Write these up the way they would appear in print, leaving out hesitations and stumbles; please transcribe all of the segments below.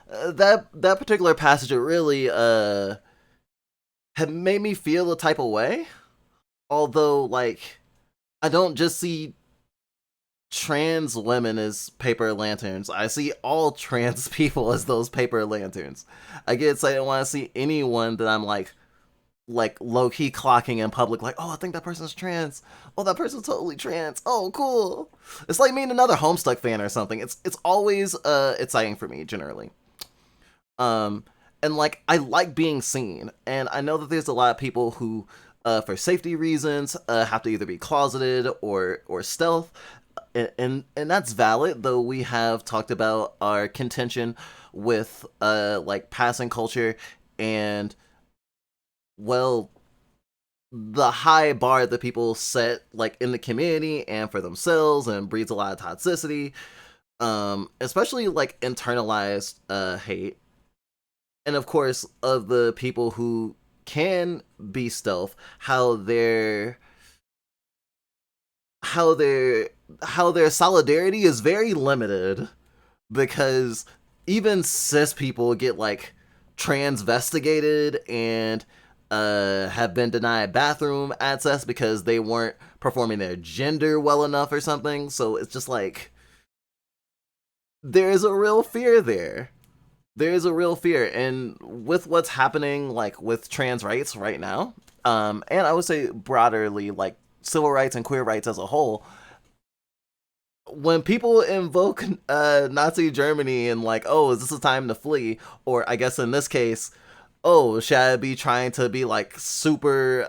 That particular passage, it really had made me feel a type of way. Although, like, I don't just see trans women as paper lanterns. I see all trans people as those paper lanterns. I get excited when I see anyone that I'm like low key clocking in public, like, oh, I think that person's trans. Oh, that person's totally trans. Oh, cool. It's like meeting another Homestuck fan or something. It's always exciting for me generally. Um, and like I like being seen, and I know that there's a lot of people who, for safety reasons, have to either be closeted or stealth, and that's valid. Though we have talked about our contention with like passing culture and well the high bar that people set like in the community and for themselves and breeds a lot of toxicity, especially like internalized hate, and of course of the people who can be stealth, how their how their solidarity is very limited because even cis people get like transvestigated and have been denied bathroom access because they weren't performing their gender well enough or something. So it's just like there's a real fear there. There's a real fear, and with what's happening like with trans rights right now, and I would say broaderly like civil rights and queer rights as a whole, when people invoke Nazi Germany and like, oh, is this a time to flee? Or I guess in this case, oh, should I be trying to be like super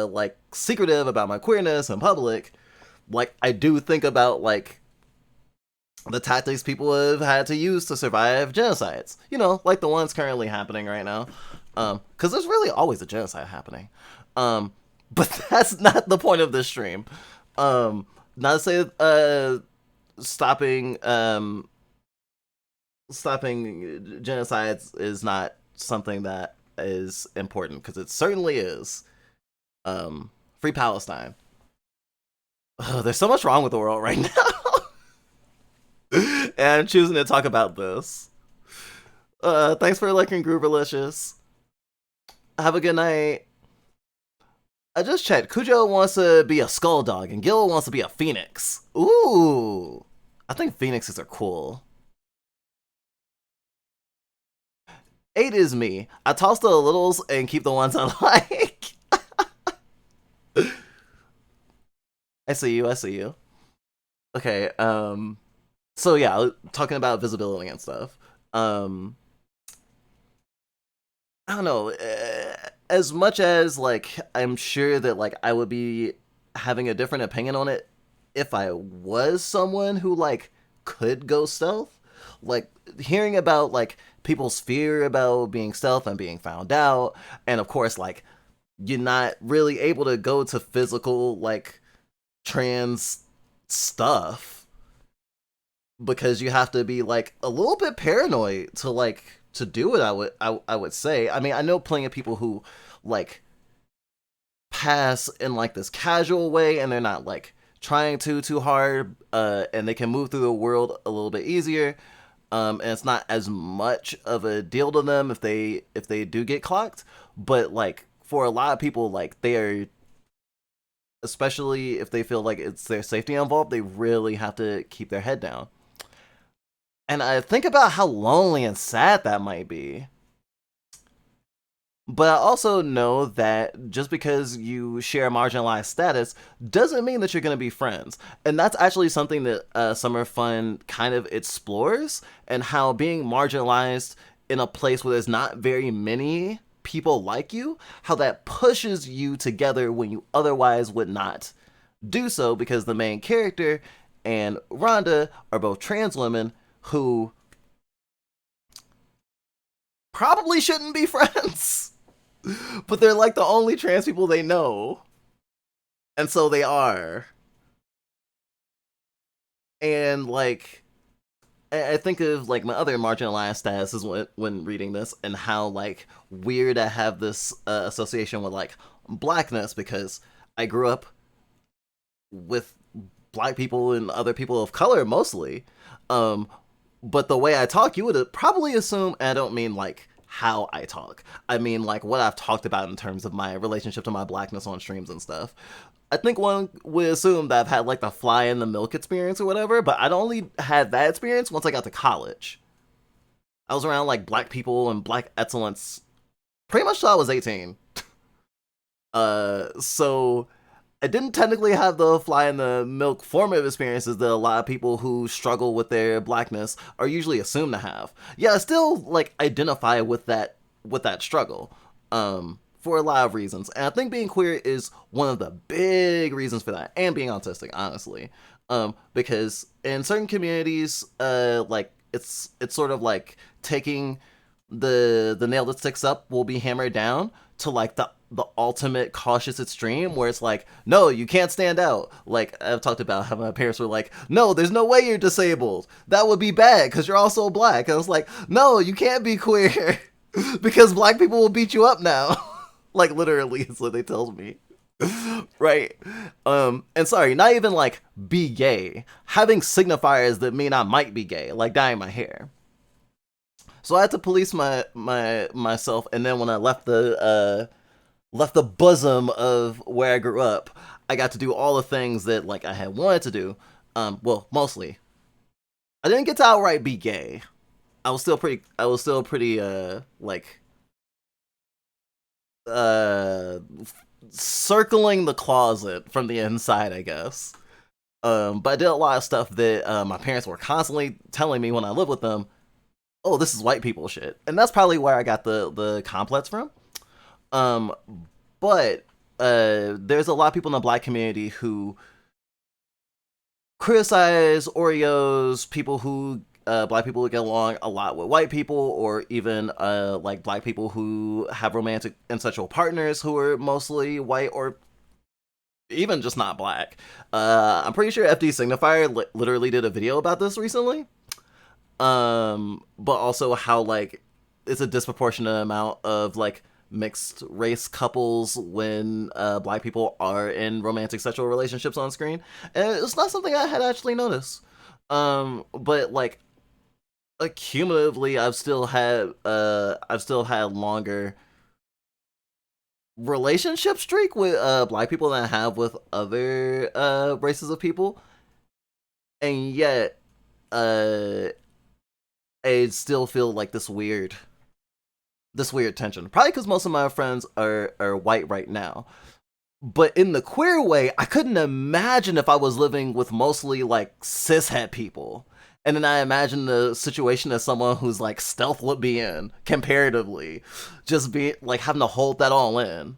like secretive about my queerness in public? Like I do think about like the tactics people have had to use to survive genocides. You know, like the ones currently happening right now. Because there's really always a genocide happening. Um, but that's not the point of this stream. Not to say stopping stopping genocides is not something that is important because it certainly is. Free Palestine. Ugh, there's so much wrong with the world right now, and I'm choosing to talk about this. Thanks for liking Grooverlicious. Have a good night. I just checked. Cujo wants to be a skull dog, and Gil wants to be a phoenix. Ooh, I think phoenixes are cool. 8 is me. I toss the littles and keep the ones I like. I see you. I see you. Okay. So yeah, talking about visibility and stuff. Um. I don't know. As much as like I'm sure that like I would be having a different opinion on it if I was someone who like could go stealth. Like hearing about like people's fear about being stealth and being found out, and of course like you're not really able to go to physical like trans stuff because you have to be like a little bit paranoid to do it. I would say. I mean, I know plenty of people who like pass in like this casual way and they're not like trying too hard, and they can move through the world a little bit easier, and it's not as much of a deal to them if they do get clocked. But like for a lot of people, like they are, especially if they feel like it's their safety involved, they really have to keep their head down. And I think about how lonely and sad that might be. But I also know that just because you share marginalized status doesn't mean that you're going to be friends. And that's actually something that Summer Fun kind of explores, and how being marginalized in a place where there's not very many people like you, how that pushes you together when you otherwise would not do so, because the main character and Rhonda are both trans women who probably shouldn't be friends. But they're like the only trans people they know. And so they are. And like I think of like my other marginalized statuses when reading this, and how like weird I have this association with like blackness, because I grew up with black people and other people of color mostly. Um But the way I talk, you would probably assume, and I don't mean like how I talk. I mean like what I've talked about in terms of my relationship to my blackness on streams and stuff. I think one would assume that I've had like the fly in the milk experience or whatever, but I'd only had that experience once I got to college. I was around like black people and black excellence pretty much till I was 18. So I didn't technically have the fly in the milk formative experiences that a lot of people who struggle with their blackness are usually assumed to have. Yeah, I still like identify with that struggle. For a lot of reasons. And I think being queer is one of the big reasons for that. And being autistic, honestly. Because in certain communities, like it's sort of like taking the nail that sticks up will be hammered down to like the ultimate cautious extreme where it's like, no, you can't stand out. Like I've talked about how my parents were like, no, there's no way you're disabled. That would be bad because you're also black. And I was like, no, you can't be queer because black people will beat you up now. Like literally is what they tell me. Right. And sorry, not even like be gay. Having signifiers that mean I might be gay, like dyeing my hair. So I had to police myself, and then when I left the bosom of where I grew up, I got to do all the things that like I had wanted to do. Well, mostly. I didn't get to outright be gay. I was still pretty like uh circling the closet from the inside, I guess. But I did a lot of stuff that my parents were constantly telling me when I lived with them. Oh, this is white people shit, and that's probably where I got the complex from. Um, but there's a lot of people in the black community who criticize Oreos, people who black people who get along a lot with white people, or even like black people who have romantic and sexual partners who are mostly white or even just not black. I'm pretty sure FD Signifier literally did a video about this recently. But also how like it's a disproportionate amount of like mixed race couples when black people are in romantic sexual relationships on screen, and it's not something I had actually noticed. But like accumulatively, I've still had longer relationship streak with black people than I have with other races of people, and yet I still feel like this weird tension. Probably because most of my friends are white right now. But in the queer way, I couldn't imagine if I was living with mostly like cishet people. And then I imagine the situation as someone who's like stealth would be in, comparatively. Just be like having to hold that all in.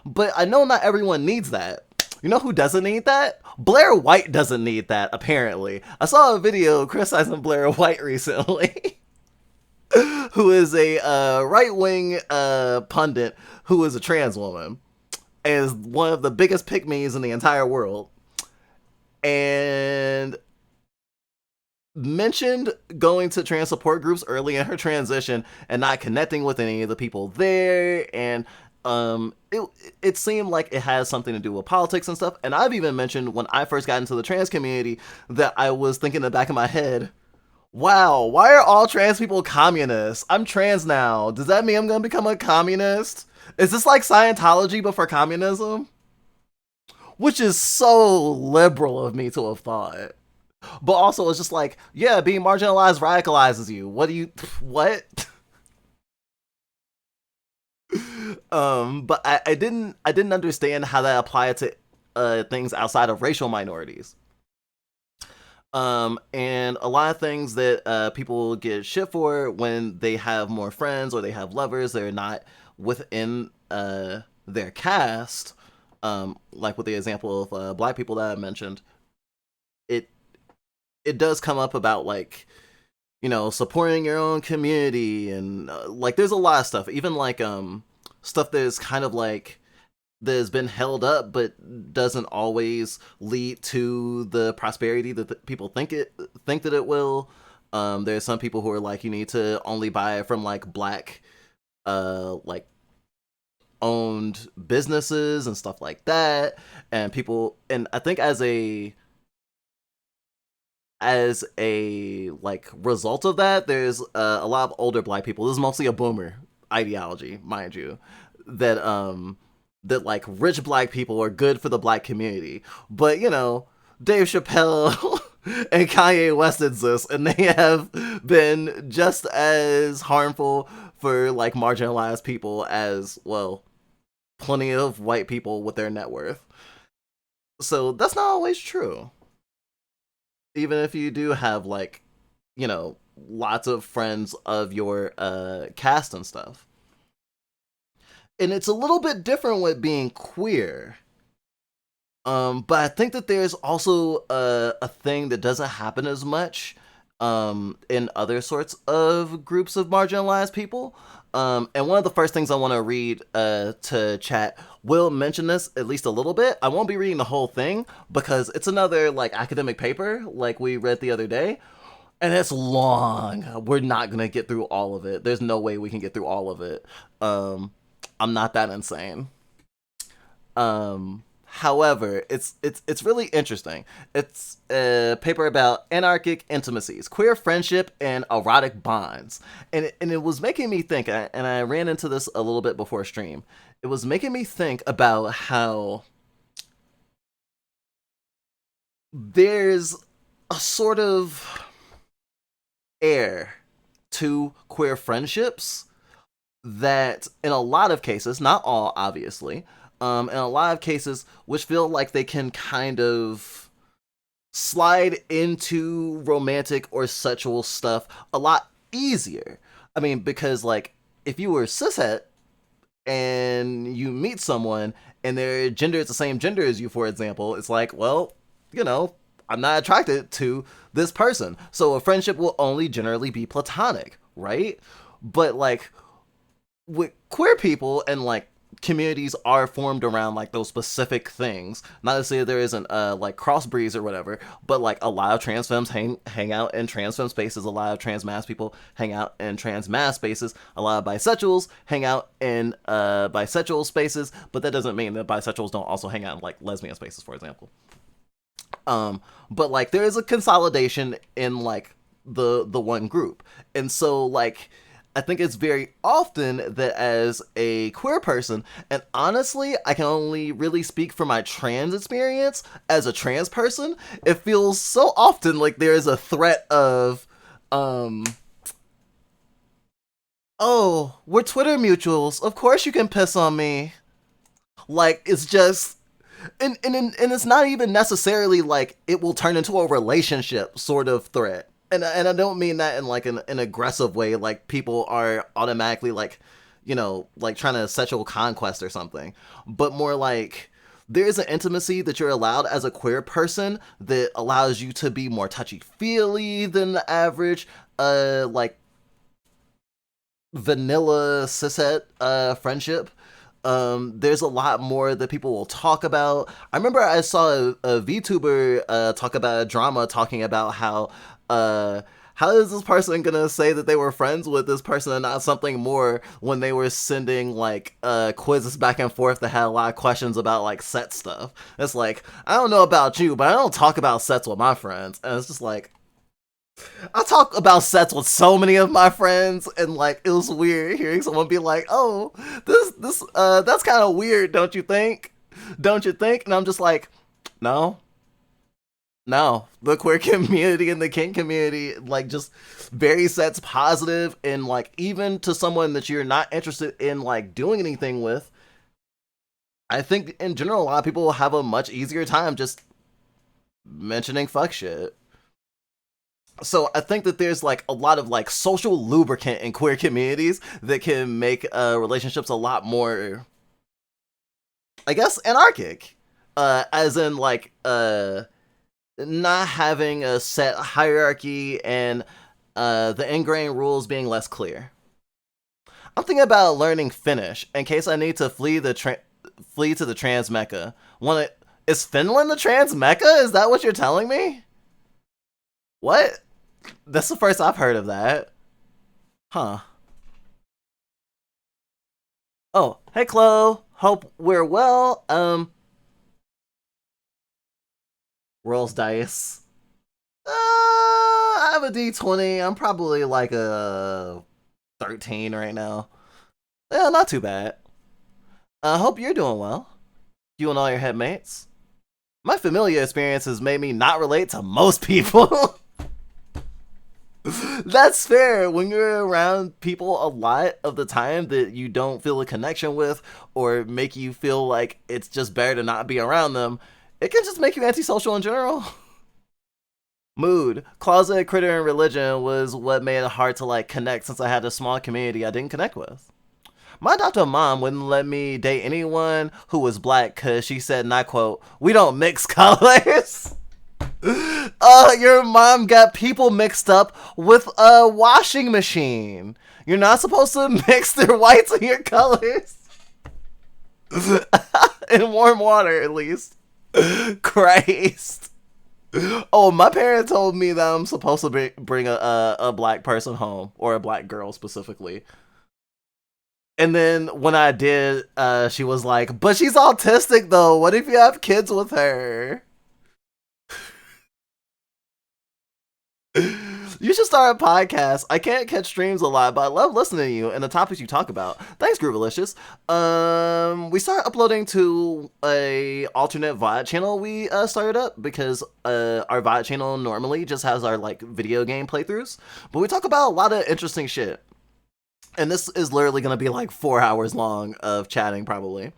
But I know not everyone needs that. You know who doesn't need that? Blair White doesn't need that, apparently. I saw a video criticizing Blair White recently. Who is a right wing pundit who is a trans woman, and is one of the biggest pick me's in the entire world, and mentioned going to trans support groups early in her transition and not connecting with any of the people there, and it seemed like it has something to do with politics and stuff. And I've even mentioned when I first got into the trans community that I was thinking in the back of my head, wow, why are all trans people communists? I'm trans now. Does that mean I'm gonna become a communist? Is this like Scientology but for communism? Which is so liberal of me to have thought. But also it's just like, yeah, being marginalized radicalizes you. What do you what? But I didn't understand how that applied to things outside of racial minorities. And a lot of things that people get shit for when they have more friends or they have lovers, they're not within their caste. Like with the example of black people that I mentioned, it it does come up about like, you know, supporting your own community, and like there's a lot of stuff, even like stuff that is kind of like that has been held up but doesn't always lead to the prosperity that people think that it will. There's some people who are like, you need to only buy it from like black like owned businesses and stuff like that. And people, and I think as a as a like result of that, there's a lot of older black people. This is mostly a boomer ideology, mind you, that that like rich black people are good for the black community. But you know, Dave Chappelle and Kanye West exist, and they have been just as harmful for like marginalized people as well plenty of white people with their net worth. So that's not always true. Even if you do have like, you know, lots of friends of your cast and stuff. And it's a little bit different with being queer. But I think that there's also a thing that doesn't happen as much in other sorts of groups of marginalized people. And one of the first things I want to read to chat will mention this at least a little bit. I won't be reading the whole thing because it's another like academic paper like we read the other day. And it's long. We're not gonna get through all of it. There's no way we can get through all of it. I'm not that insane. However, it's really interesting. It's a paper about anarchic intimacies, queer friendship, and erotic bonds, and it was making me think. And I ran into this a little bit before stream. It was making me think about how there's a sort of air to queer friendships that, in a lot of cases, not all, obviously, in a lot of cases, which feel like they can kind of slide into romantic or sexual stuff a lot easier. I mean, because, like, if you were cishet and you meet someone and their gender is the same gender as you, for example, it's like, well, you know, I'm not attracted to this person. So a friendship will only generally be platonic, right? But, like, with queer people and like communities are formed around like those specific things. Not to say there isn't like crossbreeds or whatever, but like a lot of trans femmes hang out in trans femme spaces. A lot of trans mass people hang out in trans mass spaces. A lot of bisexuals hang out in bisexual spaces, but that doesn't mean that bisexuals don't also hang out in like lesbian spaces, for example. But like there is a consolidation in like the one group, and so like I think it's very often that as a queer person, and honestly, I can only really speak from my trans experience as a trans person, it feels so often like there is a threat of, um, oh, we're Twitter mutuals. Of course you can piss on me. Like, it's just, and it's not even necessarily like it will turn into a relationship sort of threat. And I don't mean that in like an aggressive way, like people are automatically like, you know, like trying to sexual conquest or something, but more like there is an intimacy that you're allowed as a queer person that allows you to be more touchy feely than the average, like vanilla cishet friendship. There's a lot more that people will talk about. I remember I saw a VTuber talk about a drama talking about uh, how is this person gonna say that they were friends with this person and not something more when they were sending like quizzes back and forth that had a lot of questions about like set stuff. It's like, I don't know about you, but I don't talk about sets with my friends. And it's just like, I talk about sets with so many of my friends, and like it was weird hearing someone be like, "Oh, this that's kind of weird, don't you think? Don't you think?" And I'm just like, "No, no." The queer community and the kink community, like, just very sets positive, and like even to someone that you're not interested in like doing anything with, I think in general a lot of people will have a much easier time just mentioning fuck shit. So I think that there's like a lot of like social lubricant in queer communities that can make relationships a lot more, I guess, anarchic. As in like not having a set hierarchy and the ingrained rules being less clear. I'm thinking about learning Finnish in case I need to flee to the trans mecca. Want to? Is Finland the trans mecca? Is that what you're telling me? What? That's the first I've heard of that. Huh. Oh, hey Chloe. Hope we're well. Rolls dice. I have a D20. I'm probably like a 13 right now. Yeah, not too bad. I hope you're doing well. You and all your headmates. My familiar experiences made me not relate to most people. That's fair. When you're around people a lot of the time that you don't feel a connection with or make you feel like it's just better to not be around them, it can just make you antisocial in general. Mood. Closet, critter, and religion was what made it hard to like connect since I had a small community I didn't connect with. My adoptive mom wouldn't let me date anyone who was black because she said, and I quote, "We don't mix colors." Your mom got people mixed up with a washing machine. You're not supposed to mix their whites and your colors. In warm water, at least. Christ. Oh, my parents told me that I'm supposed to bring a black person home, or a black girl specifically. And then when I did, she was like, "But she's autistic though. What if you have kids with her?" You should start a podcast. I can't catch streams a lot, but I love listening to you and the topics you talk about. Thanks, Groovalicious. We started uploading to a alternate VOD channel we started up because our VOD channel normally just has our like video game playthroughs, but we talk about a lot of interesting shit. And this is literally gonna be like 4 hours long of chatting probably.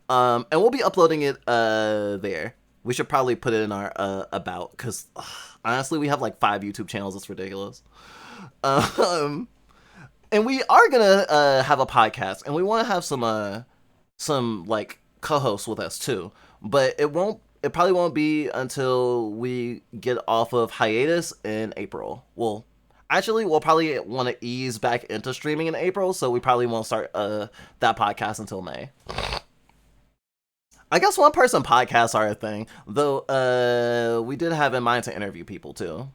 And we'll be uploading it there. We should probably put it in our about, because honestly, we have like 5 YouTube channels. It's ridiculous. And we are gonna have a podcast, and we want to have some like co-hosts with us too. But it probably won't be until we get off of hiatus in April. Well, actually, we'll probably want to ease back into streaming in April, so we probably won't start that podcast until May. I guess one person podcasts are a thing, though we did have in mind to interview people too.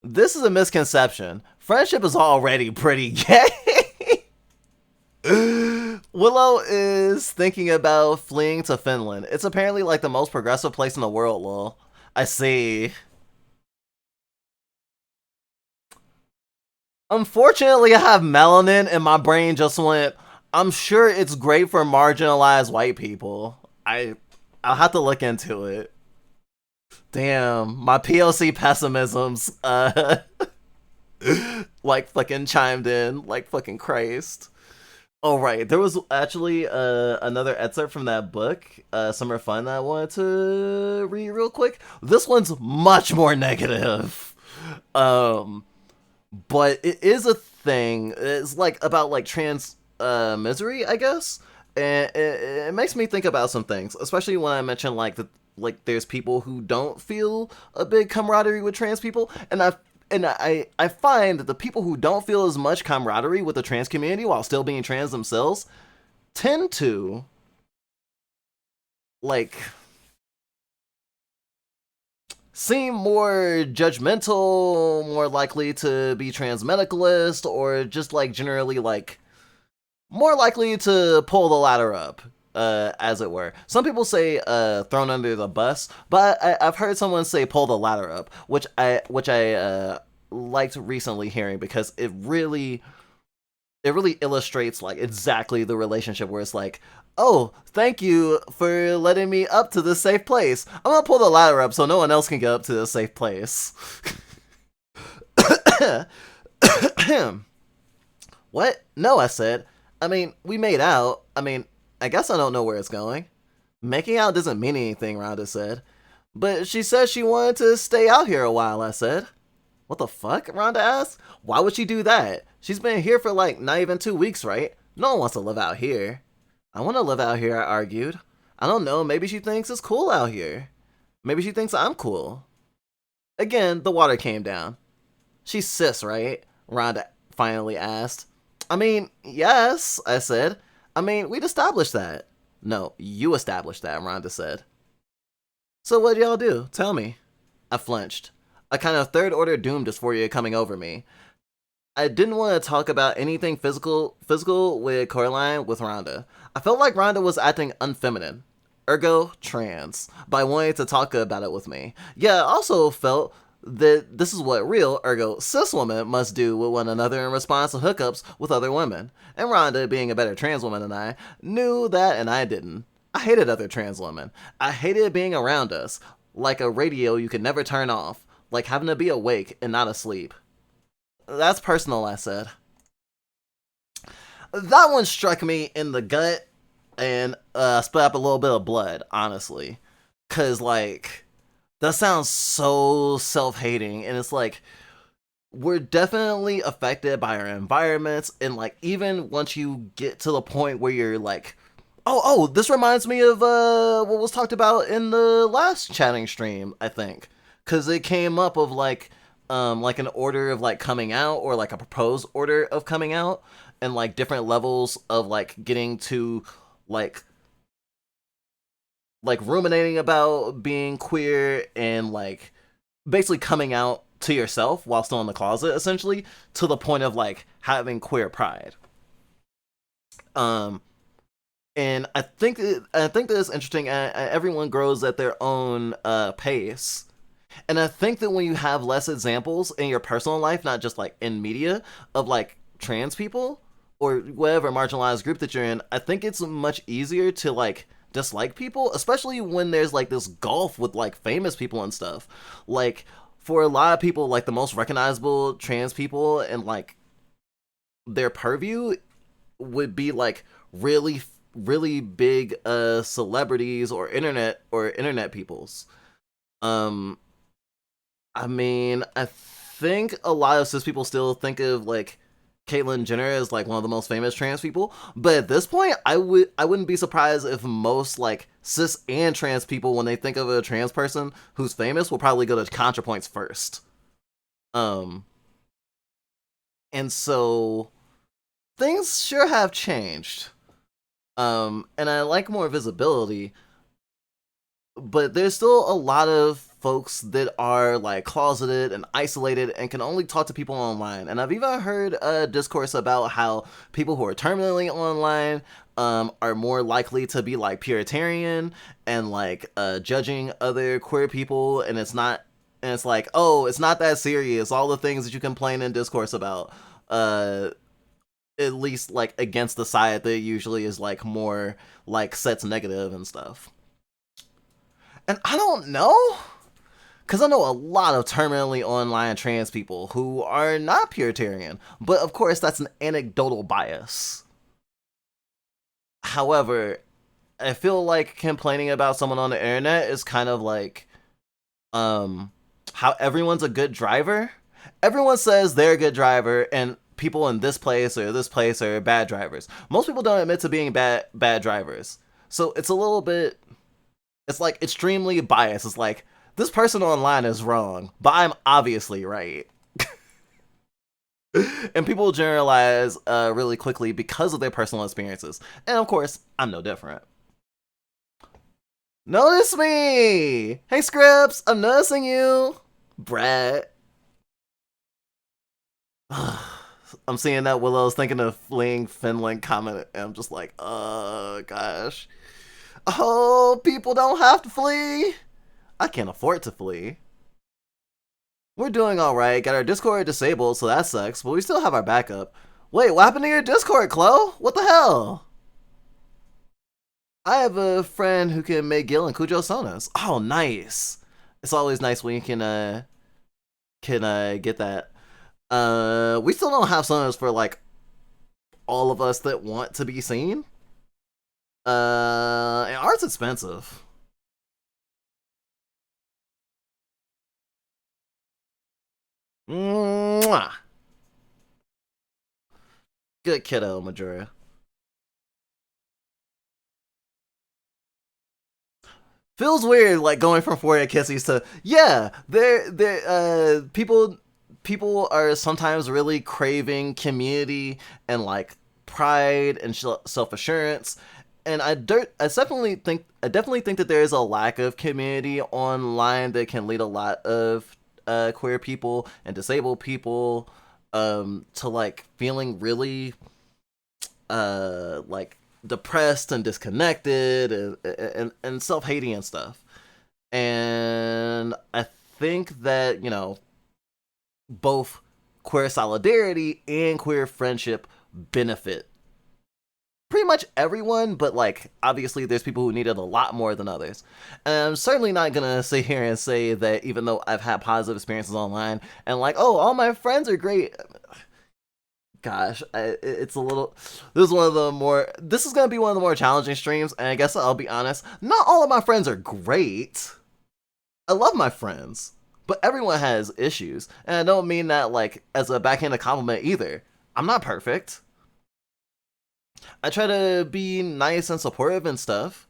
This is a misconception. Friendship is already pretty gay. Willow is thinking about fleeing to Finland. It's apparently like the most progressive place in the world, lol. I see. Unfortunately, I have melanin and my brain just went, I'm sure it's great for marginalized white people. I'll have to look into it. Damn, my POC pessimisms like fucking chimed in like fucking Christ. Oh right, there was actually another excerpt from that book, Summer Fun, that I wanted to read real quick. This one's much more negative. But it is a thing. It's like about like trans misery, I guess. And it makes me think about some things, especially when I mention like there's people who don't feel a big camaraderie with trans people, and I find that the people who don't feel as much camaraderie with the trans community while still being trans themselves tend to like seem more judgmental, more likely to be trans medicalist, or just like generally like more likely to pull the ladder up, as it were. Some people say thrown under the bus, but I've heard someone say pull the ladder up, which I liked recently hearing, because it really illustrates like exactly the relationship where it's like, oh, thank you for letting me up to this safe place. I'm gonna pull the ladder up so no one else can get up to this safe place. What? No, I said. I mean, we made out. I mean, I guess I don't know where it's going. Making out doesn't mean anything, Rhonda said. But she said she wanted to stay out here a while, I said. What the fuck? Rhonda asked. Why would she do that? She's been here for like not even 2 weeks, right? No one wants to live out here. I want to live out here, I argued. I don't know, maybe she thinks it's cool out here. Maybe she thinks I'm cool. Again, the water came down. She's cis, right? Rhonda finally asked. I mean, yes, I said. I mean, we'd established that. No, you established that, Rhonda said. So what'd y'all do? Tell me. I flinched. A kind of third order doom dysphoria coming over me. I didn't want to talk about anything physical with Coraline with Rhonda. I felt like Rhonda was acting unfeminine. ergo trans, by wanting to talk about it with me. Yeah, I also felt that this is what real, ergo cis women must do with one another in response to hookups with other women. And Rhonda, being a better trans woman than I, knew that and I didn't. I hated other trans women. I hated being around us, like a radio you could never turn off, like having to be awake and not asleep. That's personal, I said. That one struck me in the gut and spit up a little bit of blood, honestly. Cause like that sounds so self-hating, and it's like we're definitely affected by our environments, and like even once you get to the point where you're like, oh, this reminds me of what was talked about in the last chatting stream, I think, because it came up of like an order of like coming out, or like a proposed order of coming out, and like different levels of like getting to like ruminating about being queer and like basically coming out to yourself while still in the closet, essentially, to the point of like having queer pride. And I think that it's interesting. Everyone grows at their own pace, and I think that when you have less examples in your personal life, not just like in media, of like trans people or whatever marginalized group that you're in, I think it's much easier to like dislike people, especially when there's like this gulf with like famous people and stuff. Like for a lot of people, like the most recognizable trans people and like their purview would be like really big celebrities or internet peoples. I mean, I think a lot of cis people still think of like Caitlyn Jenner as like one of the most famous trans people, but at this point, I wouldn't be surprised if most like cis and trans people, when they think of a trans person who's famous, will probably go to ContraPoints first. And so things sure have changed. And I like more visibility, but there's still a lot of folks that are like closeted and isolated and can only talk to people online. And I've even heard a discourse about how people who are terminally online are more likely to be like puritarian and like judging other queer people, and it's like, oh, it's not that serious, all the things that you complain in discourse about, at least like against the side that usually is like more like sets negative and stuff. And I don't know, because I know a lot of terminally online trans people who are not puritarian, but of course that's an anecdotal bias. However, I feel like complaining about someone on the internet is kind of like how everyone's a good driver. Everyone says they're a good driver, and people in this place are bad drivers. Most people don't admit to being bad drivers. So it's a little bit, it's like extremely biased. It's like, this person online is wrong, but I'm obviously right. And people generalize really quickly because of their personal experiences. And of course, I'm no different. Notice me! Hey Scripps, I'm noticing you! Brett. I'm seeing that Willow's thinking of fleeing Finland comment, and I'm just like, oh gosh. Oh, people don't have to flee! I can't afford to flee. We're doing alright, got our Discord disabled, so that sucks, but we still have our backup. Wait, what happened to your Discord, Chloe? What the hell? I have a friend who can make Gil and Kujo sonas. Oh, nice. It's always nice when you can get that. We still don't have sonas for like all of us that want to be seen. And art's expensive. Mwah. Good kiddo, Majora. Feels weird, like going from Foria Kissies to, yeah, people are sometimes really craving community and like pride and self assurance, and I definitely think that there is a lack of community online that can lead a lot of queer people and disabled people to like feeling really like depressed and disconnected and self-hating and stuff. And I think that, both queer solidarity and queer friendship benefit pretty much everyone, but like obviously there's people who need it a lot more than others. And I'm certainly not gonna sit here and say that even though I've had positive experiences online and like, oh, all my friends are great. Gosh, it's a little. This is one of the more. This is gonna be one of the more challenging streams, and I guess I'll be honest. Not all of my friends are great. I love my friends, but everyone has issues, and I don't mean that like as a backhanded compliment either. I'm not perfect. I try to be nice and supportive and stuff.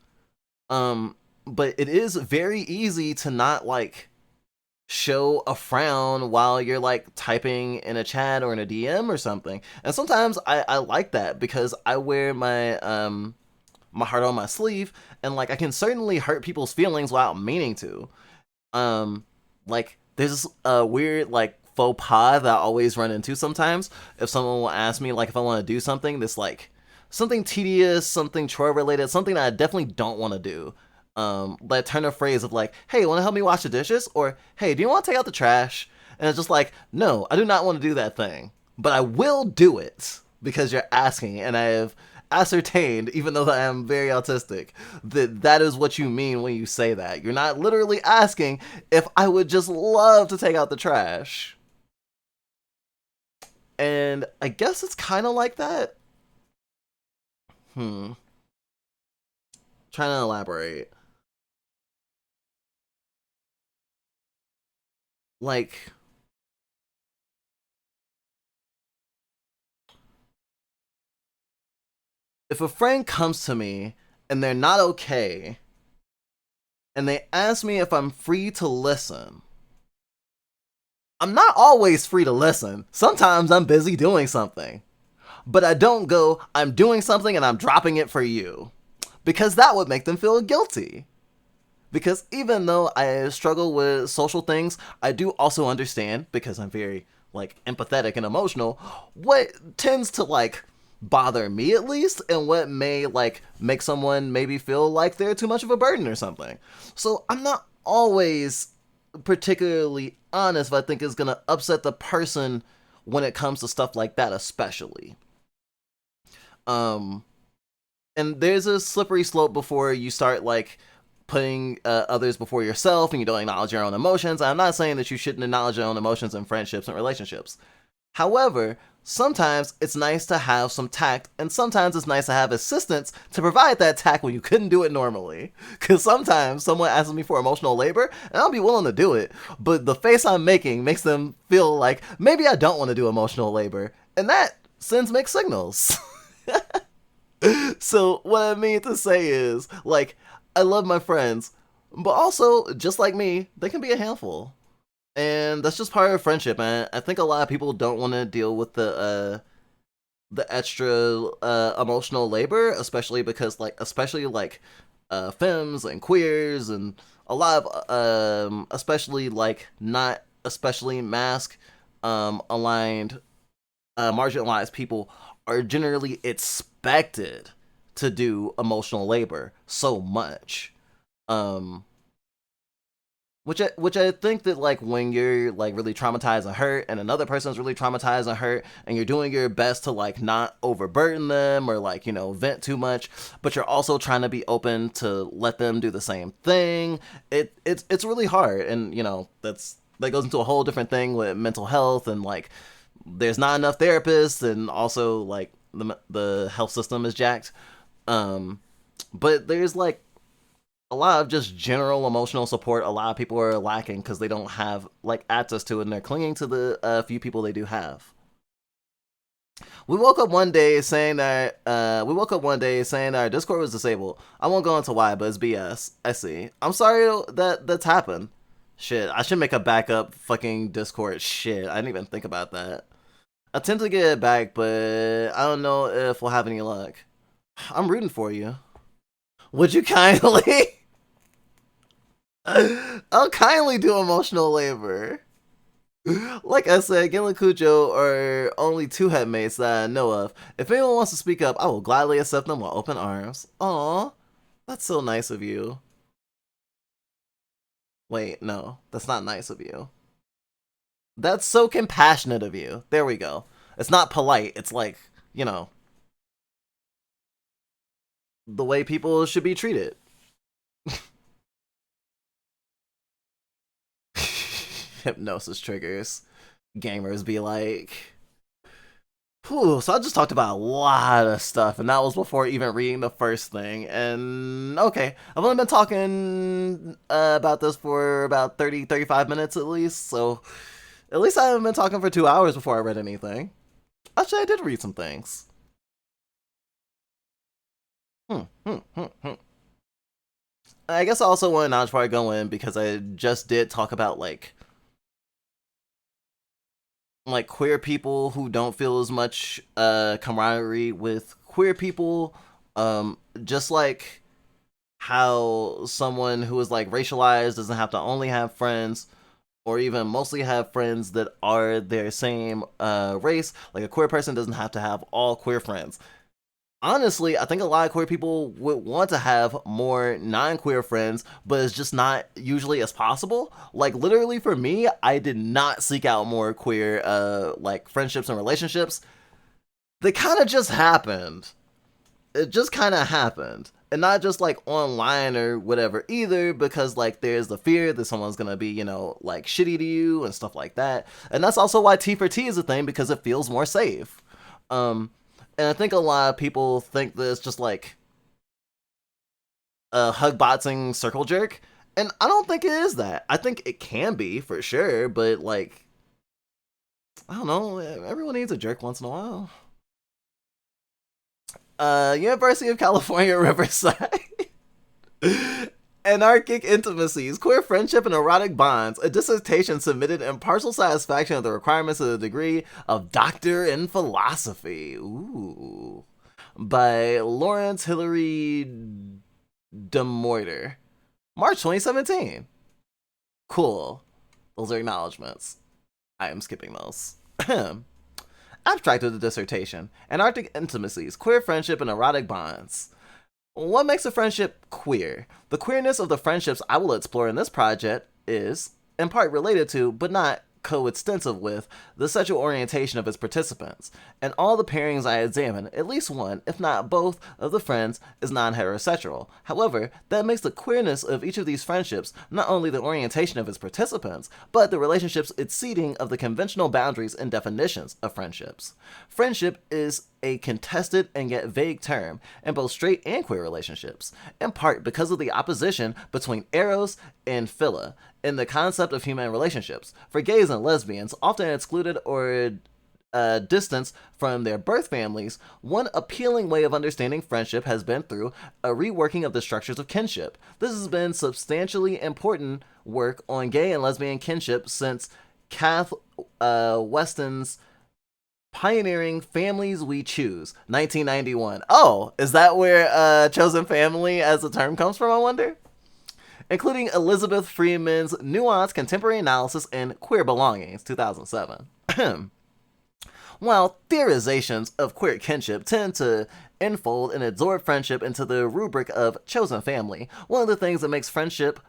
But it is very easy to not like show a frown while you're like typing in a chat or in a DM or something. And sometimes I like that because I wear my heart on my sleeve and like I can certainly hurt people's feelings without meaning to. Like there's a weird like faux pas that I always run into sometimes if someone will ask me like if I want to do something that's like something tedious, something chore related, something that I definitely don't want to do. Like turn a phrase of like, hey, want to help me wash the dishes? Or hey, do you want to take out the trash? And it's just like, no, I do not want to do that thing. But I will do it because you're asking and I have ascertained, even though I am very autistic, that that is what you mean when you say that. You're not literally asking if I would just love to take out the trash. And I guess it's kind of like that. Trying to elaborate. Like, if a friend comes to me and they're not okay, and they ask me if I'm free to listen, I'm not always free to listen. Sometimes I'm busy doing something. But I don't go, I'm doing something and I'm dropping it for you. Because that would make them feel guilty. Because even though I struggle with social things, I do also understand, because I'm very like empathetic and emotional, what tends to like bother me at least, and what may like make someone maybe feel like they're too much of a burden or something. So I'm not always particularly honest if I think it's gonna upset the person when it comes to stuff like that, especially. Um, and there's a slippery slope before you start like putting others before yourself and you don't acknowledge your own emotions. I'm not saying that you shouldn't acknowledge your own emotions in friendships and relationships. However, sometimes it's nice to have some tact, and sometimes it's nice to have assistance to provide that tact when you couldn't do it normally. Because sometimes someone asks me for emotional labor, and I'll be willing to do it, but the face I'm making makes them feel like maybe I don't want to do emotional labor, and that sends mixed signals. So, what I mean to say is, like, I love my friends, but also, just like me, they can be a handful. And that's just part of friendship, man. I think a lot of people don't want to deal with the extra emotional labor, especially because like especially like femmes and queers and a lot of especially like not especially mask aligned marginalized people are generally expected to do emotional labor so much. Um, which I think that like when you're like really traumatized and hurt and another person's really traumatized and hurt and you're doing your best to like not overburden them or like vent too much, but you're also trying to be open to let them do the same thing, it's really hard. And that goes into a whole different thing with mental health, and like there's not enough therapists, and also like the health system is jacked. But there's like a lot of just general emotional support a lot of people are lacking because they don't have like access to it, and they're clinging to the few people they do have. We woke up one day saying that our Discord was disabled. I won't go into why, but it's BS. I see. I'm sorry that's happened. Shit, I should make a backup fucking Discord. Shit, I didn't even think about that. I tend to get it back, but I don't know if we'll have any luck. I'm rooting for you. Would you kindly? I'll kindly do emotional labor. Like I said, Gin and Cujo are only two headmates that I know of. If anyone wants to speak up, I will gladly accept them with open arms. Aw, that's so nice of you. Wait, no, that's not nice of you. That's so compassionate of you. There we go. It's not polite. It's like, you know, the way people should be treated. Hypnosis triggers. Gamers be like, whew, so I just talked about a lot of stuff, and that was before even reading the first thing. And okay, I've only been talking about this for about 35 minutes at least, so at least I haven't been talking for 2 hours before I read anything. Actually, I did read some things. I guess I also want to notch before I go in because I just did talk about like queer people who don't feel as much camaraderie with queer people, just like how someone who is like racialized doesn't have to only have friends or even mostly have friends that are their same race. Like a queer person doesn't have to have all queer friends. Honestly, I think a lot of queer people would want to have more non-queer friends, but it's just not usually as possible. Like literally for me, I did not seek out more queer like friendships and relationships. They kind of just happened. It just kind of happened. And not just like online or whatever either, because like there's the fear that someone's gonna be, like shitty to you and stuff like that. And that's also why T for T is a thing, because it feels more safe. Um, and I think a lot of people think that it's just like a hug boxing circle jerk. And I don't think it is that. I think it can be for sure, but like, I don't know, everyone needs a jerk once in a while. University of California, Riverside. Anarchic Intimacies, Queer Friendship and Erotic Bonds, a dissertation submitted in partial satisfaction of the requirements of the degree of Doctor in Philosophy. Ooh. By Lawrence Hillary DeMoiter. March 2017. Cool. Those are acknowledgments. I am skipping those. Abstract of the dissertation. Anarchic Intimacies, Queer Friendship and Erotic Bonds. What makes a friendship queer? The queerness of the friendships I will explore in this project is, in part related to, but not coextensive with, the sexual orientation of its participants. And all the pairings I examine, at least one, if not both, of the friends is non-heterosexual. However, that makes the queerness of each of these friendships not only the orientation of its participants, but the relationship's exceeding of the conventional boundaries and definitions of friendships. Friendship is a contested and yet vague term in both straight and queer relationships, in part because of the opposition between eros and philia in the concept of human relationships. For gays and lesbians, often excluded or distanced from their birth families, one appealing way of understanding friendship has been through a reworking of the structures of kinship. This has been substantially important work on gay and lesbian kinship since Kath Weston's pioneering Families We Choose, 1991. Oh, is that where chosen family as a term comes from, I wonder? Including Elizabeth Freeman's nuanced contemporary analysis in Queer Belongings, 2007. While theorizations of queer kinship tend to enfold and absorb friendship into the rubric of chosen family, one of the things that makes friendship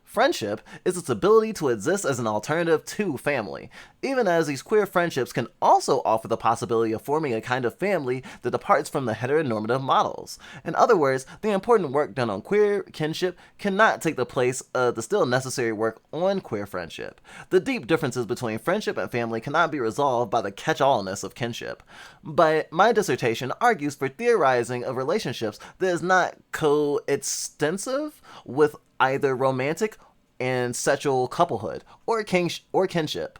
is its ability to exist as an alternative to family, even as these queer friendships can also offer the possibility of forming a kind of family that departs from the heteronormative models. In other words, the important work done on queer kinship cannot take the place of the still necessary work on queer friendship. The deep differences between friendship and family cannot be resolved by the catch-allness of kinship. But my dissertation argues for theorizing of relationships that is not coextensive with either romantic and sexual couplehood or kinship.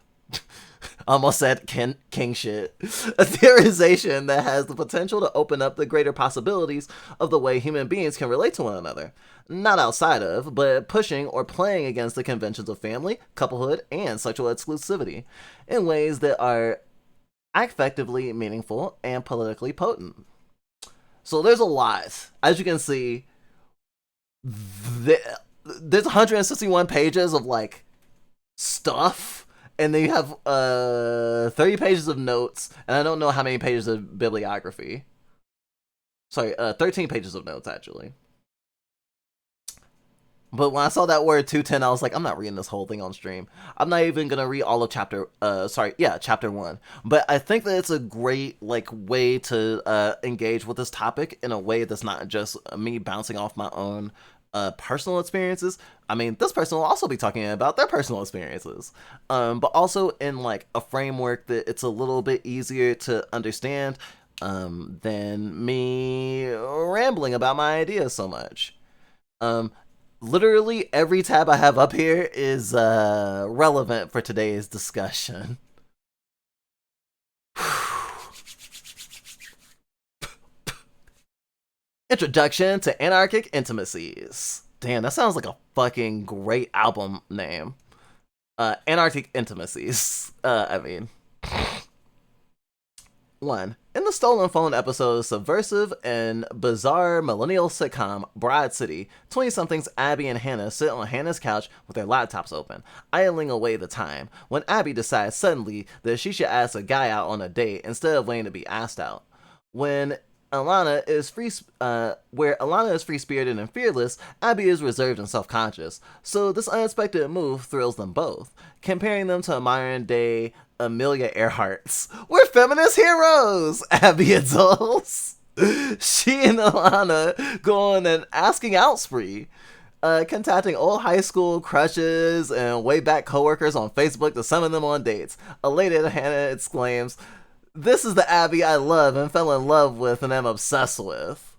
Almost said kingship. A theorization that has the potential to open up the greater possibilities of the way human beings can relate to one another. Not outside of, but pushing or playing against the conventions of family, couplehood, and sexual exclusivity in ways that are affectively meaningful and politically potent. So there's a lot. As you can see, there's 161 pages of like stuff, and they have 30 pages of notes, and I don't know how many pages of bibliography. Sorry, 13 pages of notes actually. But when I saw that word 210, I was like, I'm not reading this whole thing on stream. I'm not even gonna read all of chapter 1. But I think that it's a great like way to engage with this topic in a way that's not just me bouncing off my own personal experiences. I mean, this person will also be talking about their personal experiences, but also in like a framework that it's a little bit easier to understand than me rambling about my ideas so much. Um, Literally every tab I have up here is relevant for today's discussion. Introduction to Anarchic Intimacies. Damn, that sounds like a fucking great album name. Anarchic Intimacies. 1. In the Stolen Phone episode's subversive and bizarre millennial sitcom Broad City, 20-somethings Abby and Hannah sit on Hannah's couch with their laptops open, idling away the time, when Abby decides suddenly that she should ask a guy out on a date instead of waiting to be asked out. Where Alana is free-spirited and fearless, Abby is reserved and self-conscious. So this unexpected move thrills them both, comparing them to modern-day Amelia Earhart's. We're feminist heroes, Abby adults. She and Alana go on an asking out spree, contacting old high school crushes and way back coworkers on Facebook to summon them on dates. Elated, Hannah exclaims, "This is the Abby I love and fell in love with and am obsessed with."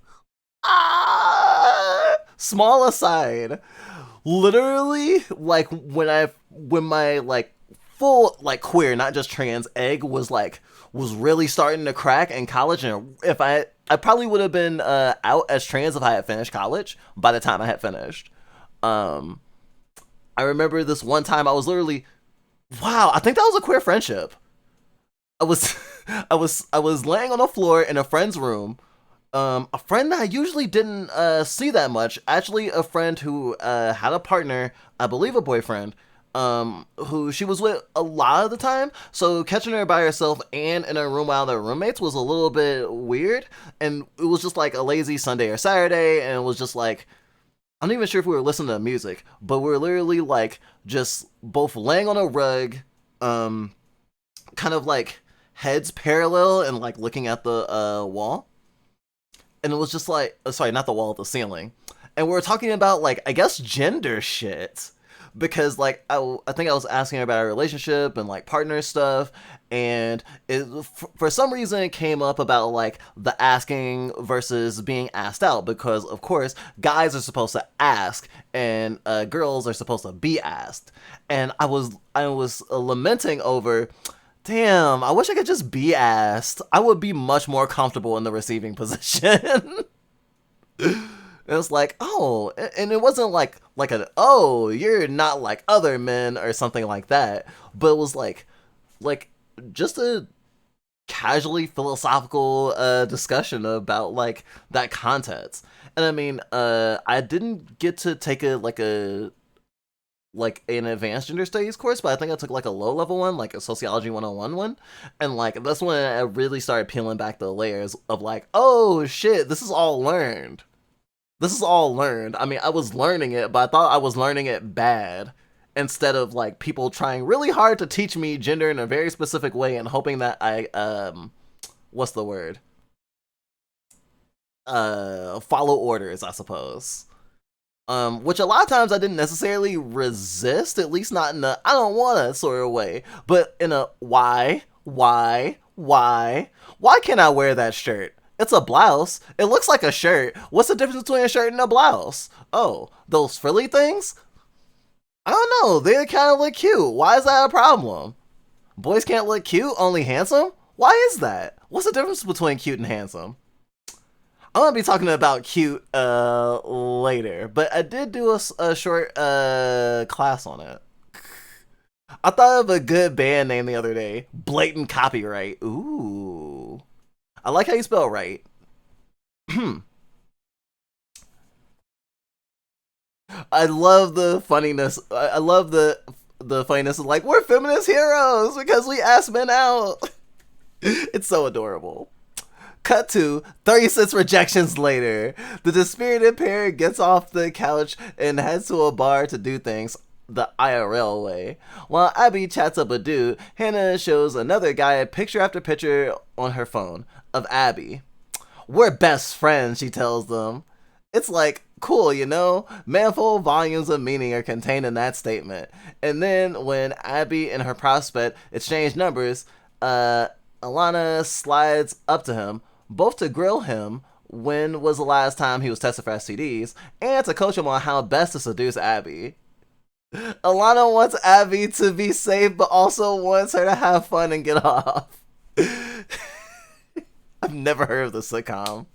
Small aside, literally, like when my like full like queer, not just trans egg was really starting to crack in college, and if I probably would have been out as trans if I had finished college by the time I had finished. I remember this one time I was literally, wow, I think that was a queer friendship. I was I was laying on the floor in a friend's room. A friend that I usually didn't see that much. Actually, a friend who had a partner, I believe a boyfriend, who she was with a lot of the time. So catching her by herself and in a room while their roommates was a little bit weird. And it was just like a lazy Sunday or Saturday, and it was just like, I'm not even sure if we were listening to music, but we were literally like just both laying on a rug, kind of like heads parallel and like looking at the wall. And it was just like, sorry, not the wall, the ceiling. And we were talking about like, I guess gender shit. Because like, I think I was asking her about our relationship and like partner stuff. And it, for some reason, it came up about like the asking versus being asked out. Because of course, guys are supposed to ask and girls are supposed to be asked. And I was lamenting over, damn, I wish I could just be asked. I would be much more comfortable in the receiving position. It was like, oh, and it wasn't like oh, you're not like other men or something like that, but it was like just a casually philosophical discussion about like that context. And I mean, I didn't get to take an advanced gender studies course, but I think I took like a low level one, like a sociology 101 one. And like that's when I really started peeling back the layers of like, oh shit, this is all learned. I mean, I was learning it, but I thought I was learning it bad, instead of like people trying really hard to teach me gender in a very specific way and hoping that I what's the word? Follow orders, I suppose. Which a lot of times I didn't necessarily resist, at least not in a I don't wanna sort of way, but in a why can't I wear that shirt? It's a blouse. It looks like a shirt. What's the difference between a shirt and a blouse? Oh, those frilly things? I don't know. They kind of look cute. Why is that a problem? Boys can't look cute, only handsome? Why is that? What's the difference between cute and handsome? I'm gonna be talking about cute later, but I did do a short class on it. I thought of a good band name the other day. Blatant Copyright. Ooh. I like how you spell right. I love the funniness. I love the the funniness is like, we're feminist heroes because we ask men out. It's so adorable. Cut to 36 rejections later. The dispirited pair gets off the couch and heads to a bar to do things the IRL way. While Abby chats up a dude, Hannah shows another guy picture after picture on her phone of Abby. We're best friends, she tells them. It's like, cool, you know? Manifold volumes of meaning are contained in that statement. And then when Abby and her prospect exchange numbers, Alana slides up to him, both to grill him when was the last time he was tested for STDs, and to coach him on how best to seduce Abby. Alana wants Abby to be safe, but also wants her to have fun and get off. I've never heard of the sitcom.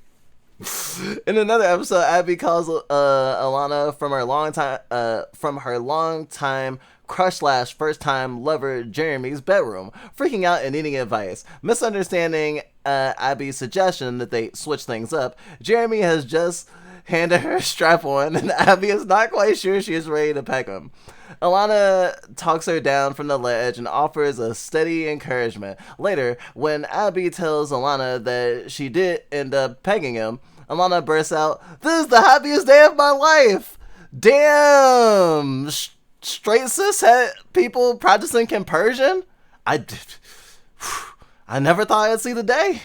In another episode, Abby calls Alana from her long time crush / first time lover Jeremy's bedroom, freaking out and needing advice. Misunderstanding Abby's suggestion that they switch things up, Jeremy has just handed her a strap on, and Abby is not quite sure she is ready to peck him. Alana talks her down from the ledge and offers a steady encouragement. Later, when Abby tells Alana that she did end up pegging him, Alana bursts out, "This is the happiest day of my life! Damn! Straight cishet people practicing compersion? I never thought I'd see the day."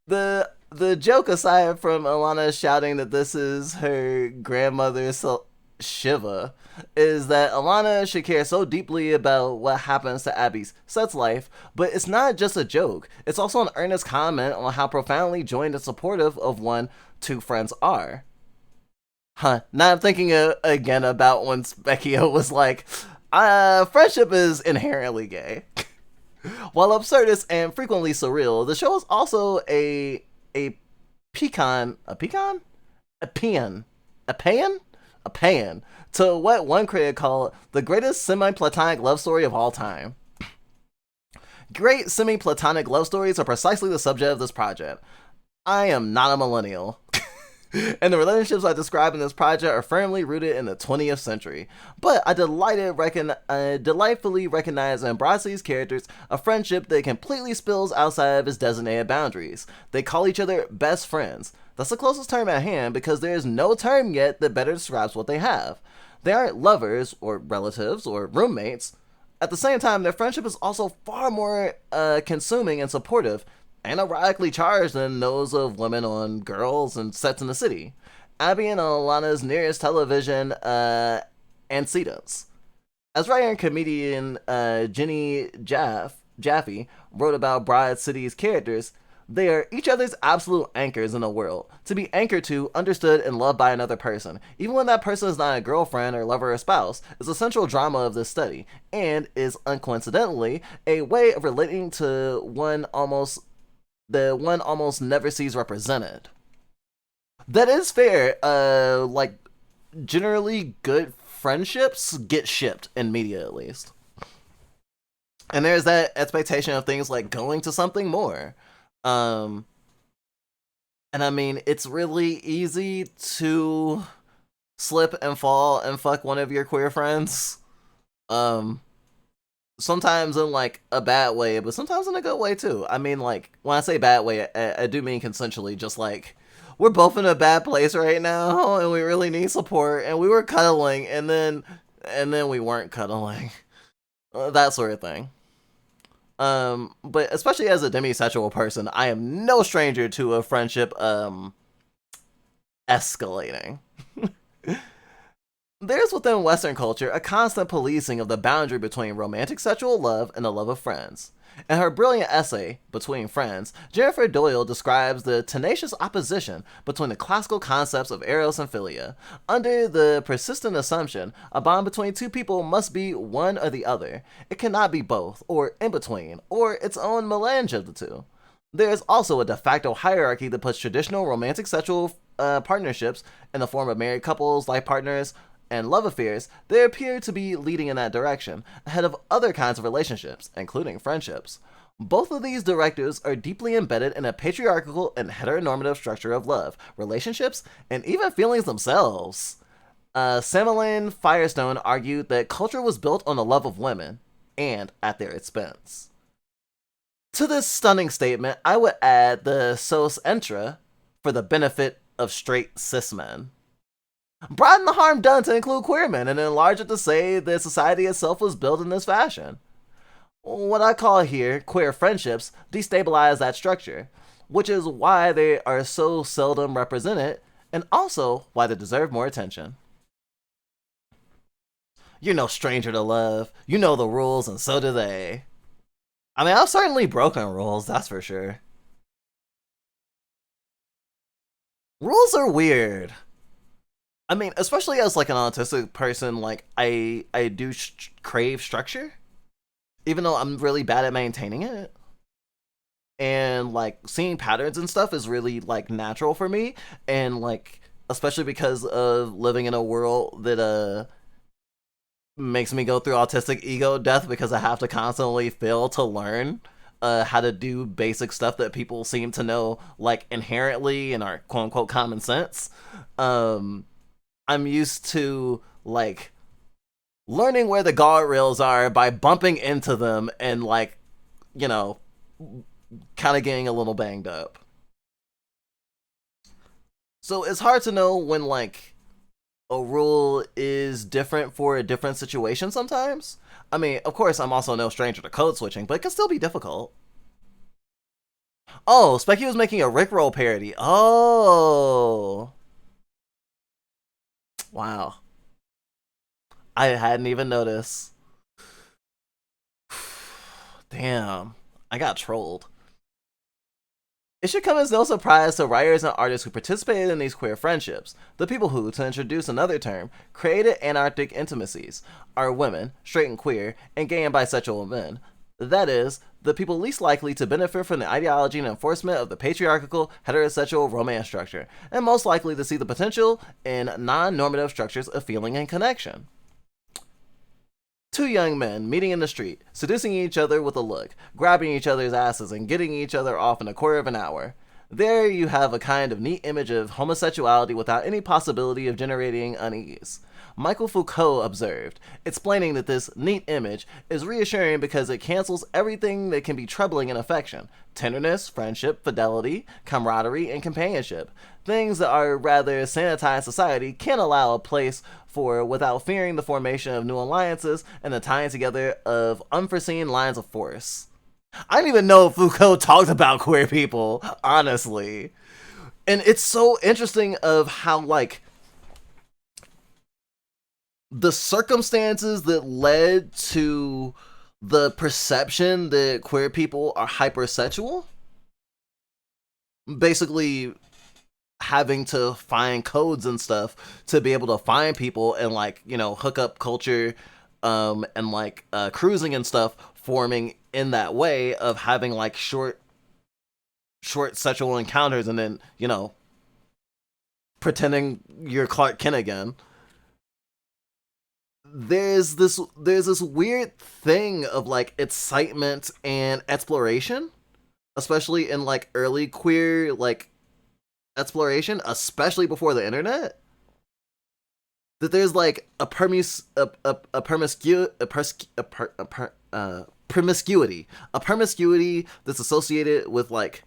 The joke aside from Alana shouting that this is her grandmother's Shiva, is that Alana should care so deeply about what happens to Abby's sex life, but it's not just a joke. It's also an earnest comment on how profoundly joined and supportive of one two friends are. Now I'm thinking again about when Specchio was like, friendship is inherently gay. While absurdist and frequently surreal, the show is also a pean to what one critic called the greatest semi-platonic love story of all time. Great semi-platonic love stories are precisely the subject of this project. I am not a millennial. And the relationships I describe in this project are firmly rooted in the 20th century. But I delightfully recognize in Brodsky's characters a friendship that completely spills outside of its designated boundaries. They call each other best friends. That's the closest term at hand because there is no term yet that better describes what they have. They aren't lovers, or relatives, or roommates. At the same time, their friendship is also far more consuming and supportive, and erotically charged than those of women on Girls and Sex in the City. Abby and Alana's nearest television antecedents. As writer and comedian Jenny Jaffe wrote about Broad City's characters, they are each other's absolute anchors in the world, to be anchored to, understood, and loved by another person, even when that person is not a girlfriend or lover or spouse, is the central drama of this study, and is uncoincidentally a way of relating to one almost never sees represented. That is fair. Generally good friendships get shipped in media, at least. And there's that expectation of things like going to something more. And I mean, it's really easy to slip and fall and fuck one of your queer friends. Sometimes in like a bad way, but sometimes in a good way too. I mean, like, when I say bad way, I do mean consensually, just like, we're both in a bad place right now and we really need support, and we were cuddling and then we weren't cuddling. That sort of thing. But especially as a demisexual person, I am no stranger to a friendship escalating. There's within Western culture a constant policing of the boundary between romantic sexual love and the love of friends. In her brilliant essay, Between Friends, Jennifer Doyle describes the tenacious opposition between the classical concepts of eros and philia. Under the persistent assumption, a bond between two people must be one or the other. It cannot be both, or in between, or its own melange of the two. There is also a de facto hierarchy that puts traditional romantic sexual partnerships in the form of married couples, life partners, and love affairs. They appear to be leading in that direction, ahead of other kinds of relationships, including friendships. Both of these directives are deeply embedded in a patriarchal and heteronormative structure of love, relationships, and even feelings themselves. Samuelin Firestone argued that culture was built on the love of women and at their expense. To this stunning statement, I would add the sos intra for the benefit of straight cis men. Broaden the harm done to include queer men and enlarge it to say that society itself was built in this fashion. What I call here queer friendships destabilize that structure, which is why they are so seldom represented and also why they deserve more attention. You're no stranger to love. You know the rules, and so do they. I mean, I've certainly broken rules, that's for sure. Rules are weird. I mean, especially as like an autistic person, like I do crave structure, even though I'm really bad at maintaining it. And like seeing patterns and stuff is really like natural for me, and like especially because of living in a world that makes me go through autistic ego death because I have to constantly fail to learn how to do basic stuff that people seem to know like inherently and are quote unquote common sense. Um, I'm used to like learning where the guardrails are by bumping into them and like, you know, kind of getting a little banged up. So it's hard to know when like a rule is different for a different situation sometimes. I mean, of course, I'm also no stranger to code switching, but it can still be difficult. Oh, Specky was making a Rickroll parody. Oh. Wow. I hadn't even noticed. Damn. I got trolled. It should come as no surprise to writers and artists who participated in these queer friendships. The people who, to introduce another term, created anarchic intimacies are women, straight and queer, and gay and bisexual men. That is, the people least likely to benefit from the ideology and enforcement of the patriarchal, heterosexual romance structure, and most likely to see the potential in non normative structures of feeling and connection. Two young men meeting in the street, seducing each other with a look, grabbing each other's asses, and getting each other off in a quarter of an hour. There you have a kind of neat image of homosexuality without any possibility of generating unease. Michael Foucault observed, explaining that this neat image is reassuring because it cancels everything that can be troubling in affection: tenderness, friendship, fidelity, camaraderie, and companionship. Things that our rather sanitized society can't allow a place for without fearing the formation of new alliances and the tying together of unforeseen lines of force. I didn't even know Foucault talked about queer people, honestly. And it's so interesting of how, like, the circumstances that led to the perception that queer people are hypersexual, basically having to find codes and stuff to be able to find people and like, you know, hookup culture and like cruising and stuff forming in that way of having like short sexual encounters and then, you know, pretending you're Clark Kent again. There's this weird thing of like excitement and exploration, especially in like early queer like exploration, especially before the internet, that there's like a promiscuity that's associated with like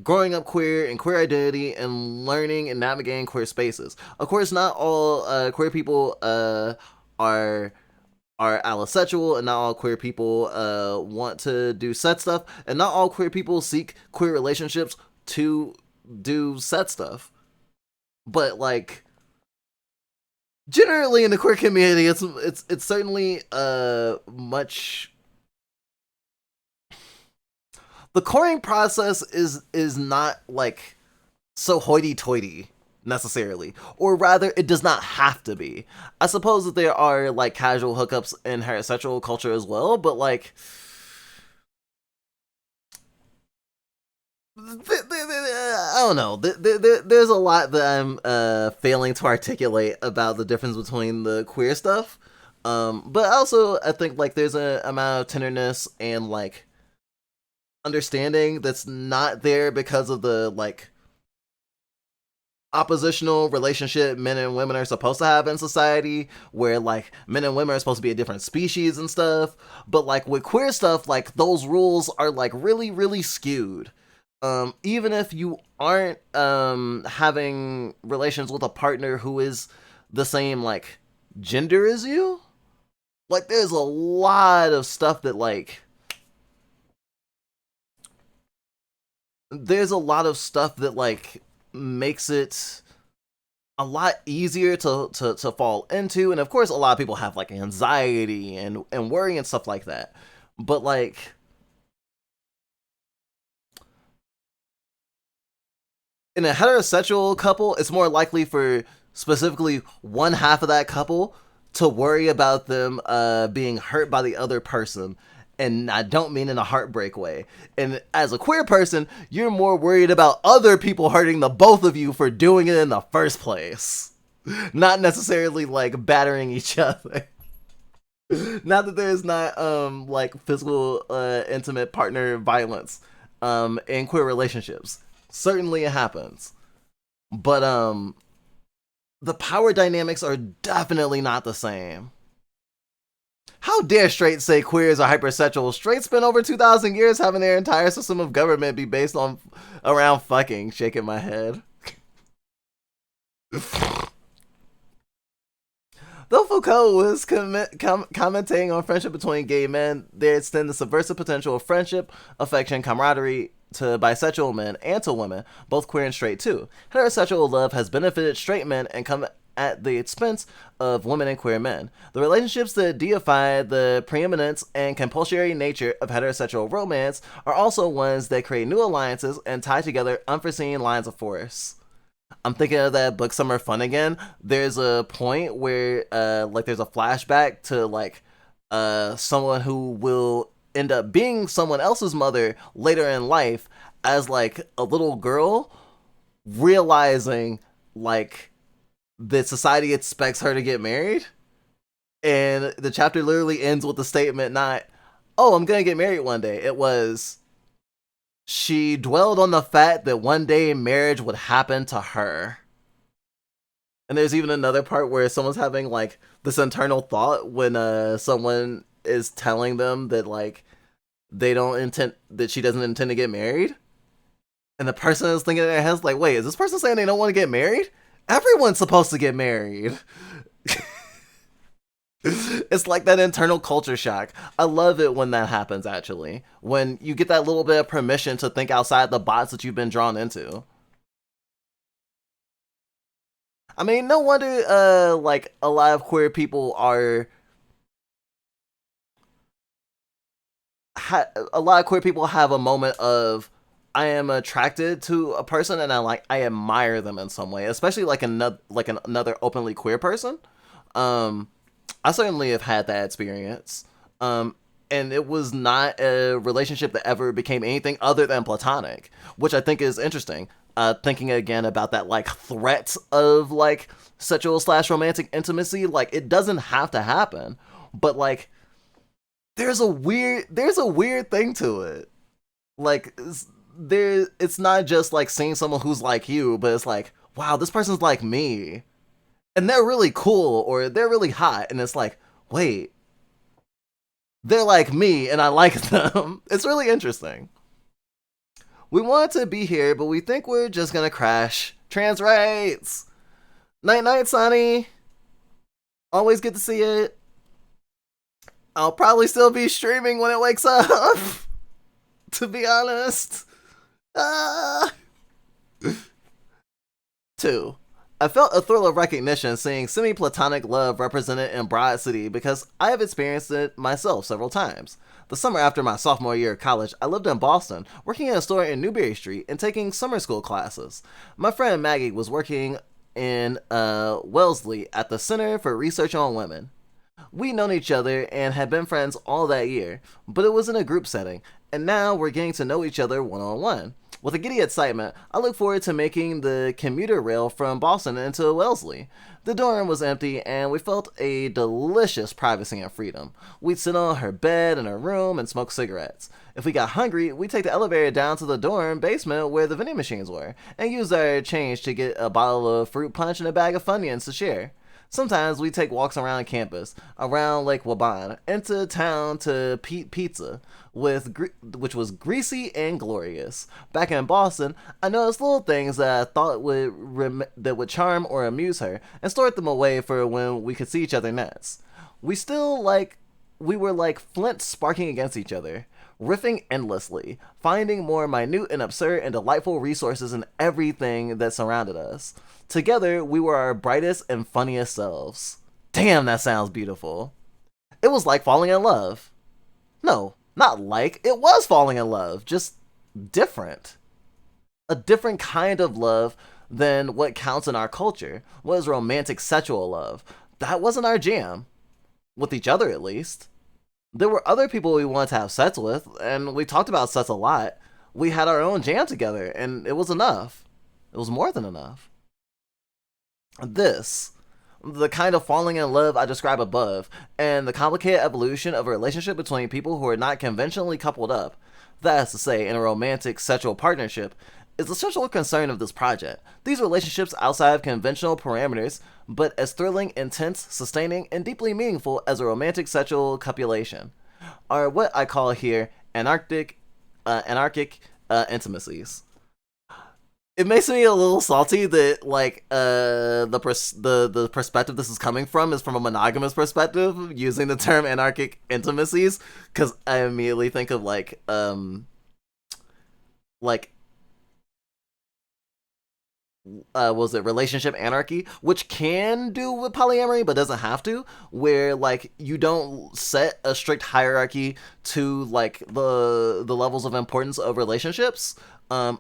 growing up queer and queer identity and learning and navigating queer spaces. Of course, not all queer people are allosexual, and not all queer people want to do set stuff, and not all queer people seek queer relationships to do set stuff. But like generally in the queer community, it's certainly much. The coring process is not like so hoity-toity necessarily, or rather it does not have to be. I suppose that there are like casual hookups in heterosexual culture as well, but like I don't know. There's a lot that I'm failing to articulate about the difference between the queer stuff. But also I think like there's an amount of tenderness and like understanding that's not there because of the like oppositional relationship men and women are supposed to have in society, where like men and women are supposed to be a different species and stuff. But like with queer stuff, like those rules are like really, really skewed. Even if you aren't having relations with a partner who is the same like gender as you, like there's a lot of stuff that like there's a lot of stuff that like makes it a lot easier to fall into. And of course a lot of people have like anxiety and worry and stuff like that, but like in a heterosexual couple it's more likely for specifically one half of that couple to worry about them being hurt by the other person. And I don't mean in a heartbreak way. And as a queer person, you're more worried about other people hurting the both of you for doing it in the first place. Not necessarily like battering each other. Not that there's not like physical intimate partner violence in queer relationships. Certainly it happens. But the power dynamics are definitely not the same. How dare straight say queers are hypersexual? Straight spent over 2,000 years having their entire system of government be based on around fucking. Shaking my head. Though Foucault was commenting on friendship between gay men, they extend the subversive potential of friendship, affection, camaraderie to bisexual men and to women, both queer and straight too. Heterosexual love has benefited straight men and come at the expense of women and queer men. The relationships that deify the preeminence and compulsory nature of heterosexual romance are also ones that create new alliances and tie together unforeseen lines of force. I'm thinking of that book Summer Fun again. There's a point where like there's a flashback to like someone who will end up being someone else's mother later in life as like a little girl, realizing like that society expects her to get married. And the chapter literally ends with the statement not, oh, I'm gonna get married one day. It was, she dwelled on the fact that one day marriage would happen to her. And there's even another part where someone's having like this internal thought when someone is telling them that like they don't intend, that she doesn't intend to get married. And the person is thinking in their heads like, wait, is this person saying they don't want to get married? Everyone's supposed to get married. It's like that internal culture shock. I love it when that happens, actually. When you get that little bit of permission to think outside the box that you've been drawn into. I mean, no wonder, like, a lot of queer people are... a lot of queer people have a moment of, I am attracted to a person and I admire them in some way, especially like another openly queer person. I certainly have had that experience. And it was not a relationship that ever became anything other than platonic, which I think is interesting. Thinking again about that like threat of like sexual / romantic intimacy, like it doesn't have to happen, but like there's a weird thing to it. Like it's not just like seeing someone who's like you, but it's like, wow, this person's like me. And they're really cool or they're really hot. And it's like, wait, they're like me and I like them. It's really interesting. We want to be here, but we think we're just gonna crash. Trans rights. Night night, Sonny. Always good to see it. I'll probably still be streaming when it wakes up. To be honest. 2. I felt a thrill of recognition seeing semi-platonic love represented in Broad City because I have experienced it myself several times. The summer after my sophomore year of college, I lived in Boston, working in a store in Newbury Street and taking summer school classes. My friend Maggie was working in Wellesley at the Center for Research on Women. We'd known each other and had been friends all that year, but it was in a group setting, and now we're getting to know each other one-on-one. With a giddy excitement, I look forward to making the commuter rail from Boston into Wellesley. The dorm was empty, and we felt a delicious privacy and freedom. We'd sit on her bed in her room and smoke cigarettes. If we got hungry, we'd take the elevator down to the dorm basement where the vending machines were, and use our change to get a bottle of fruit punch and a bag of Funyuns to share. Sometimes we take walks around campus, around Lake Waban, into town to Pete Pizza, which was greasy and glorious. Back in Boston, I noticed little things that I thought that would charm or amuse her, and stored them away for when we could see each other next. We were like flints sparking against each other, riffing endlessly, finding more minute and absurd and delightful resources in everything that surrounded us. Together, we were our brightest and funniest selves. Damn, that sounds beautiful. It was like falling in love. No, not like. It was falling in love, just different. A different kind of love than what counts in our culture, was romantic sexual love. That wasn't our jam. With each other, at least. There were other people we wanted to have sex with, and we talked about sex a lot. We had our own jam together, and it was enough. It was more than enough. This, the kind of falling in love I described above, and the complicated evolution of a relationship between people who are not conventionally coupled up, that is to say, in a romantic sexual partnership, is the central concern of this project. These relationships outside of conventional parameters, but as thrilling, intense, sustaining, and deeply meaningful as a romantic sexual copulation, are what I call here anarchic intimacies. It makes me a little salty that the perspective this is coming from is from a monogamous perspective, using the term anarchic intimacies, because I immediately think of was it relationship anarchy, which can do with polyamory but doesn't have to, where like you don't set a strict hierarchy to like the levels of importance of relationships,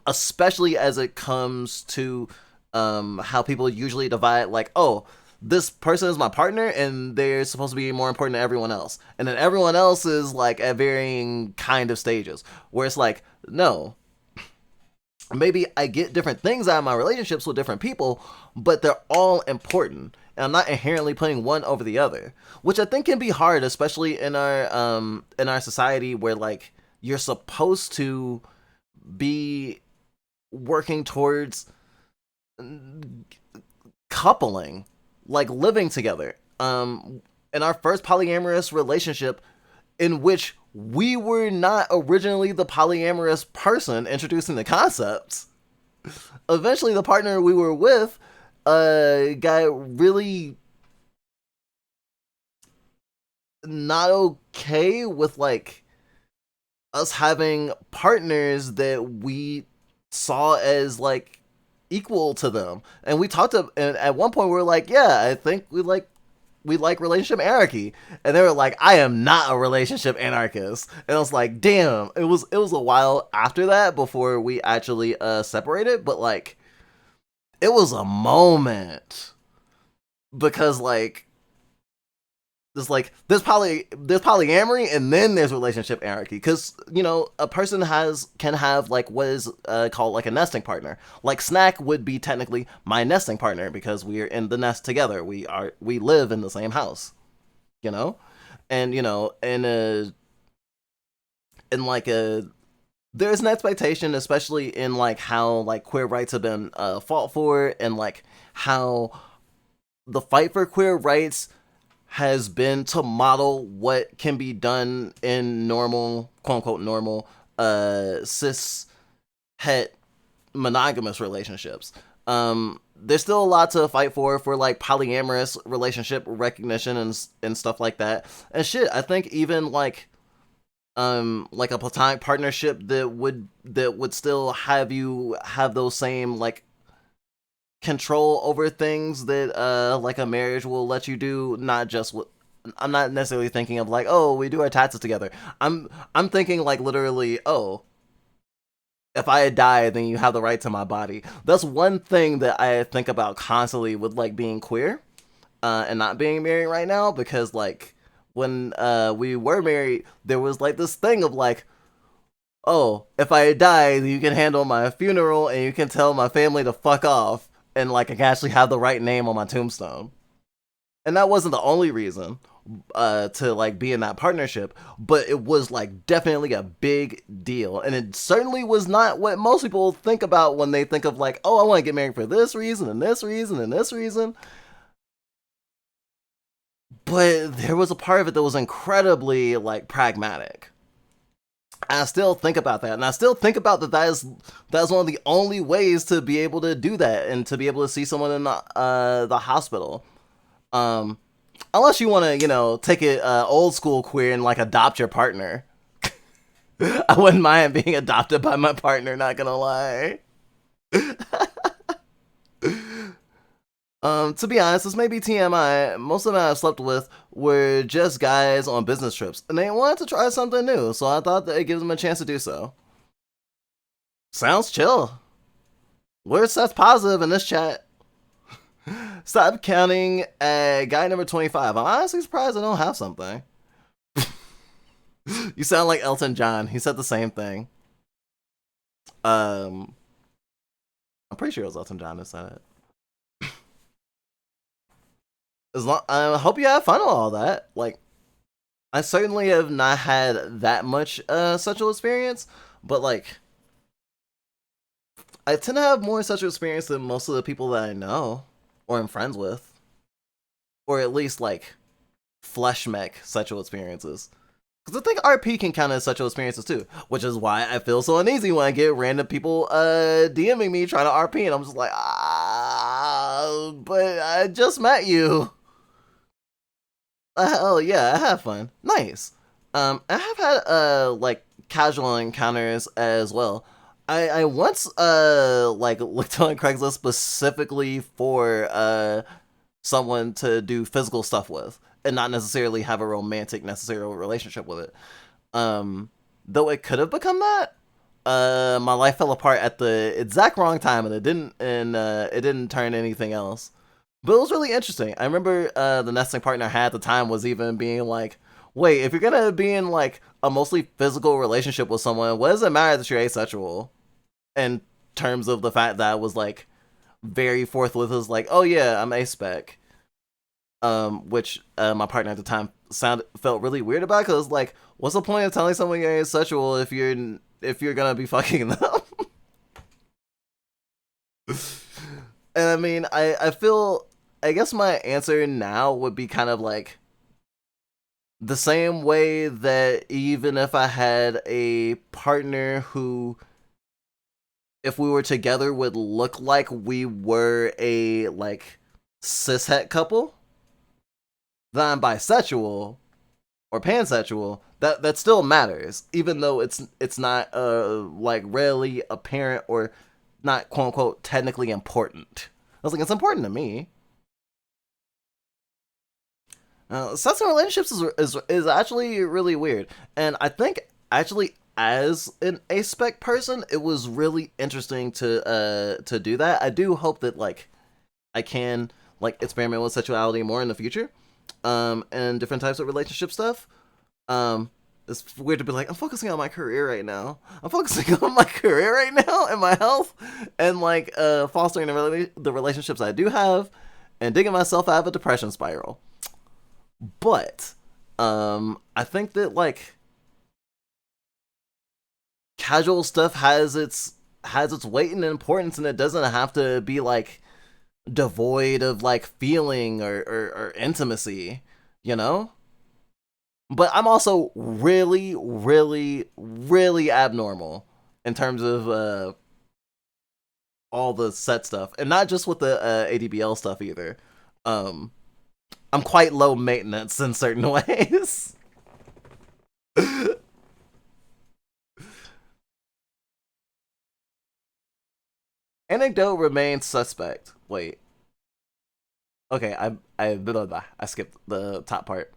especially as it comes to how people usually divide, like, oh, this person is my partner and they're supposed to be more important than everyone else, and then everyone else is like at varying kind of stages, where it's like, no, maybe I get different things out of my relationships with different people, but they're all important, and I'm not inherently putting one over the other, which I think can be hard, especially in our society where like you're supposed to be working towards coupling, like living together. In our first polyamorous relationship, in which we were not originally the polyamorous person introducing the concepts, eventually the partner we were with got really not okay with like us having partners that we saw as like equal to them. And we talked to, and at one point we were like, yeah, I think we like relationship anarchy, and they were like, I am not a relationship anarchist. And I was like, damn. It was a while after that before we actually separated, but like it was a moment, because like there's polyamory, and then there's relationship anarchy, because you know a person can have like what is called like a nesting partner. Like Snack would be technically my nesting partner because we are in the nest together. We live in the same house, you know, and you know, in like a there's an expectation, especially in like how like queer rights have been fought for, and like how the fight for queer rights has been to model what can be done in normal, quote unquote normal, cis het monogamous relationships. There's still a lot to fight for like polyamorous relationship recognition and stuff like that. And shit, I think even like a platonic partnership that would still have you have those same like control over things that like a marriage will let you do. Not just what I'm not necessarily thinking of like, oh, we do our taxes together. I'm thinking like literally, oh, if I had died, then you have the right to my body. That's one thing that I think about constantly with like being queer and not being married right now, because like when we were married, there was like this thing of like, oh, if I die, you can handle my funeral and you can tell my family to fuck off, and like I can actually have the right name on my tombstone. And that wasn't the only reason to like be in that partnership, but it was like definitely a big deal, and it certainly was not what most people think about when they think of like, oh, I want to get married for this reason and this reason and this reason. But there was a part of it that was incredibly like pragmatic. I still think about that, and I still think about that is one of the only ways to be able to do that and to be able to see someone in the hospital. Um, Unless you want to, take it old school queer and like adopt your partner. I wouldn't mind being adopted by my partner. Not gonna lie. To be honest, this may be TMI. Most of them I slept with were just guys on business trips, and they wanted to try something new, so I thought that it gives them a chance to do so. Sounds chill. Where's Seth Positive in this chat? Stop counting at guy number 25. I'm honestly surprised I don't have something. You sound like Elton John. He said the same thing. I'm pretty sure it was Elton John that said it. I hope you have fun with all that. Like, I certainly have not had that much sexual experience, but like, I tend to have more sexual experience than most of the people that I know or am friends with, or at least like flesh mech sexual experiences. Because I think RP can count as sexual experiences too, which is why I feel so uneasy when I get random people DMing me trying to RP, and I'm just like, but I just met you. Oh yeah, I have fun. Nice. I have had like casual encounters as well. I once like looked on Craigslist specifically for someone to do physical stuff with and not necessarily have a romantic necessary relationship with it. Though it could have become that. My life fell apart at the exact wrong time, and it didn't turn anything else. But it was really interesting. I remember the nesting partner I had at the time was even being like, wait, if you're gonna be in like a mostly physical relationship with someone, what does it matter that you're asexual? In terms of the fact that I was like very forthwith, was like, oh yeah, I'm aspec. Which my partner at the time felt really weird about, because like, what's the point of telling someone you're asexual if you're gonna be fucking them? And I mean, I feel, I guess my answer now would be kind of like the same way that even if I had a partner who, if we were together, would look like we were a like cishet couple, then I'm bisexual or pansexual. That still matters, even though it's not like rarely apparent or not quote unquote technically important. I was like, it's important to me. Sex and relationships is actually really weird, and I think actually as an aspec person, it was really interesting to do that. I do hope that like I can like experiment with sexuality more in the future, and different types of relationship stuff. It's weird to be like, I'm focusing on my career right now. I'm focusing on my career right now and my health, and like fostering the relationships I do have, and digging myself out of a depression spiral. But I think that like casual stuff has its weight and importance, and it doesn't have to be like devoid of like feeling or intimacy, you know? But I'm also really, really, really abnormal in terms of all the set stuff, and not just with the ADBL stuff either. I'm quite low maintenance in certain ways. Anecdote remains suspect. Wait. Okay, I skipped the top part.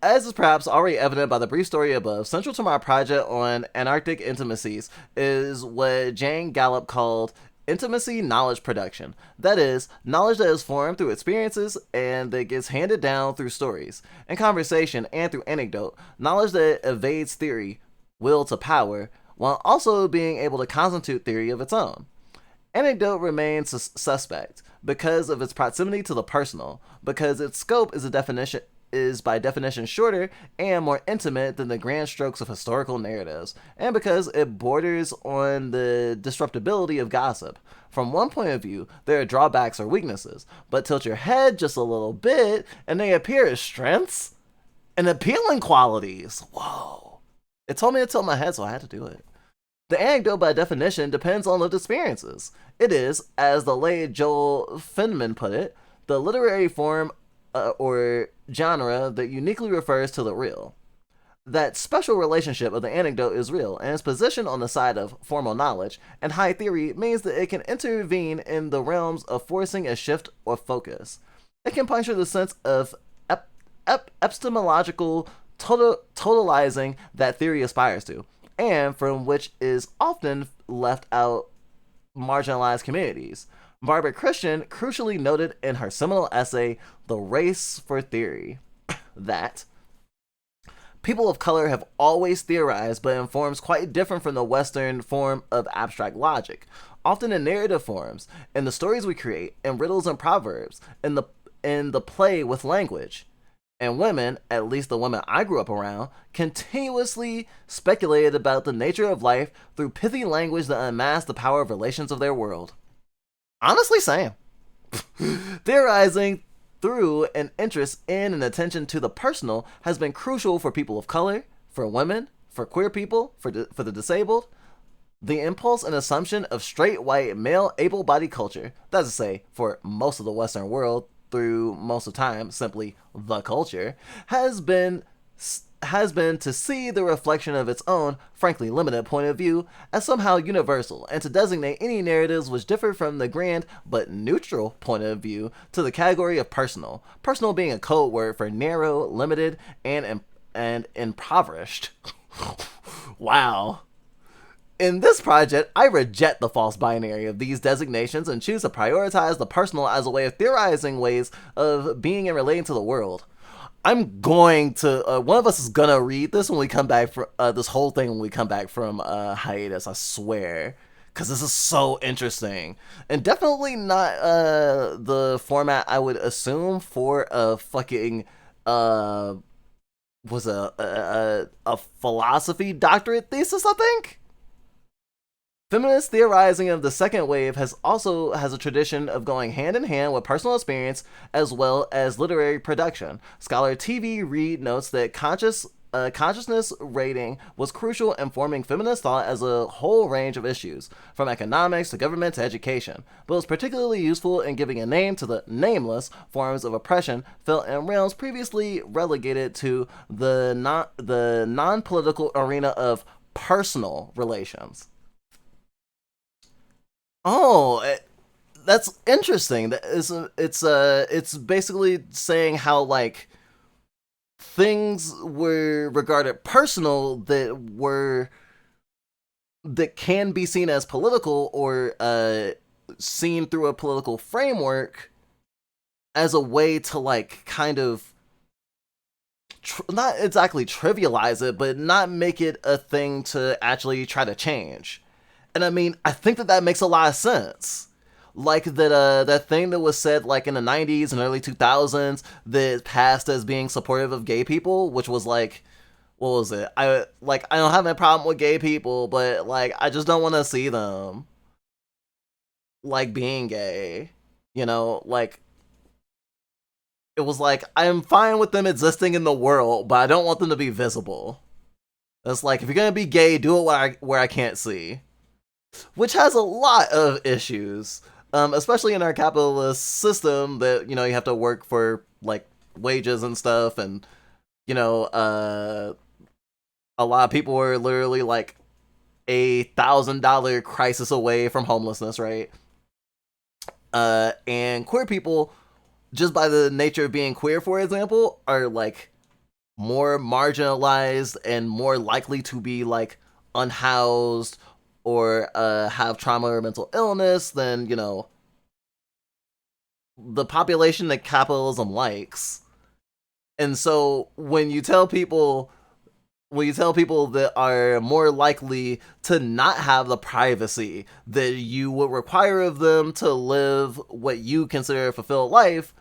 As is perhaps already evident by the brief story above, central to my project on Antarctic intimacies is what Jane Gallup called intimacy knowledge production. That is, knowledge that is formed through experiences and that gets handed down through stories and conversation and through anecdote. Knowledge that evades theory, will to power, while also being able to constitute theory of its own. Anecdote remains suspect because of its proximity to the personal, because its scope is by definition shorter and more intimate than the grand strokes of historical narratives, and because it borders on the disruptibility of gossip. From one point of view, there are drawbacks or weaknesses, but tilt your head just a little bit and they appear as strengths and appealing qualities. Whoa. It told me to tilt my head, so I had to do it. The anecdote, by definition, depends on lived experiences. It is, as the late Joel Finman put it, the literary form or genre that uniquely refers to the real. That special relationship of the anecdote is real, and its position on the side of formal knowledge and high theory means that it can intervene in the realms of forcing a shift or focus. It can puncture the sense of epistemological totalizing that theory aspires to, and from which is often left out marginalized communities. Barbara Christian crucially noted in her seminal essay, The Race for Theory, that people of color have always theorized, but in forms quite different from the Western form of abstract logic, often in narrative forms, in the stories we create, in riddles and proverbs, in the play with language. And women, at least the women I grew up around, continuously speculated about the nature of life through pithy language that unmasked the power of relations of their world. Honestly, same. Theorizing through an interest in and attention to the personal has been crucial for people of color, for women, for queer people, for the disabled. The impulse and assumption of straight white male able-bodied culture, that's to say, for most of the Western world, through most of time, simply the culture, has been to see the reflection of its own, frankly limited point of view as somehow universal, and to designate any narratives which differ from the grand but neutral point of view to the category of personal. Personal being a code word for narrow, limited, and impoverished. Wow. In this project, I reject the false binary of these designations and choose to prioritize the personal as a way of theorizing ways of being and relating to the world. I'm going to, one of us is gonna read this when we come back from, this whole thing when we come back from hiatus, I swear. Because this is so interesting. And definitely not the format I would assume for a fucking, was a philosophy doctorate thesis, I think? Feminist theorizing of the second wave has a tradition of going hand in hand with personal experience as well as literary production. Scholar TV Reed notes that consciousness rating was crucial in forming feminist thought as a whole range of issues, from economics to government to education, but was particularly useful in giving a name to the nameless forms of oppression felt in realms previously relegated to the non-political arena of personal relations. Oh, that's interesting. It's basically saying how like things were regarded personal that can be seen as political or seen through a political framework as a way to like kind of not exactly trivialize it, but not make it a thing to actually try to change. And I mean, I think that makes a lot of sense. Like that thing that was said like in the 90s and early 2000s that passed as being supportive of gay people, which was like, what was it? I don't have a problem with gay people, but like I just don't want to see them like being gay. You know, like it was like I'm fine with them existing in the world, but I don't want them to be visible. It's like if you're gonna be gay, do it where I can't see, which has a lot of issues, especially in our capitalist system that you have to work for like wages and stuff, and a lot of people are literally like $1,000 crisis away from homelessness, right? And queer people, just by the nature of being queer, for example, are like more marginalized and more likely to be like unhoused or have trauma or mental illness than the population that capitalism likes. And so when you tell people when you tell people that are more likely to not have the privacy that you would require of them to live what you consider a fulfilled life,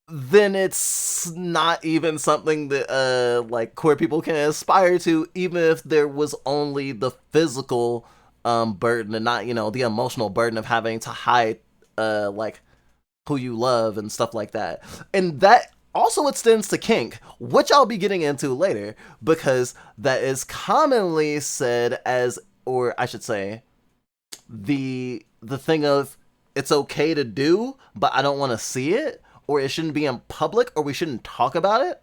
then it's not even something that like queer people can aspire to, even if there was only the physical burden and not, you know, the emotional burden of having to hide like who you love and stuff like that. And that also extends to kink, which I'll be getting into later, because that is commonly said as, or I should say, the thing of it's okay to do, but I don't want to see it, or it shouldn't be in public, or we shouldn't talk about it,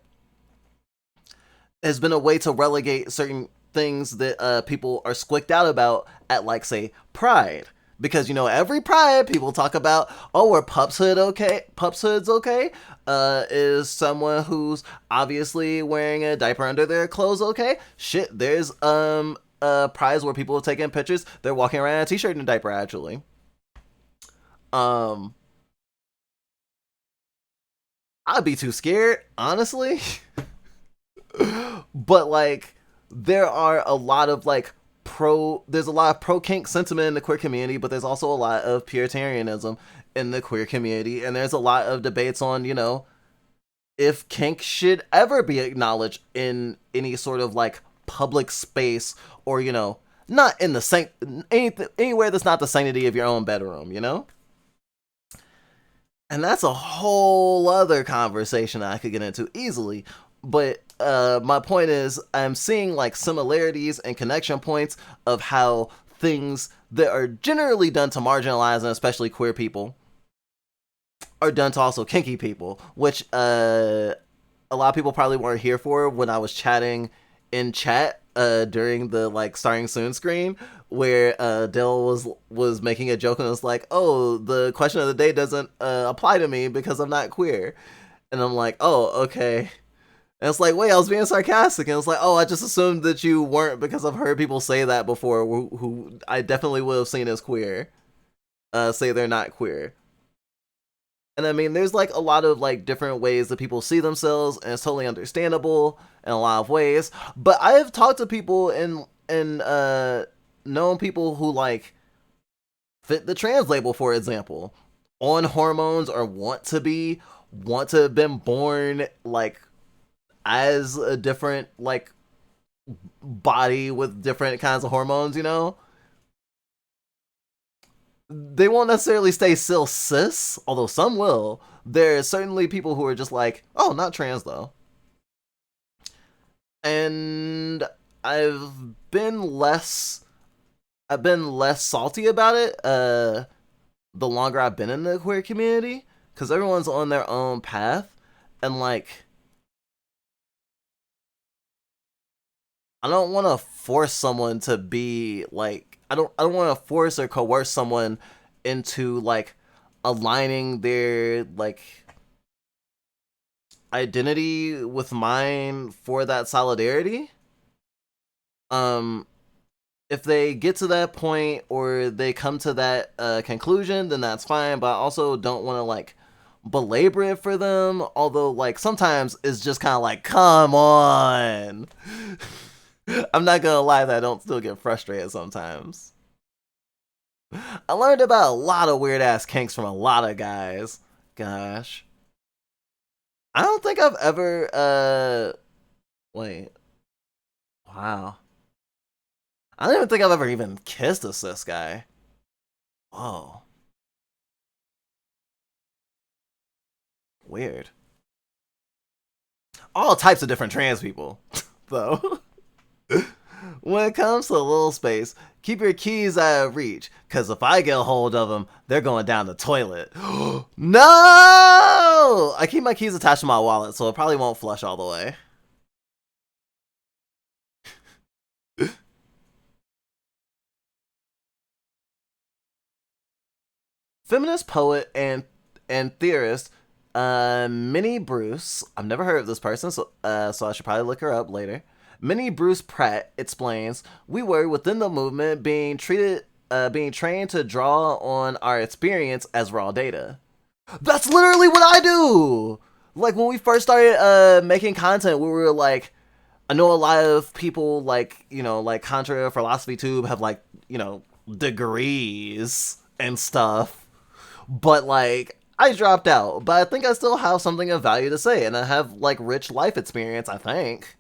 has been a way to relegate certain things that people are squicked out about at, like, say, Pride. Because, you know, every Pride, people talk about, oh, are pups hood okay? Pups hoods okay? Is someone who's obviously wearing a diaper under their clothes okay? Shit, there's Prides where people are taking pictures. They're walking around in a t-shirt and a diaper, actually. Um, I'd be too scared, honestly. But like, there are a lot of like there's a lot of pro kink sentiment in the queer community, but there's also a lot of puritanianism in the queer community, and there's a lot of debates on, you know, if kink should ever be acknowledged in any sort of like public space, or, you know, not in the anywhere that's not the sanctity of your own bedroom, you know. And that's a whole other conversation I could get into easily. But my point is, I'm seeing like similarities and connection points of how things that are generally done to marginalize and especially queer people are done to also kinky people, which a lot of people probably weren't here for when I was chatting in chat during the like starting soon screen, where Dale was making a joke and was like, "Oh, the question of the day doesn't apply to me because I'm not queer," and I'm like, "Oh, okay." And it's like, wait, I was being sarcastic, and it's like, oh, I just assumed that you weren't because I've heard people say that before, who I definitely would have seen as queer, say they're not queer. And I mean, there's like a lot of like different ways that people see themselves, and it's totally understandable in a lot of ways. But I have talked to people and known people who like fit the trans label, for example, on hormones, or want to have been born like as a different like body with different kinds of hormones, you know. They won't necessarily stay still cis, although some will. There's certainly people who are just like, oh, not trans though. And been less I've been less salty about it the longer I've been in the queer community, because everyone's on their own path, and like, I don't want to force someone to be like, I don't want to force or coerce someone into like aligning their like identity with mine for that solidarity. Um if they get to that point or they come to that conclusion, then that's fine, but I also don't want to like belabor it for them, although like sometimes it's just kind of like, come on. I'm not gonna lie that I don't still get frustrated sometimes. I learned about a lot of weird ass kinks from a lot of guys. Gosh. I don't think I've ever wait. Wow. I don't even think I've ever even kissed a cis guy. Whoa. Weird. All types of different trans people, though. When it comes to a little space, keep your keys out of reach, because if I get a hold of them, they're going down the toilet. No! I keep my keys attached to my wallet, so it probably won't flush all the way. Feminist poet and theorist Minnie Bruce. I've never heard of this person, so I should probably look her up later. Minnie Bruce Pratt explains, "We were within the movement being trained to draw on our experience as raw data." That's literally what I do. Like when we first started making content, we were like, I know a lot of people like, like Contra Philosophy Tube have like, degrees and stuff. But like I dropped out, but I think I still have something of value to say and I have like rich life experience, I think.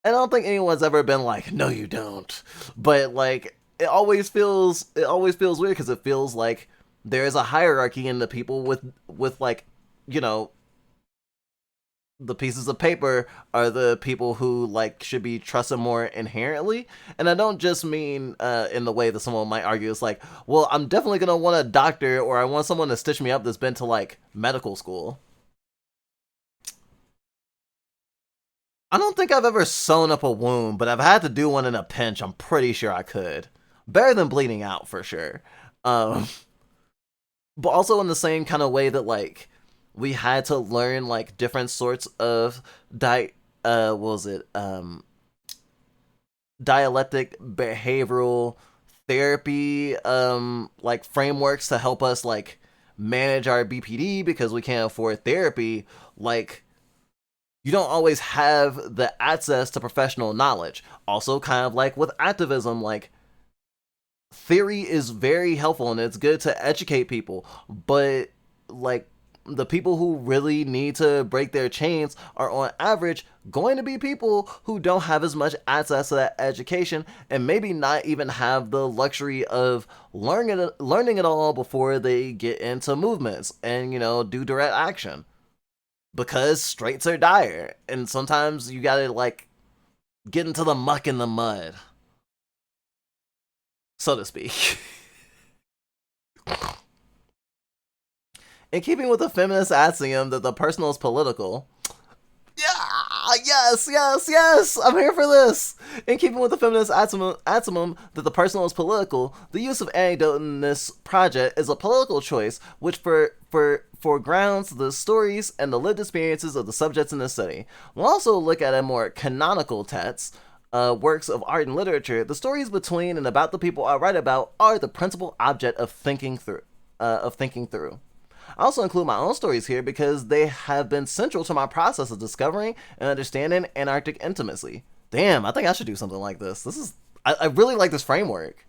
And I don't think anyone's ever been like, "No you don't." But like it always feels weird cuz it feels like there's a hierarchy in the people with like, you know, the pieces of paper are the people who like should be trusted more inherently. And I don't just mean in the way that someone might argue it's like, well, I'm definitely gonna want a doctor or I want someone to stitch me up that's been to like medical school. I don't think I've ever sewn up a wound, but I've had to do one in a pinch. I'm pretty sure I could. Better than bleeding out for sure. um but also in the same kind of way that like we had to learn like different sorts of what was it, dialectic behavioral therapy like frameworks to help us like manage our BPD because we can't afford therapy. Like you don't always have the access to professional knowledge. Also kind of like with activism, like theory is very helpful and it's good to educate people, but like the people who really need to break their chains are on average going to be people who don't have as much access to that education and maybe not even have the luxury of learning it all before they get into movements and do direct action, because straits are dire and sometimes you gotta like get into the muck and the mud, so to speak. In keeping with the feminist axiom that the personal is political, yeah, yes, yes, yes, I'm here for this. In keeping with the feminist axiom that the personal is political, the use of anecdote in this project is a political choice which foregrounds the stories and the lived experiences of the subjects in the study. We'll also look at a more canonical text, works of art and literature. The stories between and about the people I write about are the principal object of thinking through. I also include my own stories here because they have been central to my process of discovering and understanding Antarctic intimacy. Damn, I think I should do something like this. I really like this framework.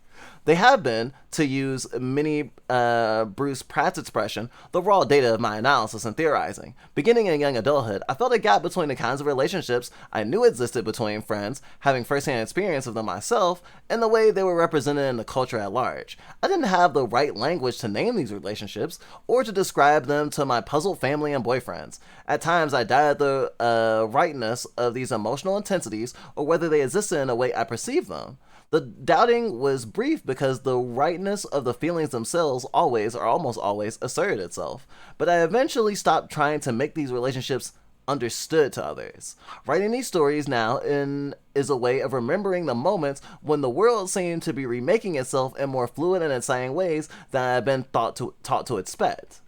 They have been, to use mini Bruce Pratt's expression, the raw data of my analysis and theorizing. Beginning in young adulthood, I felt a gap between the kinds of relationships I knew existed between friends, having firsthand experience of them myself, and the way they were represented in the culture at large. I didn't have the right language to name these relationships, or to describe them to my puzzled family and boyfriends. At times, I doubted the rightness of these emotional intensities, or whether they existed in the way I perceived them. The doubting was brief because the rightness of the feelings themselves always or almost always asserted itself. But I eventually stopped trying to make these relationships understood to others. Writing these stories now is a way of remembering the moments when the world seemed to be remaking itself in more fluid and exciting ways than I had been taught to expect.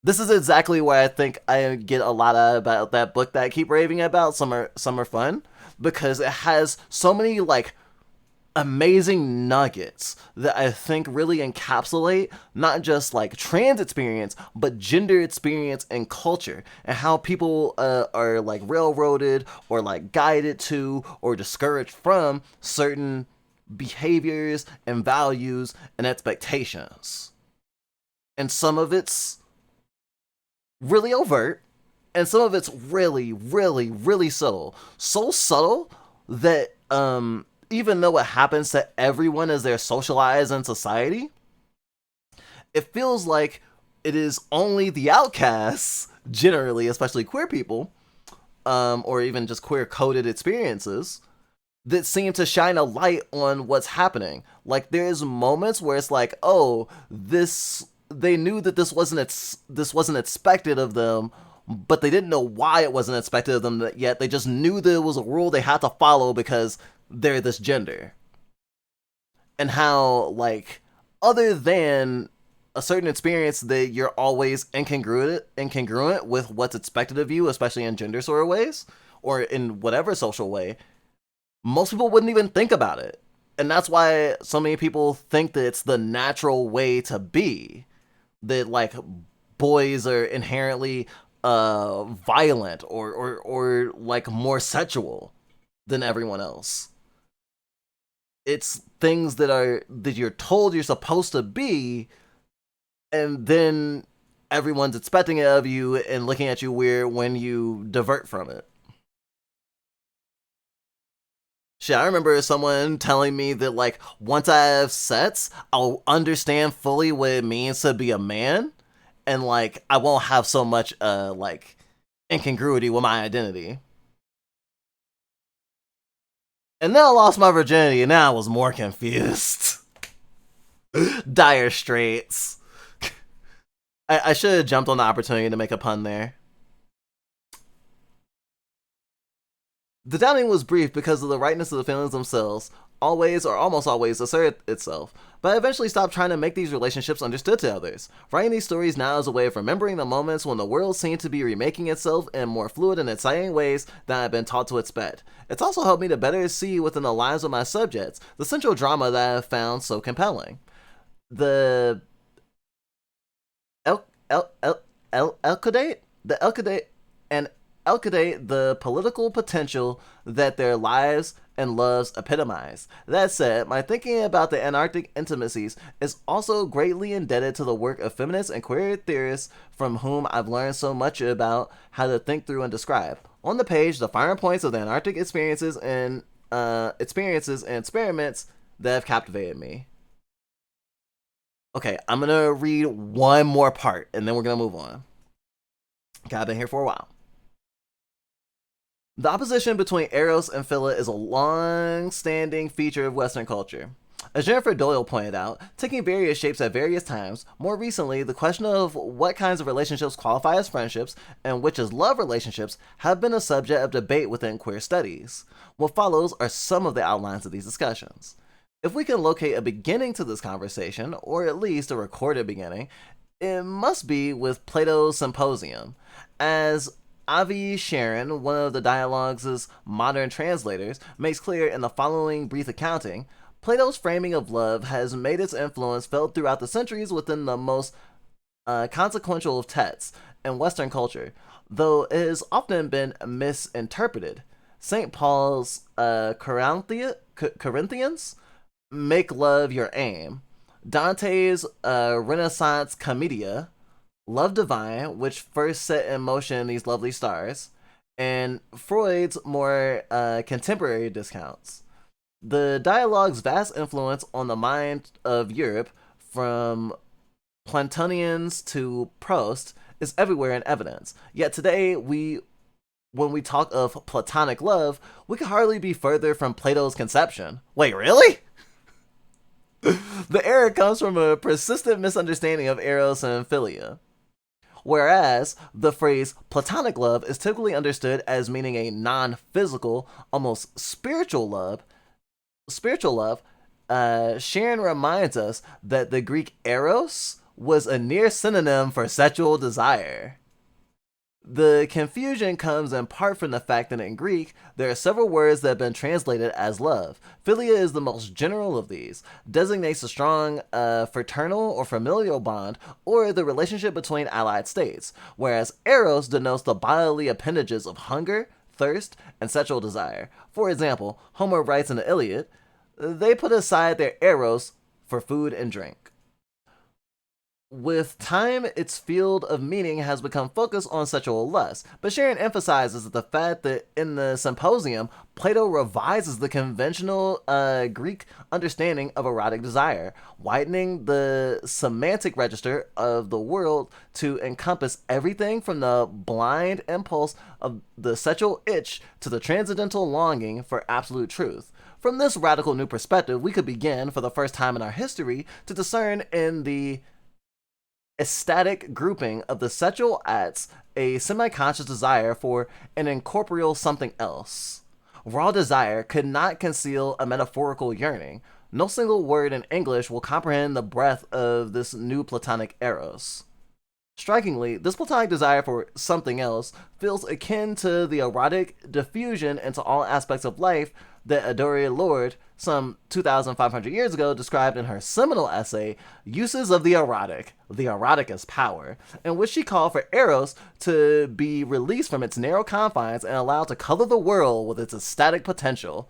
This is exactly why I think I get a lot out about that book that I keep raving about, Summer Fun, because it has so many like amazing nuggets that I think really encapsulate not just like trans experience, but gender experience and culture, and how people are like railroaded or like guided to or discouraged from certain behaviors and values and expectations. And some of it's really overt, and some of it's really, really, really subtle. So subtle that even though it happens to everyone as they're socialized in society, it feels like it is only the outcasts, generally, especially queer people, or even just queer coded experiences, that seem to shine a light on what's happening. Like there's moments where it's like, oh, they knew that this wasn't expected of them, but they didn't know why it wasn't expected of them yet. They just knew that it was a rule they had to follow because they're this gender. And how, like, other than a certain experience that you're always incongruent with what's expected of you, especially in gender sort of ways, or in whatever social way, most people wouldn't even think about it. And that's why so many people think that it's the natural way to be. That, like, boys are inherently violent or like more sexual than everyone else. It's things that you're told you're supposed to be, and then everyone's expecting it of you and looking at you weird when you divert from it. Shit, I remember someone telling me that, like, once I have sets, I'll understand fully what it means to be a man, and, like, I won't have so much, like, incongruity with my identity. And then I lost my virginity, and now I was more confused. Dire straits. I should have jumped on the opportunity to make a pun there. The doubting was brief because of the rightness of the feelings themselves, always or almost always assert itself, but I eventually stopped trying to make these relationships understood to others. Writing these stories now is a way of remembering the moments when the world seemed to be remaking itself in more fluid and exciting ways than I've been taught to expect. It's also helped me to better see within the lives of my subjects the central drama that I have found so compelling. The Elkadate? The Elkadate and Elkadate the political potential that their lives and loves epitomize. That said, my thinking about the Antarctic intimacies is also greatly indebted to the work of feminists and queer theorists from whom I've learned so much about how to think through and describe. On the page, the finer points of the Antarctic experiences and experiments that have captivated me. Okay, I'm gonna read one more part and then we're gonna move on. Okay, I've been here for a while. The opposition between Eros and Philia is a long-standing feature of Western culture. As Jennifer Doyle pointed out, taking various shapes at various times, more recently, the question of what kinds of relationships qualify as friendships and which as love relationships have been a subject of debate within queer studies. What follows are some of the outlines of these discussions. If we can locate a beginning to this conversation, or at least a recorded beginning, it must be with Plato's Symposium. As Avi Sharon, one of the dialogue's modern translators, makes clear in the following brief accounting, Plato's framing of love has made its influence felt throughout the centuries within the most consequential of texts in Western culture, though it has often been misinterpreted. St. Paul's Corinthians, make love your aim. Dante's Renaissance Commedia, Love Divine, which first set in motion these lovely stars, and Freud's more contemporary discounts. The dialogue's vast influence on the mind of Europe, from Platonians to Proust, is everywhere in evidence. Yet today, when we talk of platonic love, we can hardly be further from Plato's conception. Wait, really? The error comes from a persistent misunderstanding of Eros and Philia. Whereas the phrase platonic love is typically understood as meaning a non-physical, almost spiritual love, Sharon reminds us that the Greek eros was a near synonym for sexual desire. The confusion comes in part from the fact that in Greek, there are several words that have been translated as love. Philia is the most general of these, designates a strong fraternal or familial bond, or the relationship between allied states, whereas eros denotes the bodily appendages of hunger, thirst, and sexual desire. For example, Homer writes in the Iliad, they put aside their eros for food and drink. With time, its field of meaning has become focused on sexual lust, but Sharon emphasizes the fact that in the Symposium, Plato revises the conventional Greek understanding of erotic desire, widening the semantic register of the world to encompass everything from the blind impulse of the sexual itch to the transcendental longing for absolute truth. From this radical new perspective, we could begin, for the first time in our history, to discern in the ecstatic grouping of the sexual acts a semi-conscious desire for an incorporeal something else. Raw desire could not conceal a metaphorical yearning. No single word in English will comprehend the breadth of this new platonic eros. Strikingly, this platonic desire for something else feels akin to the erotic diffusion into all aspects of life that Adoria Lord, some 2,500 years ago, described in her seminal essay, Uses of the Erotic as Power, in which she called for Eros to be released from its narrow confines and allowed to color the world with its ecstatic potential.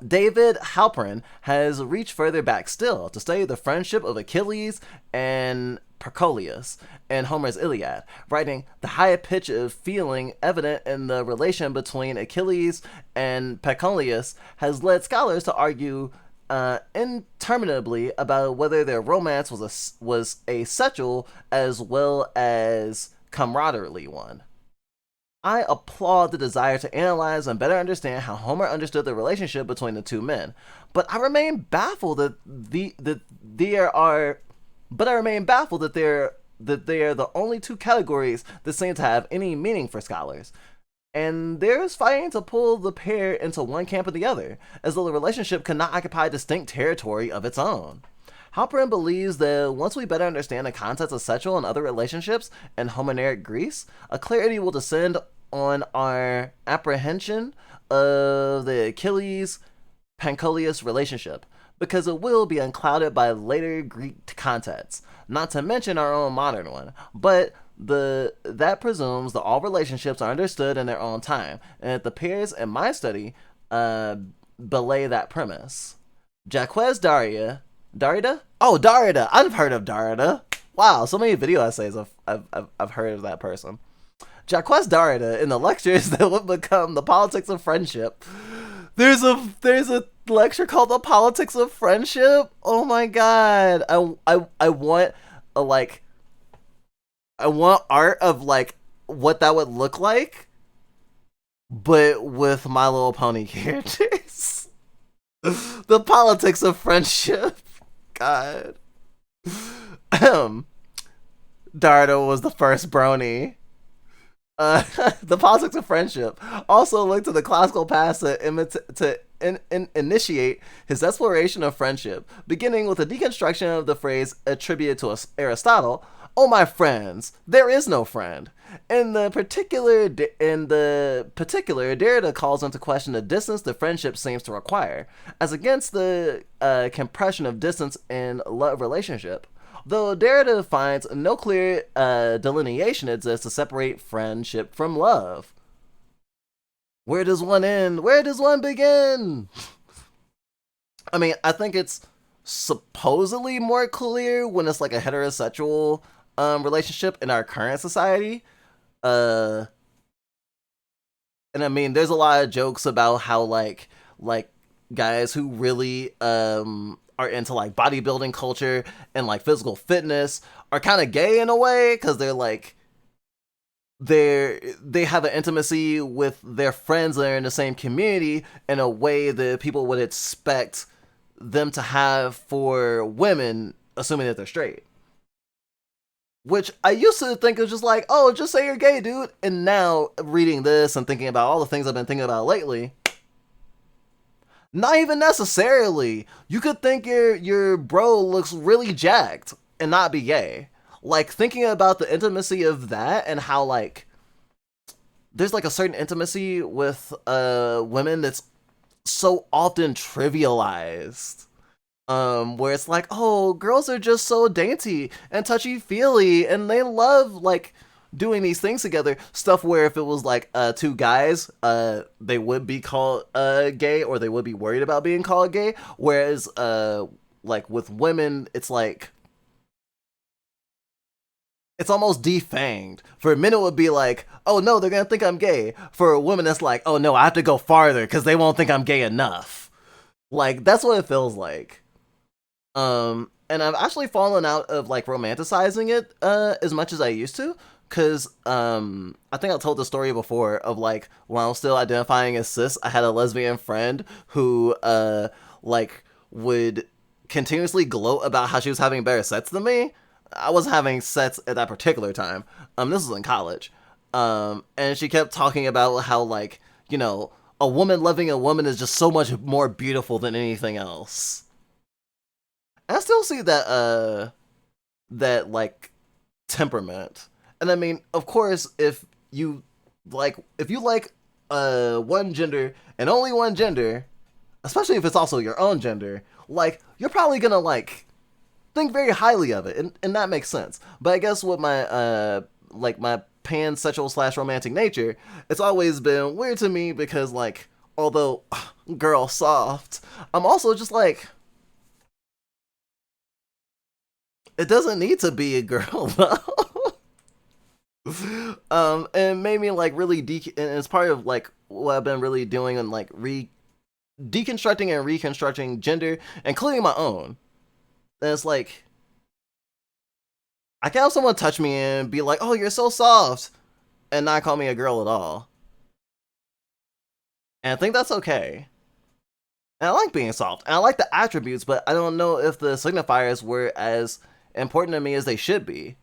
David Halperin has reached further back still to study the friendship of Achilles and Percoleus in Homer's Iliad, writing the high pitch of feeling evident in the relation between Achilles and Percoleus has led scholars to argue interminably about whether their romance was a sexual as well as camaraderie one. I applaud the desire to analyze and better understand how Homer understood the relationship between the two men, but I remain baffled that they are the only two categories that seem to have any meaning for scholars. And there's fighting to pull the pair into one camp or the other, as though the relationship cannot occupy distinct territory of its own. Halperin believes that once we better understand the concepts of sexual and other relationships in Homeric Greece, a clarity will descend on our apprehension of the Achilles-Percoleus relationship, because it will be unclouded by later Greek contexts, not to mention our own modern one, but that presumes that all relationships are understood in their own time, and that the pairs in my study belay that premise. Jacques Derrida? Oh, Derrida! I've heard of Derrida. Wow, so many video essays I've heard of that person. Jacques Derrida, in the lectures that would become The Politics of Friendship. There's a lecture called The Politics of Friendship? Oh my god. I want I want art of like what that would look like, but with My Little Pony characters. The Politics of Friendship. God. Dardo was the first brony. The Politics of Friendship also linked to the classical past to initiate his exploration of friendship, beginning with a deconstruction of the phrase attributed to Aristotle, "Oh my friends, there is no friend." In the particular, Derrida calls into question the distance the friendship seems to require, as against the compression of distance in love relationship. Though Derrida finds no clear delineation exists to separate friendship from love. Where does one end? Where does one begin? I mean, I think it's supposedly more clear when it's like a heterosexual relationship in our current society. And I mean, there's a lot of jokes about how like guys who really are into like bodybuilding culture and like physical fitness are kind of gay in a way, because they're like they have an intimacy with their friends that are in the same community in a way that people would expect them to have for women, assuming that they're straight. Which I used to think was just like, oh, just say you're gay, dude. And now reading this and thinking about all the things I've been thinking about lately, not even necessarily. You could think your bro looks really jacked and not be gay. Like, thinking about the intimacy of that and how, like, there's, like, a certain intimacy with women that's so often trivialized. Where it's like, oh, girls are just so dainty and touchy-feely, and they love, like, doing these things together. Stuff where if it was, like, two guys, they would be called gay, or they would be worried about being called gay. Whereas, like, with women, it's like, it's almost defanged. For a minute, it would be like, oh no, they're gonna think I'm gay. For a woman, that's like, oh no, I have to go farther because they won't think I'm gay enough. Like, that's what it feels like. And I've actually fallen out of like romanticizing it as much as I used to, because I think I told the story before of like when I was still identifying as cis, I had a lesbian friend who like would continuously gloat about how she was having better sex than me. I wasn't having sex at that particular time. This was in college. And she kept talking about how, like, you know, a woman loving a woman is just so much more beautiful than anything else. And I still see that, like, temperament. And I mean, of course, if you like one gender and only one gender, especially if it's also your own gender, like you're probably gonna like think very highly of it, and that makes sense. But I guess with my like my pansexual slash romantic nature, it's always been weird to me because like although girl soft, I'm also just like it doesn't need to be a girl though. And it made me like really and it's part of like what I've been really doing and like deconstructing and reconstructing gender, including my own. And it's like I can have someone touch me and be like, "Oh, you're so soft," and not call me a girl at all. And I think that's okay. And I like being soft. And I like the attributes, but I don't know if the signifiers were as important to me as they should be.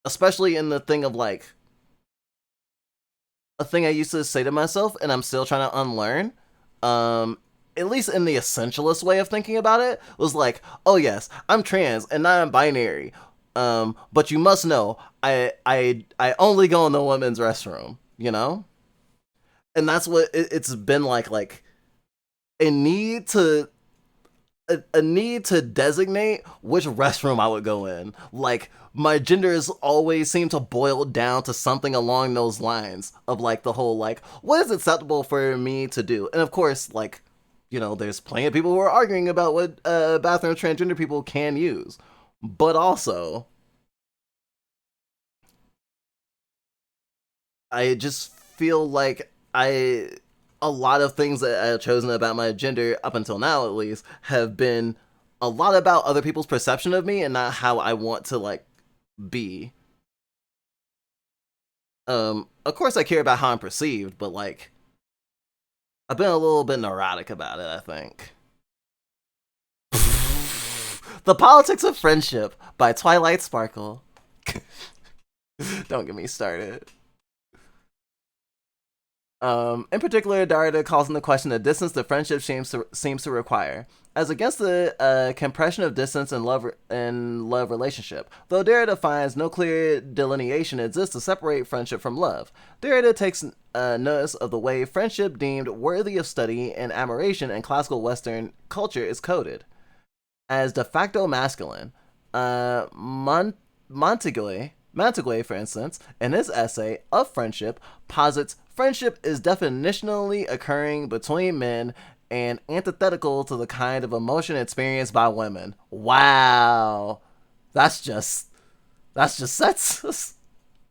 Especially in the thing of like a thing I used to say to myself and I'm still trying to unlearn. At least in the essentialist way of thinking about it, was like, oh yes, I'm trans and not binary. But you must know, I only go in the women's restroom, you know? And that's what it's been like a need to a need to designate which restroom I would go in. Like my gender has always seemed to boil down to something along those lines of like the whole like what is acceptable for me to do. And of course, like, you know, there's plenty of people who are arguing about what bathroom transgender people can use. But also, I just feel like a lot of things that I've chosen about my gender up until now at least have been a lot about other people's perception of me and not how I want to like be. Of course I care about how I'm perceived, but like I've been a little bit neurotic about it, I think. The Politics of Friendship by Twilight Sparkle. Don't get me started. In particular, Derrida calls into question the distance that friendship seems to require, as against the compression of distance in love relationship. Though Derrida finds no clear delineation exists to separate friendship from love, Derrida takes notice of the way friendship deemed worthy of study and admiration in classical Western culture is coded as de facto masculine. Montague, for instance, in his essay of friendship, posits friendship is definitionally occurring between men and antithetical to the kind of emotion experienced by women. Wow. That's just sexist.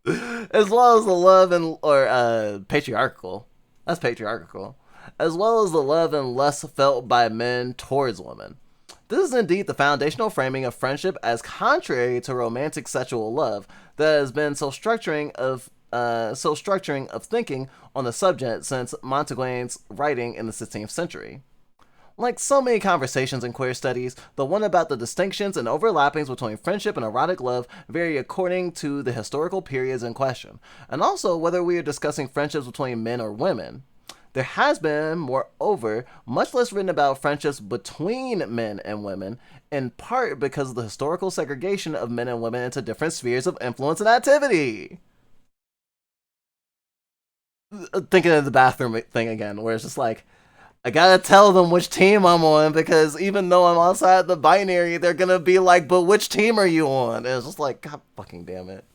As well as the love and or patriarchal. That's patriarchal. As well as the love and lust felt by men towards women. This is indeed the foundational framing of friendship as contrary to romantic sexual love that has been so structuring of thinking on the subject since Montague's writing in the 16th century. Like so many conversations in queer studies, the one about the distinctions and overlappings between friendship and erotic love vary according to the historical periods in question, and also whether we are discussing friendships between men or women. There has been, moreover, much less written about friendships between men and women, in part because of the historical segregation of men and women into different spheres of influence and activity. Thinking of the bathroom thing again, where it's just like, I gotta tell them which team I'm on because even though I'm outside the binary, they're gonna be like, but which team are you on? And it's just like, God fucking damn it.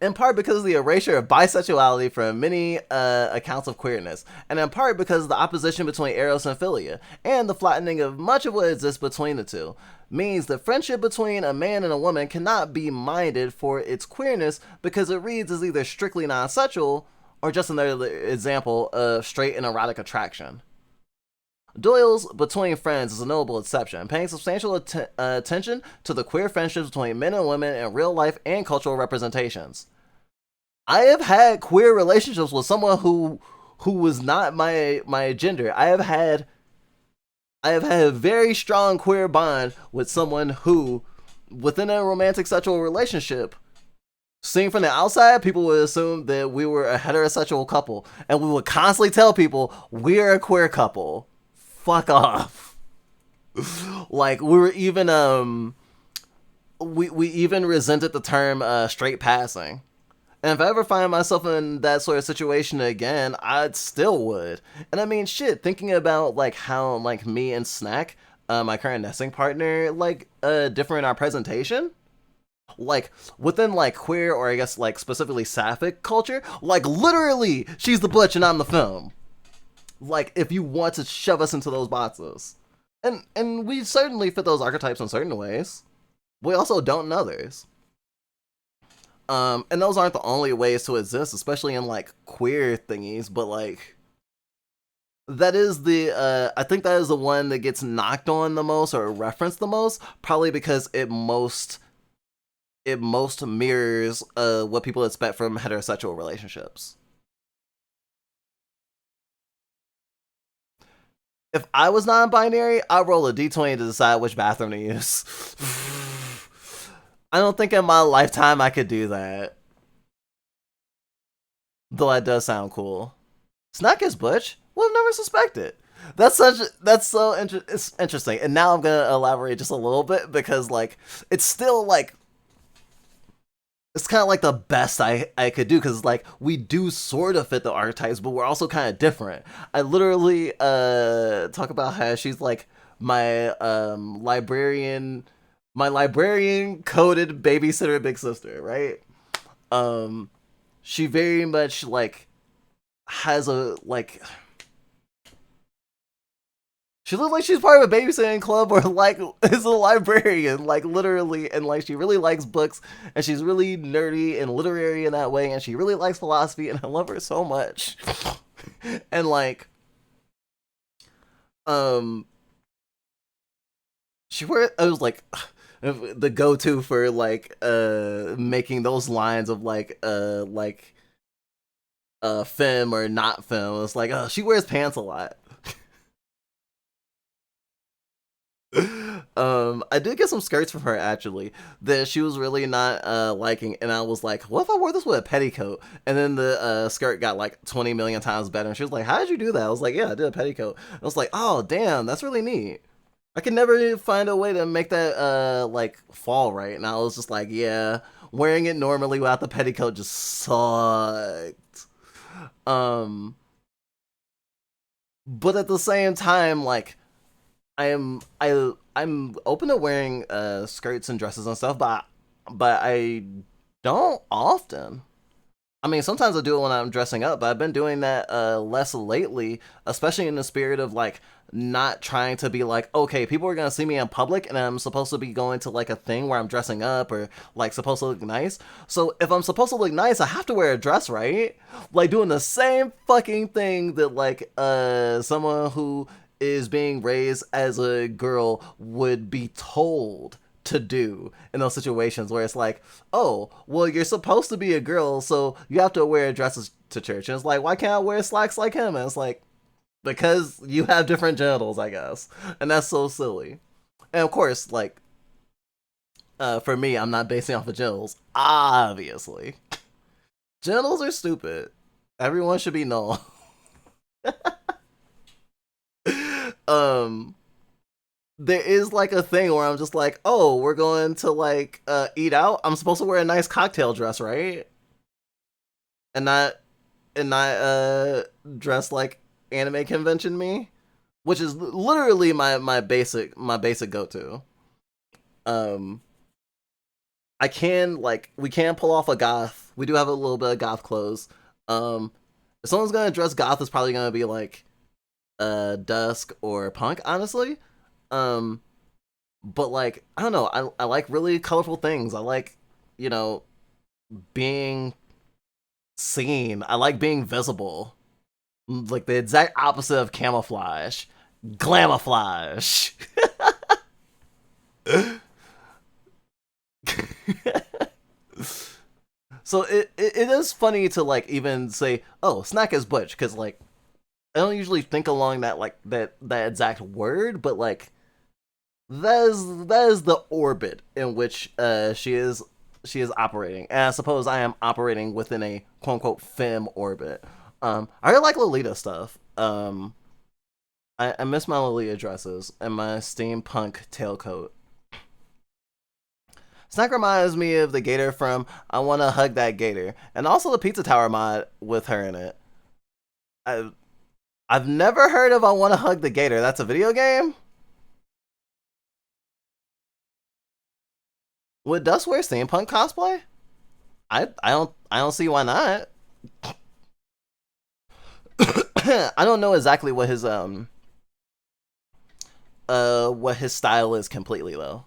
In part because of the erasure of bisexuality from many accounts of queerness, and in part because of the opposition between eros and philia, and the flattening of much of what exists between the two, means that friendship between a man and a woman cannot be minded for its queerness because it reads as either strictly non-sexual or just another example of straight and erotic attraction. Doyle's Between Friends is a notable exception, paying substantial attention to the queer friendships between men and women in real life and cultural representations. I have had queer relationships with someone who was not my gender. I have had a very strong queer bond with someone who, within a romantic sexual relationship, seen from the outside, people would assume that we were a heterosexual couple, and we would constantly tell people we're a queer couple. Fuck off. Like we were even we even resented the term straight passing. And if I ever find myself in that sort of situation again, I still would. And I mean, shit, thinking about like how like me and Snack, my current nesting partner, like differ in our presentation. Like within like queer or I guess like specifically sapphic culture, like literally she's the butch and I'm the femme. Like if you want to shove us into those boxes. And we certainly fit those archetypes in certain ways. We also don't in others. And those aren't the only ways to exist, especially in like queer thingies, but like that is the I think that is the one that gets knocked on the most or referenced the most, probably because it most mirrors what people expect from heterosexual relationships. If I was non-binary, I'd roll a d20 to decide which bathroom to use. I don't think in my lifetime I could do that. Though that does sound cool. Snack is butch. Would have never suspected. It's interesting. And now I'm gonna elaborate just a little bit because like it's still like it's kind of like the best I could do because like we do sort of fit the archetypes, but we're also kind of different. I literally talk about how she's like my librarian coded babysitter big sister, right? Um, she very much like has a like she looks like she's part of a babysitting club or like is a librarian, like literally, and like she really likes books and she's really nerdy and literary in that way, and she really likes philosophy, and I love her so much. And like, um, she wear I was like the go-to for like making those lines of like femme or not femme. It's like she wears pants a lot. I did get some skirts from her actually that she was really not liking, and I was like, what if I wore this with a petticoat? And then the skirt got like 20 million times better, and she was like, how did you do that? I was like, yeah, I did a petticoat. I was like, oh damn, that's really neat. I could never find a way to make that like fall right, and I was just like, yeah, wearing it normally without the petticoat just sucked. Um, but at the same time, like I'm open to wearing skirts and dresses and stuff, but I don't often. I mean, sometimes I do it when I'm dressing up, but I've been doing that less lately, especially in the spirit of like not trying to be like, okay, people are gonna see me in public, and I'm supposed to be going to like a thing where I'm dressing up or like supposed to look nice. So if I'm supposed to look nice, I have to wear a dress, right? Like doing the same fucking thing that like someone who is being raised as a girl would be told to do in those situations where it's like, oh, well, you're supposed to be a girl, so you have to wear dresses to church. And it's like, why can't I wear slacks like him? And it's like, because you have different genitals, I guess. And that's so silly. And of course, like, for me, I'm not basing off of genitals, obviously. Genitals are stupid. Everyone should be null. um, there is like a thing where I'm just like, oh, we're going to like eat out. I'm supposed to wear a nice cocktail dress, right? And not dress like anime convention me, which is literally my basic go to. Um, I can like we can pull off a goth. We do have a little bit of goth clothes. Um, if someone's gonna dress goth, it's probably gonna be like dusk or punk, honestly. Um, but like I don't know, I like really colorful things. I like you know being seen. I like being visible. Like the exact opposite of camouflage, glamouflage. So it is funny to like even say, oh, snack is butch, because like I don't usually think along that like that exact word, but like that is the orbit in which she is operating, and I suppose I am operating within a quote unquote femme orbit. I really like Lolita stuff. I miss my Lolita dresses and my steampunk tailcoat. Snack reminds me of the gator from I Want to Hug That Gator, and also the Pizza Tower mod with her in it. I, I've never heard of I Want to Hug the Gator. That's a video game? Would Dust wear steampunk cosplay? I don't see why not. I don't know exactly what his style is completely though.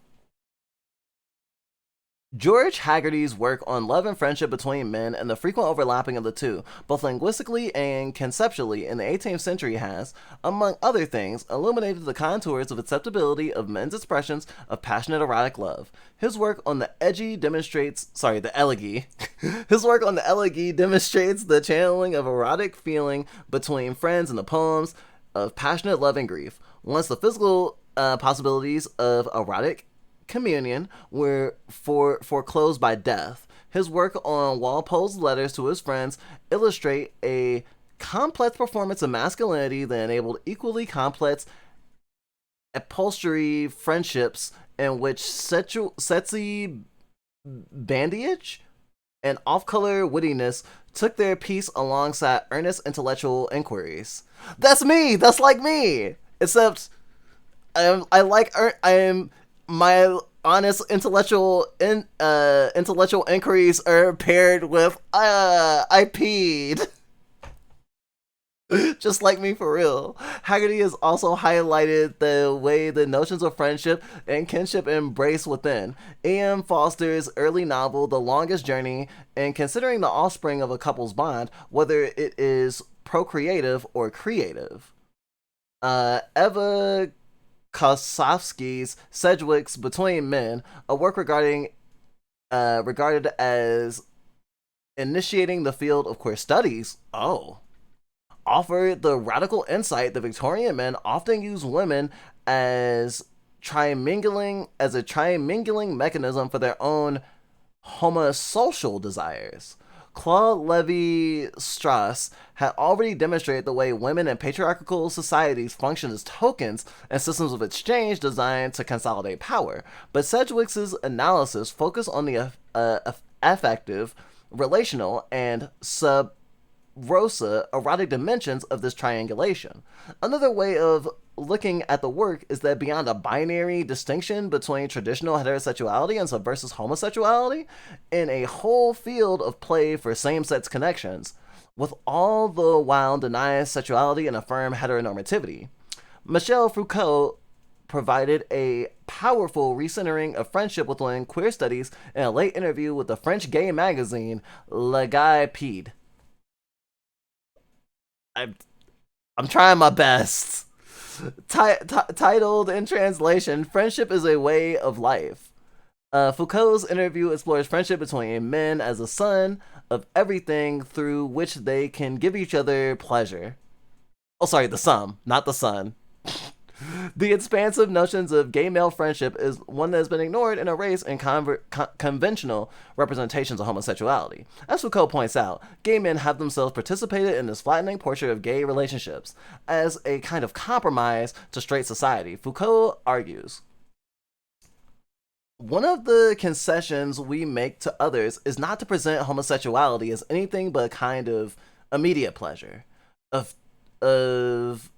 George Haggerty's work on love and friendship between men and the frequent overlapping of the two, both linguistically and conceptually, in the 18th century has, among other things, illuminated the contours of acceptability of men's expressions of passionate erotic love. His work on the elegy. His work on the elegy demonstrates the channeling of erotic feeling between friends in the poems of passionate love and grief. Once the physical possibilities of erotic communion were foreclosed by death. His work on Walpole's letters to his friends illustrate a complex performance of masculinity that enabled equally complex upholstery friendships in which sexy bandage and off-color wittiness took their piece alongside earnest intellectual inquiries. That's me. That's like me. Except I am my honest intellectual inquiries are paired with I peed. Just like me for real. Haggerty has also highlighted the way the notions of friendship and kinship embrace within E.M. Foster's early novel, The Longest Journey, and considering the offspring of a couple's bond, whether it is procreative or creative. Eva Kosofsky's Sedgwick's Between Men, a work regarded as initiating the field of queer studies, offered the radical insight that Victorian men often use women as a trimingling mechanism for their own homosocial desires. Claude Levi-Strauss had already demonstrated the way women in patriarchal societies function as tokens and systems of exchange designed to consolidate power. But Sedgwick's analysis focused on the affective, relational, and rosa erotic dimensions of this triangulation. Another way of looking at the work is that beyond a binary distinction between traditional heterosexuality and subversive homosexuality, in a whole field of play for same-sex connections, with all the while denying sexuality and affirm heteronormativity. Michel Foucault provided a powerful recentering of friendship within queer studies in a late interview with the French gay magazine Le Guy Pede. I'm trying my best. Titled in translation, Friendship is a Way of Life. Foucault's interview explores friendship between men as a sum of everything through which they can give each other pleasure. Oh, sorry, the sum, not the sun. The expansive notions of gay male friendship is one that has been ignored in a race and conventional representations of homosexuality. As Foucault points out, gay men have themselves participated in this flattening portrait of gay relationships as a kind of compromise to straight society. Foucault argues, one of the concessions we make to others is not to present homosexuality as anything but a kind of immediate pleasure of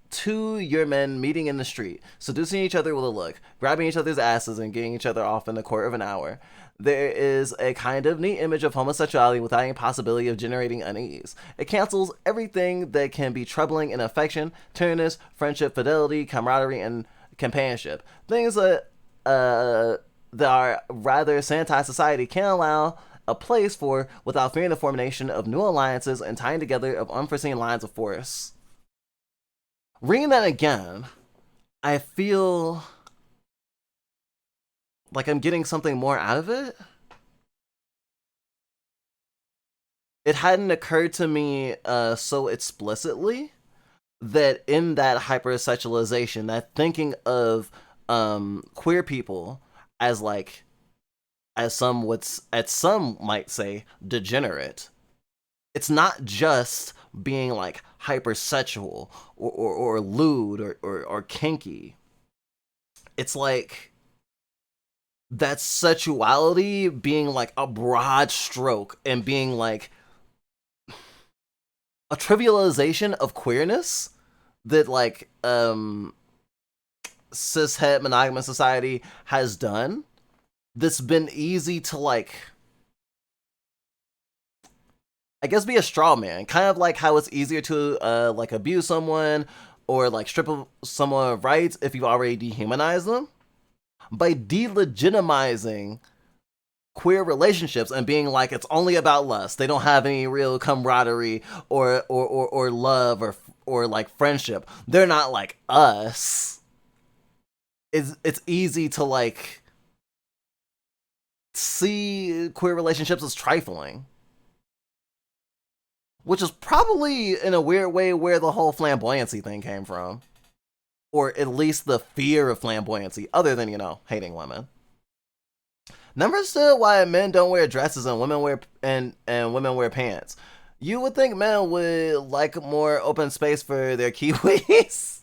two your men meeting in the street, seducing each other with a look, grabbing each other's asses, and getting each other off in a quarter of an hour. There is a kind of neat image of homosexuality without any possibility of generating unease. It cancels everything that can be troubling in affection, tenderness, friendship, fidelity, camaraderie, and companionship. Things that our rather sanitized society can allow a place for without fearing the formation of new alliances and tying together of unforeseen lines of force. Reading that again, I feel like I'm getting something more out of it. It hadn't occurred to me so explicitly that in that hypersexualization, that thinking of queer people as like, as some might say, degenerate. It's not just being like hypersexual or lewd or kinky. It's like that sexuality being like a broad stroke and being like a trivialization of queerness that like cishet monogamous society has done, that's been easy to like, I guess, be a straw man. Kind of like how it's easier to like abuse someone or like strip of someone of rights if you've already dehumanized them. By delegitimizing queer relationships and being like it's only about lust, they don't have any real camaraderie or love or like friendship. They're not like us. It's easy to like see queer relationships as trifling, which is probably in a weird way where the whole flamboyancy thing came from, or at least the fear of flamboyancy, other than, you know, hating women. Never understood why men don't wear dresses and women wear women wear pants. You would think men would like more open space for their kiwis.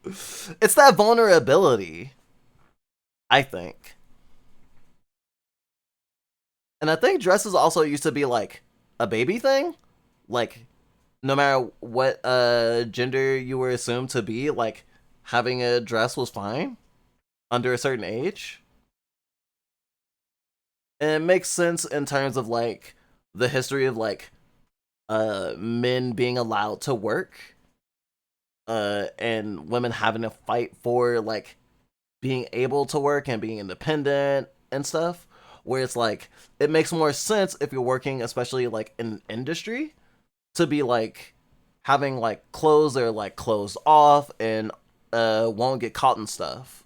It's that vulnerability, I think. And I think dresses also used to be like a baby thing. Like, no matter what gender you were assumed to be, like having a dress was fine under a certain age. And it makes sense in terms of like the history of like men being allowed to work and women having to fight for like being able to work and being independent and stuff, where it's like it makes more sense if you're working especially like in industry to be like having like clothes that are like closed off and won't get caught and stuff.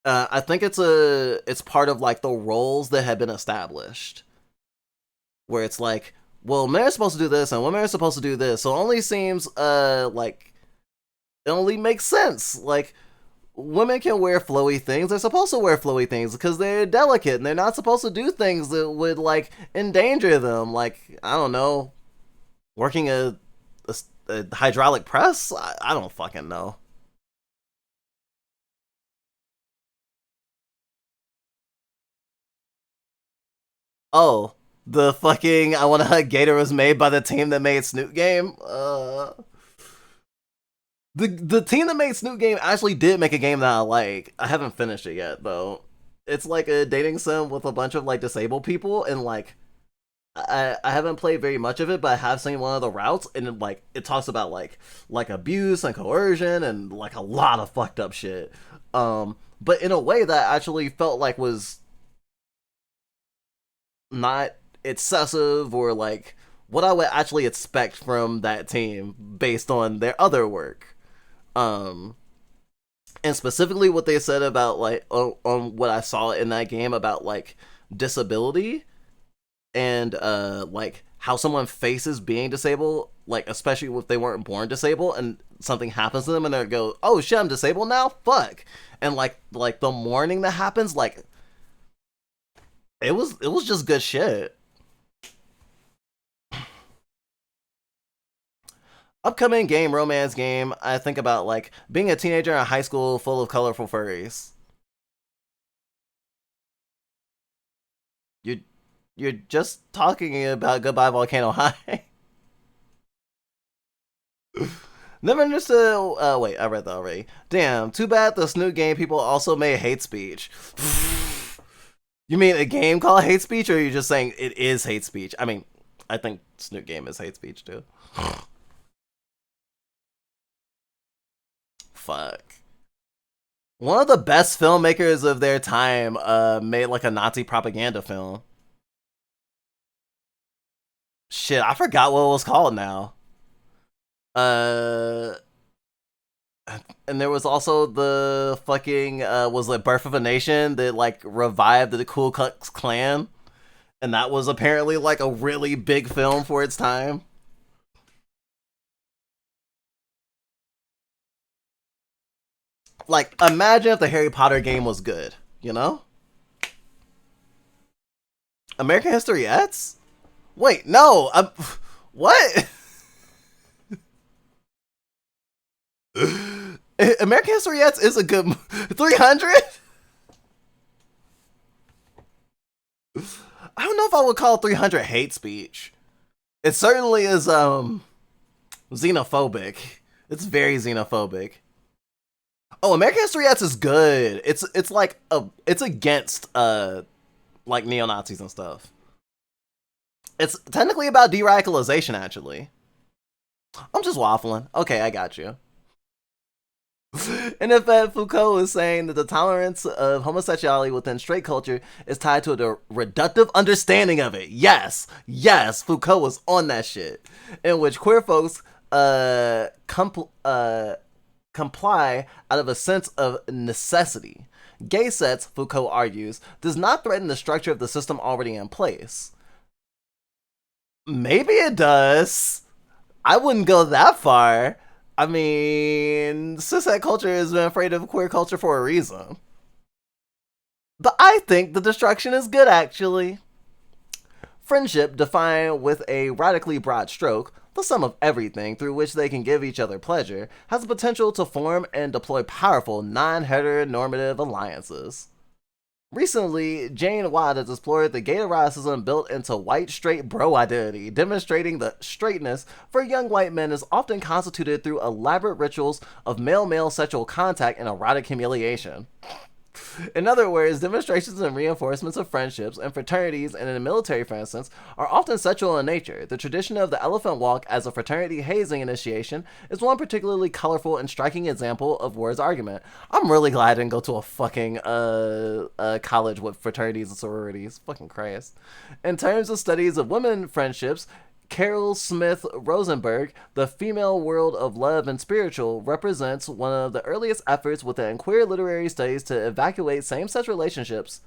I think it's part of like the roles that have been established, where it's like, well, men are supposed to do this and women are supposed to do this, so it only seems like it only makes sense. Like, women can wear flowy things; they're supposed to wear flowy things because they're delicate and they're not supposed to do things that would like endanger them. Like, I don't know, working a hydraulic press. I don't fucking know. Oh, the fucking I Want to Hug Gator was made by the team that made Snoot game. The team that made Snoot game actually did make a game that I like. I haven't finished it yet though. It's like a dating sim with a bunch of like disabled people, and like I haven't played very much of it, but I have seen one of the routes, and like it talks about like abuse and coercion and like a lot of fucked up shit. But in a way that actually felt like was not excessive or like what I would actually expect from that team based on their other work. Um, and specifically what they said about like on what I saw in that game about like disability and like how someone faces being disabled, like especially if they weren't born disabled and something happens to them and they go, oh shit, I'm disabled now, fuck. And like the mourning that happens, like it was just good shit. Upcoming game, romance game, I think about like being a teenager in a high school full of colorful furries. You you're just talking about Goodbye Volcano High. Never understood. Wait, I read that already. Damn, too bad the Snoot game people also made hate speech. You mean a game called hate speech, or are you just saying it is hate speech? I mean, I think Snoot game is hate speech too. Fuck. One of the best filmmakers of their time made like a Nazi propaganda film. Shit, I forgot what it was called now. Uh, and there was also the fucking was it Birth of a Nation that like revived the Ku Klux Klan, and that was apparently like a really big film for its time. Like, imagine if the Harry Potter game was good, you know? American History X? Wait, no. What? American History X is a good 300. I don't know if I would call 300 hate speech. It certainly is xenophobic. It's very xenophobic. Oh, American History X is good. It's like it's against like neo-Nazis and stuff. It's technically about de-radicalization, actually. I'm just waffling. Okay, I got you. And in fact, Foucault is saying that the tolerance of homosexuality within straight culture is tied to a reductive understanding of it. Yes, yes, Foucault was on that shit. In which queer folks comply out of a sense of necessity. Gay sex, Foucault argues, does not threaten the structure of the system already in place. Maybe it does. I wouldn't go that far. I mean, cishet culture has been afraid of queer culture for a reason. But I think the destruction is good, actually. Friendship, defined with a radically broad stroke, the sum of everything through which they can give each other pleasure, has the potential to form and deploy powerful, non-heteronormative alliances. Recently, Jane Watt has explored the gay eroticism built into white straight bro identity, demonstrating that straightness for young white men is often constituted through elaborate rituals of male-male sexual contact and erotic humiliation. In other words, demonstrations and reinforcements of friendships and fraternities, and in the military, for instance, are often sexual in nature. The tradition of the elephant walk as a fraternity hazing initiation is one particularly colorful and striking example of Ward's argument. I'm really glad I didn't go to a fucking college with fraternities and sororities. Fucking Christ. In terms of studies of women friendships, Carol Smith Rosenberg, The Female World of Love and Spiritual, represents one of the earliest efforts within queer literary studies to excavate same-sex relationships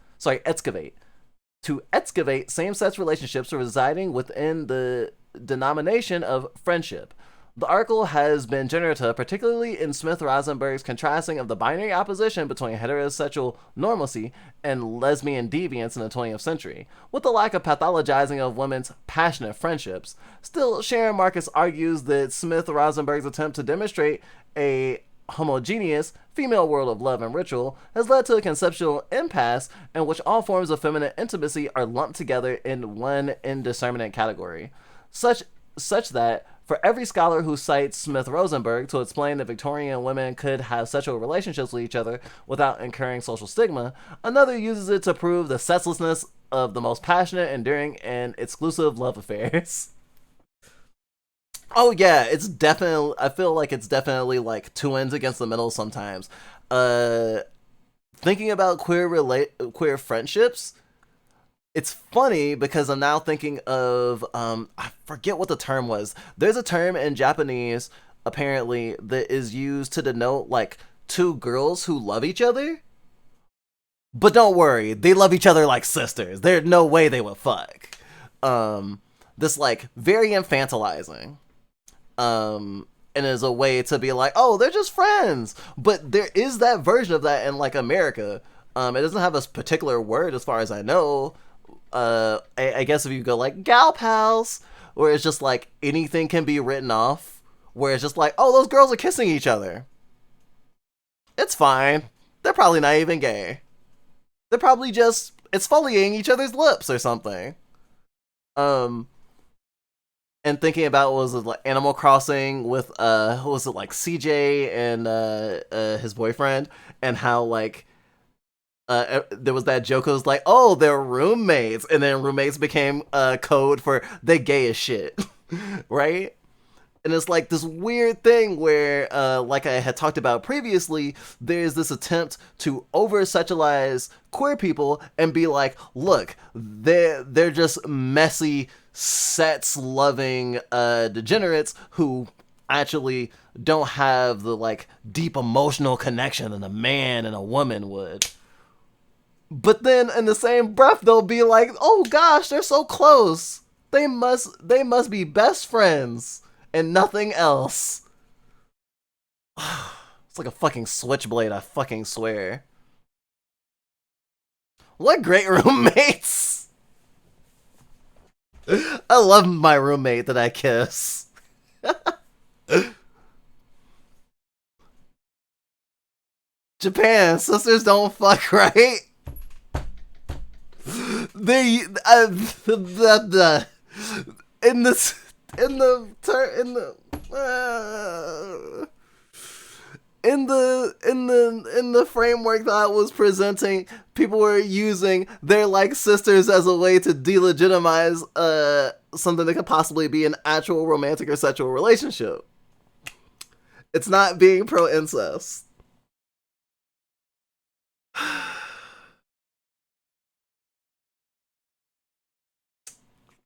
residing within the denomination of friendship. The article has been generative, particularly in Smith-Rosenberg's contrasting of the binary opposition between heterosexual normalcy and lesbian deviance in the 20th century, with the lack of pathologizing of women's passionate friendships. Still, Sharon Marcus argues that Smith-Rosenberg's attempt to demonstrate a homogeneous female world of love and ritual has led to a conceptual impasse in which all forms of feminine intimacy are lumped together in one indeterminate category. Such that for every scholar who cites Smith-Rosenberg to explain that Victorian women could have sexual relationships with each other without incurring social stigma, another uses it to prove the sexlessness of the most passionate, enduring, and exclusive love affairs. Oh yeah, it's definitely. I feel like it's definitely like two ends against the middle sometimes. Uh, Thinking about queer friendships, it's funny because I'm now thinking of I forget what the term was. There's a term in Japanese apparently that is used to denote like two girls who love each other. But don't worry, they love each other like sisters. There's no way they would fuck. This like very infantilizing. And as a way to be like, oh, they're just friends. But there is that version of that in like America. It doesn't have a particular word as far as I know. I guess if you go like gal pals, where it's just like anything can be written off, where it's just like, oh, those girls are kissing each other. It's fine. They're probably not even gay. They're probably just exfoliating each other's lips or something. And thinking about what was it like Animal Crossing with who was it like CJ and his boyfriend, and how like there was that joke. It was like, oh, they're roommates, and then roommates became code for they gay as shit, right? And it's like this weird thing where, like I had talked about previously, there's this attempt to over-sexualize queer people and be like, look, they're just messy, sex-loving degenerates who actually don't have the like deep emotional connection that a man and a woman would. But then in the same breath, they'll be like, oh gosh, they're so close. They must be best friends and nothing else. It's like a fucking switchblade, I fucking swear. What great roommates! I love my roommate that I kiss. Japan, sisters don't fuck, right? They in this in the in the framework that I was presenting, people were using their like sisters as a way to delegitimize something that could possibly be an actual romantic or sexual relationship. It's not being pro incest.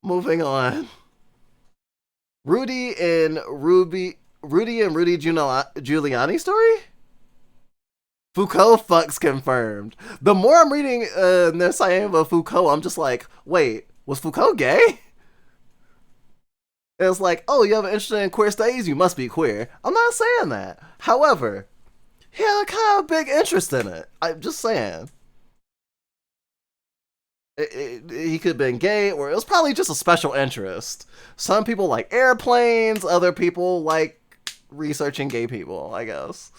Moving on. Rudy and Rudy Giuliani story? Foucault fucks confirmed. The more I'm reading this saying about Foucault, I'm just like, wait, was Foucault gay? And it's like, oh, you have an interest in queer studies? You must be queer. I'm not saying that. However, he had a kind of big interest in it. I'm just saying. He could have been gay, or it was probably just a special interest. Some people like airplanes, other people like researching gay people, I guess.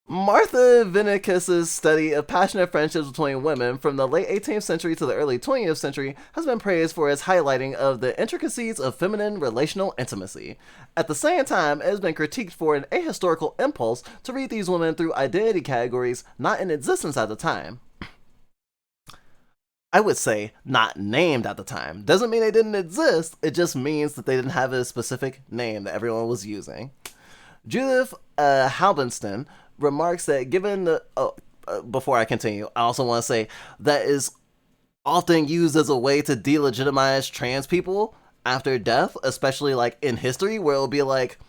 Martha Vinicius's study of passionate friendships between women from the late 18th century to the early 20th century has been praised for its highlighting of the intricacies of feminine relational intimacy. At the same time, it has been critiqued for an ahistorical impulse to read these women through identity categories not in existence at the time. I would say not named at the time. Doesn't mean they didn't exist, it just means that they didn't have a specific name that everyone was using. Judith Halbenston remarks that given the... before I continue, I also want to say that is often used as a way to delegitimize trans people after death, especially like in history, where it'll be like,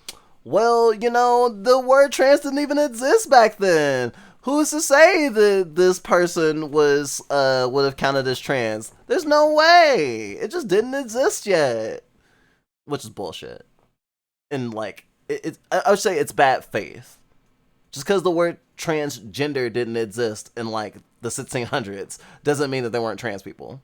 well, you know, the word trans didn't even exist back then. Who's to say that this person was would have counted as trans? There's no way. It just didn't exist yet, which is bullshit. And like, I would say it's bad faith. Just because the word transgender didn't exist in like the 1600s doesn't mean that there weren't trans people.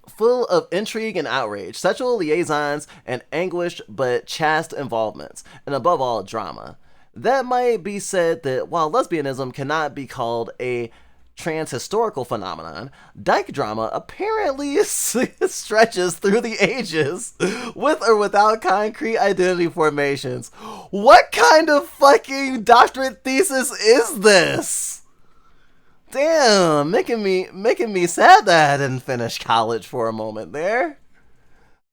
Full of intrigue and outrage, sexual liaisons, and anguished but chaste involvements, and above all, drama. That might be said that while lesbianism cannot be called a trans-historical phenomenon, dyke drama apparently stretches through the ages, with or without concrete identity formations. What kind of fucking doctorate thesis is this? Damn, making me sad that I didn't finish college for a moment there.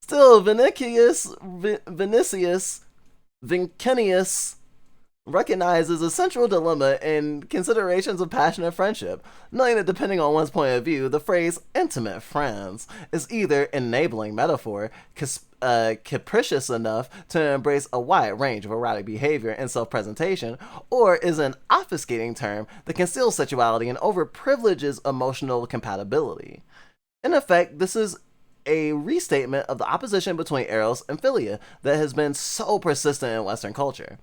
Still, Vinicius recognizes a central dilemma in considerations of passionate friendship, knowing that depending on one's point of view, the phrase intimate friends is either an enabling metaphor, capricious enough to embrace a wide range of erotic behavior and self-presentation, or is an obfuscating term that conceals sexuality and overprivileges emotional compatibility. In effect, this is a restatement of the opposition between eros and philia that has been so persistent in Western culture.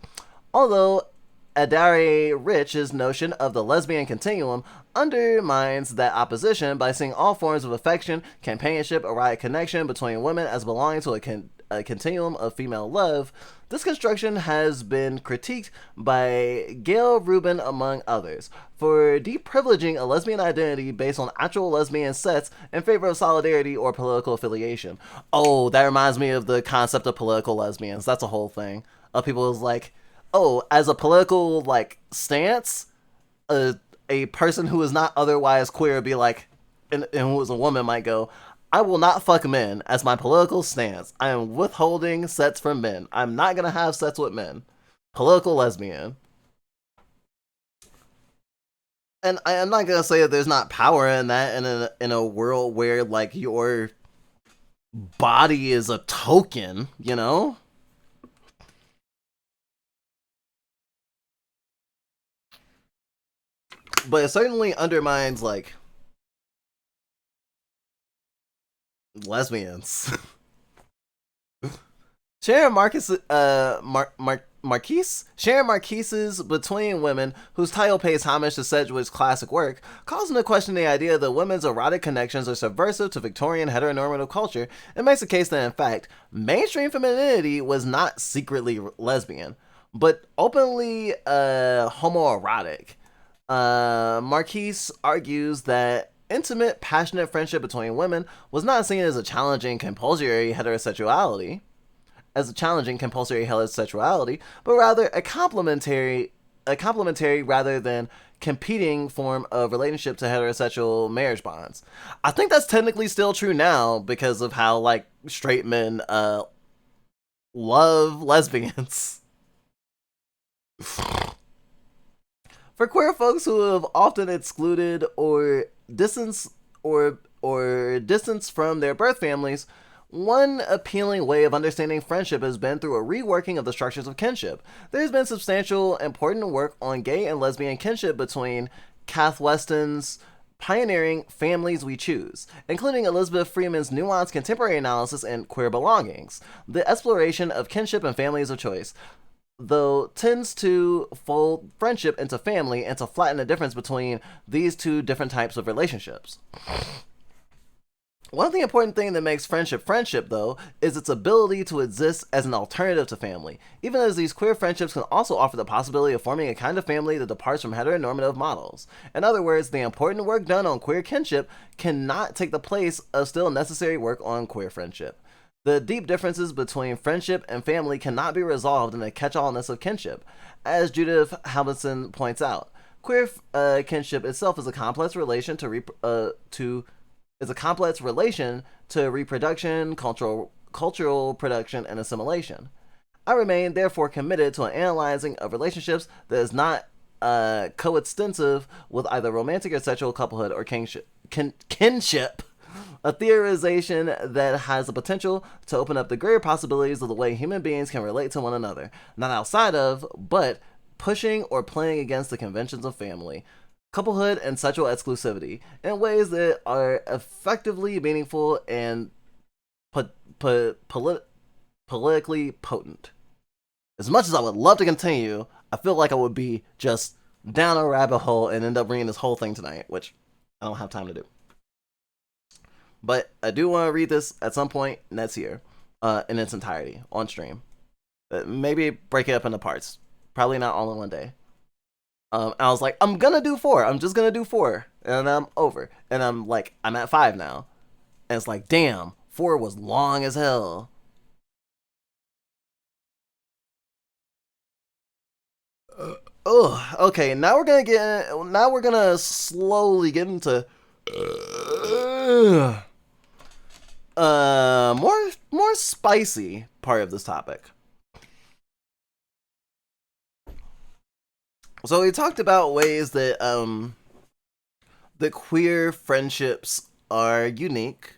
Although Adare Rich's notion of the lesbian continuum undermines that opposition by seeing all forms of affection, companionship, erotic connection between women as belonging to a continuum of female love, this construction has been critiqued by Gail Rubin, among others, for deprivileging a lesbian identity based on actual lesbian sex in favor of solidarity or political affiliation. Oh, that reminds me of the concept of political lesbians. That's a whole thing. People is like, oh, as a political, like, stance, a person who is not otherwise queer would be like, and who is a woman might go, I will not fuck men as my political stance. I am withholding sex from men. I'm not going to have sex with men. Political lesbian. And I'm not going to say that there's not power in that in a world where, like, your body is a token, you know? But it certainly undermines, like, lesbians. Sharon Marquise's Between Women, whose title pays homage to Sedgwick's classic work, calls into question the idea that women's erotic connections are subversive to Victorian heteronormative culture and makes the case that, in fact, mainstream femininity was not secretly lesbian. but openly homoerotic. Marquise argues that intimate, passionate friendship between women was not seen as a challenging, compulsory heterosexuality, but rather a complementary rather than competing form of relationship to heterosexual marriage bonds. I think that's technically still true now because of how like straight men love lesbians. For queer folks who have often excluded or distance from their birth families, one appealing way of understanding friendship has been through a reworking of the structures of kinship. There's been substantial, important work on gay and lesbian kinship between Cath Weston's pioneering Families We Choose, including Elizabeth Freeman's nuanced contemporary analysis in Queer Belongings, the exploration of kinship and families of choice, though tends to fold friendship into family and to flatten the difference between these two different types of relationships. One of the important things that makes friendship, though, is its ability to exist as an alternative to family, even as these queer friendships can also offer the possibility of forming a kind of family that departs from heteronormative models. In other words, the important work done on queer kinship cannot take the place of still necessary work on queer friendship. The deep differences between friendship and family cannot be resolved in the catch-allness of kinship, as Judith Harbison points out. Queer kinship itself is a complex relation to reproduction, cultural production, and assimilation. I remain therefore committed to an analyzing of relationships that is not coextensive with either romantic or sexual couplehood or kinship. A theorization that has the potential to open up the greater possibilities of the way human beings can relate to one another, not outside of, but pushing or playing against the conventions of family, couplehood, and sexual exclusivity in ways that are effectively meaningful and politically potent. As much as I would love to continue, I feel like I would be just down a rabbit hole and end up reading this whole thing tonight, which I don't have time to do. But I do want to read this at some point next year in its entirety on stream. Maybe break it up into parts. Probably not all in one day. I was like, I'm gonna do 4. I'm just gonna do 4, and I'm over. And I'm like, I'm at 5 now, and it's like, damn, 4 was long as hell. Oh, okay. Now we're gonna slowly get into more spicy part of this topic. So we talked about ways that the queer friendships are unique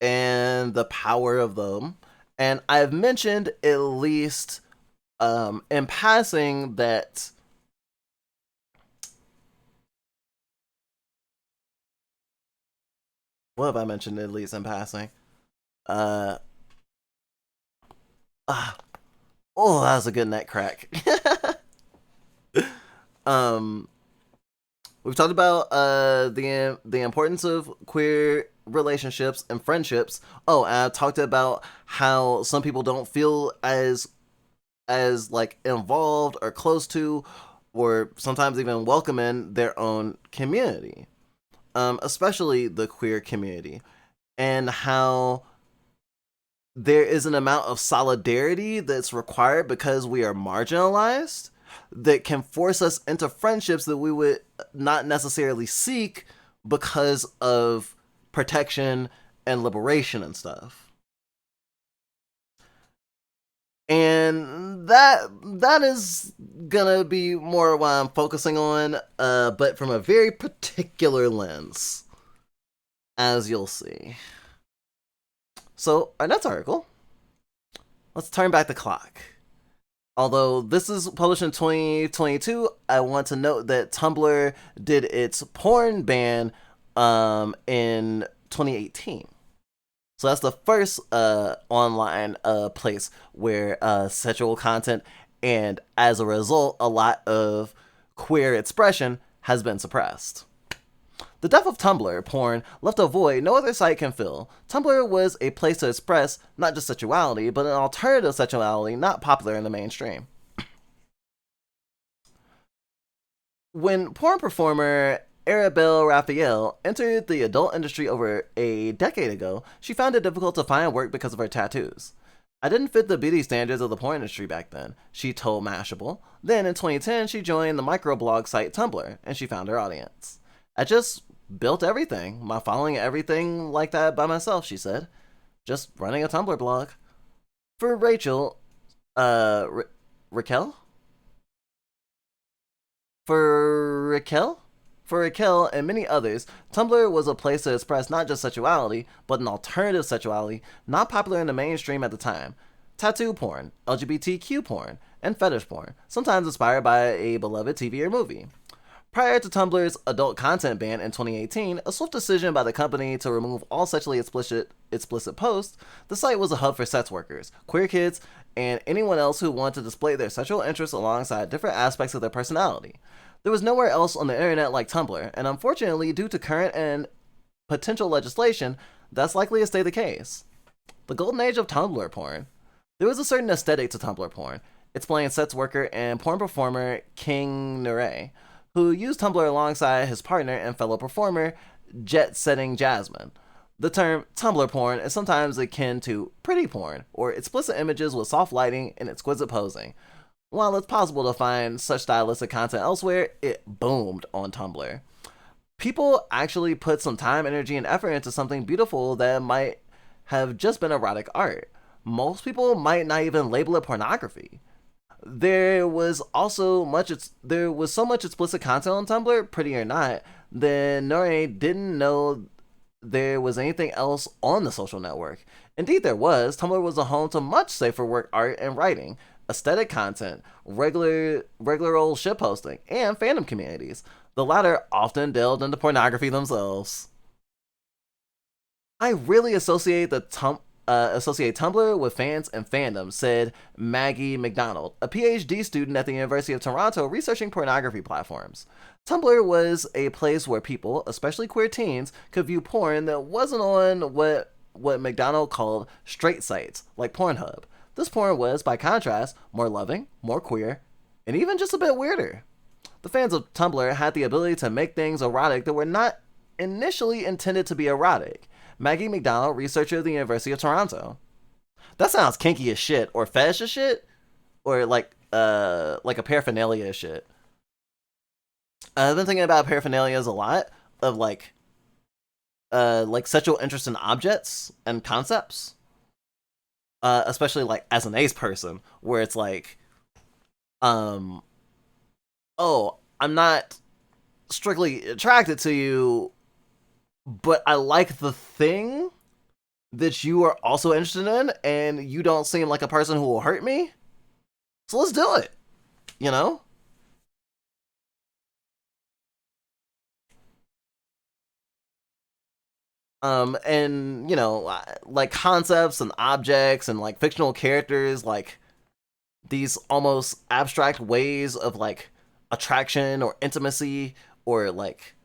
and the power of them, and I've mentioned at least in passing that what have I mentioned at least in passing? Uh, oh, that was a good neck crack. We've talked about the importance of queer relationships and friendships. Oh, and I talked about how some people don't feel as like involved or close to, or sometimes even welcome in their own community, especially the queer community, and how there is an amount of solidarity that's required because we are marginalized that can force us into friendships that we would not necessarily seek because of protection and liberation and stuff. And that is gonna be more what I'm focusing on, but from a very particular lens, as you'll see. So, our next article, let's turn back the clock. Although this is published in 2022, I want to note that Tumblr did its porn ban in 2018. So that's the first online place where sexual content and, as a result, a lot of queer expression has been suppressed. The death of Tumblr porn left a void no other site can fill. Tumblr was a place to express not just sexuality, but an alternative sexuality not popular in the mainstream. When porn performer Arabelle Raphael entered the adult industry over a decade ago, she found it difficult to find work because of her tattoos. I didn't fit the beauty standards of the porn industry back then, she told Mashable. Then in 2010, she joined the microblog site Tumblr, and she found her audience. I just built everything, my following everything like that by myself, she said. Just running a Tumblr blog. For Rachel, Raquel? For Raquel? For Raquel and many others, Tumblr was a place to express not just sexuality, but an alternative sexuality not popular in the mainstream at the time. Tattoo porn, LGBTQ porn, and fetish porn, sometimes inspired by a beloved TV or movie. Prior to Tumblr's adult content ban in 2018, a swift decision by the company to remove all sexually explicit posts, the site was a hub for sex workers, queer kids, and anyone else who wanted to display their sexual interests alongside different aspects of their personality. There was nowhere else on the internet like Tumblr, and unfortunately, due to current and potential legislation, that's likely to stay the case. The golden age of Tumblr porn. There was a certain aesthetic to Tumblr porn, explained sex worker and porn performer King Nure, who used Tumblr alongside his partner and fellow performer, Jet Setting Jasmine. The term Tumblr porn is sometimes akin to pretty porn, or explicit images with soft lighting and exquisite posing. While it's possible to find such stylistic content elsewhere, it boomed on Tumblr. People actually put some time, energy, and effort into something beautiful that might have just been erotic art. Most people might not even label it pornography. There was so much explicit content on Tumblr, pretty or not, that Nore didn't know there was anything else on the social network. Indeed there was. Tumblr was a home to much safer work art and writing, aesthetic content, regular old shitposting, and fandom communities. The latter often delved into pornography themselves. I really associate Tumblr with fans and fandom, said Maggie McDonald, a PhD student at the University of Toronto researching pornography platforms. Tumblr was a place where people, especially queer teens, could view porn that wasn't on what McDonald called straight sites, like Pornhub. This porn was, by contrast, more loving, more queer, and even just a bit weirder. The fans of Tumblr had the ability to make things erotic that were not initially intended to be erotic. Maggie McDonald, researcher at the University of Toronto. That sounds kinky as shit, or fetish as shit, or like a paraphernalia as shit. I've been thinking about paraphernalias a lot, of like sexual interest in objects and concepts. Especially like as an ace person, where it's like, oh, I'm not strictly attracted to you, but I like the thing that you are also interested in, and you don't seem like a person who will hurt me. So let's do it, you know? And, you know, like concepts and objects and like fictional characters, like these almost abstract ways of like attraction or intimacy or like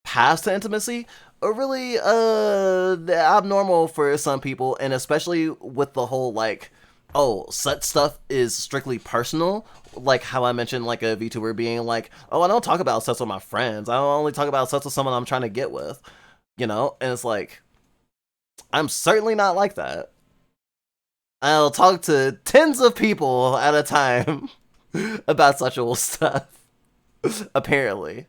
paths to intimacy are really abnormal for some people, and especially with the whole like, oh, such stuff is strictly personal, like how I mentioned like a VTuber being like, oh, I don't talk about sex with my friends, I only talk about sex with someone I'm trying to get with, you know. And it's like, I'm certainly not like that. I'll talk to tens of people at a time about sexual stuff, apparently.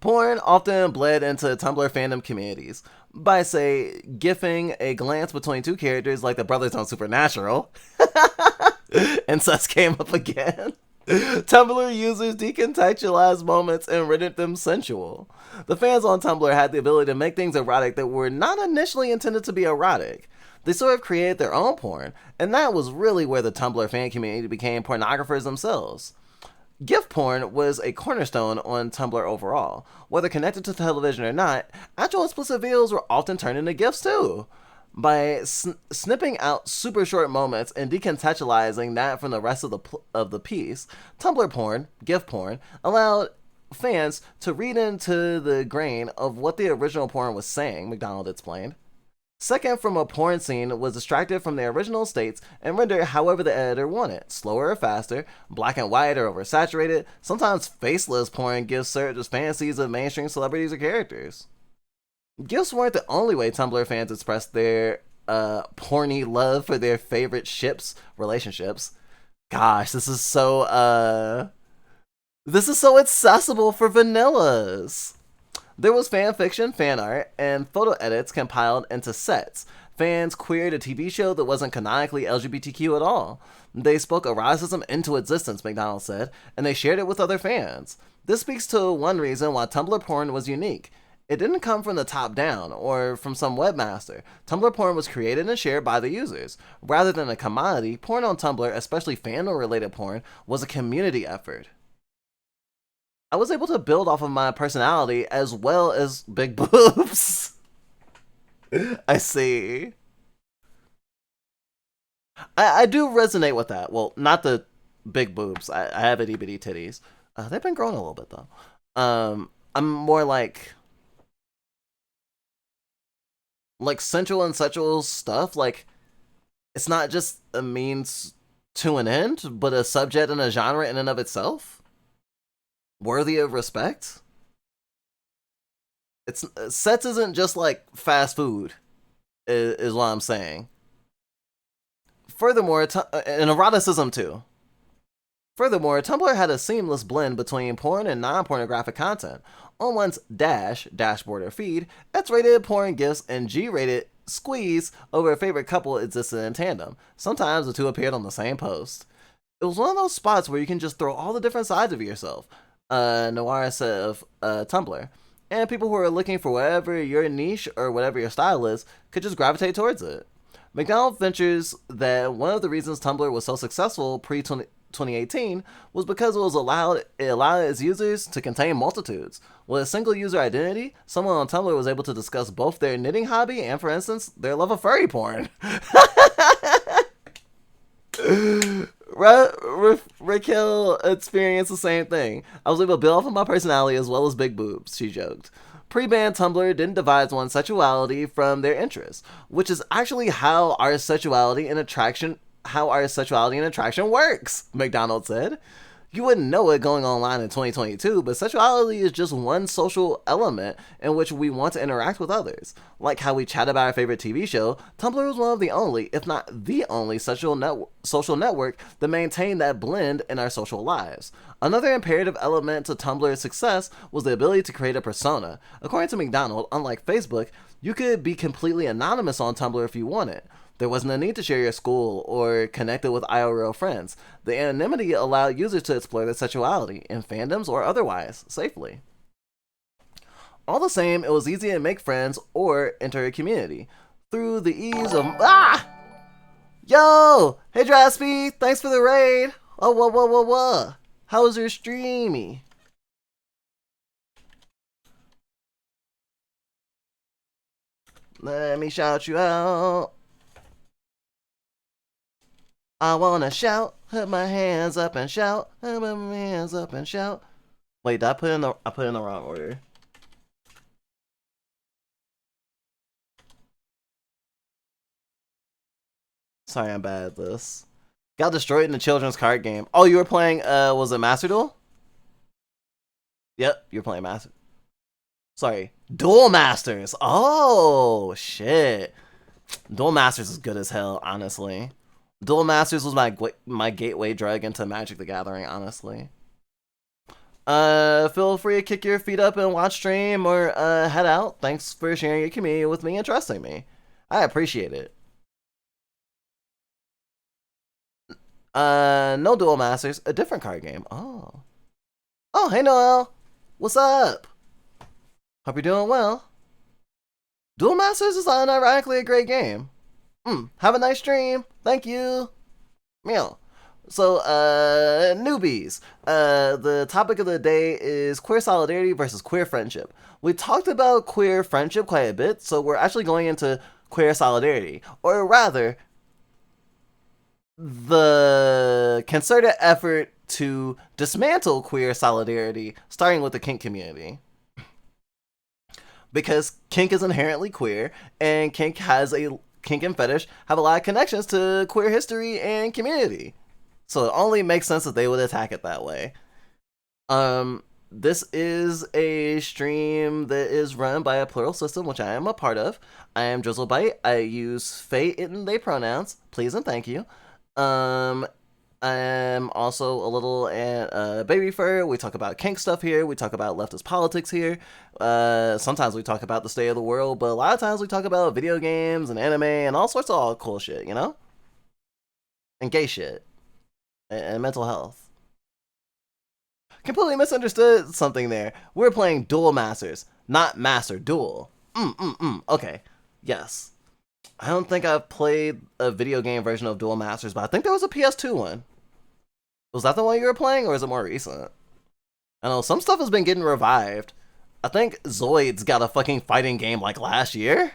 Porn often bled into Tumblr fandom communities by, say, gifting a glance between two characters like the brothers on Supernatural. And such came up again. Tumblr users decontextualized moments and rendered them sensual. The fans on Tumblr had the ability to make things erotic that were not initially intended to be erotic. They sort of created their own porn, and that was really where the Tumblr fan community became pornographers themselves. GIF porn was a cornerstone on Tumblr overall. Whether connected to television or not, actual explicit videos were often turned into GIFs too. By snipping out super short moments and decontextualizing that from the rest of the piece, Tumblr porn, GIF porn, allowed fans to read into the grain of what the original porn was saying, McDonald explained. Second, from a porn scene was distracted from their original states and rendered however the editor wanted, slower or faster, black and white or oversaturated. Sometimes faceless porn gives served as fantasies of mainstream celebrities or characters. GIFs weren't the only way Tumblr fans expressed their porny love for their favorite relationships. Gosh, this is so accessible for vanillas. There was fan fiction, fan art, and photo edits compiled into sets. Fans queered a TV show that wasn't canonically LGBTQ at all. They spoke eroticism into existence, McDonald said, and they shared it with other fans. This speaks to one reason why Tumblr porn was unique. It didn't come from the top down or from some webmaster. Tumblr porn was created and shared by the users. Rather than a commodity, porn on Tumblr, especially fandom-related porn, was a community effort. I was able to build off of my personality as well as big boobs. I see. I do resonate with that. Well, not the big boobs. I have itty bitty titties. They've been growing a little bit though. I'm more like sensual and sexual stuff. Like, it's not just a means to an end, but a subject and a genre in and of itself, worthy of respect. It's sex isn't just like fast food, is what I'm saying. Furthermore, and eroticism too. Furthermore, Tumblr had a seamless blend between porn and non-pornographic content. On one's dashboard or feed, X-rated porn gifs and G-rated squeeze over a favorite couple existed in tandem. Sometimes the two appeared on the same post. It was one of those spots where you can just throw all the different sides of yourself, Noir said of Tumblr. And people who are looking for whatever your niche or whatever your style is could just gravitate towards it. McDonald ventures that one of the reasons Tumblr was so successful pre-2018 was because it allowed its users to contain multitudes. With a single user identity, someone on Tumblr was able to discuss both their knitting hobby and, for instance, their love of furry porn. Raquel experienced the same thing. I was able to build off of my personality as well as big boobs, she joked. Pre-ban Tumblr didn't divide one's sexuality from their interests, which is actually how our sexuality and attraction works, McDonald said. You wouldn't know it going online in 2022, but sexuality is just one social element in which we want to interact with others. Like how we chat about our favorite TV show, Tumblr was one of the only, if not the only, social network that maintained that blend in our social lives. Another imperative element to Tumblr's success was the ability to create a persona. According to McDonald, unlike Facebook, you could be completely anonymous on Tumblr if you wanted. There wasn't a need to share your school or connect it with IRL friends. The anonymity allowed users to explore their sexuality, in fandoms or otherwise, safely. All the same, it was easy to make friends or enter a community. Through the ease of... Yo! Hey, Draspy! Thanks for the raid! Oh, whoa. How was your streamy? Let me shout you out. I wanna shout, put my hands up and shout, put my hands up and shout. Wait, did I put in the wrong order? Sorry, I'm bad at this. Got destroyed in the children's card game. Oh, you were playing, was it Master Duel? Yep, you're playing Master. Sorry, Duel Masters. Oh, shit. Duel Masters is good as hell, honestly. Duel Masters was my gateway drug into Magic the Gathering, honestly. Feel free to kick your feet up and watch stream or head out. Thanks for sharing your community with me and trusting me. I appreciate it. No Duel Masters, a different card game. Oh, hey Noel, what's up? Hope you're doing well. Duel Masters is unironically a great game. Have a nice stream. Thank you. Meow. So, newbies. The topic of the day is queer solidarity versus queer friendship. We talked about queer friendship quite a bit, so we're actually going into queer solidarity. Or rather, the concerted effort to dismantle queer solidarity, starting with the kink community. because kink is inherently queer, and kink and fetish have a lot of connections to queer history and community. So it only makes sense that they would attack it that way. This is a stream that is run by a plural system, which I am a part of. I am Drizzlebyte. I use they, it, and they pronouns. Please and thank you. I am also a little baby fur. We talk about kink stuff here. We talk about leftist politics here. Sometimes we talk about the state of the world, but a lot of times we talk about video games and anime and all sorts of all cool shit, you know? And gay shit. And mental health. Completely misunderstood something there. We're playing Duel Masters, not Master Duel. Okay. Yes. I don't think I've played a video game version of Duel Masters, but I think there was a PS2 one. Was that the one you were playing, or is it more recent? I know some stuff has been getting revived. I think Zoids got a fucking fighting game like last year.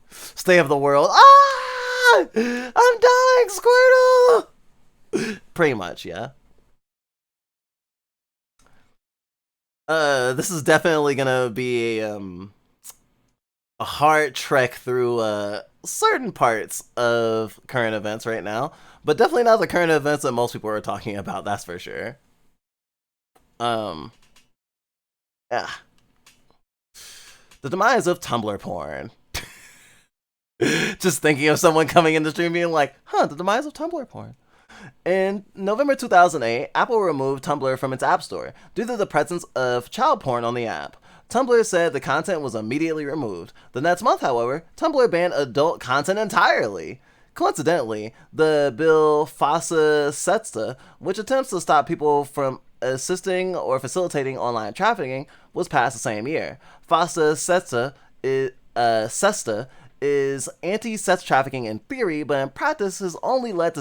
Stay of the World. Ah! I'm dying, Squirtle! Pretty much, yeah. This is definitely gonna be a hard trek through certain parts of current events right now, but definitely not the current events that most people are talking about. That's for sure. Yeah. The demise of Tumblr porn. Just thinking of someone coming in the stream being like, "Huh, the demise of Tumblr porn." In November 2008, Apple removed Tumblr from its App Store due to the presence of child porn on the app. Tumblr said the content was immediately removed. The next month, however, Tumblr banned adult content entirely. Coincidentally, the bill FOSTA-SETSA, which attempts to stop people from assisting or facilitating online trafficking, was passed the same year. FOSTA-SETSA is anti-sex trafficking in theory, but in practice has only led to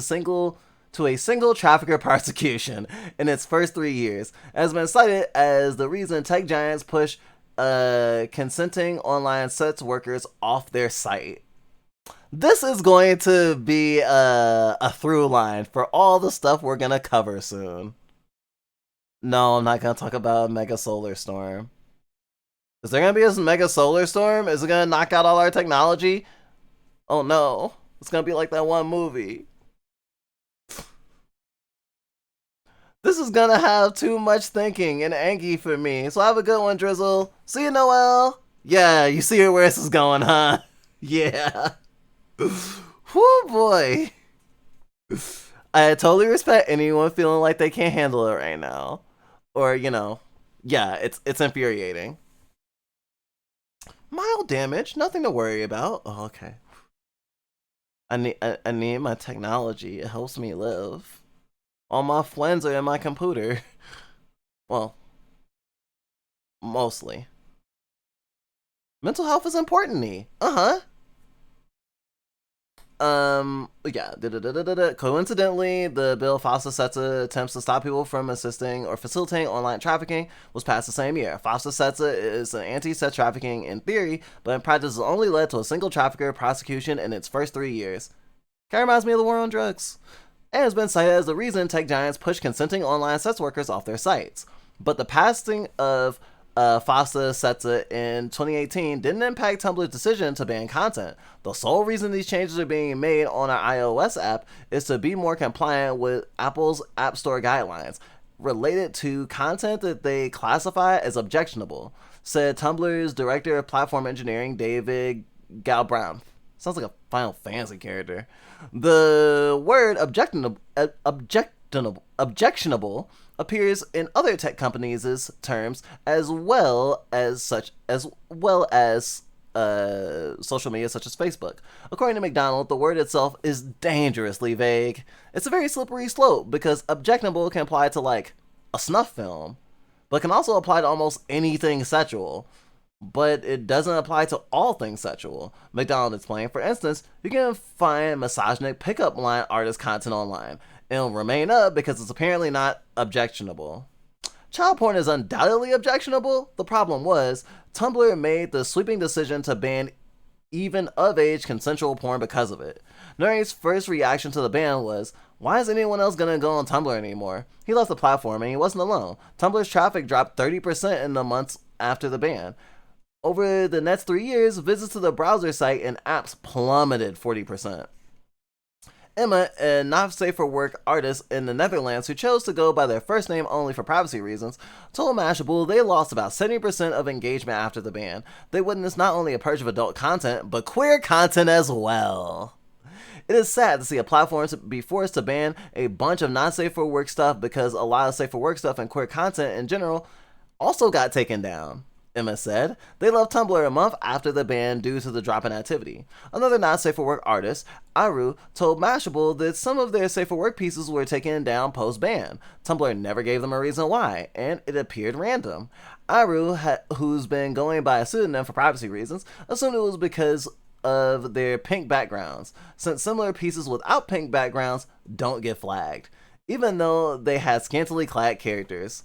a single trafficker prosecution in its first 3 years, has been cited as the reason tech giants push consenting online sex workers off their site. This is going to be a through line for all the stuff we're going to cover soon. No, I'm not going to talk about a mega solar storm. Is there going to be a mega solar storm? Is it going to knock out all our technology? Oh no. It's going to be like that one movie. This is gonna have too much thinking and Angie for me. So have a good one, Drizzle. See you, Noel. Yeah, you see where this is going, huh? Yeah. Whoo, boy. I totally respect anyone feeling like they can't handle it right now. Or, you know, yeah, it's infuriating. Mild damage, nothing to worry about. Oh, okay. I need my technology. It helps me live. All my friends are in my computer. Well, mostly. Mental health is important to me. Yeah. Coincidentally, the bill FOSTA-SETSA attempts to stop people from assisting or facilitating online trafficking was passed the same year. FOSTA-SETSA is an anti-sex trafficking in theory, but in practice has only led to a single trafficker prosecution in its first 3 years. Kind of reminds me of the war on drugs. And has been cited as the reason tech giants push consenting online sex workers off their sites. But the passing of FOSTA-SETSA in 2018 didn't impact Tumblr's decision to ban content. The sole reason these changes are being made on our iOS app is to be more compliant with Apple's App Store guidelines related to content that they classify as objectionable, said Tumblr's Director of Platform Engineering, David Galbraith. Sounds like a Final Fantasy character. The word objectionable appears in other tech companies' terms as well as social media such as Facebook. According to McDonald, the word itself is dangerously vague. It's a very slippery slope because objectionable can apply to like a snuff film, but can also apply to almost anything sexual. But it doesn't apply to all things sexual. McDonald explained, for instance, you can find misogynic pickup line artist content online. It'll remain up because it's apparently not objectionable. Child porn is undoubtedly objectionable. The problem was, Tumblr made the sweeping decision to ban even of-age consensual porn because of it. Nuri's first reaction to the ban was, why is anyone else gonna go on Tumblr anymore? He left the platform and he wasn't alone. Tumblr's traffic dropped 30% in the months after the ban. Over the next 3 years, visits to the browser site and apps plummeted 40%. Emma, a not safe for work artist in the Netherlands who chose to go by their first name only for privacy reasons, told Mashable they lost about 70% of engagement after the ban. They witnessed not only a purge of adult content, but queer content as well. It is sad to see a platform be forced to ban a bunch of not safe for work stuff because a lot of safe for work stuff and queer content in general also got taken down. Emma said they left Tumblr a month after the ban due to the drop in activity. Another not safe for work artist, Aru, told Mashable that some of their safe for work pieces were taken down post ban. Tumblr never gave them a reason why, and it appeared random. Aru, who's been going by a pseudonym for privacy reasons, assumed it was because of their pink backgrounds, since similar pieces without pink backgrounds don't get flagged, even though they had scantily clad characters.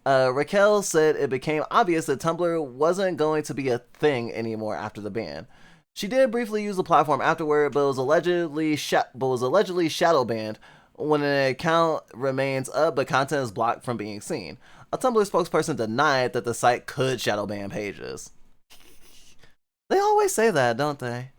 Raquel said it became obvious that Tumblr wasn't going to be a thing anymore after the ban. She did briefly use the platform afterward, but was allegedly shadow banned when an account remains up but content is blocked from being seen. A Tumblr spokesperson denied that the site could shadow ban pages. They always say that, don't they?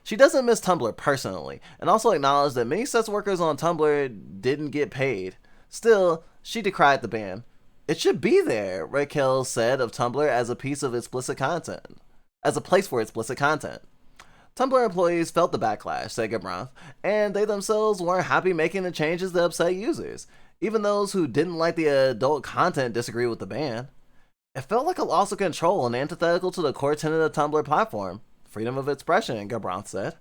She doesn't miss Tumblr personally, and also acknowledged that many sex workers on Tumblr didn't get paid. Still, she decried the ban. It should be there, Raquel said of Tumblr as a piece of explicit content, as a place for explicit content. Tumblr employees felt the backlash, said Gabranth, and they themselves weren't happy making the changes that upset users. Even those who didn't like the adult content disagreed with the ban. It felt like a loss of control and antithetical to the core tenet of the Tumblr platform, freedom of expression, Gabranth said.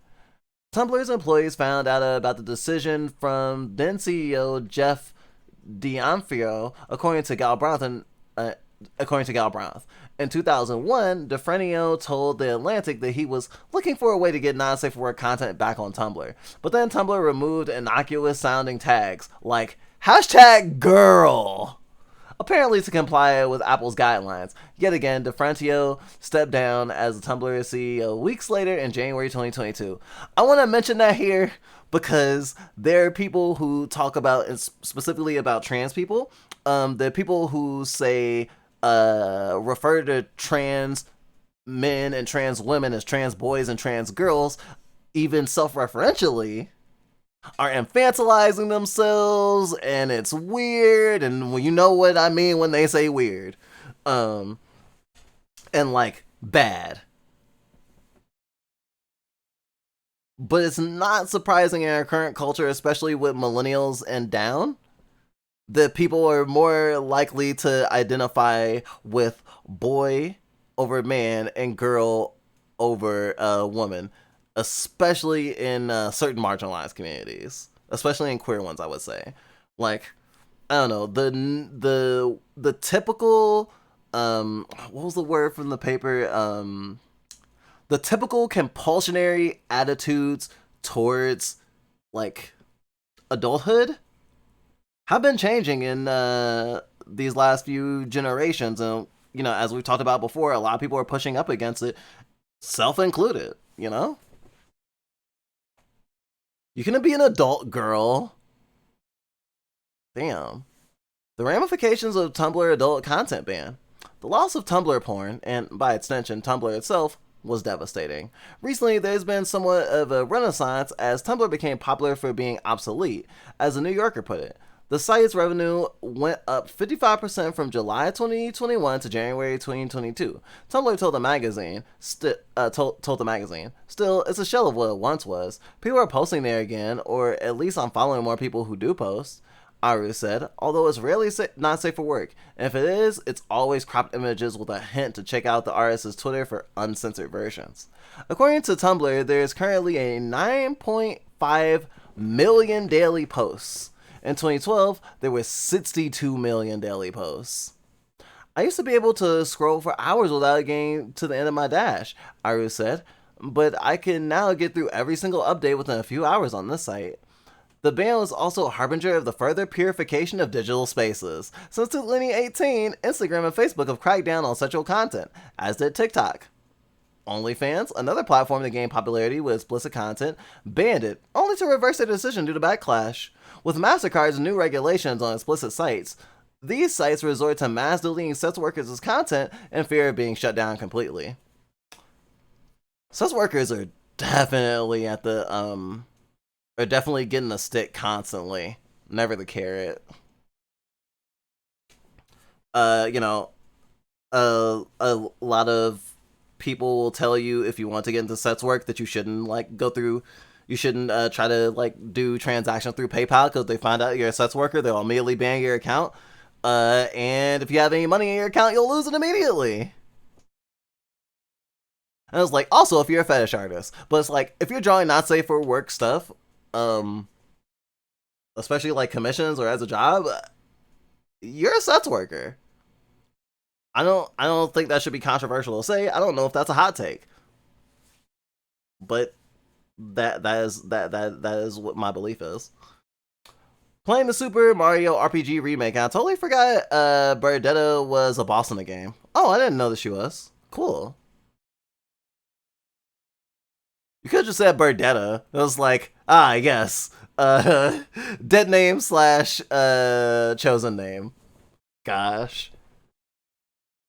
Tumblr's employees found out about the decision from then CEO Jeff D'Onofrio, according to Galbraith. In 2001, DeFranio told The Atlantic that he was looking for a way to get non-safe for work content back on Tumblr, but then Tumblr removed innocuous-sounding tags like #girl, apparently to comply with Apple's guidelines. Yet again, DeFranio stepped down as the Tumblr CEO weeks later in January 2022. I want to mention that here because there are people who talk about, specifically about trans people. There are people who say, refer to trans men and trans women as trans boys and trans girls, even self-referentially, are infantilizing themselves, and it's weird, and you know what I mean when they say weird. And like, bad. But it's not surprising in our current culture, especially with millennials and down, that people are more likely to identify with boy over man and girl over woman, especially in certain marginalized communities, especially in queer ones, I would say. Like, I don't know, the typical what was the word from the paper? The typical compulsionary attitudes towards, like, adulthood have been changing in these last few generations. And, you know, as we've talked about before, a lot of people are pushing up against it, self-included, you know? You can be an adult girl. Damn. The ramifications of Tumblr adult content ban. The loss of Tumblr porn, and by extension, Tumblr itself, was devastating. Recently, there's been somewhat of a renaissance as Tumblr became popular for being obsolete, as the New Yorker put it. The site's revenue went up 55% from July 2021 to January 2022. Tumblr told the magazine. Told the magazine. Still, it's a shell of what it once was. People are posting there again, or at least I'm following more people who do post, Aru said, although it's rarely not safe for work, and if it is, it's always cropped images with a hint to check out the artist's Twitter for uncensored versions. According to Tumblr, there is currently a 9.5 million daily posts. In 2012, there were 62 million daily posts. I used to be able to scroll for hours without getting to the end of my dash, Aru said, but I can now get through every single update within a few hours on this site. The ban was also a harbinger of the further purification of digital spaces. Since 2018, Instagram and Facebook have cracked down on sexual content, as did TikTok. OnlyFans, another platform that gained popularity with explicit content, banned it, only to reverse their decision due to backlash. With MasterCard's new regulations on explicit sites, these sites resort to mass deleting sex workers' content in fear of being shut down completely. Sex workers are definitely at the are definitely getting the stick constantly, never the carrot. You know, a lot of people will tell you if you want to get into sex work that you shouldn't like go through. You shouldn't try to like do transactions through PayPal because they find out you're a sex worker, they'll immediately ban your account. And if you have any money in your account, you'll lose it immediately. And it's like, also if you're a fetish artist, but it's like if you're drawing not safe for work stuff, um, especially like commissions or as a job, you're a sex worker. I don't think that should be controversial to say. I don't know if that's a hot take, but that is what my belief is. Playing the Super Mario RPG remake, I totally forgot Bernadetta was a boss in the game. Oh, I didn't know that she was. Cool. You could have just said Bernadetta. It was like, I guess. Dead name slash chosen name. Gosh.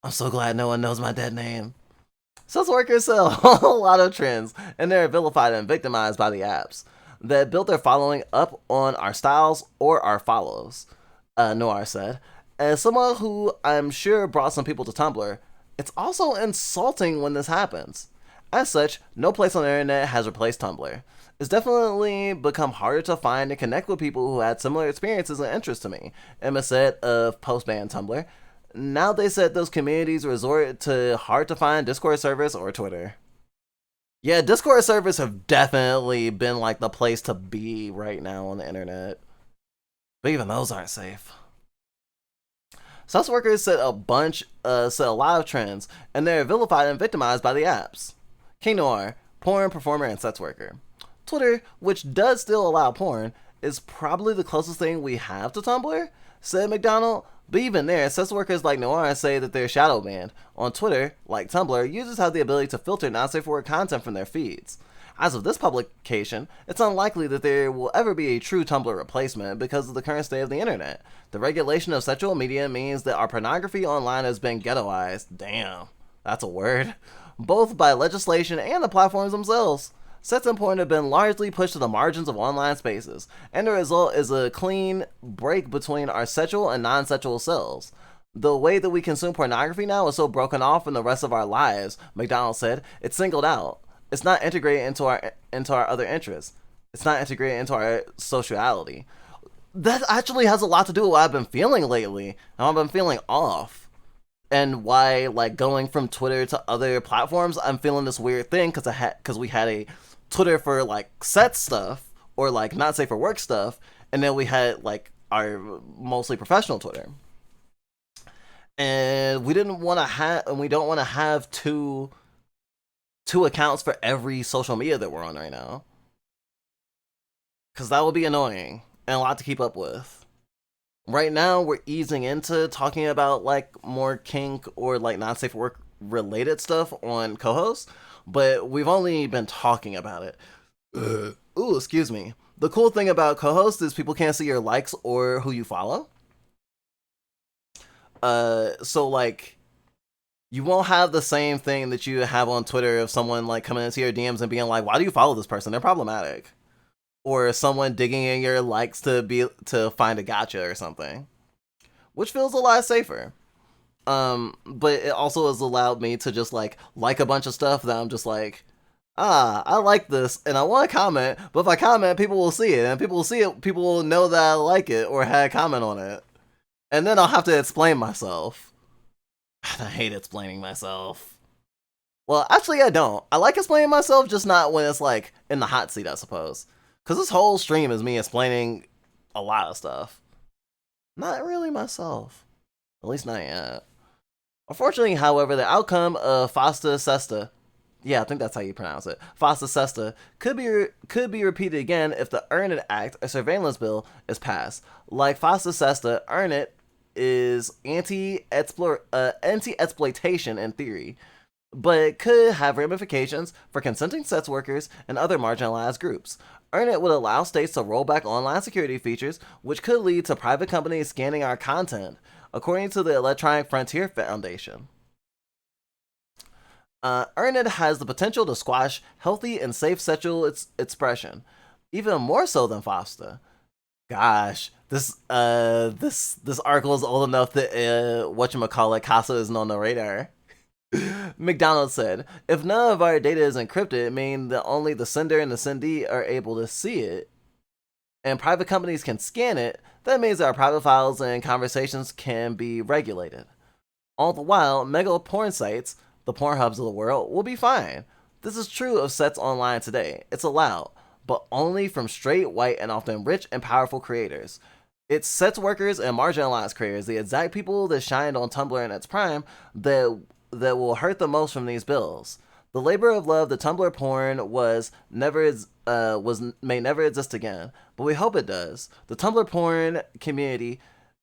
I'm so glad no one knows my dead name. Sex workers sell a lot of trends, and they're vilified and victimized by the apps that built their following up on our styles or our follows, Noir said. As someone who I'm sure brought some people to Tumblr, it's also insulting when this happens. As such, no place on the internet has replaced Tumblr. It's definitely become harder to find and connect with people who had similar experiences and interests to me, Emma said of post-ban Tumblr. Now they said those communities resort to hard to find Discord servers or Twitter. Yeah, Discord servers have definitely been like the place to be right now on the internet. But even those aren't safe. Sex workers set a lot of trends, and they're vilified and victimized by the apps. King Noir, porn performer and sex worker. Twitter, which does still allow porn, is probably the closest thing we have to Tumblr, said McDonald. But even there, sex workers like Noir say that they're shadow banned. On Twitter, like Tumblr, users have the ability to filter non-safe for work content from their feeds. As of this publication, it's unlikely that there will ever be a true Tumblr replacement because of the current state of the internet. The regulation of sexual media means that our pornography online has been ghettoized. Damn, that's a word. Both by legislation and the platforms themselves. Sex and porn have been largely pushed to the margins of online spaces, and the result is a clean break between our sexual and non-sexual selves. The way that we consume pornography now is so broken off from the rest of our lives, McDonald said. It's singled out. It's not integrated into our other interests. It's not integrated into our sociality. That actually has a lot to do with what I've been feeling lately. I've been feeling off. And why, like, going from Twitter to other platforms, I'm feeling this weird thing because we had a Twitter for like set stuff or like not safe for work stuff, and then we had like our mostly professional Twitter, and we didn't want to have, and we don't want to have two accounts for every social media that we're on right now, because that would be annoying and a lot to keep up with. Right now, we're easing into talking about like more kink or like not safe for work related stuff on co-host, but we've only been talking about it. Ooh, excuse me. The cool thing about co-host is people can't see your likes or who you follow. So like, you won't have the same thing that you have on Twitter of someone like coming into your DMs and being like, "Why do you follow this person? They're problematic," or someone digging in your likes to find a gotcha or something, which feels a lot safer. But it also has allowed me to just like a bunch of stuff that I'm just like, I like this and I want to comment, but if I comment, people will see it, and people will see it, people will know that I like it or had a comment on it. And then I'll have to explain myself. I hate explaining myself. Well, actually, I don't. I like explaining myself, just not when it's like in the hot seat, I suppose. Because this whole stream is me explaining a lot of stuff. Not really myself. At least not yet. Unfortunately, however, the outcome of FOSTA SESTA, yeah, I think that's how you pronounce it, FOSTA SESTA, could be repeated again if the Earn It Act, a surveillance bill, is passed. Like FOSTA SESTA, Earn It is anti-exploitation in theory, but it could have ramifications for consenting sex workers and other marginalized groups. Earn It would allow states to roll back online security features, which could lead to private companies scanning our content, according to the Electronic Frontier Foundation. Earn It has the potential to squash healthy and safe sexual expression, even more so than FOSTA. Gosh, this article is old enough that whatchamacallit Casa isn't on the radar. McDonald said, if none of our data is encrypted, it means that only the sender and the sendee are able to see it, and private companies can scan it, that means our private files and conversations can be regulated. All the while, mega porn sites, the porn hubs of the world, will be fine. This is true of sets online today. It's allowed, but only from straight, white, and often rich and powerful creators. It's sex workers and marginalized creators, the exact people that shined on Tumblr in its prime, that will hurt the most from these bills. The labor of love, the Tumblr porn may never exist again, but we hope it does. The Tumblr porn community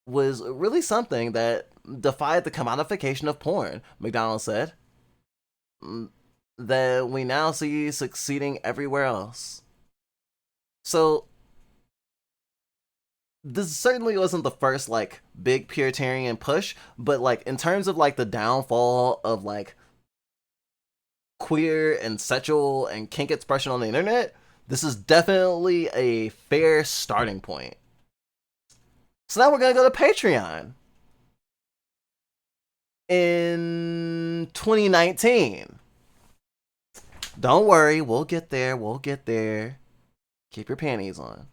was really something that defied the commodification of porn, McDonald said, that we now see succeeding everywhere else. So this certainly wasn't the first like big puritanian push, but like in terms of like the downfall of like queer and sexual and kink expression on the internet, this is definitely a fair starting point. So now we're gonna go to Patreon. In 2019. Don't worry, we'll get there, Keep your panties on.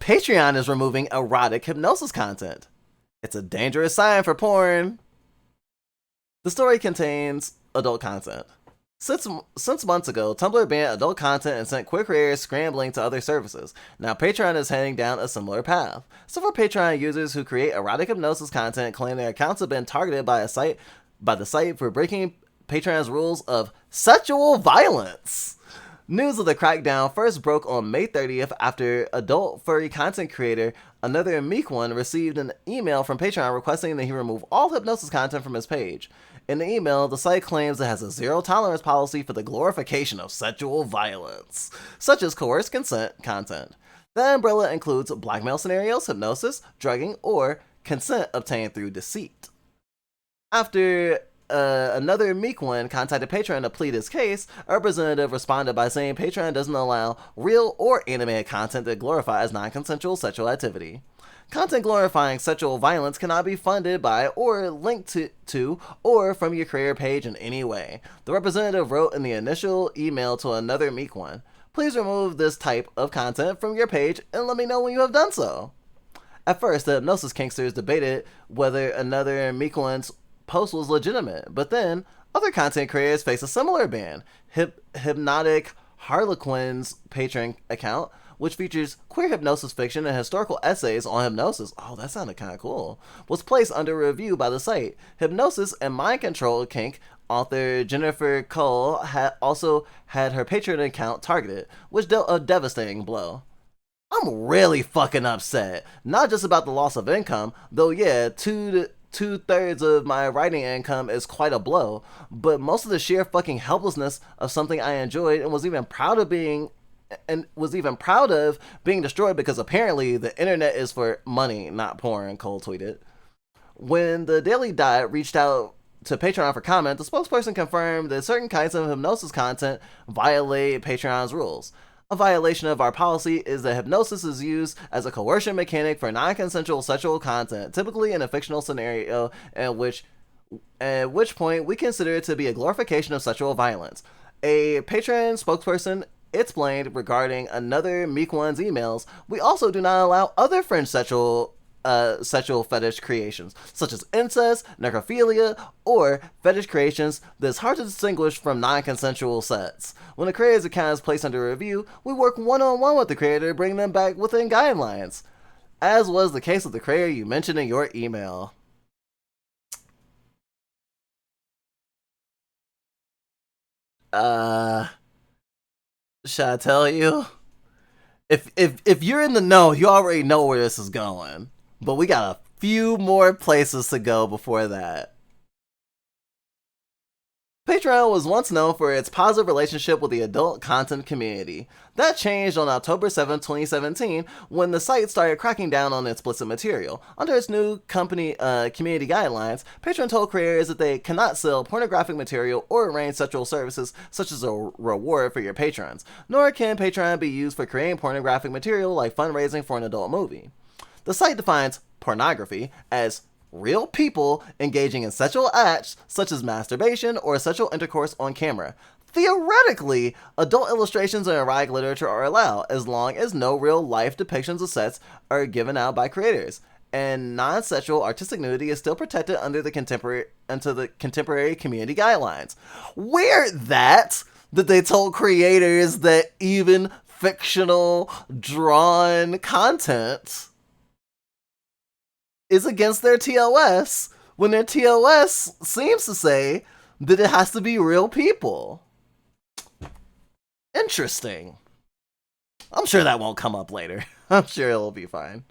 Patreon is removing erotic hypnosis content. It's a dangerous sign for porn. The story contains adult content. Since months ago, Tumblr banned adult content and sent queer creators scrambling to other services. Now Patreon is heading down a similar path. Several Patreon users who create erotic hypnosis content claim their accounts have been targeted by the site for breaking Patreon's rules of sexual violence. News of the crackdown first broke on May 30th after adult furry content creator Another Meek One received an email from Patreon requesting that he remove all hypnosis content from his page. In the email, the site claims it has a zero-tolerance policy for the glorification of sexual violence, such as coerced consent content. The umbrella includes blackmail scenarios, hypnosis, drugging, or consent obtained through deceit. After Another Meek One contacted Patreon to plead his case, a representative responded by saying Patreon doesn't allow real or animated content that glorifies non-consensual sexual activity. Content glorifying sexual violence cannot be funded by or linked to or from your creator page in any way. The representative wrote in the initial email to Another Meek One, please remove this type of content from your page and let me know when you have done so. At first, the hypnosis kinksters debated whether Another Meek One's post was legitimate, but then other content creators face a similar ban. Hypnotic Harlequin's Patreon account, which features queer hypnosis fiction and historical essays on hypnosis, oh, that sounded kind of cool, was placed under review by the site. Hypnosis and mind control kink author Jennifer Cole also had her Patreon account targeted, which dealt a devastating blow. I'm really fucking upset. Not just about the loss of income, though yeah, two-thirds of my writing income is quite a blow, but most of the sheer fucking helplessness of something I enjoyed and was even proud of being destroyed because apparently the internet is for money, not porn, Cole tweeted. When the Daily Dot reached out to Patreon for comment, the spokesperson confirmed that certain kinds of hypnosis content violate Patreon's rules. A violation of our policy is that hypnosis is used as a coercion mechanic for non-consensual sexual content, typically in a fictional scenario, at which point we consider it to be a glorification of sexual violence. A Patreon spokesperson explained regarding Another Meek One's emails, we also do not allow other fringe sexual fetish creations, such as incest, necrophilia, or fetish creations that's hard to distinguish from non-consensual sex. When a creator's account is placed under review, we work one-on-one with the creator to bring them back within guidelines, as was the case with the creator you mentioned in your email. Should I tell you? If you're in the know, you already know where this is going. But we got a few more places to go before that. Patreon was once known for its positive relationship with the adult content community. That changed on October 7, 2017, when the site started cracking down on explicit material. Under its new community guidelines, Patreon told creators that they cannot sell pornographic material or arrange sexual services such as a reward for your patrons, nor can Patreon be used for creating pornographic material like fundraising for an adult movie. The site defines pornography as real people engaging in sexual acts such as masturbation or sexual intercourse on camera. Theoretically, adult illustrations and erotic literature are allowed as long as no real-life depictions of sex are given out by creators, and non-sexual artistic nudity is still protected under the contemporary community guidelines. Weird that they told creators that even fictional drawn content is against their TOS when their TOS seems to say that it has to be real people. Interesting. I'm sure that won't come up later. I'm sure it'll be fine.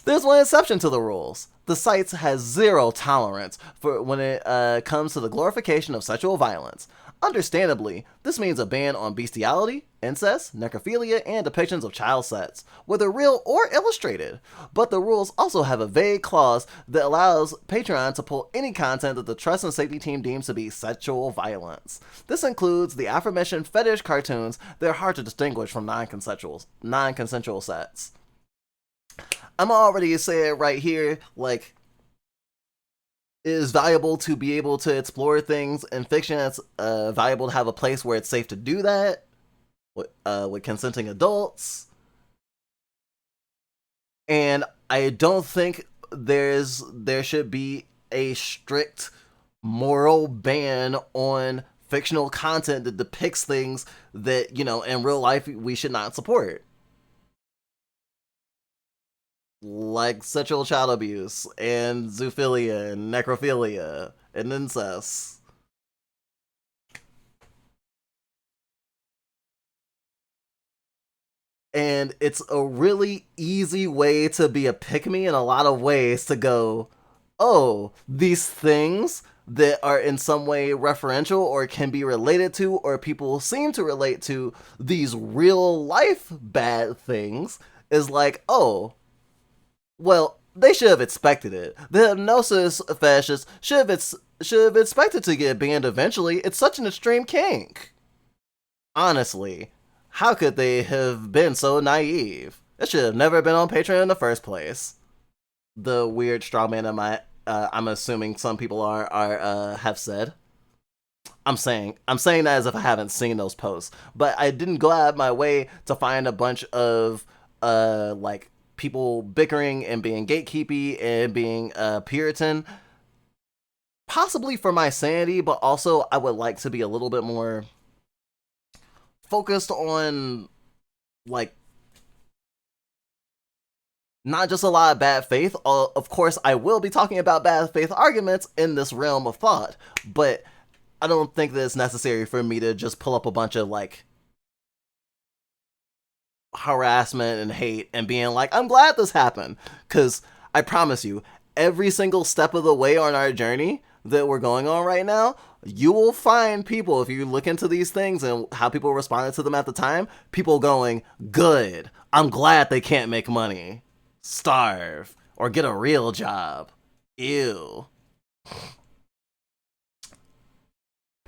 There's one exception to the rules. The site has zero tolerance for when it comes to the glorification of sexual violence. Understandably, this means a ban on bestiality, incest, necrophilia, and depictions of child sex, whether real or illustrated. But the rules also have a vague clause that allows Patreon to pull any content that the Trust and Safety team deems to be sexual violence. This includes the aforementioned fetish cartoons that are hard to distinguish from non-consensual sex. I'm already saying right here, like, it is valuable to be able to explore things in fiction. It's valuable to have a place where it's safe to do that with consenting adults. And I don't think there should be a strict moral ban on fictional content that depicts things that, in real life we should not support. Like sexual child abuse, and zoophilia, and necrophilia, and incest. And it's a really easy way to be a pick-me in a lot of ways to go, oh, these things that are in some way referential or can be related to, or people seem to relate to these real life bad things, is like, oh, well, they should have expected it. The hypnosis fascists should have expected to get banned eventually. It's such an extreme kink. Honestly, how could they have been so naive? It should have never been on Patreon in the first place. The weird straw man I'm assuming some people have said. I'm saying that as if I haven't seen those posts, but I didn't go out of my way to find a bunch of like people bickering and being gatekeepy and being Puritan, possibly for my sanity, but also I would like to be a little bit more focused on, like, not just a lot of bad faith. Of course, I will be talking about bad faith arguments in this realm of thought, but I don't think that it's necessary for me to just pull up a bunch of, like, harassment and hate and being like, I'm glad this happened, because I promise you, every single step of the way on our journey that we're going on right now, you will find people, if you look into these things and how people responded to them at the time, people going, good, I'm glad they can't make money, starve, or get a real job. Ew.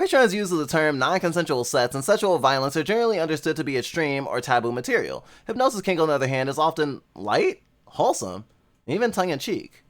Patreon's use of the term non-consensual sex and sexual violence are generally understood to be extreme or taboo material. Hypnosis kink, on the other hand, is often light, wholesome, and even tongue-in-cheek.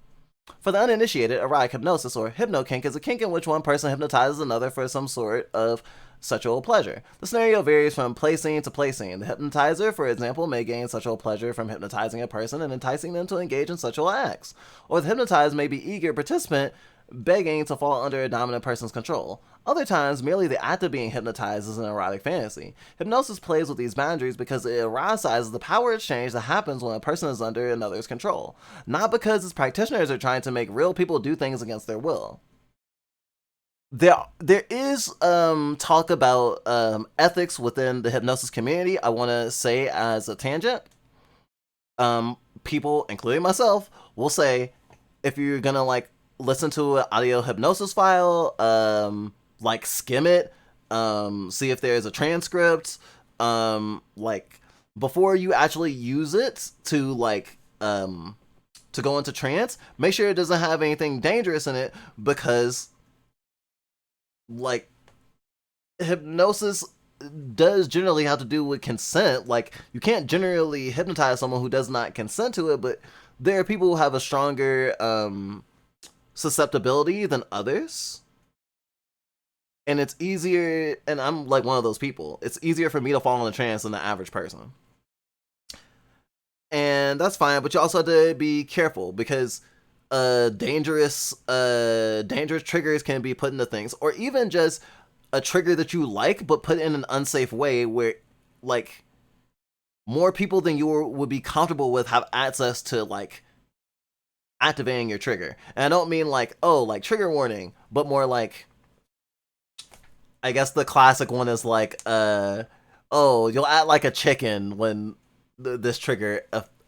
For the uninitiated, erotic hypnosis, or hypno-kink, is a kink in which one person hypnotizes another for some sort of sexual pleasure. The scenario varies from place scene to place scene. The hypnotizer, for example, may gain sexual pleasure from hypnotizing a person and enticing them to engage in sexual acts. Or the hypnotized may be eager participant, begging to fall under a dominant person's control. Other times, merely the act of being hypnotized is an erotic fantasy. Hypnosis plays with these boundaries because it eroticizes the power exchange that happens when a person is under another's control, not because its practitioners are trying to make real people do things against their will. There is talk about ethics within the hypnosis community. I want to say as a tangent, people, including myself, will say, if you're gonna, like, listen to an audio hypnosis file, like skim it, see if there's a transcript, like before you actually use it to go into trance, make sure it doesn't have anything dangerous in it, because like hypnosis does generally have to do with consent. Like, you can't generally hypnotize someone who does not consent to it, but there are people who have a stronger susceptibility than others. And it's easier, and I'm like one of those people, it's easier for me to fall in a trance than the average person. And that's fine, but you also have to be careful, because dangerous triggers can be put into things, or even just a trigger that you like but put in an unsafe way where like more people than you would be comfortable with have access to like activating your trigger. And I don't mean like, oh, like trigger warning, but more like, I guess the classic one is like, oh, you'll act like a chicken when this trigger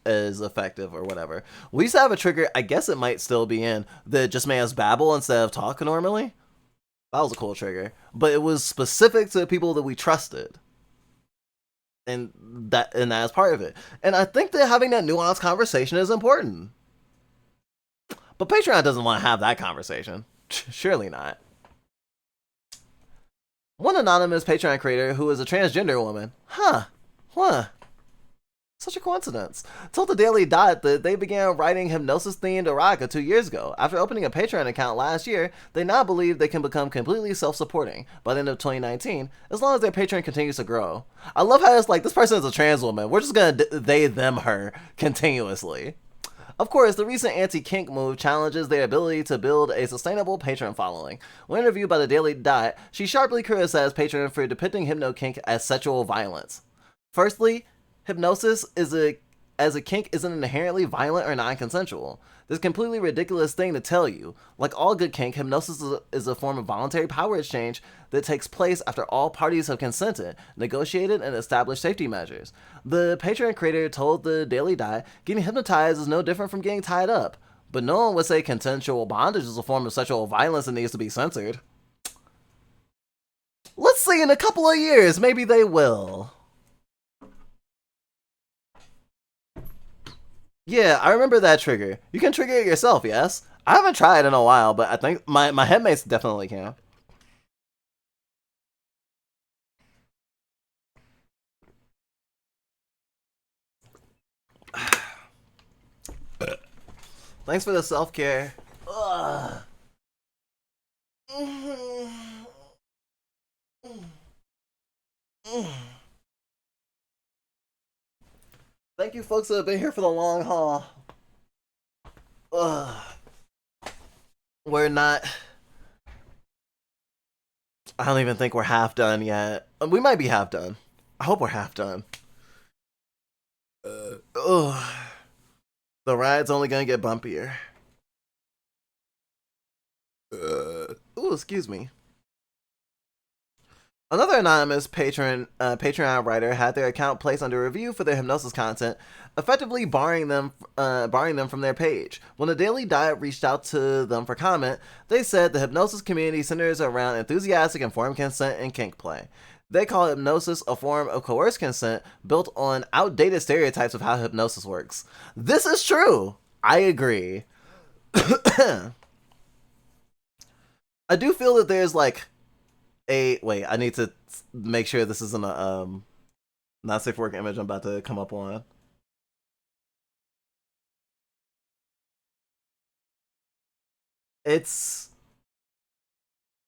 is effective or whatever. We used to have a trigger, I guess it might still be in, that just made us babble instead of talk normally. That was a cool trigger, but it was specific to people that we trusted, and that is part of it. And I think that having that nuanced conversation is important. But Patreon doesn't want to have that conversation. Surely not. One anonymous Patreon creator who is a transgender woman, such a coincidence, told the Daily Dot that they began writing hypnosis-themed erotica 2 years ago. After opening a Patreon account last year, they now believe they can become completely self-supporting by the end of 2019, as long as their Patreon continues to grow. I love how it's like, this person is a trans woman, we're just gonna they, them, her continuously. Of course, the recent anti-kink move challenges their ability to build a sustainable Patreon following. When interviewed by the Daily Dot, she sharply criticized Patreon for depicting hypno-kink as sexual violence. Firstly, hypnosis as a kink isn't inherently violent or non-consensual. This is a completely ridiculous thing to tell you. Like all good kink, hypnosis is a form of voluntary power exchange that takes place after all parties have consented, negotiated, and established safety measures. The Patreon creator told the Daily Dot, getting hypnotized is no different from getting tied up. But no one would say consensual bondage is a form of sexual violence that needs to be censored. Let's see, in a couple of years, maybe they will. Yeah, I remember that trigger. You can trigger it yourself, yes? I haven't tried in a while, but I think my headmates definitely can. Thanks for the self-care. Thank you folks that have been here for the long haul. We're not... I don't even think we're half done yet. We might be half done. I hope we're half done. The ride's only gonna get bumpier. Ooh, excuse me. Another anonymous Patreon writer had their account placed under review for their hypnosis content, effectively barring them from their page. When the Daily Dot reached out to them for comment, they said the hypnosis community centers around enthusiastic informed consent and kink play. They call hypnosis a form of coerced consent built on outdated stereotypes of how hypnosis works. This is true. I agree. I do feel that there's like wait, I need to make sure this isn't a not safe for work image I'm about to come up on. It's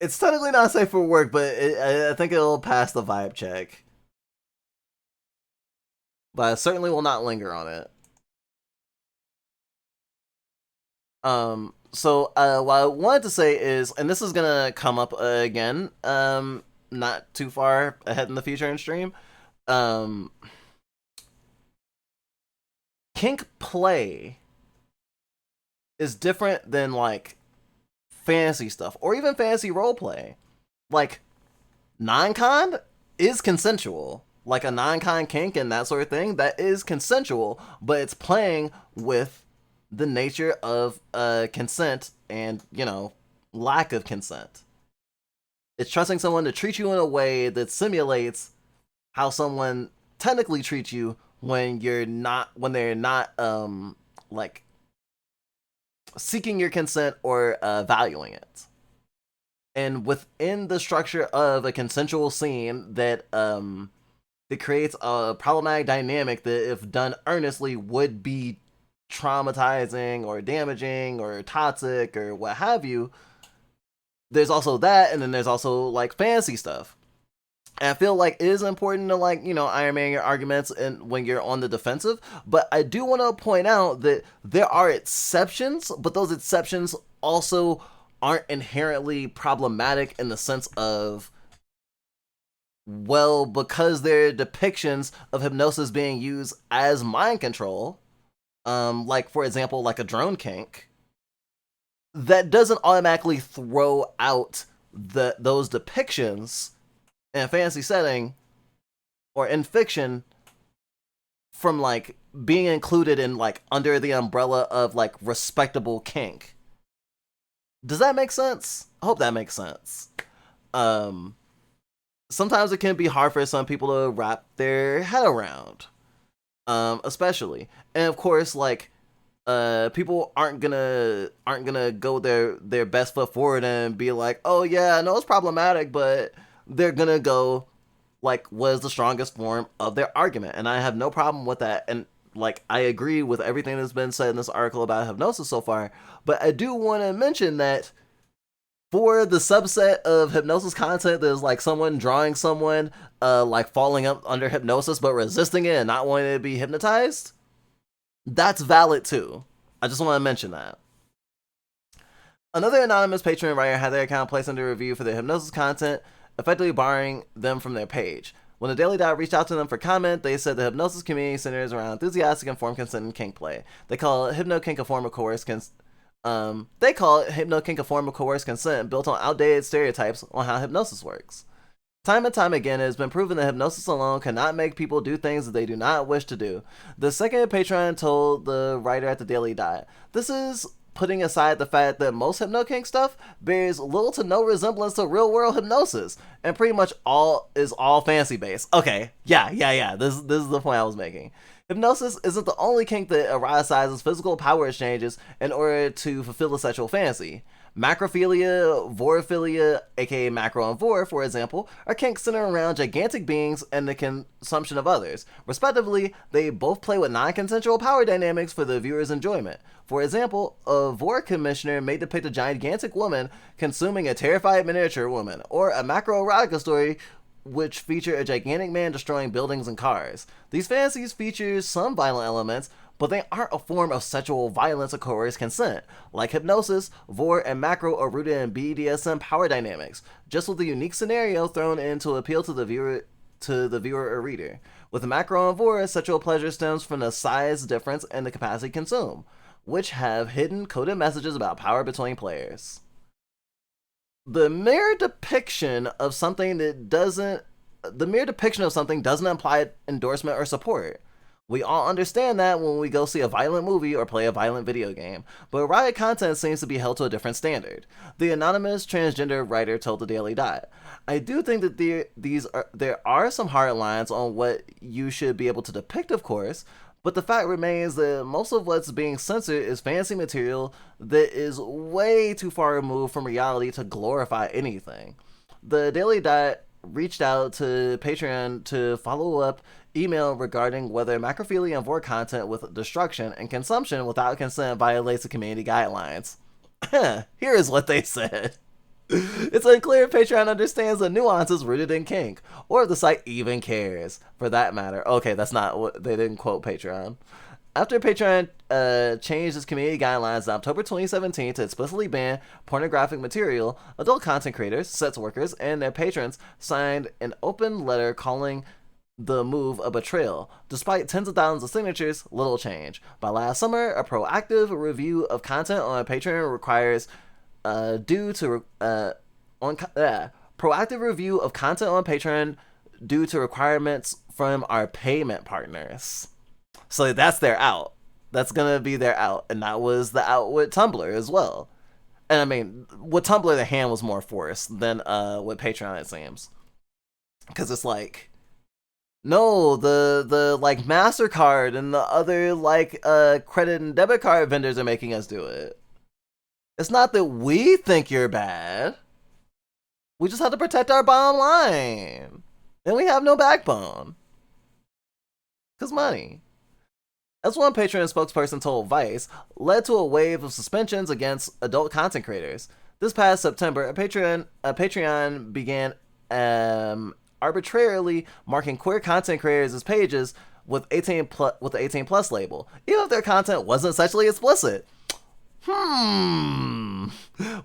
technically not safe for work, but I think it'll pass the vibe check. But I certainly will not linger on it. So what I wanted to say is, and this is gonna come up again, not too far ahead in the future in stream, kink play is different than like fantasy stuff or even fantasy roleplay. Like non-con is consensual. Like a non-con kink and that sort of thing, that is consensual, but it's playing with the nature of consent and, you know, lack of consent. It's trusting someone to treat you in a way that simulates how someone technically treats you when they're not like seeking your consent or valuing it. And within the structure of a consensual scene that creates a problematic dynamic that, if done earnestly, would be traumatizing or damaging or toxic or what have you. There's also that, and then there's also like fantasy stuff. And I feel like it is important to, like, Iron Man your arguments and when you're on the defensive. But I do want to point out that there are exceptions, but those exceptions also aren't inherently problematic in the sense of, well, because they're depictions of hypnosis being used as mind control, like for example, like a drone kink, that doesn't automatically throw out those depictions in a fantasy setting or in fiction from like being included in like under the umbrella of like respectable kink. Does that make sense? I hope that makes sense. Sometimes it can be hard for some people to wrap their head around, especially, and of course, like, people aren't gonna go their best foot forward and be like, oh yeah, I know it's problematic, but they're gonna go like, what is the strongest form of their argument? And I have no problem with that. And like, I agree with everything that's been said in this article about hypnosis so far, but I do want to mention that for the subset of hypnosis content that is like someone drawing someone like falling up under hypnosis but resisting it and not wanting to be hypnotized, that's valid too. I just want to mention that. Another anonymous Patreon writer had their account placed under review for their hypnosis content, effectively barring them from their page. When the Daily Dot reached out to them for comment, they said the hypnosis community centers around enthusiastic, informed consent and kink play. They call it hypno kink a form of coerced consent built on outdated stereotypes on how hypnosis works. Time and time again, it has been proven that hypnosis alone cannot make people do things that they do not wish to do. The second patron told the writer at the Daily Dot, this is putting aside the fact that most hypno-kink stuff bears little to no resemblance to real-world hypnosis, and pretty much all fantasy-based. Okay, yeah. This is the point I was making. Hypnosis isn't the only kink that eroticizes physical power exchanges in order to fulfill a sexual fantasy. Macrophilia, vorophilia, aka macro and vor, for example, are kinks centered around gigantic beings and the consumption of others. Respectively, they both play with non-consensual power dynamics for the viewer's enjoyment. For example, a vor commissioner may depict a gigantic woman consuming a terrified miniature woman, or a macroerotica story which feature a gigantic man destroying buildings and cars. These fantasies feature some violent elements, but they aren't a form of sexual violence or coerced consent. Like hypnosis, vor and macro are rooted in BDSM power dynamics, just with a unique scenario thrown in to appeal to the viewer or reader. With macro and vor, sexual pleasure stems from the size difference and the capacity to consume, which have hidden coded messages about power between players. The mere depiction of something doesn't imply endorsement or support. We all understand that when we go see a violent movie or play a violent video game, but riot content seems to be held to a different standard. The anonymous transgender writer told the Daily Dot, I do think that there are some hard lines on what you should be able to depict, of course, but the fact remains that most of what's being censored is fantasy material that is way too far removed from reality to glorify anything. The Daily Dot reached out to Patreon to follow up email regarding whether macrophilia and vor content with destruction and consumption without consent violates the community guidelines. Here is what they said. It's unclear if Patreon understands the nuances rooted in kink, or if the site even cares, for that matter. Okay, that's not what they didn't quote Patreon. After Patreon changed its community guidelines in October 2017 to explicitly ban pornographic material, adult content creators, sex workers, and their patrons signed an open letter calling the move a betrayal. Despite tens of thousands of signatures, little change. By last summer, a proactive review of content on Patreon requires proactive review of content on Patreon due to requirements from our payment partners. So that's their out. That's gonna be their out, and that was the out with Tumblr as well. And I mean, with Tumblr, the hand was more forced than with Patreon, it seems, because it's like, no, the like MasterCard and the other like credit and debit card vendors are making us do it. It's not that we think you're bad. We just have to protect our bottom line. And we have no backbone. Cause money. As one Patreon spokesperson told Vice, led to a wave of suspensions against adult content creators. This past September, a Patreon began arbitrarily marking queer content creators as pages with the 18 plus label, even if their content wasn't sexually explicit. With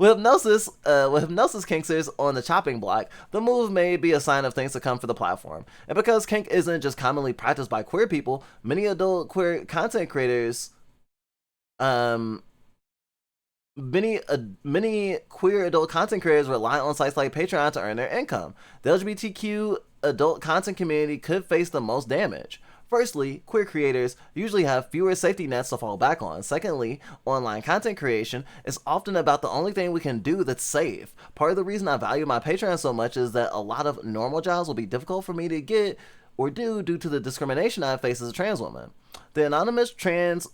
Hypnosis Kinksters on the chopping block, the move may be a sign of things to come for the platform. And because kink isn't just commonly practiced by queer people, many adult queer content creators, many queer adult content creators rely on sites like Patreon to earn their income. The LGBTQ adult content community could face the most damage. Firstly, queer creators usually have fewer safety nets to fall back on. Secondly, online content creation is often about the only thing we can do that's safe. Part of the reason I value my Patreon so much is that a lot of normal jobs will be difficult for me to get or do due to the discrimination I face as a trans woman. The anonymous trans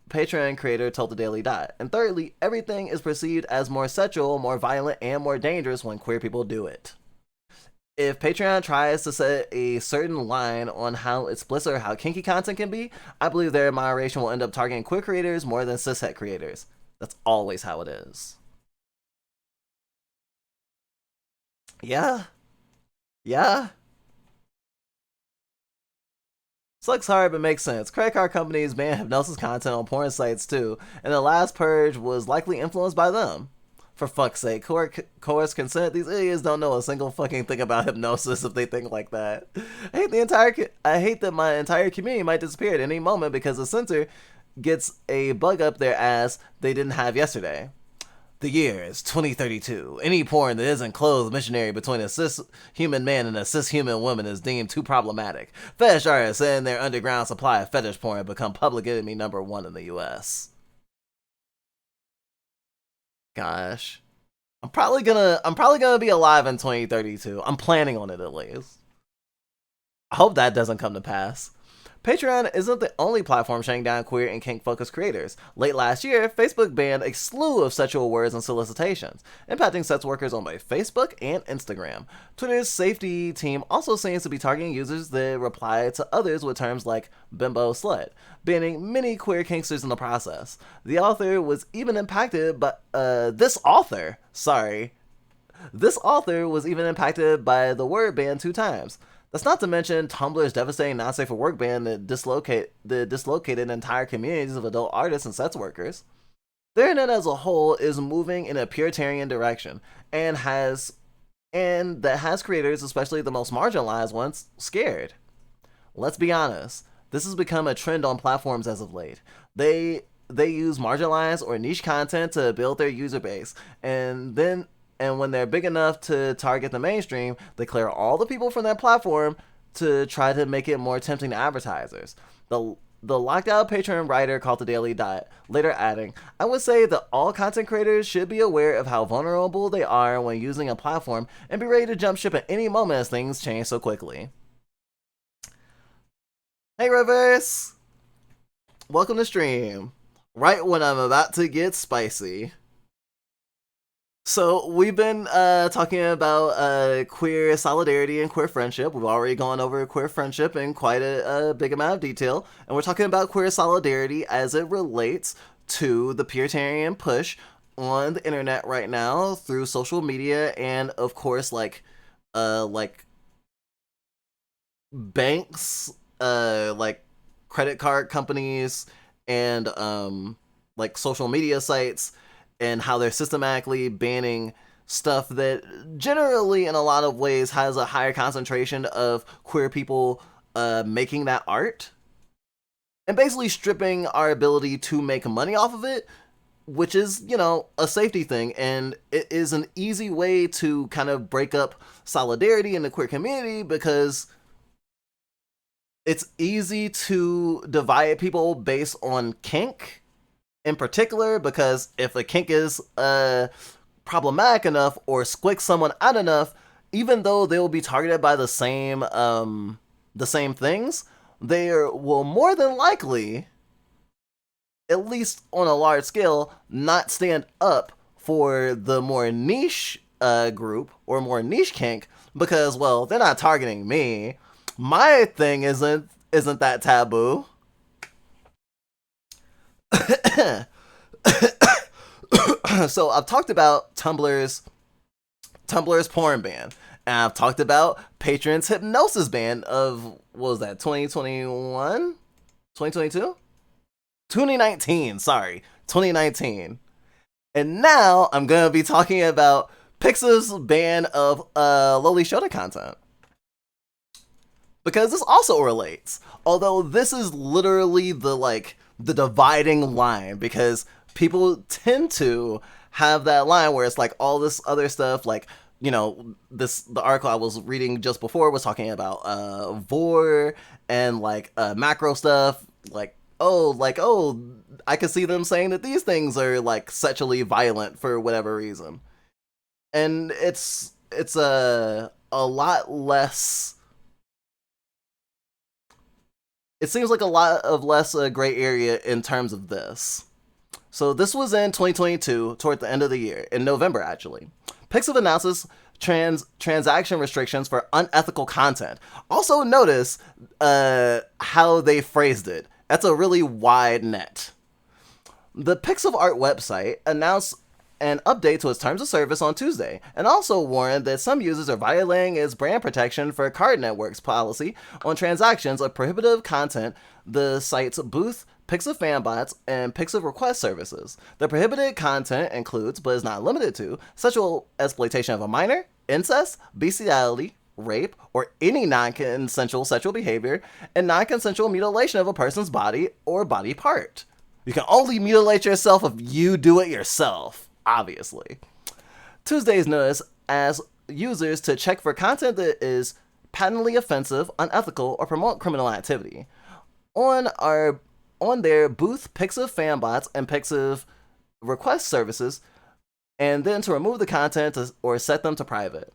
Patreon creator told the Daily Dot. And thirdly, everything is perceived as more sexual, more violent, and more dangerous when queer people do it. If Patreon tries to set a certain line on how explicit or how kinky content can be, I believe their moderation will end up targeting queer creators more than cishet creators. That's always how it is. Yeah. Sucks hard but makes sense. Credit card companies ban hypnosis content on porn sites too, and the last purge was likely influenced by them. For fuck's sake, coerced consent. These idiots don't know a single fucking thing about hypnosis if they think like that. I hate that my entire community might disappear at any moment because the censor gets a bug up their ass they didn't have yesterday. The year is 2032. Any porn that isn't clothed missionary between a cis-human man and a cis-human woman is deemed too problematic. Fetish artists and their underground supply of fetish porn have become public enemy number one in the US. Gosh. I'm probably gonna be alive in 2032. I'm planning on it at least. I hope that doesn't come to pass. Patreon isn't the only platform shutting down queer and kink-focused creators. Late last year, Facebook banned a slew of sexual words and solicitations, impacting sex workers on both Facebook and Instagram. Twitter's safety team also seems to be targeting users that reply to others with terms like bimbo slut, banning many queer kinksters in the process. The author was even impacted by this author was even impacted by the word ban 2 times. That's not to mention Tumblr's devastating not safe for work ban that dislocated entire communities of adult artists and sex workers. The internet as a whole is moving in a puritanian direction, and that has creators, especially the most marginalized ones, scared. Let's be honest, this has become a trend on platforms as of late. They use marginalized or niche content to build their user base, and when they're big enough to target the mainstream, they clear all the people from their platform to try to make it more tempting to advertisers. The locked out Patreon writer called the Daily Dot, later adding, I would say that all content creators should be aware of how vulnerable they are when using a platform and be ready to jump ship at any moment as things change so quickly. Hey Reverse! Welcome to stream. Right when I'm about to get spicy. So we've been talking about queer solidarity and queer friendship. We've already gone over queer friendship in quite a big amount of detail. And we're talking about queer solidarity as it relates to the puritanian push on the internet right now through social media and, of course, like banks, like credit card companies and like social media sites, and how they're systematically banning stuff that generally in a lot of ways has a higher concentration of queer people making that art, and basically stripping our ability to make money off of it, which is, you know, a safety thing, and it is an easy way to kind of break up solidarity in the queer community because it's easy to divide people based on kink in particular, because if a kink is problematic enough or squicks someone out enough, even though they will be targeted by the same things, they will more than likely, at least on a large scale, not stand up for the more niche group or more niche kink because, well, they're not targeting me. My thing isn't that taboo. So I've talked about Tumblr's porn ban, and I've talked about Patreon's hypnosis ban of, what was that, 2021? 2022? 2019, sorry. 2019. And now I'm going to be talking about Pixiv's ban of Loli Shota content. Because this also relates. Although this is literally the dividing line, because people tend to have that line where it's like all this other stuff, like, you know, the article I was reading just before was talking about vor and macro stuff, oh, I could see them saying that these things are like sexually violent for whatever reason. And it's a lot less, it seems like a lot of less gray area in terms of this. So this was in 2022, toward the end of the year, in November actually. Pixiv announces transaction restrictions for unethical content. Also notice how they phrased it. That's a really wide net. The Pixiv Art website announced an update to its terms of service on Tuesday, and also warned that some users are violating its brand protection for Card Network's policy on transactions of prohibitive content, the site's booth, Pixiv Fanbots, and Pixiv Request services. The prohibited content includes, but is not limited to, sexual exploitation of a minor, incest, bestiality, rape, or any non-consensual sexual behavior, and non-consensual mutilation of a person's body or body part. You can only mutilate yourself if you do it yourself, obviously. Tuesday's notice asks users to check for content that is patently offensive, unethical, or promote criminal activity. On their booth, Pixiv Fanbots and Pixiv Request services, and then to remove the content or set them to private.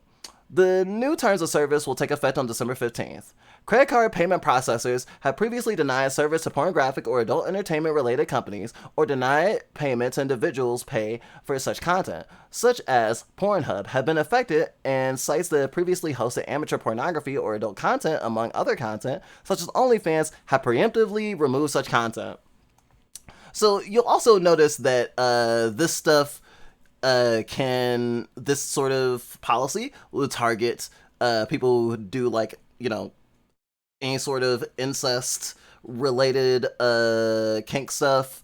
The new terms of service will take effect on December 15th. Credit card payment processors have previously denied service to pornographic or adult entertainment related companies or denied payment to individuals pay for such content, such as Pornhub, have been affected, and sites that previously hosted amateur pornography or adult content, among other content, such as OnlyFans, have preemptively removed such content. So you'll also notice that this stuff this sort of policy will target people who do, like, you know, any sort of incest related kink stuff,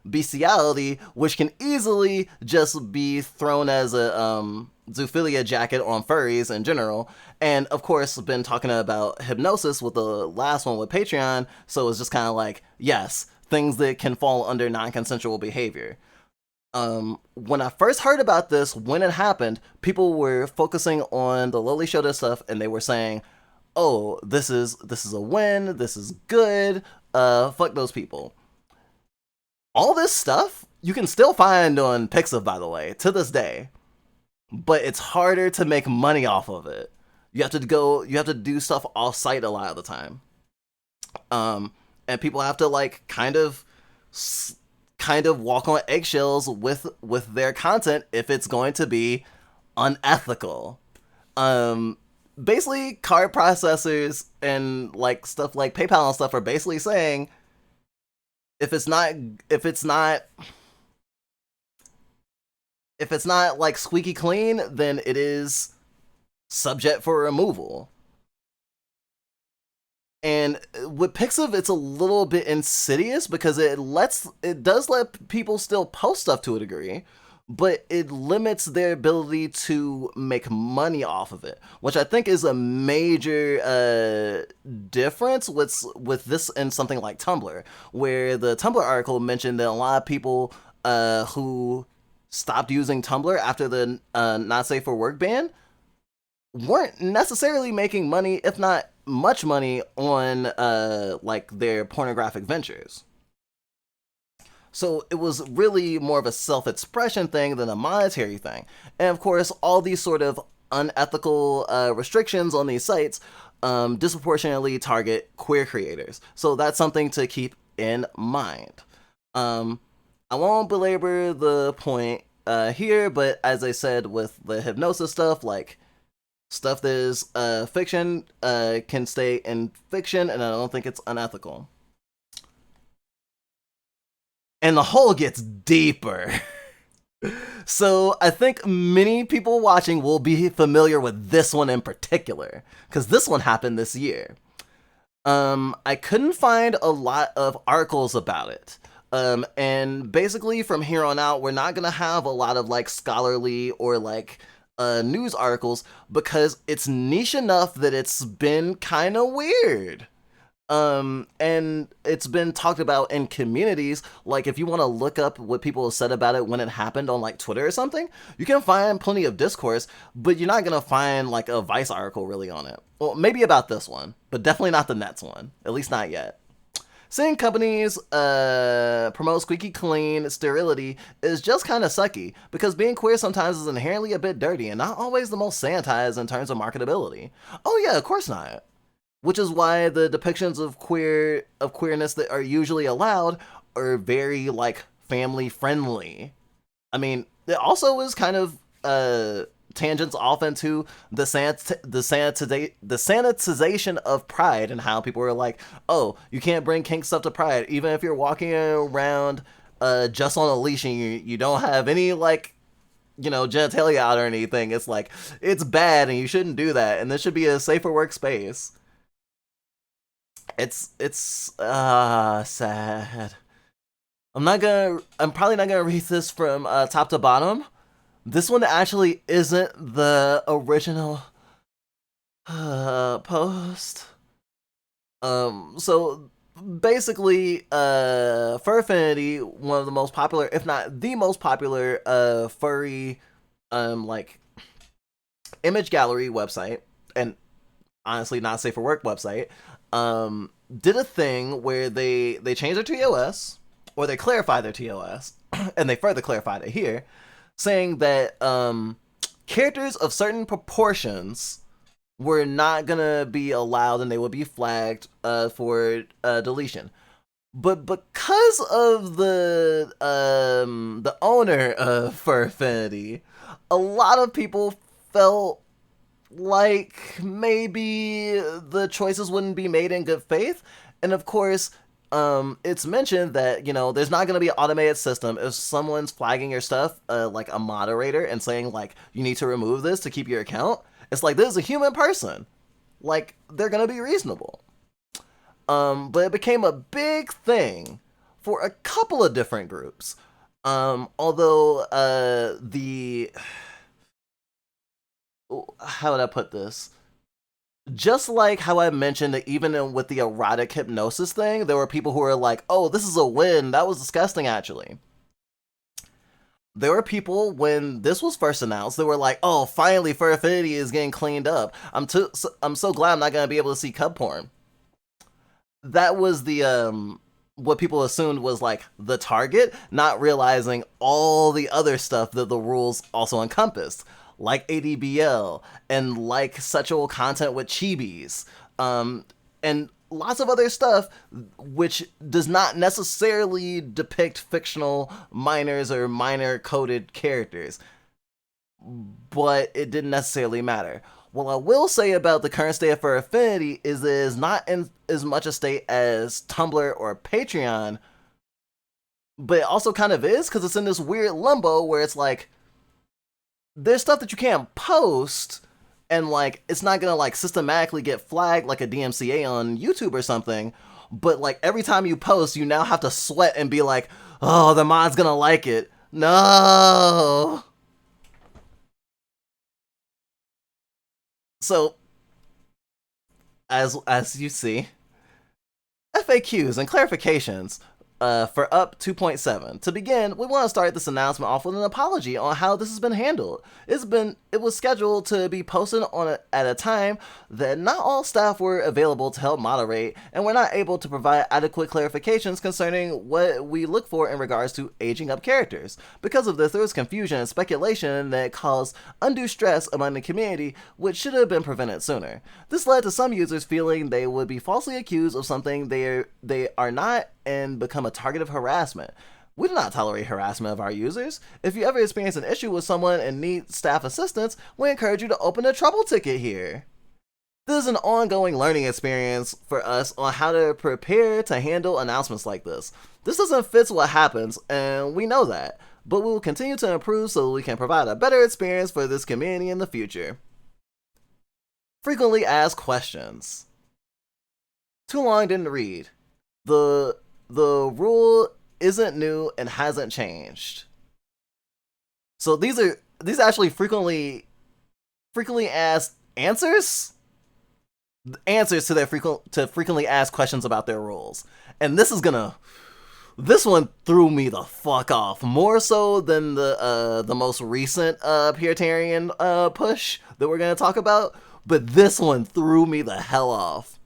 bestiality, which can easily just be thrown as a zoophilia jacket on furries in general, and of course been talking about hypnosis with the last one with Patreon, so it's just kind of like, yes, things that can fall under non-consensual behavior. When I first heard about this, when it happened, people were focusing on the Loli Shota stuff, and they were saying, oh, this is a win, this is good, fuck those people. All this stuff you can still find on Pixiv, by the way, to this day, but it's harder to make money off of it. You have to do stuff off site a lot of the time, and people have to like kind of walk on eggshells with their content if it's going to be unethical. Basically, card processors and like stuff like PayPal and stuff are basically saying, if it's not like squeaky clean, then it is subject for removal. And with Pixiv, it's a little bit insidious because it does let people still post stuff to a degree, but it limits their ability to make money off of it, which I think is a major difference with this and something like Tumblr, where the Tumblr article mentioned that a lot of people who stopped using Tumblr after the not safe for work ban weren't necessarily making money, if not much money, on like their pornographic ventures. So it was really more of a self-expression thing than a monetary thing. And of course, all these sort of unethical restrictions on these sites disproportionately target queer creators. So that's something to keep in mind. Um, I won't belabor the point here, but as I said with the hypnosis stuff, like stuff that is fiction can stay in fiction, and I don't think it's unethical. And the hole gets deeper. So I think many people watching will be familiar with this one in particular, because this one happened this year. I couldn't find a lot of articles about it. And basically from here on out, we're not gonna have a lot of like scholarly or like news articles because it's niche enough that it's been kind of weird. And it's been talked about in communities. Like if you want to look up what people have said about it when it happened on like Twitter or something, you can find plenty of discourse, but you're not gonna find like a Vice article really on it. Well, maybe about this one, but definitely not the Nets one, at least not yet. Seeing companies promote squeaky clean sterility is just kind of sucky because being queer sometimes is inherently a bit dirty and not always the most sanitized in terms of marketability. Oh yeah, of course not. Which is why the depictions of queerness that are usually allowed are very like family friendly. I mean, it also is kind of tangents off into the sanitization of Pride and how people are like, oh, you can't bring kink stuff to Pride, even if you're walking around just on a leash and you don't have any like genitalia out or anything. It's like it's bad and you shouldn't do that, and this should be a safer workspace. It's sad. I'm probably not gonna read this from top to bottom. This one actually isn't the original post. So basically, Fur Affinity, one of the most popular, if not the most popular, furry, like image gallery website, and honestly not safe for work website, did a thing where they changed their TOS, or they clarified their TOS, and they further clarified it here, saying that characters of certain proportions were not gonna be allowed and they would be flagged for deletion. But because of the owner of Fur Affinity, a lot of people felt like maybe the choices wouldn't be made in good faith. And of course, it's mentioned that there's not going to be an automated system if someone's flagging your stuff, like a moderator, and saying like you need to remove this to keep your account. It's like this is a human person, like they're going to be reasonable. But it became a big thing for a couple of different groups. Although the how would I put this? Just like how I mentioned that even with the erotic hypnosis thing, there were people who were like, oh, this is a win. That was disgusting, actually. There were people, when this was first announced, that were like, oh, finally, Fur Affinity is getting cleaned up. I'm so glad I'm not going to be able to see cub porn. That was the, what people assumed was like the target, not realizing all the other stuff that the rules also encompassed, like ADBL and like sexual content with chibis, and lots of other stuff which does not necessarily depict fictional minors or minor coded characters, but it didn't necessarily matter. What I will say about the current state of Fur Affinity is it is not in as much a state as Tumblr or Patreon, but it also kind of is because it's in this weird limbo where it's like there's stuff that you can't post, and like it's not gonna like systematically get flagged like a DMCA on YouTube or something, but like every time you post, you now have to sweat and be like, oh, the mod's gonna like it. No. So as you see, FAQs and clarifications. for Up 2.7. To begin, we want to start this announcement off with an apology on how this has been handled. It was scheduled to be posted at a time that not all staff were available to help moderate, and we're not able to provide adequate clarifications concerning what we look for in regards to aging up characters. Because of this, there was confusion and speculation that caused undue stress among the community, which should have been prevented sooner. This led to some users feeling they would be falsely accused of something they are not and become a target of harassment. We do not tolerate harassment of our users. If you ever experience an issue with someone and need staff assistance, we encourage you to open a trouble ticket here. This is an ongoing learning experience for us on how to prepare to handle announcements like this. This doesn't fit what happens, and we know that, but we will continue to improve so we can provide a better experience for this community in the future. Frequently asked questions. Too long didn't read. The rule isn't new and hasn't changed. So these actually frequently asked answers to their frequently asked questions about their rules. And this one threw me the fuck off, more so than the most recent Puritarian push that we're gonna talk about, but this one threw me the hell off.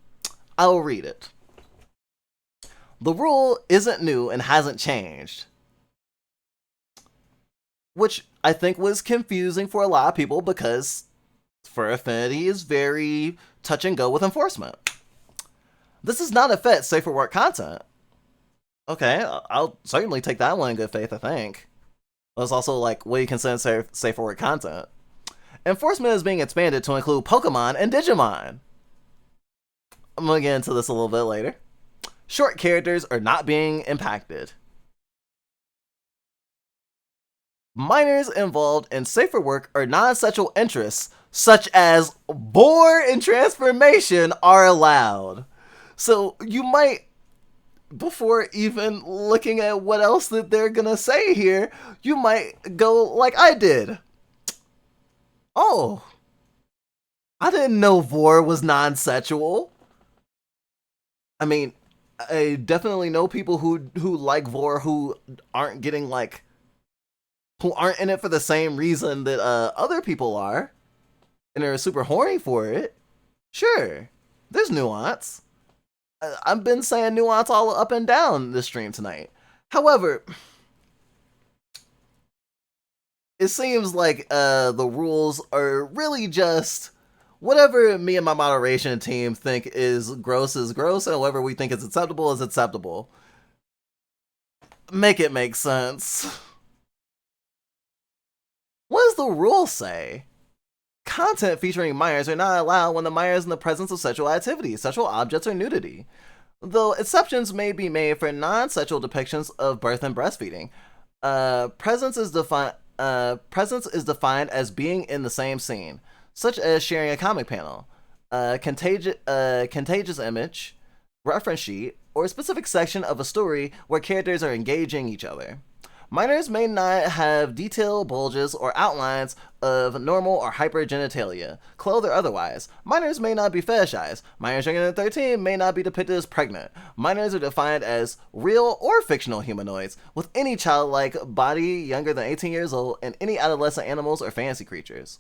I'll read it. The rule isn't new and hasn't changed, which I think was confusing for a lot of people because Fur Affinity is very touch and go with enforcement. This does not affect safe for work content. Okay, I'll certainly take that one in good faith, I think. There's also like what you consider safe for work content. Enforcement is being expanded to include Pokemon and Digimon. I'm gonna get into this a little bit later. Short characters are not being impacted. Minors involved in safer work or non-sexual interests, such as boar and transformation, are allowed. So you might, before even looking at what else that they're gonna say here, you might go like I did. Oh, I didn't know vor was non-sexual. I mean, I definitely know people who like vor who aren't getting like, who aren't in it for the same reason that other people are, and are super horny for it. Sure, there's nuance. I've been saying nuance all up and down this stream tonight. However, it seems like the rules are really just whatever me and my moderation team think is gross, and whatever we think is acceptable. Make it make sense. What does the rule say? Content featuring minors are not allowed when the minor is in the presence of sexual activity, sexual objects, or nudity. Though exceptions may be made for non-sexual depictions of birth and breastfeeding. Presence is defined as being in the same scene, such as sharing a comic panel, contagious image, reference sheet, or a specific section of a story where characters are engaging each other. Minors may not have detailed bulges or outlines of normal or hypergenitalia, clothed or otherwise. Minors may not be fetishized. Minors younger than 13 may not be depicted as pregnant. Minors are defined as real or fictional humanoids, with any childlike body younger than 18 years old, and any adolescent animals or fantasy creatures.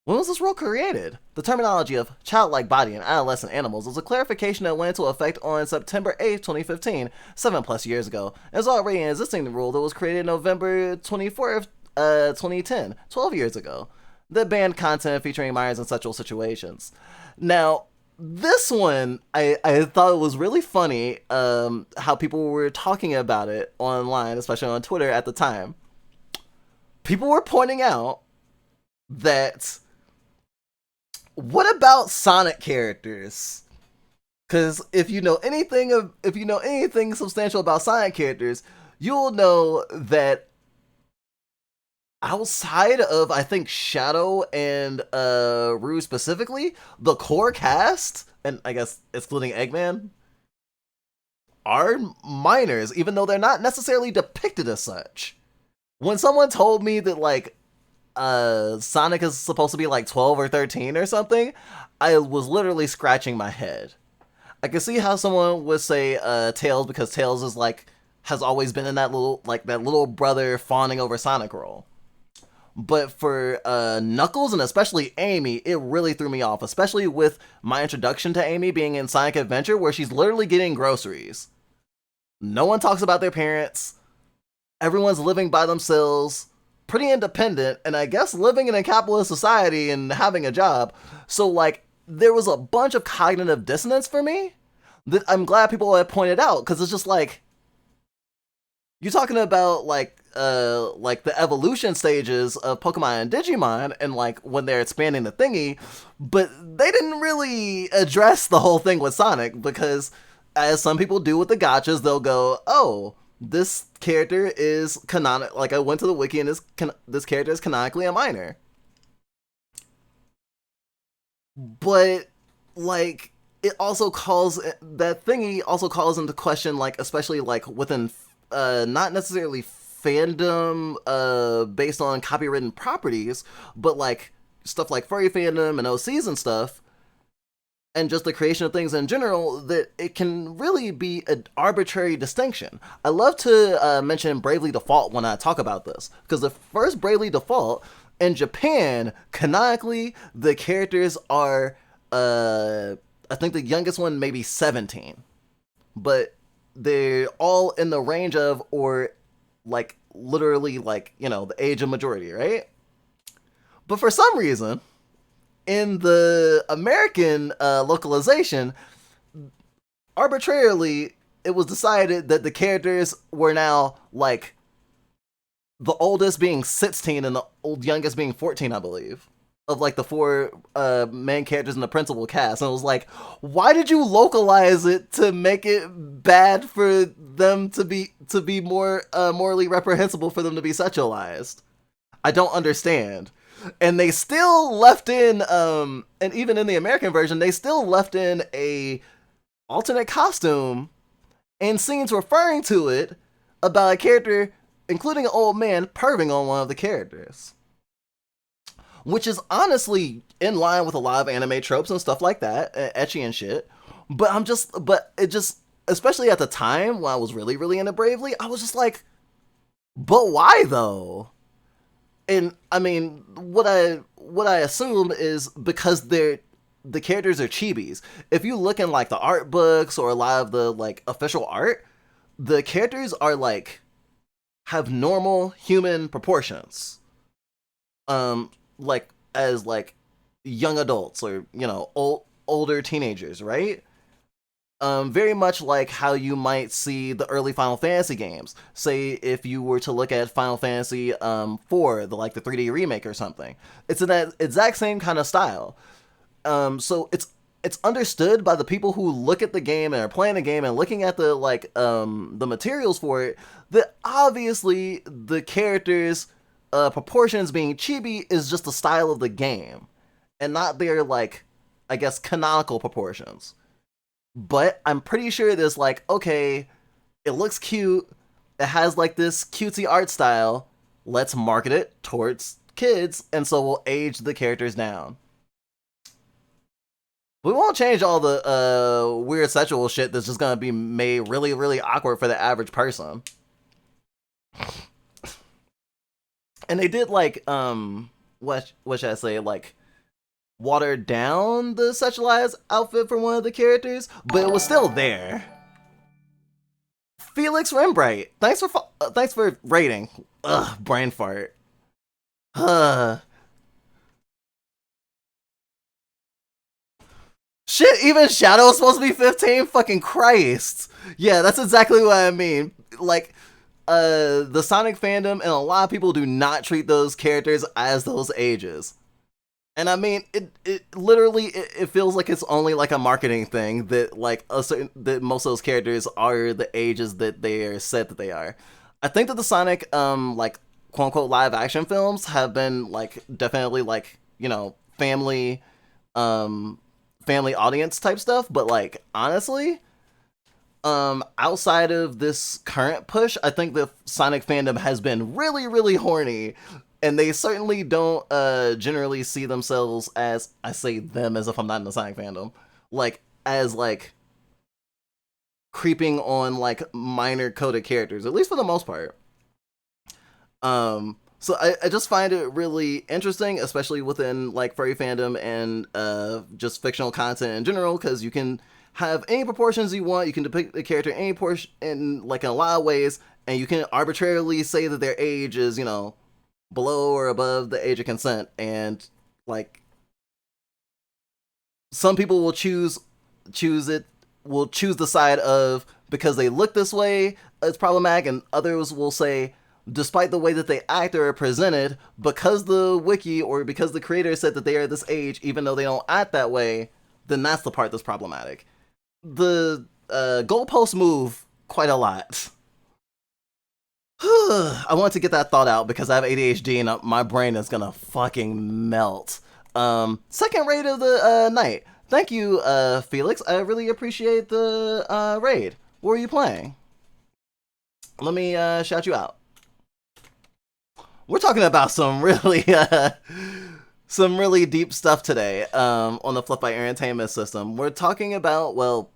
When was this rule created? The terminology of childlike body and adolescent animals was a clarification that went into effect on September 8, 2015, 7+ years ago, and is already an existing rule that was created November 24th, 2010, 12 years ago, that banned content featuring minors in sexual situations. Now, this one, I thought it was really funny how people were talking about it online, especially on Twitter at the time. People were pointing out that, what about Sonic characters? Because if you know anything substantial about Sonic characters, you'll know that outside of, I think, Shadow and Rue specifically, the core cast, and I guess excluding Eggman, are minors, even though they're not necessarily depicted as such. When someone told me that, like, Sonic is supposed to be like 12 or 13 or something, I was literally scratching my head. I can see how someone would say Tails, because Tails is like has always been in that little brother fawning over Sonic role. But for Knuckles and especially Amy, it really threw me off, especially with my introduction to Amy being in Sonic Adventure, where she's literally getting groceries. No one talks about their parents. Everyone's living by themselves, pretty independent, and I guess living in a capitalist society and having a job. So, like, there was a bunch of cognitive dissonance for me that I'm glad people have pointed out, because it's just like, you're talking about like the evolution stages of Pokemon and Digimon and like when they're expanding the thingy, but they didn't really address the whole thing with Sonic, because as some people do with the gotchas, they'll go, "Oh, this character is canonic." Like, I went to the wiki and this character is canonically a minor. But like, it also calls that thingy also calls into question, like, especially like within not necessarily fandom based on copywritten properties, but like stuff like furry fandom and OCs and stuff, and just the creation of things in general, that it can really be an arbitrary distinction. I love to mention Bravely Default when I talk about this, because the first Bravely Default in Japan, canonically, the characters are, I think the youngest one maybe 17, but they're all in the range of, or like literally like, the age of majority, right? But for some reason, in the American localization, arbitrarily, it was decided that the characters were now like the oldest being 16 and the youngest being 14, I believe, of like the four main characters in the principal cast. And it was like, why did you localize it to make it bad for them to be more morally reprehensible for them to be sexualized? I don't understand. And they still left in, and even in the American version, they still left in a alternate costume and scenes referring to it about a character, including an old man, perving on one of the characters. Which is honestly in line with a lot of anime tropes and stuff like that, ecchi and shit. But it just, especially at the time when I was really, really into Bravely, I was just like, but why though? And I mean, what I assume is because the characters are chibis. If you look in like the art books or a lot of the like official art, the characters are like have normal human proportions. Like as like young adults or older teenagers, right? Very much like how you might see the early Final Fantasy games. Say if you were to look at Final Fantasy 4, the 3D remake or something, it's in that exact same kind of style. So it's understood by the people who look at the game and are playing the game and looking at the materials for it, that obviously the characters' proportions being chibi is just the style of the game, and not their like, I guess, canonical proportions. But I'm pretty sure there's like, okay, it looks cute, it has like this cutesy art style, let's market it towards kids, and so we'll age the characters down. We won't change all the weird sexual shit that's just gonna be made really, really awkward for the average person. And they did like what should I say, like watered down the sexualized outfit for one of the characters, but it was still there. Felix Rembright, thanks for rating. Ugh, brain fart. Shit, even Shadow's supposed to be 15? Fucking Christ. Yeah, that's exactly what I mean. Like, the Sonic fandom and a lot of people do not treat those characters as those ages. And I mean, it literally it feels like it's only like a marketing thing that like that most of those characters are the ages that they are said that they are. I think that the Sonic like quote unquote live action films have been like definitely like family family audience type stuff, but like honestly, outside of this current push, I think the Sonic fandom has been really, really horny, and they certainly don't generally see themselves as, I say them as if I'm not in the Sonic fandom, like as like creeping on like minor coded characters, at least for the most part. So I just find it really interesting, especially within like furry fandom and just fictional content in general, because you can have any proportions you want. You can depict the character in any portion in like in a lot of ways, and you can arbitrarily say that their age is, you know, below or above the age of consent, and like some people will choose it will choose the side of because they look this way it's problematic, and others will say despite the way that they act or are presented, because the wiki or because the creator said that they are this age even though they don't act that way, then that's the part that's problematic. The goalposts move quite a lot. I want to get that thought out because I have ADHD and my brain is gonna fucking melt. Second raid of the night. Thank you, Felix. I really appreciate the raid. What were you playing? Let me shout you out. We're talking about some really deep stuff today on the Fluff by Entertainment system. We're talking about, well,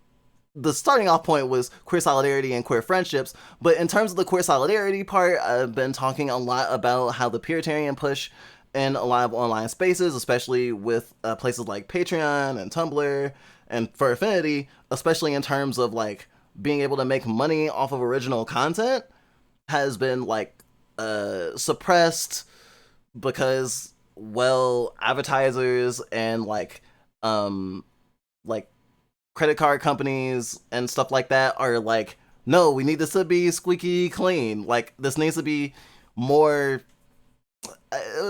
the starting off point was queer solidarity and queer friendships, but in terms of the queer solidarity part, I've been talking a lot about how the Puritarian push in a lot of online spaces, especially with places like Patreon and Tumblr and for Affinity, especially in terms of like being able to make money off of original content, has been like suppressed because, well, advertisers and like credit card companies and stuff like that are like, no, we need this to be squeaky clean. Like, this needs to be more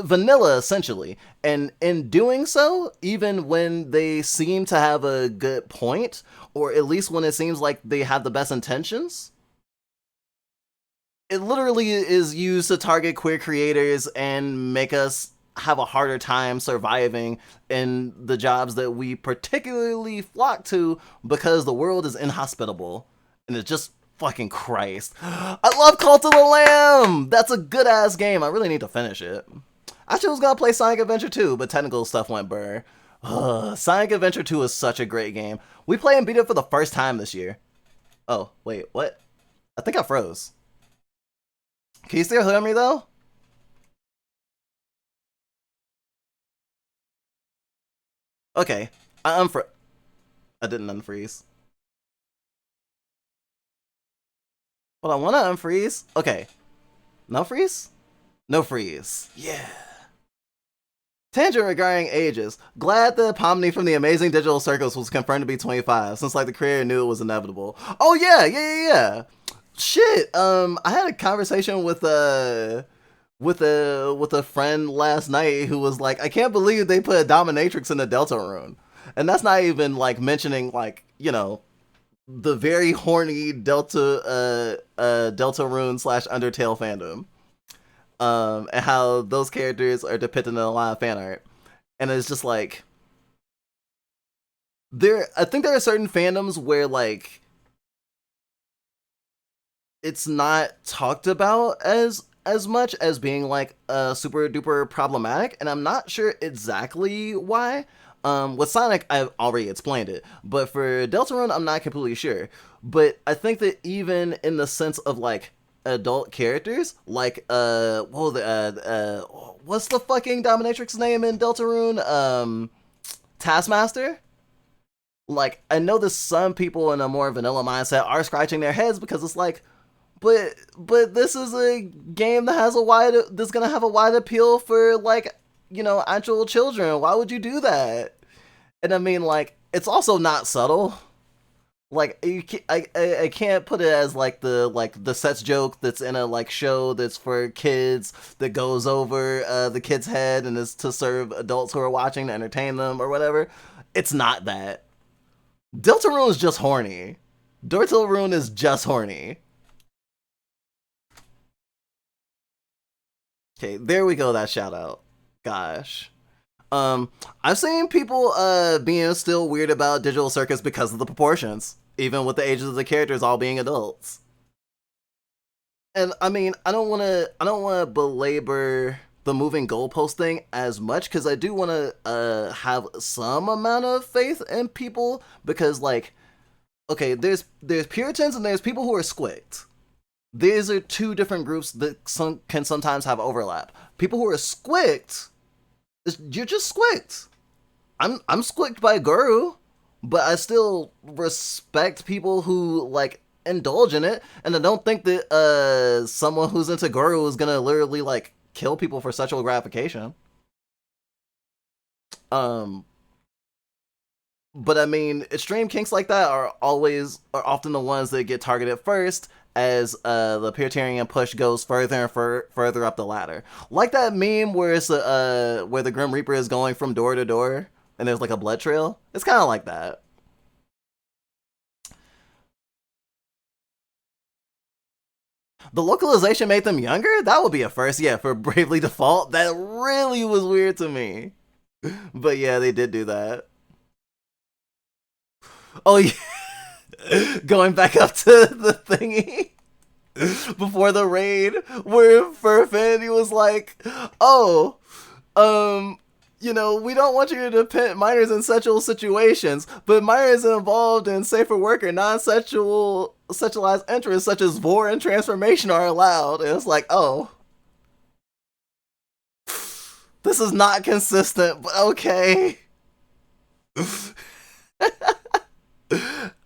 vanilla, essentially. And in doing so, even when they seem to have a good point, or at least when it seems like they have the best intentions, it literally is used to target queer creators and make us have a harder time surviving in the jobs that we particularly flock to because the world is inhospitable. And it's just fucking Christ. I love Cult of the Lamb! That's a good ass game. I really need to finish it. Actually, I was gonna play Sonic Adventure 2, but technical stuff went burr. Sonic Adventure 2 is such a great game. We play and beat it for the first time this year. Oh, wait, what? I think I froze. Can you still hear me though? Okay, I didn't unfreeze. Well, I want to unfreeze. Okay, no freeze? No freeze. Yeah. Tangent regarding ages. Glad that Pomni from the Amazing Digital Circus was confirmed to be 25, since like the creator knew it was inevitable. Oh yeah. Shit. I had a conversation with a friend last night who was like, I can't believe they put a dominatrix in the Deltarune. And that's not even like mentioning like, you know, the very horny Deltarune / Undertale fandom. And how those characters are depicted in a lot of fan art. And it's just like I think there are certain fandoms where like it's not talked about as much as being like super duper problematic, and I'm not sure exactly why. With Sonic, I've already explained it, but for Deltarune, I'm not completely sure. But I think that even in the sense of like adult characters, like what's the fucking dominatrix name in Deltarune? Taskmaster. Like, I know that some people in a more vanilla mindset are scratching their heads because it's like, but this is a game that has that's gonna have a wide appeal for like, you know, actual children. Why would you do that? And I mean, like, it's also not subtle. Like, I can't put it as like the sex joke that's in a like show that's for kids that goes over the kid's head and is to serve adults who are watching to entertain them or whatever. It's not that. Deltarune is just horny. Deltarune is just horny. Okay, there we go, that shout out. Gosh. I've seen people being still weird about Digital Circus because of the proportions, even with the ages of the characters all being adults. And I mean, I don't want to belabor the moving goalpost thing as much because I do want to have some amount of faith in people because like okay, there's Puritans and there's people who are squicked. These are two different groups that can sometimes have overlap. People who are squicked, you're just squicked. I'm squicked by Guru, but I still respect people who like indulge in it, and I don't think that someone who's into Guru is gonna literally like kill people for sexual gratification. Um, but I mean, extreme kinks like that are often the ones that get targeted first as the Puritanian push goes further and further up the ladder. Like that meme where it's where the Grim Reaper is going from door to door and there's like a blood trail. It's kind of like that. The localization made them younger? That would be a first, yeah, for Bravely Default. That really was weird to me. But yeah, they did do that. Oh yeah. Going back up to the thingy before the raid where Furfinity was like, oh, we don't want you to depict minors in sexual situations, but minors involved in safer work or non-sexual sexualized interests such as vor and transformation are allowed. And it's like, oh, this is not consistent, but okay.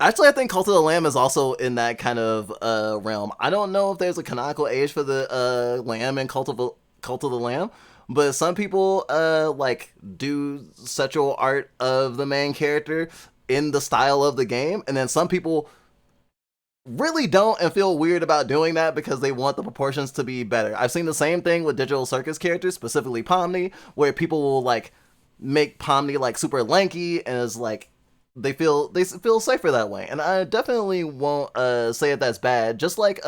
Actually, I think Cult of the Lamb is also in that kind of realm. I don't know if there's a canonical age for the lamb in Cult of the Lamb, but some people like do sexual art of the main character in the style of the game, and then some people really don't and feel weird about doing that because they want the proportions to be better. I've seen the same thing with Digital Circus characters, specifically Pomni, where people will like make Pomni like super lanky and is like they feel safer that way. And I definitely won't say that that's bad. Just like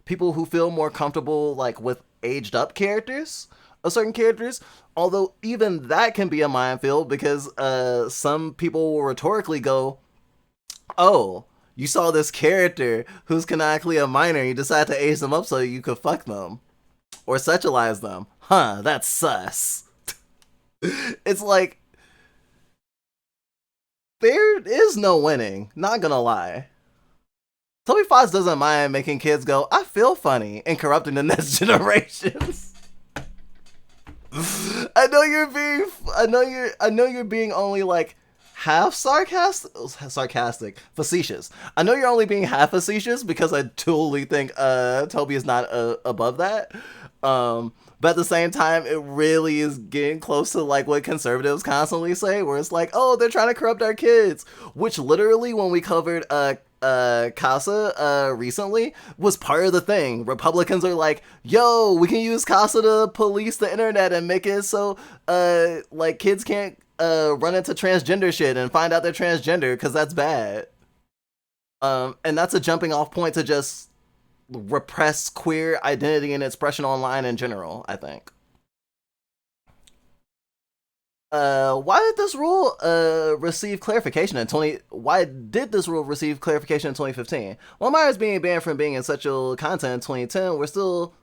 people who feel more comfortable like with aged up characters of certain characters. Although even that can be a minefield because some people will rhetorically go, "Oh, you saw this character who's canonically a minor. You decided to age them up so you could fuck them or sexualize them. Huh? That's sus." It's like there is no winning. Not gonna lie. Toby Fox doesn't mind making kids go, "I feel funny," and corrupting the next generations. I know you're being only like half sarcastic, facetious. I know you're only being half facetious because I totally think Toby is not above that. But at the same time, it really is getting close to like what conservatives constantly say, where it's like, "Oh, they're trying to corrupt our kids," which literally, when we covered Casa recently, was part of the thing. Republicans are like, "Yo, we can use Casa to police the internet and make it so like kids can't run into transgender shit and find out they're transgender because that's bad." And that's a jumping off point to just repress queer identity and expression online in general, I think. Why did this rule receive clarification in 20 why did this rule receive clarification in 2015? While Myers being banned from being in sexual content in 2010, we're still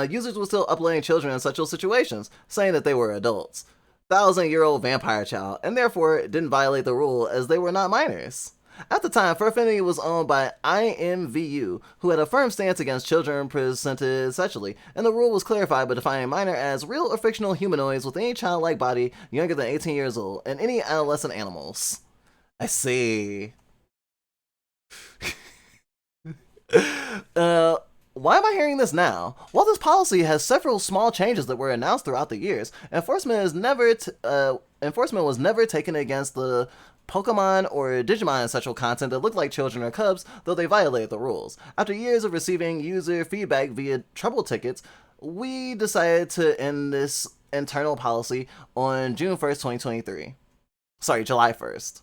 users were still uploading children in sexual situations, saying that they were adults. 1,000-year-old vampire child, and therefore didn't violate the rule as they were not minors. At the time, Furfinity was owned by IMVU, who had a firm stance against children presented sexually, and the rule was clarified by defining minor as real or fictional humanoids with any childlike body younger than 18 years old, and any adolescent animals. I see. uh, why am I hearing this now? While this policy has several small changes that were announced throughout the years, enforcement was never taken against the Pokemon or Digimon sexual content that looked like children or cubs, though they violated the rules. After years of receiving user feedback via trouble tickets, we decided to end this internal policy on June 1st, 2023. Sorry, July 1st.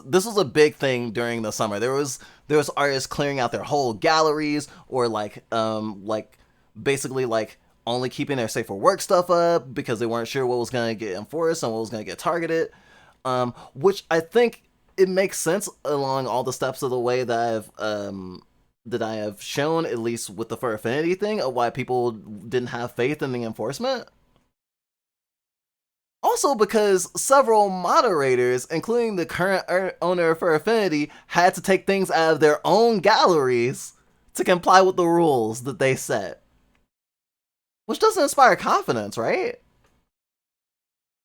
This was a big thing during the summer. There was artists clearing out their whole galleries or like basically like only keeping their safe for work stuff up because they weren't sure what was going to get enforced and what was going to get targeted. Which I think it makes sense along all the steps of the way that I have shown, at least with the Fur Affinity thing, of why people didn't have faith in the enforcement. Also, because several moderators, including the current owner for Affinity, had to take things out of their own galleries to comply with the rules that they set. Which doesn't inspire confidence, right?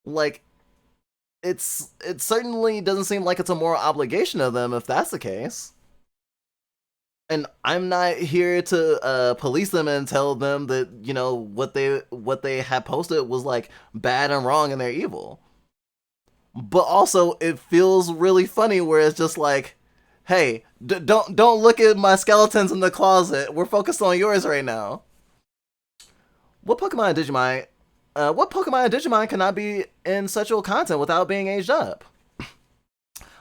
Like, it certainly doesn't seem like it's a moral obligation of them if that's the case. And I'm not here to police them and tell them that what they had posted was like bad and wrong and they're evil. But also, it feels really funny where it's just like, hey, don't look at my skeletons in the closet. We're focused on yours right now. What Pokemon Digimon? What Pokemon Digimon cannot be in sexual content without being aged up?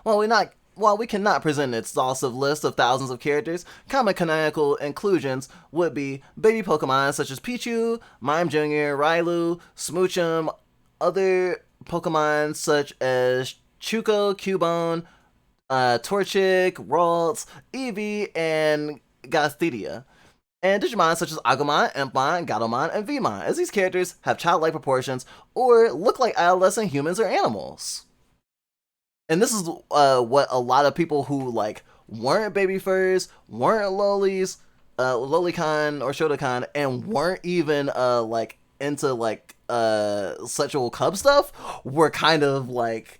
While we cannot present an exhaustive list of thousands of characters, common canonical inclusions would be baby Pokemon such as Pichu, Mime Jr., Railu, Smoochum, other Pokemon such as Chuko, Cubone, Torchic, Ralts, Eevee, and Gothitya. And Digimon such as Agumon, Impmon, Gatomon, and Vmon, as these characters have childlike proportions or look like adolescent humans or animals. And this is what a lot of people who like weren't baby furs, weren't lolis, lolicon or shotokan, and weren't even like into like sexual cub stuff were kind of like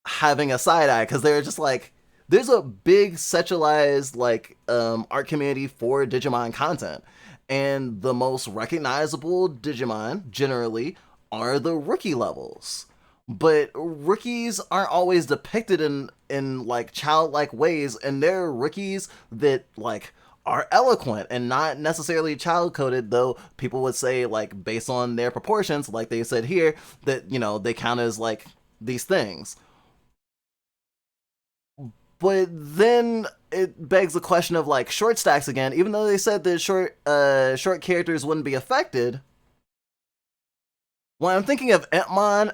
having a side eye because they're just like, there's a big sexualized like art community for Digimon content, and the most recognizable Digimon generally are the rookie levels. But rookies aren't always depicted in like childlike ways, and there are rookies that like are eloquent and not necessarily child coded, though people would say like based on their proportions, like they said here, that they count as like these things. But then it begs the question of like short stacks again. Even though they said that short characters wouldn't be affected, when I'm thinking of Entmon,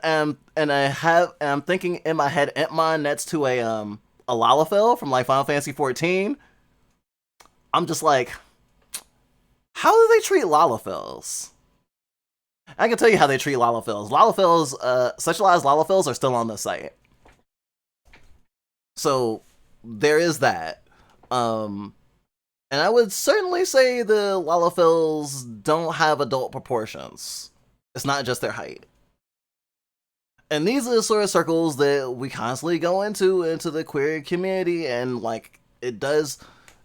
I'm thinking in my head Entmon next to a Lalafell from like Final Fantasy 14. I'm just like, how do they treat Lalafells? I can tell you how they treat Lalafells. Sexualized Lalafells are still on the site, so there is that. And I would certainly say the Lalafells don't have adult proportions. It's not just their height. And these are the sort of circles that we constantly go into the queer community, and like it does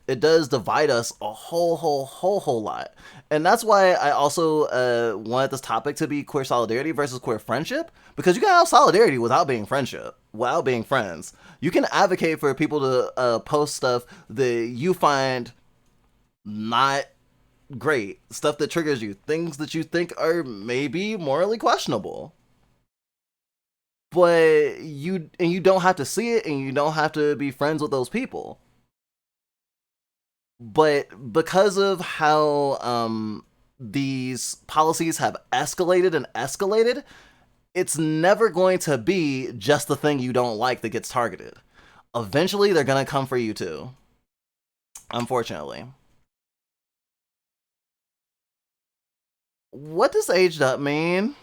divide us a whole lot. And that's why I also wanted this topic to be queer solidarity versus queer friendship, because you can have solidarity without being friends. You can advocate for people to post stuff that you find not great, stuff that triggers you, things that you think are maybe morally questionable. But you don't have to see it, and you don't have to be friends with those people. But because of how these policies have escalated, it's never going to be just the thing you don't like that gets targeted. Eventually, they're gonna come for you too. Unfortunately. What does aged up mean?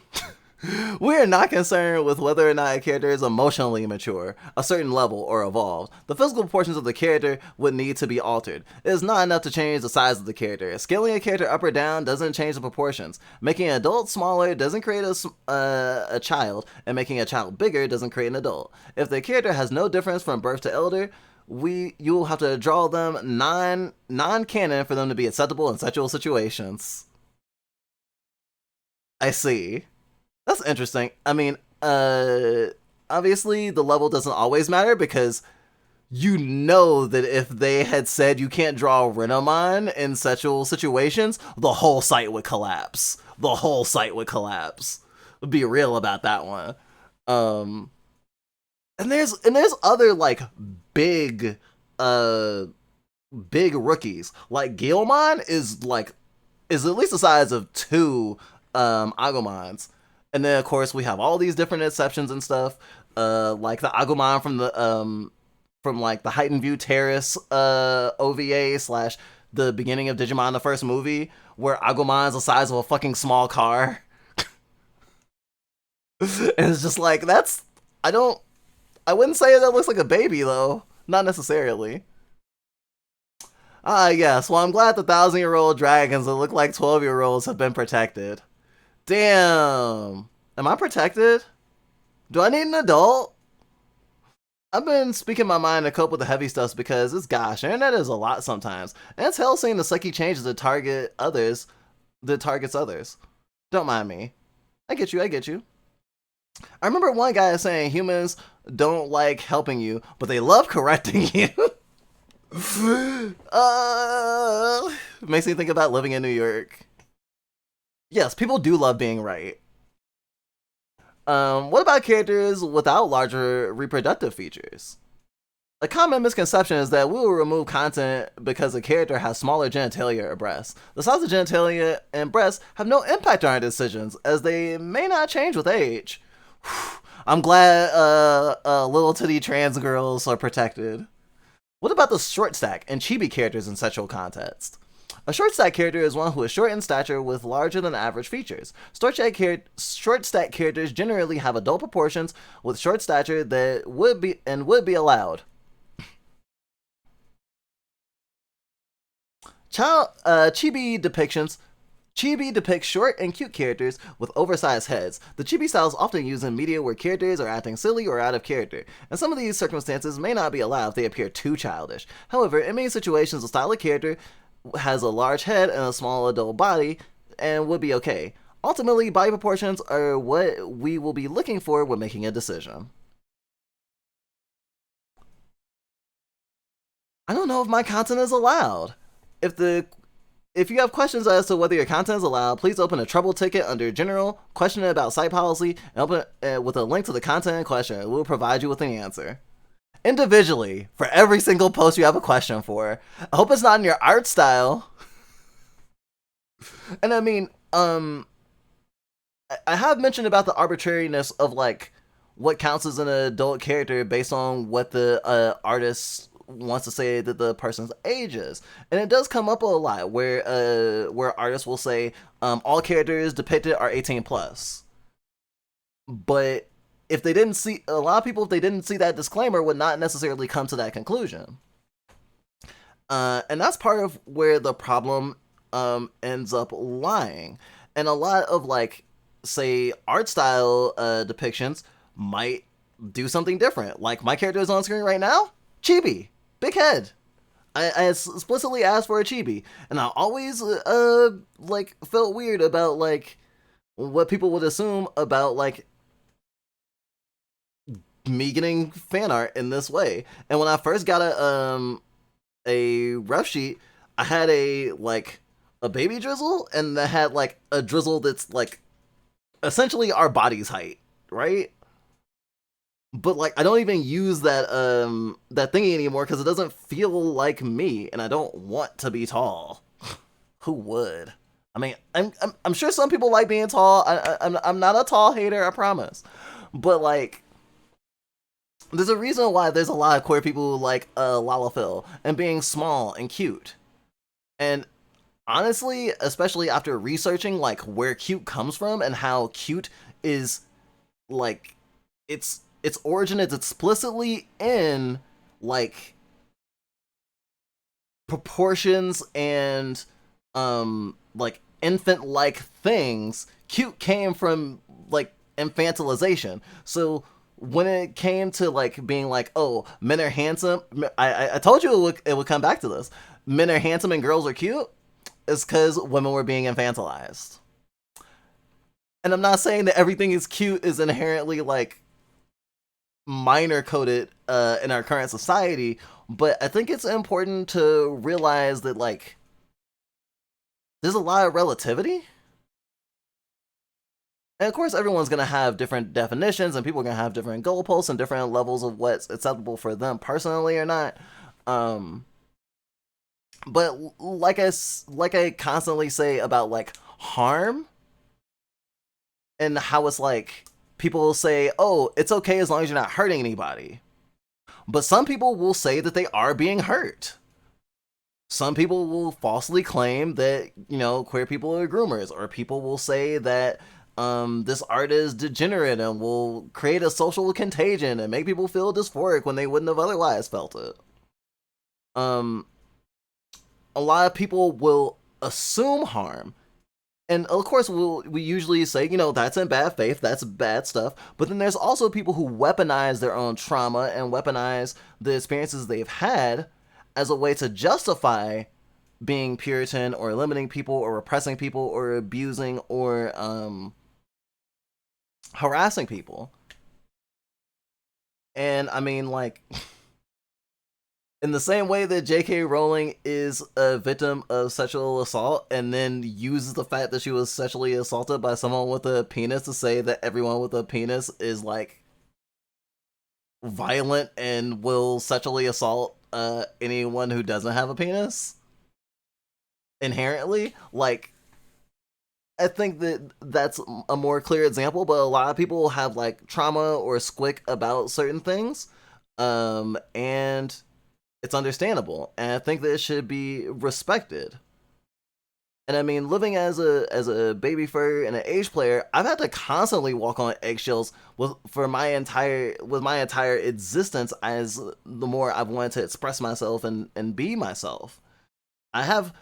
We are not concerned with whether or not a character is emotionally mature, a certain level, or evolved. The physical proportions of the character would need to be altered. It is not enough to change the size of the character. Scaling a character up or down doesn't change the proportions. Making an adult smaller doesn't create a child, and making a child bigger doesn't create an adult. If the character has no difference from birth to elder, you will have to draw them non-canon for them to be acceptable in sexual situations. I see. That's interesting. I mean, obviously the level doesn't always matter, because you know that if they had said you can't draw Renamon in sexual situations, the whole site would collapse. The whole site would collapse. Be real about that one. Um, and there's other like big uh big rookies. Like Guilmon is at least the size of two Agumons. And then of course we have all these different exceptions and stuff. Like the Agumon from like the Heightened View Terrace OVA slash the beginning of Digimon the first movie, where Agumon is the size of a fucking small car. And it's just like, I don't, I wouldn't say that looks like a baby though. Not necessarily. Ah, yes. Well, I'm glad the 1,000-year-old dragons that look like 12-year-olds have been protected. Damn. Am I protected? Do I need an adult? I've been speaking my mind to cope with the heavy stuff because it's gosh, internet is a lot sometimes. And it's hell seeing the sucky changes that targets others. Don't mind me. I get you, I get you. I remember one guy saying humans don't like helping you, but they love correcting you. Makes me think about living in New York. Yes, people do love being right. What about characters without larger reproductive features? A common misconception is that we will remove content because a character has smaller genitalia or breasts. The size of genitalia and breasts have no impact on our decisions, as they may not change with age. I'm glad little titty trans girls are protected. What about the short stack and chibi characters in sexual context? A short stack character is one who is short in stature with larger than average features. Short stack characters generally have adult proportions with short stature that would be allowed. Chibi depicts short and cute characters with oversized heads. The chibi style is often used in media where characters are acting silly or out of character, and some of these circumstances may not be allowed if they appear too childish. However, in many situations, a style of character has a large head and a small adult body and would be okay. Ultimately, body proportions are what we will be looking for when making a decision. I don't know if my content is allowed. If you have questions as to whether your content is allowed, please open a trouble ticket under General, question about site policy, and open it with a link to the content in question. It will provide you with an answer. Individually, for every single post you have a question for. I hope it's not in your art style. And I mean, I have mentioned about the arbitrariness of like what counts as an adult character based on what the artist wants to say that the person's age is, and it does come up a lot where artists will say all characters depicted are 18 plus, but if they didn't see a lot of people, if they didn't see that disclaimer, would not necessarily come to that conclusion, and that's part of where the problem ends up lying. And a lot of like say art style depictions might do something different. Like my character is on screen right now, chibi, big head. I explicitly asked for a chibi, and I always like felt weird about like what people would assume about like me getting fan art in this way. And when I first got a rough sheet, I had a baby drizzle, and that had like a drizzle that's like essentially our body's height, right? But like I don't even use that thingy anymore because it doesn't feel like me, and I don't want to be tall. Who would? I mean, I'm sure some people like being tall. I'm not a tall hater, I promise. But like, there's a reason why there's a lot of queer people who like Lalafell and being small and cute. And honestly, especially after researching like where cute comes from and how cute is like its origin is explicitly in like proportions and like infant like things. Cute came from like infantilization. So when it came to like being like, oh, men are handsome, I told you it would come back to this. Men are handsome and girls are cute. It's because women were being infantilized. And I'm not saying that everything is cute is inherently like minor coded in our current society, but I think it's important to realize that like there's a lot of relativity. And of course, everyone's going to have different definitions, and people are going to have different goalposts and different levels of what's acceptable for them personally or not. But like I constantly say about like harm and how it's like people will say, oh, it's okay as long as you're not hurting anybody. But some people will say that they are being hurt. Some people will falsely claim that, you know, queer people are groomers, or people will say that this art is degenerate and will create a social contagion and make people feel dysphoric when they wouldn't have otherwise felt it. Um, a lot of people will assume harm. And of course, we usually say, that's in bad faith, that's bad stuff. But then there's also people who weaponize their own trauma and weaponize the experiences they've had as a way to justify being Puritan or limiting people or repressing people or abusing or harassing people. And I mean, like, in the same way that J.K. Rowling is a victim of sexual assault and then uses the fact that she was sexually assaulted by someone with a penis to say that everyone with a penis is, like, violent and will sexually assault anyone who doesn't have a penis inherently, like, I think that that's a more clear example, but a lot of people have, like, trauma or squick about certain things, and it's understandable, and I think that it should be respected. And I mean, living as a baby fur and an age player, I've had to constantly walk on eggshells with my entire existence. As the more I've wanted to express myself and be myself, I have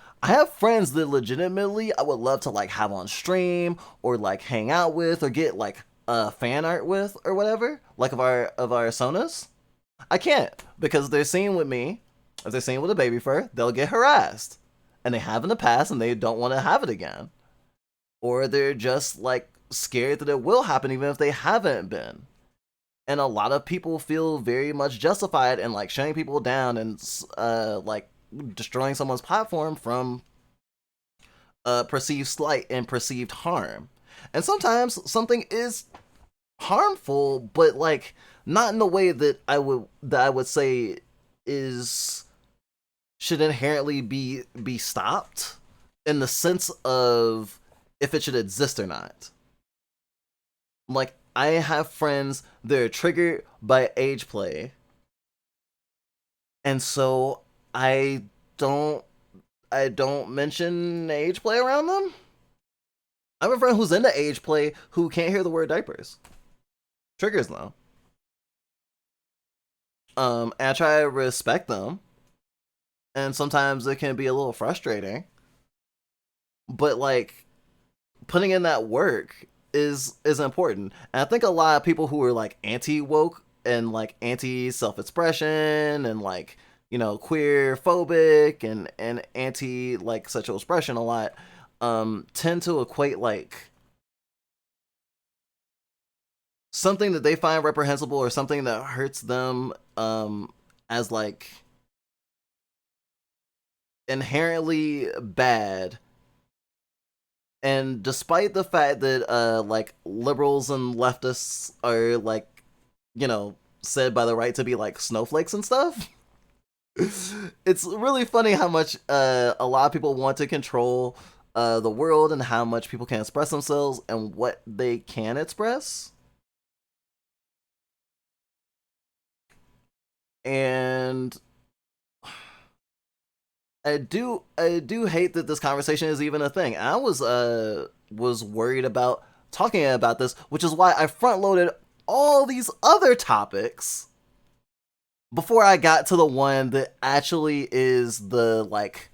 friends that legitimately I would love to, like, have on stream or, like, hang out with or get, like, fan art with or whatever, like of our Sonas. I can't, because they're seen with me. If they're seen with a baby fur, they'll get harassed. And they have in the past and they don't want to have it again. Or they're just, like, scared that it will happen even if they haven't been. And a lot of people feel very much justified in, like, shutting people down and like destroying someone's platform from perceived slight and perceived harm. And sometimes something is harmful, but, like, not in the way that I would say is should inherently be stopped in the sense of if it should exist or not. Like, I have friends that are triggered by age play, and so I don't mention age play around them. I have a friend who's into age play who can't hear the word diapers. Triggers them. And I try to respect them. And sometimes it can be a little frustrating. But, like, putting in that work is important. And I think a lot of people who are, like, anti-woke and, like, anti-self-expression and, like, queer phobic and anti, like, sexual expression a lot, tend to equate, like, something that they find reprehensible or something that hurts them as, like, inherently bad. And despite the fact that like, liberals and leftists are, like, said by the right to be, like, snowflakes and stuff, it's really funny how much a lot of people want to control the world and how much people can express themselves and what they can express. And I do hate that this conversation is even a thing. I was worried about talking about this, which is why I front loaded all these other topics before I got to the one that actually is the, like,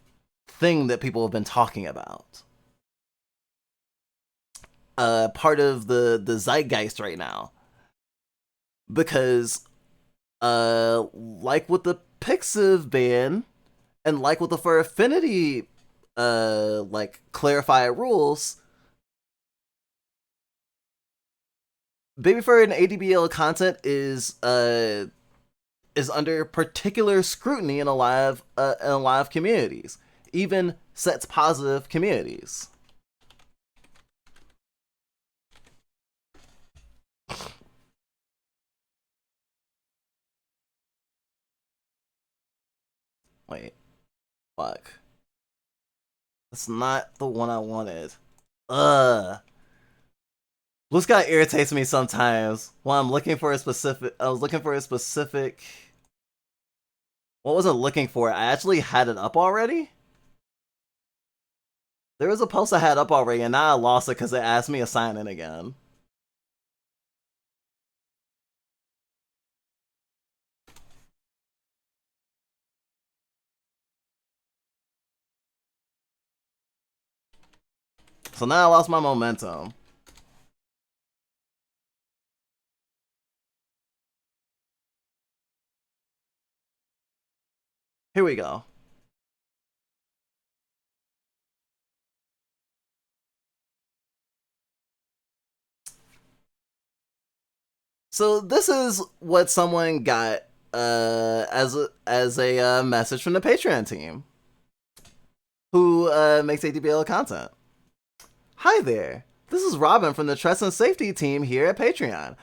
thing that people have been talking about. Part of the zeitgeist right now. Because like with the Pixiv ban and like with the Fur Affinity like, clarified rules, Baby Fur and ADBL content is under particular scrutiny in a lot of communities, even sex positive communities. Wait, fuck. That's not the one I wanted. Blue Sky irritates me sometimes when I'm looking for a specific. I was looking for a specific. What was I looking for? I actually had it up already. There was a post I had up already, and now I lost it because it asked me to sign in again. So now I lost my momentum. Here we go. So this is what someone got as a message from the Patreon team who makes ADBL content. Hi there. This is Robin from the Trust and Safety team here at Patreon.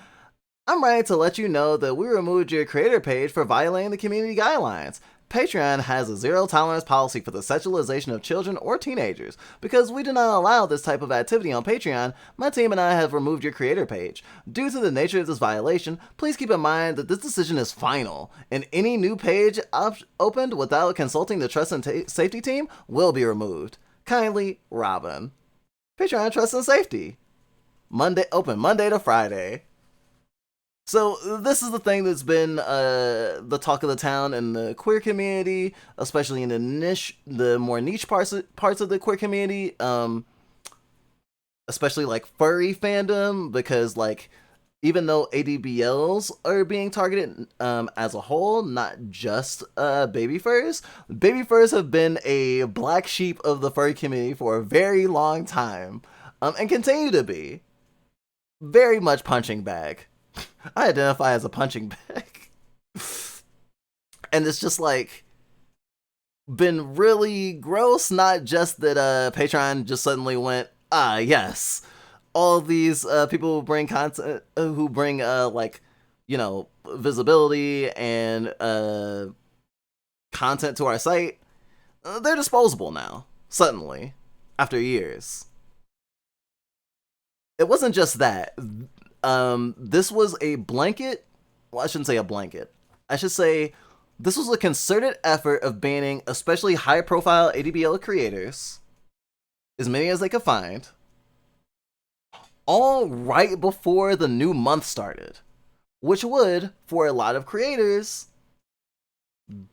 I'm writing to let you know that we removed your creator page for violating the community guidelines. Patreon has a zero tolerance policy for the sexualization of children or teenagers. Because we do not allow this type of activity on Patreon, my team and I have removed your creator page. Due to the nature of this violation, please keep in mind that this decision is final, and any new page opened without consulting the Trust and Safety team will be removed. Kindly, Robin. Patreon Trust and Safety. Open Monday to Friday. So this is the thing that's been the talk of the town in the queer community, especially in the more niche parts of the queer community, especially like furry fandom, because like even though ADBLs are being targeted as a whole, not just baby furs have been a black sheep of the furry community for a very long time, and continue to be very much punching bag. I identify as a punching bag. And it's just like been really gross, not just that Patreon just suddenly went, yes, all these people who bring content, who bring like, you know, visibility and content to our site, they're disposable now, suddenly, after years. It wasn't just that. This was a blanket. Well, I shouldn't say a blanket. I should say this was a concerted effort of banning especially high-profile ADBL creators, as many as they could find, all right before the new month started, which would, for a lot of creators,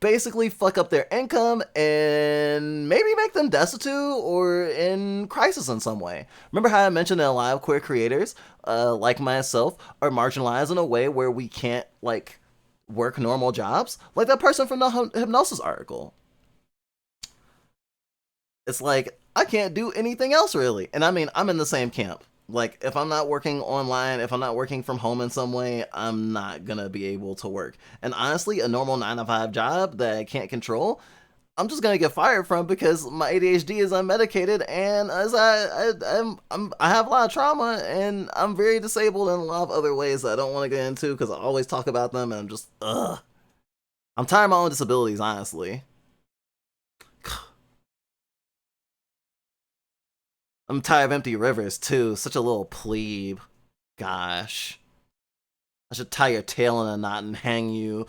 basically fuck up their income and maybe make them destitute or in crisis in some way. Remember how I mentioned that a lot of queer creators, like myself, are marginalized in a way where we can't like work normal jobs? Like that person from the hypnosis article. It's like I can't do anything else really. And I mean, I'm in the same camp. Like if I'm not working online, if I'm not working from home in some way, I'm not gonna be able to work. And honestly, a normal 9 to 5 job that I can't control, I'm just gonna get fired from because my ADHD is unmedicated, and as I have a lot of trauma, and I'm very disabled in a lot of other ways that I don't want to get into because I always talk about them, and I'm just I'm tired of my own disabilities, honestly. I'm tired of empty rivers too. Such a little plebe. Gosh. I should tie your tail in a knot and hang you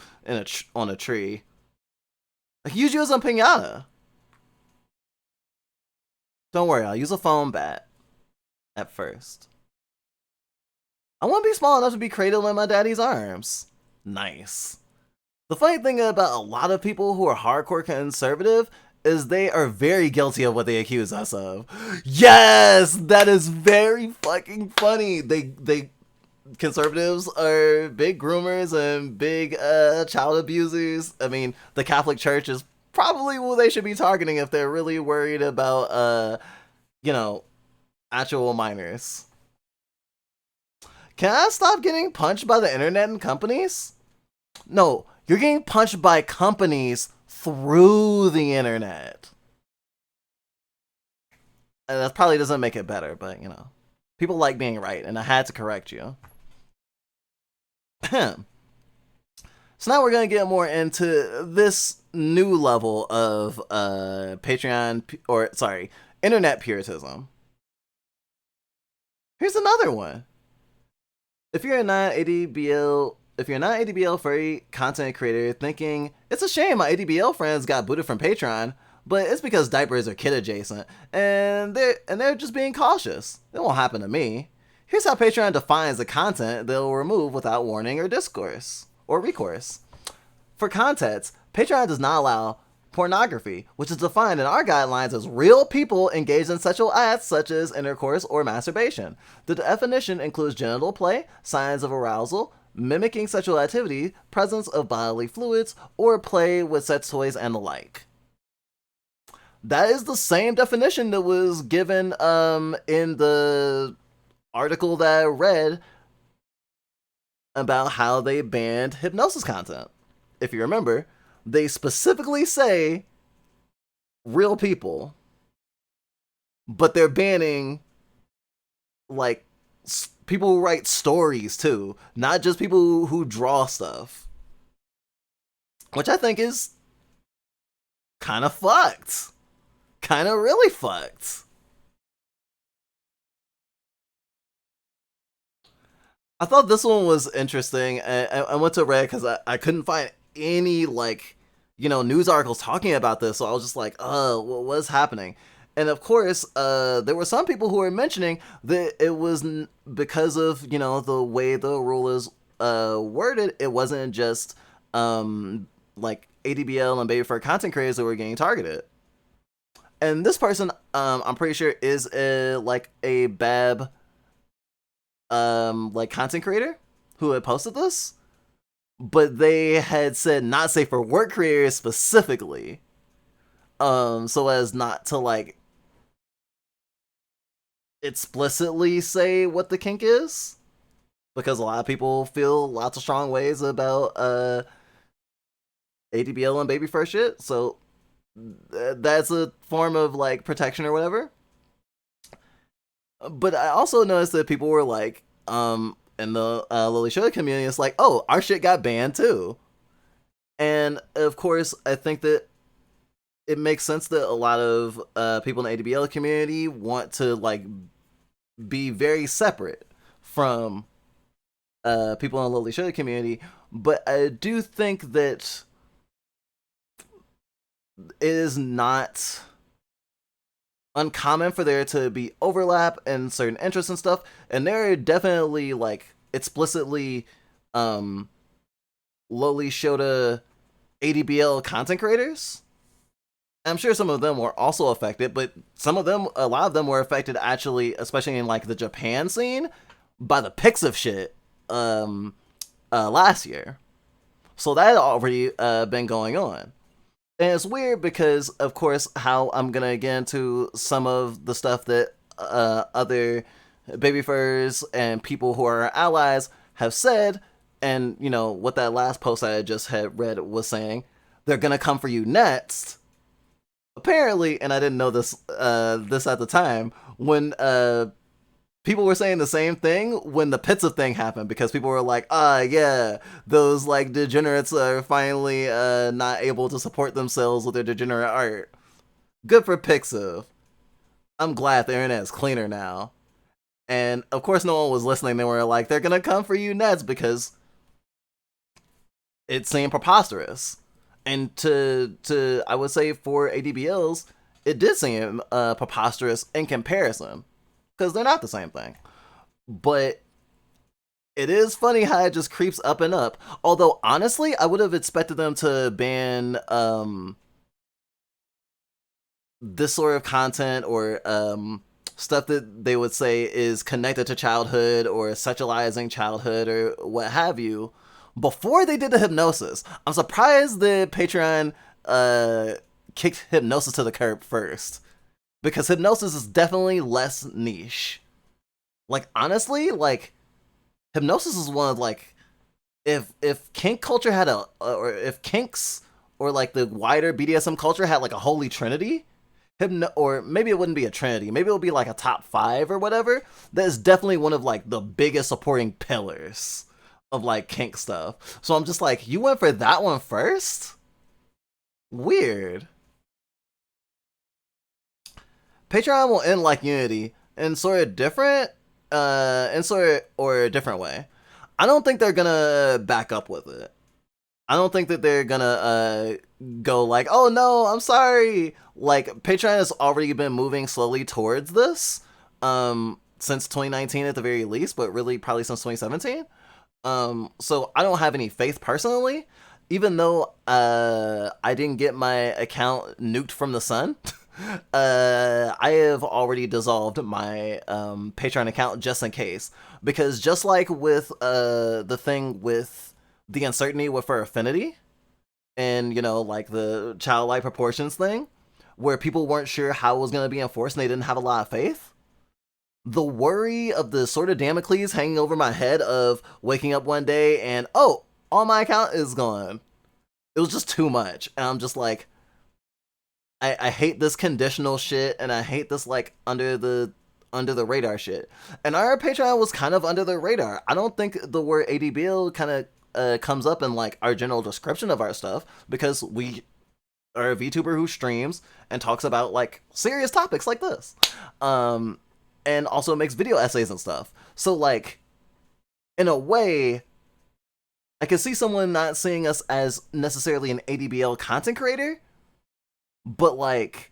on a tree. Like, use you as a pinata. Don't worry, I'll use a foam bat. At first. I want to be small enough to be cradled in my daddy's arms. Nice. The funny thing about a lot of people who are hardcore conservative is they are very guilty of what they accuse us of. Yes, that is very fucking funny. They conservatives are big groomers and big child abusers. I mean, the Catholic Church is probably who they should be targeting if they're really worried about you know, actual minors. Can I stop getting punched by the internet and companies? No, you're getting punched by companies through the internet. And that probably doesn't make it better, but you know, people like being right, and I had to correct you. So now we're gonna get more into this new level of internet puritanism. Here's another one. If you're not ADBL furry content creator thinking, it's a shame my ADBL friends got booted from Patreon, but it's because diapers are kid adjacent, and they're just being cautious. It won't happen to me. Here's how Patreon defines the content they'll remove without warning or discourse or recourse. For context, Patreon does not allow pornography, which is defined in our guidelines as real people engaged in sexual acts such as intercourse or masturbation. The definition includes genital play, signs of arousal, mimicking sexual activity, presence of bodily fluids, or play with sex toys and the like. That is the same definition that was given in the article that I read about how they banned hypnosis content. If you remember, they specifically say real people, but they're banning like people who write stories too, not just people who draw stuff, which I think is kind of fucked, kind of really fucked. I thought this one was interesting. I went to Reddit because I couldn't find any like news articles talking about this, so I was just like, what's happening? And of course, there were some people who were mentioning that it was because of the way the rule is worded. It wasn't just like ADBL and baby fur content creators that were getting targeted. And this person, I'm pretty sure, is like a Bab like content creator who had posted this, but they had said not safe for work creators specifically, so as not to like explicitly say what the kink is, because a lot of people feel lots of strong ways about ADBL and baby fur shit, so that's a form of like protection or whatever. But I also noticed that people were like, in the Lily Shota community, it's like, oh, our shit got banned too. And of course, I think that it makes sense that a lot of people in the ADBL community want to like be very separate from people in the Lily Shota community. But I do think that it is not uncommon for there to be overlap in certain interests and stuff, and there are definitely like explicitly Loli Shota ADBL content creators. I'm sure some of them were also affected, but a lot of them were affected actually, especially in like the Japan scene, by the Pixiv shit last year. So that had already been going on. And it's weird because, of course, how I'm going to get into some of the stuff that other baby furs and people who are allies have said, and, what that last post I just had read was saying, they're going to come for you next. Apparently, and I didn't know this this at the time, when people were saying the same thing when the Pixiv thing happened, because people were like, yeah, those like degenerates are finally not able to support themselves with their degenerate art. Good for Pixiv. I'm glad the internet is cleaner now. And of course no one was listening. They were like, they're gonna come for you next, because it seemed preposterous. And to I would say for ADBLs, it did seem preposterous in comparison, because they're not the same thing. But it is funny how it just creeps up and up. Although, honestly, I would have expected them to ban this sort of content or stuff that they would say is connected to childhood or sexualizing childhood or what have you before they did the hypnosis. I'm surprised that Patreon kicked hypnosis to the curb first, because hypnosis is definitely less niche. Like, honestly, like, hypnosis is one of, like, if kink culture had or if kinks or, like, the wider BDSM culture had, like, a holy trinity, or maybe it wouldn't be a trinity, maybe it would be, like, a top 5 or whatever, that is definitely one of, like, the biggest supporting pillars of, like, kink stuff. So I'm just like, you went for that one first? Weird. Patreon will end like Unity in sort of different, or a different way. I don't think they're gonna back up with it. I don't think that they're gonna go like, oh no, I'm sorry. Like Patreon has already been moving slowly towards this since 2019 at the very least, but really probably since 2017. So I don't have any faith personally, even though I didn't get my account nuked from the sun. I have already dissolved my Patreon account just in case, because just like with the thing with the uncertainty with her affinity, and like the childlike proportions thing, where people weren't sure how it was going to be enforced and they didn't have a lot of faith. The worry of the sword of Damocles hanging over my head of waking up one day and, oh, all my account is gone. It was just too much. And I'm just like, I hate this conditional shit, and I hate this like under the radar shit. And our Patreon was kind of under the radar. I don't think the word ADBL kind of comes up in like our general description of our stuff, because we are a VTuber who streams and talks about like serious topics like this. And also makes video essays and stuff. So like, in a way, I can see someone not seeing us as necessarily an ADBL content creator, but like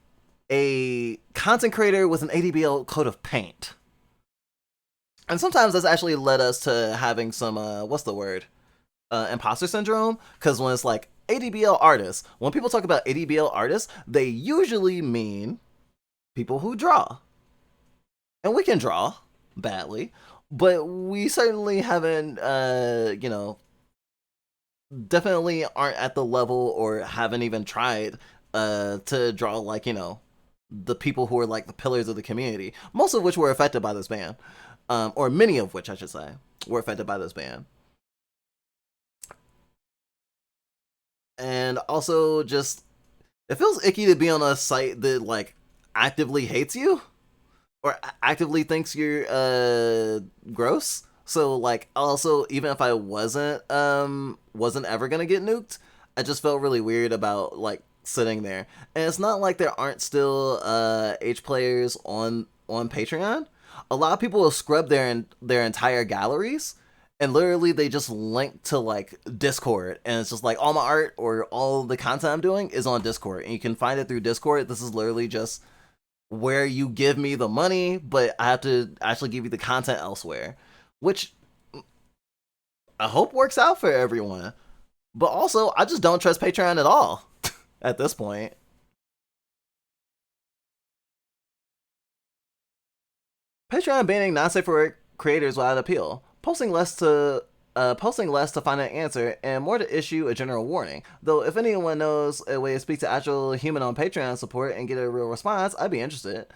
a content creator with an ADBL coat of paint. And sometimes that's actually led us to having some, what's the word? Imposter syndrome. Because when it's like ADBL artists, when people talk about ADBL artists, they usually mean people who draw. And we can draw badly, but we certainly haven't, definitely aren't at the level or haven't even tried to draw like, the people who are like the pillars of the community, most of which were affected by this ban, or many of which I should say were affected by this ban. And also just, it feels icky to be on a site that like actively hates you or actively thinks you're gross. So like, also, even if I wasn't ever gonna get nuked, I just felt really weird about like sitting there. And it's not like there aren't still H players on Patreon. A lot of people will scrub their entire galleries, and literally they just link to like Discord, and it's just like all my art or all the content I'm doing is on Discord, and you can find it through Discord. This is literally just where you give me the money, but I have to actually give you the content elsewhere, which I hope works out for everyone. But also, I just don't trust Patreon at all at this point. Patreon banning non-safe for creators without appeal, posting less to find an answer, and more to issue a general warning. Though if anyone knows a way to speak to actual human on Patreon support and get a real response, I'd be interested.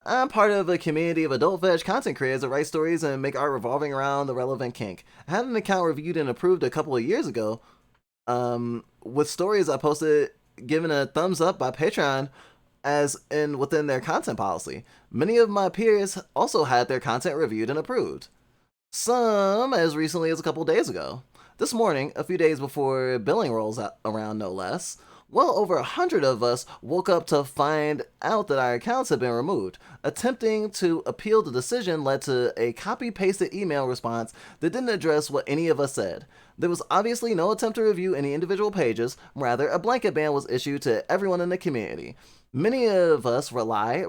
I'm part of a community of adult veg content creators that write stories and make art revolving around the relevant kink. I had an account reviewed and approved a couple of years ago, with stories I posted given a thumbs up by Patreon as in within their content policy. Many of my peers also had their content reviewed and approved. Some as recently as a couple days ago. This morning, a few days before billing rolls around no less, well over 100 of us woke up to find out that our accounts had been removed. Attempting to appeal the decision led to a copy-pasted email response that didn't address what any of us said. There was obviously no attempt to review any individual pages, rather a blanket ban was issued to everyone in the community. Many of us relied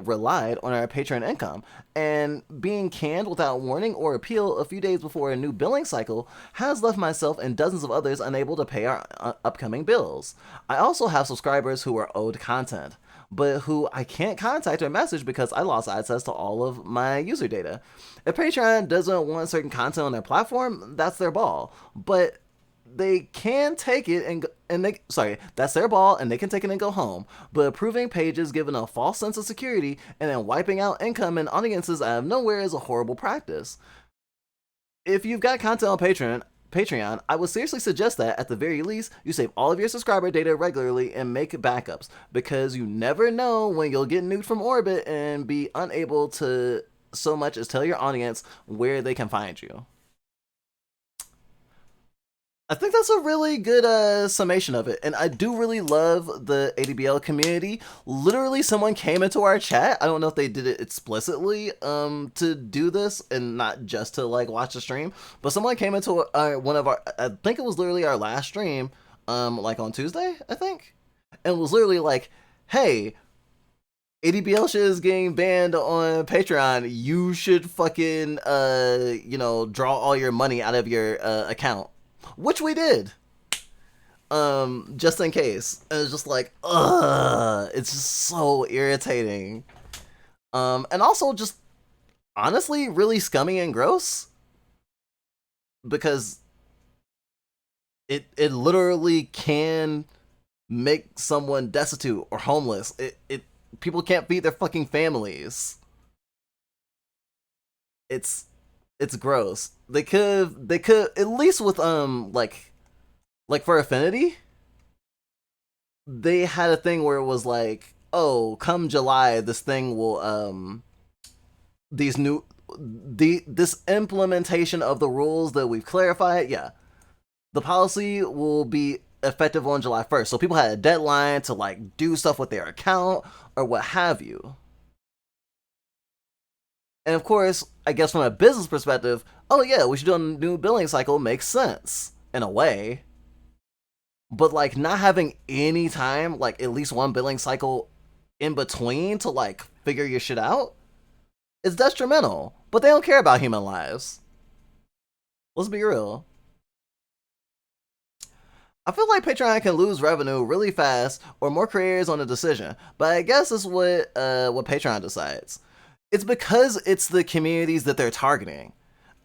on our Patreon income, and being canned without warning or appeal a few days before a new billing cycle has left myself and dozens of others unable to pay our upcoming bills. I also have subscribers who are owed content, but who I can't contact or message because I lost access to all of my user data. If Patreon doesn't want certain content on their platform, that's their ball, but they can take it that's their ball and they can take it and go home. But approving pages given a false sense of security and then wiping out income and audiences out of nowhere is a horrible practice. If you've got content on Patreon, I would seriously suggest that at the very least you save all of your subscriber data regularly and make backups, because you never know when you'll get nuked from orbit and be unable to so much as tell your audience where they can find you. I think that's a really good summation of it, and I do really love the ADBL community. Literally, someone came into our chat. I don't know if they did it explicitly to do this and not just to like watch the stream, but someone came into one of our, I think it was literally our last stream, like on Tuesday, I think, and was literally like, "Hey, ADBL shit is getting banned on Patreon. You should fucking draw all your money out of your account," which we did. Just in case. And it's just like, ugh, it's just so irritating. And also just honestly really scummy and gross because it literally can make someone destitute or homeless. It people can't feed their fucking families. It's gross. They could at least with like for Affinity, they had a thing where it was like, oh, come July, this thing will these new this implementation of the rules that we've clarified, yeah, the policy will be effective on July 1st. So people had a deadline to like do stuff with their account or what have you. And of course, I guess from a business perspective, oh yeah, we should do a new billing cycle makes sense in a way. But like not having any time, like at least one billing cycle in between to like figure your shit out is detrimental. But they don't care about human lives. Let's be real. I feel like Patreon can lose revenue really fast or more creators on a decision, but I guess it's what Patreon decides. It's because it's the communities that they're targeting.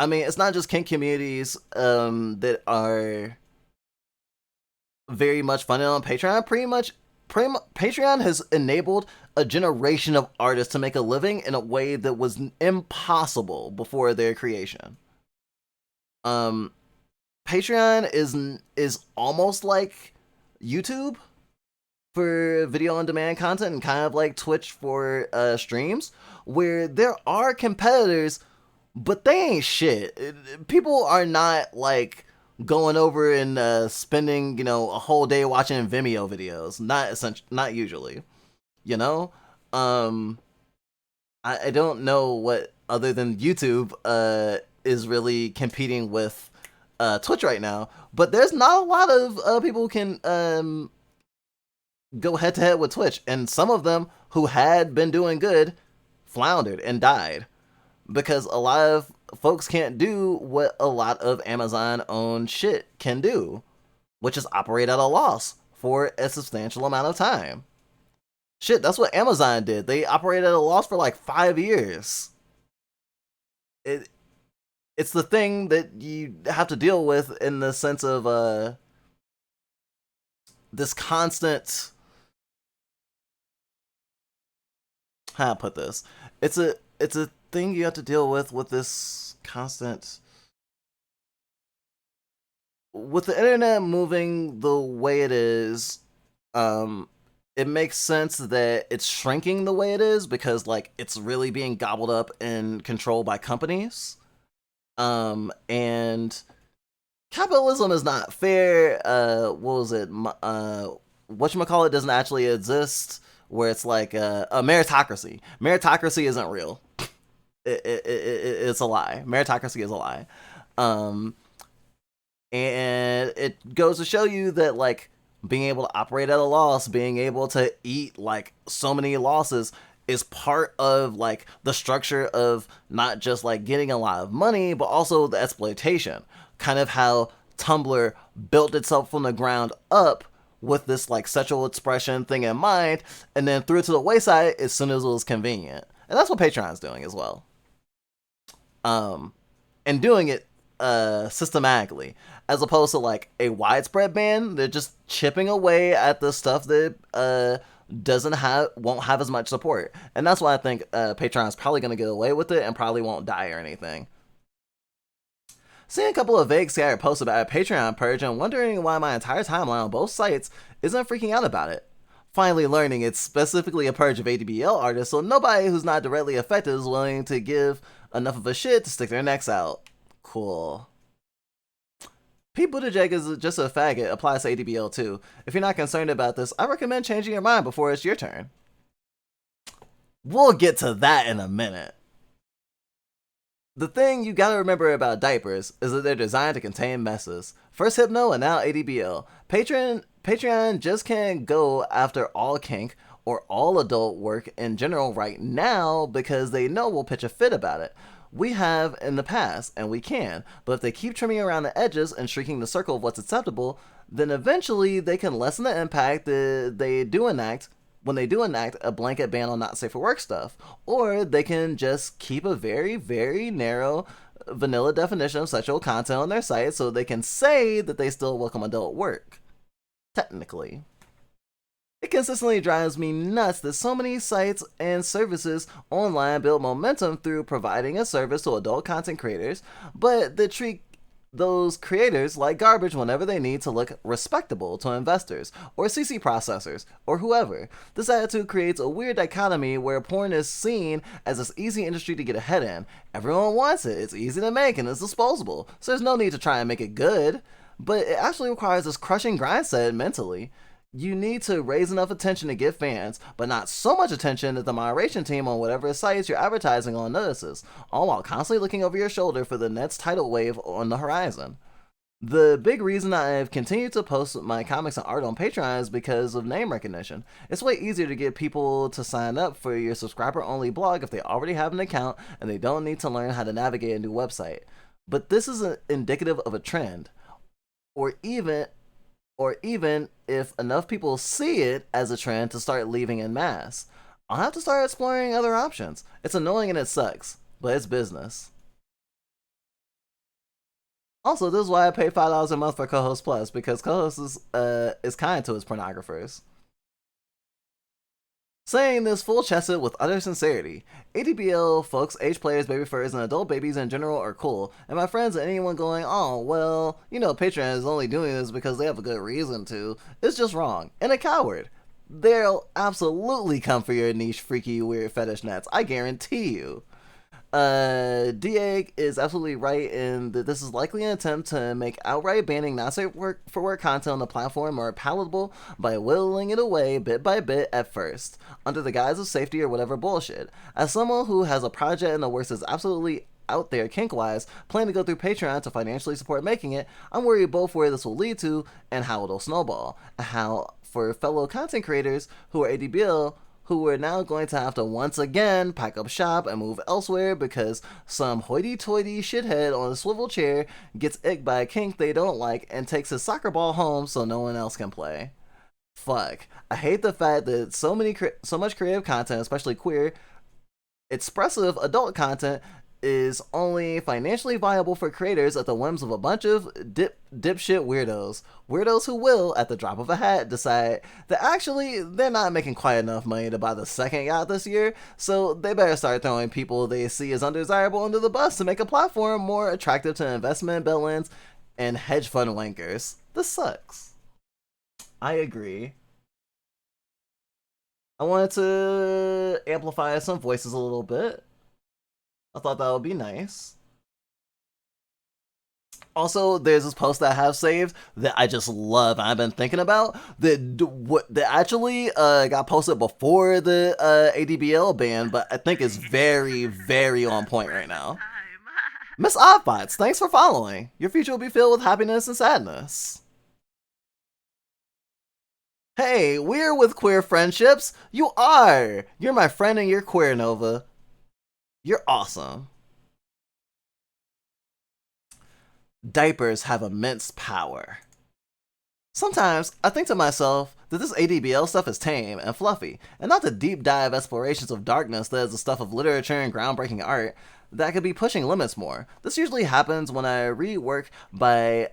I mean, it's not just kink communities that are very much funded on Patreon. Patreon has enabled a generation of artists to make a living in a way that was impossible before their creation. Patreon is almost like YouTube for video on demand content and kind of like Twitch for streams, where there are competitors, but they ain't shit. People are not like going over and spending a whole day watching Vimeo videos. Not usually, you know. I don't know what other than YouTube is really competing with Twitch right now, but there's not a lot of people who can go head to head with Twitch, and some of them who had been doing good floundered and died because a lot of folks can't do what a lot of Amazon owned shit can do, which is operate at a loss for a substantial amount of time. Shit, that's what Amazon did. They operated at a loss for like 5 years. It's the thing that you have to deal with in the sense of this constant, how to put this? It's a thing you have to deal with this constant, with the internet moving the way it is. It makes sense that it's shrinking the way it is because like it's really being gobbled up and controlled by companies. And capitalism is not fair. What was it? Whatchamacallit doesn't actually exist, where it's like a meritocracy. Meritocracy isn't real. It's a lie. Meritocracy is a lie. And it goes to show you that like being able to operate at a loss, being able to eat like so many losses is part of like the structure of not just like getting a lot of money, but also the exploitation. Kind of how Tumblr built itself from the ground up with this like sexual expression thing in mind, and then threw it to the wayside as soon as it was convenient. And that's what Patreon's doing as well. And doing it systematically, as opposed to like a widespread ban. They're just chipping away at the stuff that won't have as much support, and that's why I think Patreon's probably going to get away with it and probably won't die or anything. Seeing a couple of vague scattered posts about a Patreon purge and wondering why my entire timeline on both sites isn't freaking out about it. Finally learning it's specifically a purge of ADBL artists, so nobody who's not directly affected is willing to give enough of a shit to stick their necks out. Cool. Pete Buttigieg is just a faggot applies to ADBL too. If you're not concerned about this, I recommend changing your mind before it's your turn. We'll get to that in a minute. The thing you gotta remember about diapers is that they're designed to contain messes. First Hypno and now ADBL. Patreon just can't go after all kink or all adult work in general right now because they know we'll pitch a fit about it. We have in the past, and we can, but if they keep trimming around the edges and shrinking the circle of what's acceptable, then eventually they can lessen the impact that they do enact when they do enact a blanket ban on not safe for work stuff, or they can just keep a very, very narrow vanilla definition of sexual content on their site so they can say that they still welcome adult work. Technically. It consistently drives me nuts that so many sites and services online build momentum through providing a service to adult content creators, but they treat those creators like garbage whenever they need to look respectable to investors, or CC processors, or whoever. This attitude creates a weird dichotomy where porn is seen as this easy industry to get ahead in. Everyone wants it, it's easy to make, and it's disposable, so there's no need to try and make it good. But it actually requires this crushing grind set mentally. You need to raise enough attention to get fans, but not so much attention that the moderation team on whatever sites you're advertising on notices, all while constantly looking over your shoulder for the next tidal wave on the horizon. The big reason I've continued to post my comics and art on Patreon is because of name recognition. It's way easier to get people to sign up for your subscriber-only blog if they already have an account and they don't need to learn how to navigate a new website. But this isn't indicative of a trend, or even if enough people see it as a trend to start leaving en masse. I'll have to start exploring other options. It's annoying and it sucks, but it's business. Also, this is why I pay $5 a month for Co-Host Plus, because Co-Host is kind to his pornographers. Saying this full-chested with utter sincerity, ADBL folks, age players, baby furs, and adult babies in general are cool, and my friends and anyone going, oh, well, you know, Patreon is only doing this because they have a good reason to, is just wrong, and a coward. They'll absolutely come for your niche, freaky, weird fetish nets, I guarantee you. D-Egg is absolutely right in that this is likely an attempt to make outright banning not safe for work content on the platform more palatable by whittling it away bit by bit at first, under the guise of safety or whatever bullshit. As someone who has a project in the works that's absolutely out there kink-wise, planning to go through Patreon to financially support making it, I'm worried both where this will lead to and how it'll snowball, and how for fellow content creators who are ADBL who are now going to have to once again pack up shop and move elsewhere because some hoity-toity shithead on a swivel chair gets icked by a kink they don't like and takes his soccer ball home so no one else can play. Fuck. I hate the fact that so much creative content, especially queer, expressive adult content, is only financially viable for creators at the whims of a bunch of dipshit weirdos. Weirdos who will, at the drop of a hat, decide that actually they're not making quite enough money to buy the second yacht this year, so they better start throwing people they see as undesirable under the bus to make a platform more attractive to investment bellends and hedge fund wankers. This sucks. I agree. I wanted to amplify some voices a little bit. I thought that would be nice. Also, there's this post that I have saved that I just love and I've been thinking about that actually got posted before the ADBL ban, but I think is very, very on point right now. Miss Oddbots, thanks for following. Your future will be filled with happiness and sadness. Hey, we're with Queer Friendships. You are. You're my friend and you're queer, Nova. You're awesome. Diapers have immense power. Sometimes I think to myself that this ADBL stuff is tame and fluffy, and not the deep dive explorations of darkness that is the stuff of literature and groundbreaking art that could be pushing limits more. This usually happens when I read work by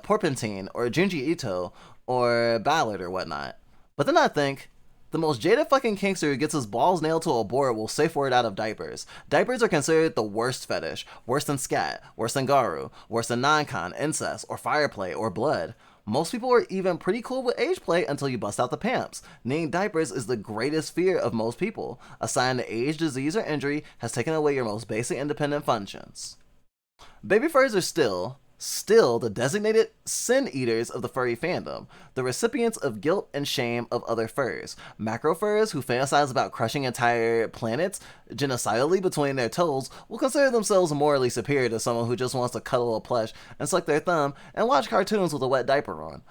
Porpentine or Junji Ito or Ballard or whatnot. But then I think, the most jaded fucking kinkster who gets his balls nailed to a board will safe word out of diapers. Diapers are considered the worst fetish, worse than scat, worse than garu, worse than non-con, incest, or fireplay, or blood. Most people are even pretty cool with age play until you bust out the pamps. Needing diapers is the greatest fear of most people. A sign that age, disease, or injury has taken away your most basic independent functions. Baby furs are still, still the designated sin eaters of the furry fandom, the recipients of guilt and shame of other furs. Macro furs who fantasize about crushing entire planets genocidally between their toes will consider themselves morally superior to someone who just wants to cuddle a plush and suck their thumb and watch cartoons with a wet diaper on.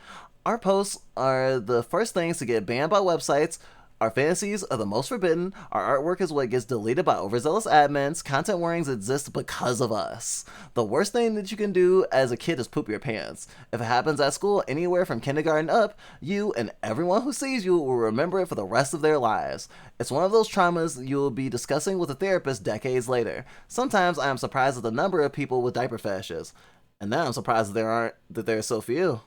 Our posts are the first things to get banned by websites. Our fantasies are the most forbidden. Our artwork is what gets deleted by overzealous admins. Content warnings exist because of us. The worst thing that you can do as a kid is poop your pants. If it happens at school, anywhere from kindergarten up, you and everyone who sees you will remember it for the rest of their lives. It's one of those traumas you'll be discussing with a therapist decades later. Sometimes I am surprised at the number of people with diaper fetishes. And now I'm surprised that there are so few.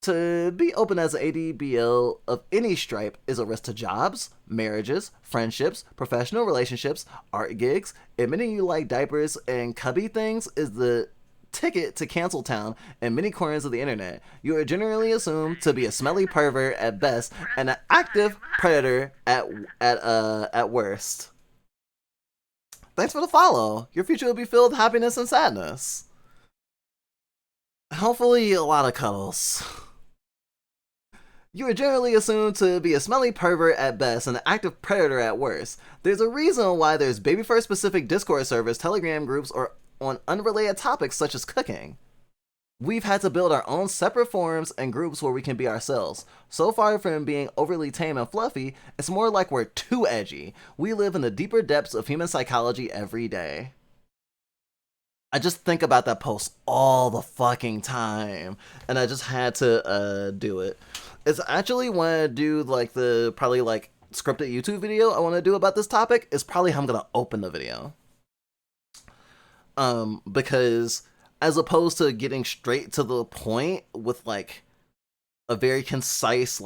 To be open as an ADBL of any stripe is a risk to jobs, marriages, friendships, professional relationships, art gigs. Admitting you like diapers and cubby things is the ticket to cancel town in many corners of the internet. You are generally assumed to be a smelly pervert at best and an active predator at worst. Thanks for the follow. Your future will be filled with happiness and sadness. Hopefully a lot of cuddles. You are generally assumed to be a smelly pervert at best and an active predator at worst. There's a reason why there's baby first specific Discord servers, Telegram groups, or on unrelated topics such as cooking. We've had to build our own separate forums and groups where we can be ourselves. So far from being overly tame and fluffy, it's more like we're too edgy. We live in the deeper depths of human psychology every day. I just think about that post all the fucking time, and I just had to do it. It's actually when I do like the probably like scripted YouTube video I want to do about this topic is probably how I'm gonna open the video. Because as opposed to getting straight to the point with like a very concise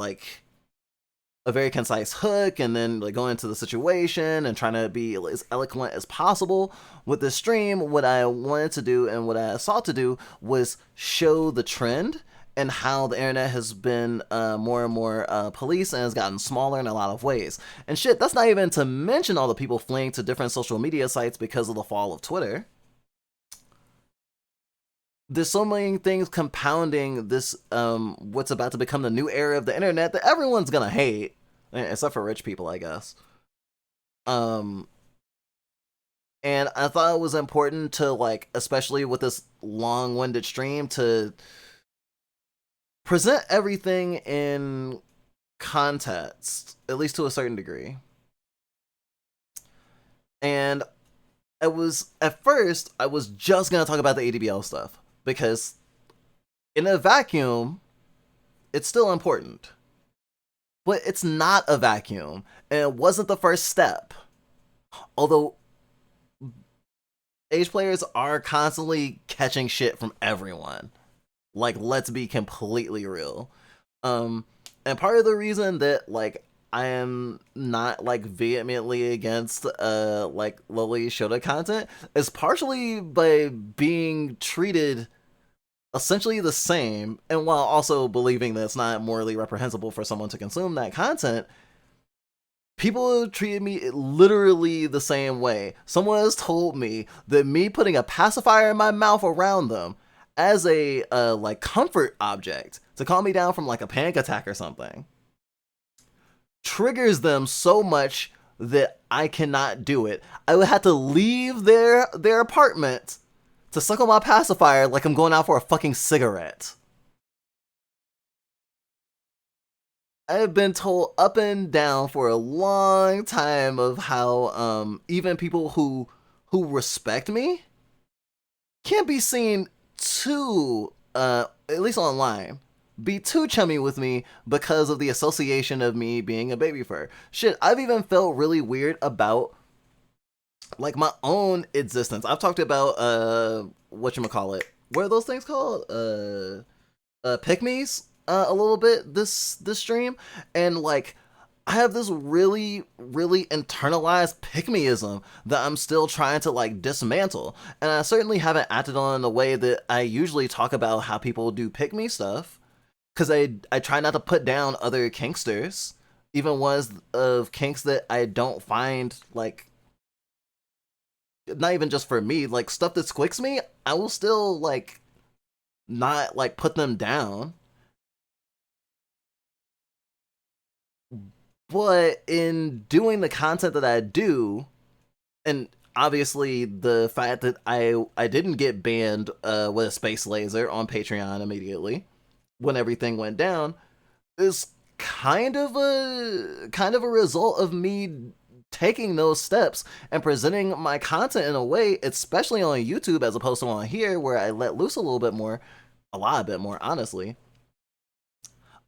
hook and then like going into the situation and trying to be as eloquent as possible with this stream, what I wanted to do and what I sought to do was show the trend and how the internet has been more and more policed and has gotten smaller in a lot of ways. And shit, that's not even to mention all the people fleeing to different social media sites because of the fall of Twitter. There's so many things compounding this, what's about to become the new era of the internet that everyone's gonna hate. Except for rich people, I guess. And I thought it was important to, like, especially with this long-winded stream, to present everything in context, at least to a certain degree. And at first, I was just gonna talk about the ADBL stuff, because in a vacuum, it's still important. But it's not a vacuum, and it wasn't the first step. Although, age players are constantly catching shit from everyone. Like, let's be completely real. And part of the reason that, like, I am not, like, vehemently against, like, lowly Shota content is partially by being treated essentially the same, and while also believing that it's not morally reprehensible for someone to consume that content, people treated me literally the same way. Someone has told me that me putting a pacifier in my mouth around them as a like comfort object to calm me down from like a panic attack or something triggers them so much that I cannot do it. I would have to leave their apartment to suck on my pacifier like I'm going out for a fucking cigarette. I have been told up and down for a long time of how even people who respect me can't be seen too, at least online, be too chummy with me because of the association of me being a baby fur. Shit, I've even felt really weird about like my own existence. I've talked about whatchamacallit. What are those things called? Pick-me's a little bit this stream. And like I have this really, really internalized pick-meism that I'm still trying to like dismantle. And I certainly haven't acted on in the way that I usually talk about how people do pick-me stuff. Cause I try not to put down other kinksters, even ones of kinks that I don't find like, not even just for me, like stuff that squicks me, I will still like not like put them down. But in doing the content that I do, and obviously the fact that I didn't get banned with a space laser on Patreon immediately when everything went down is kind of a result of me taking those steps and presenting my content in a way, especially on YouTube as opposed to on here where I let loose a little bit more, a lot bit more honestly,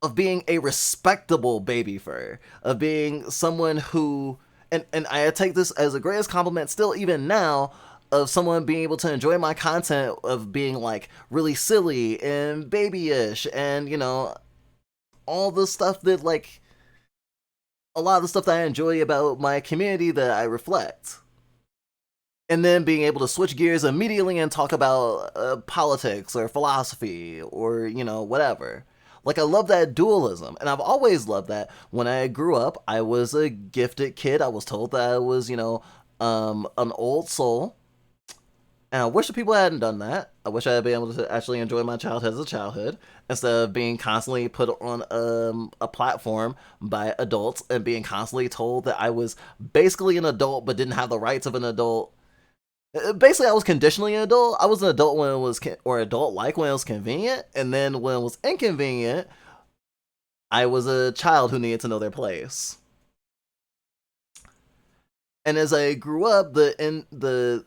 of being a respectable baby fur, of being someone who, and I take this as the greatest compliment still even now, of someone being able to enjoy my content, of being like really silly and babyish and, you know, all the stuff that like a lot of the stuff that I enjoy about my community that I reflect. And then being able to switch gears immediately and talk about politics or philosophy or, you know, whatever. Like, I love that dualism, and I've always loved that. When I grew up, I was a gifted kid. I was told that I was, you know, an old soul. And I wish the people hadn't done that. I wish I had been able to actually enjoy my childhood as a childhood instead of being constantly put on a platform by adults and being constantly told that I was basically an adult but didn't have the rights of an adult. Basically, I was conditionally an adult. I was an adult when it was, or adult like when it was convenient, and then when it was inconvenient, I was a child who needed to know their place. And as I grew up, the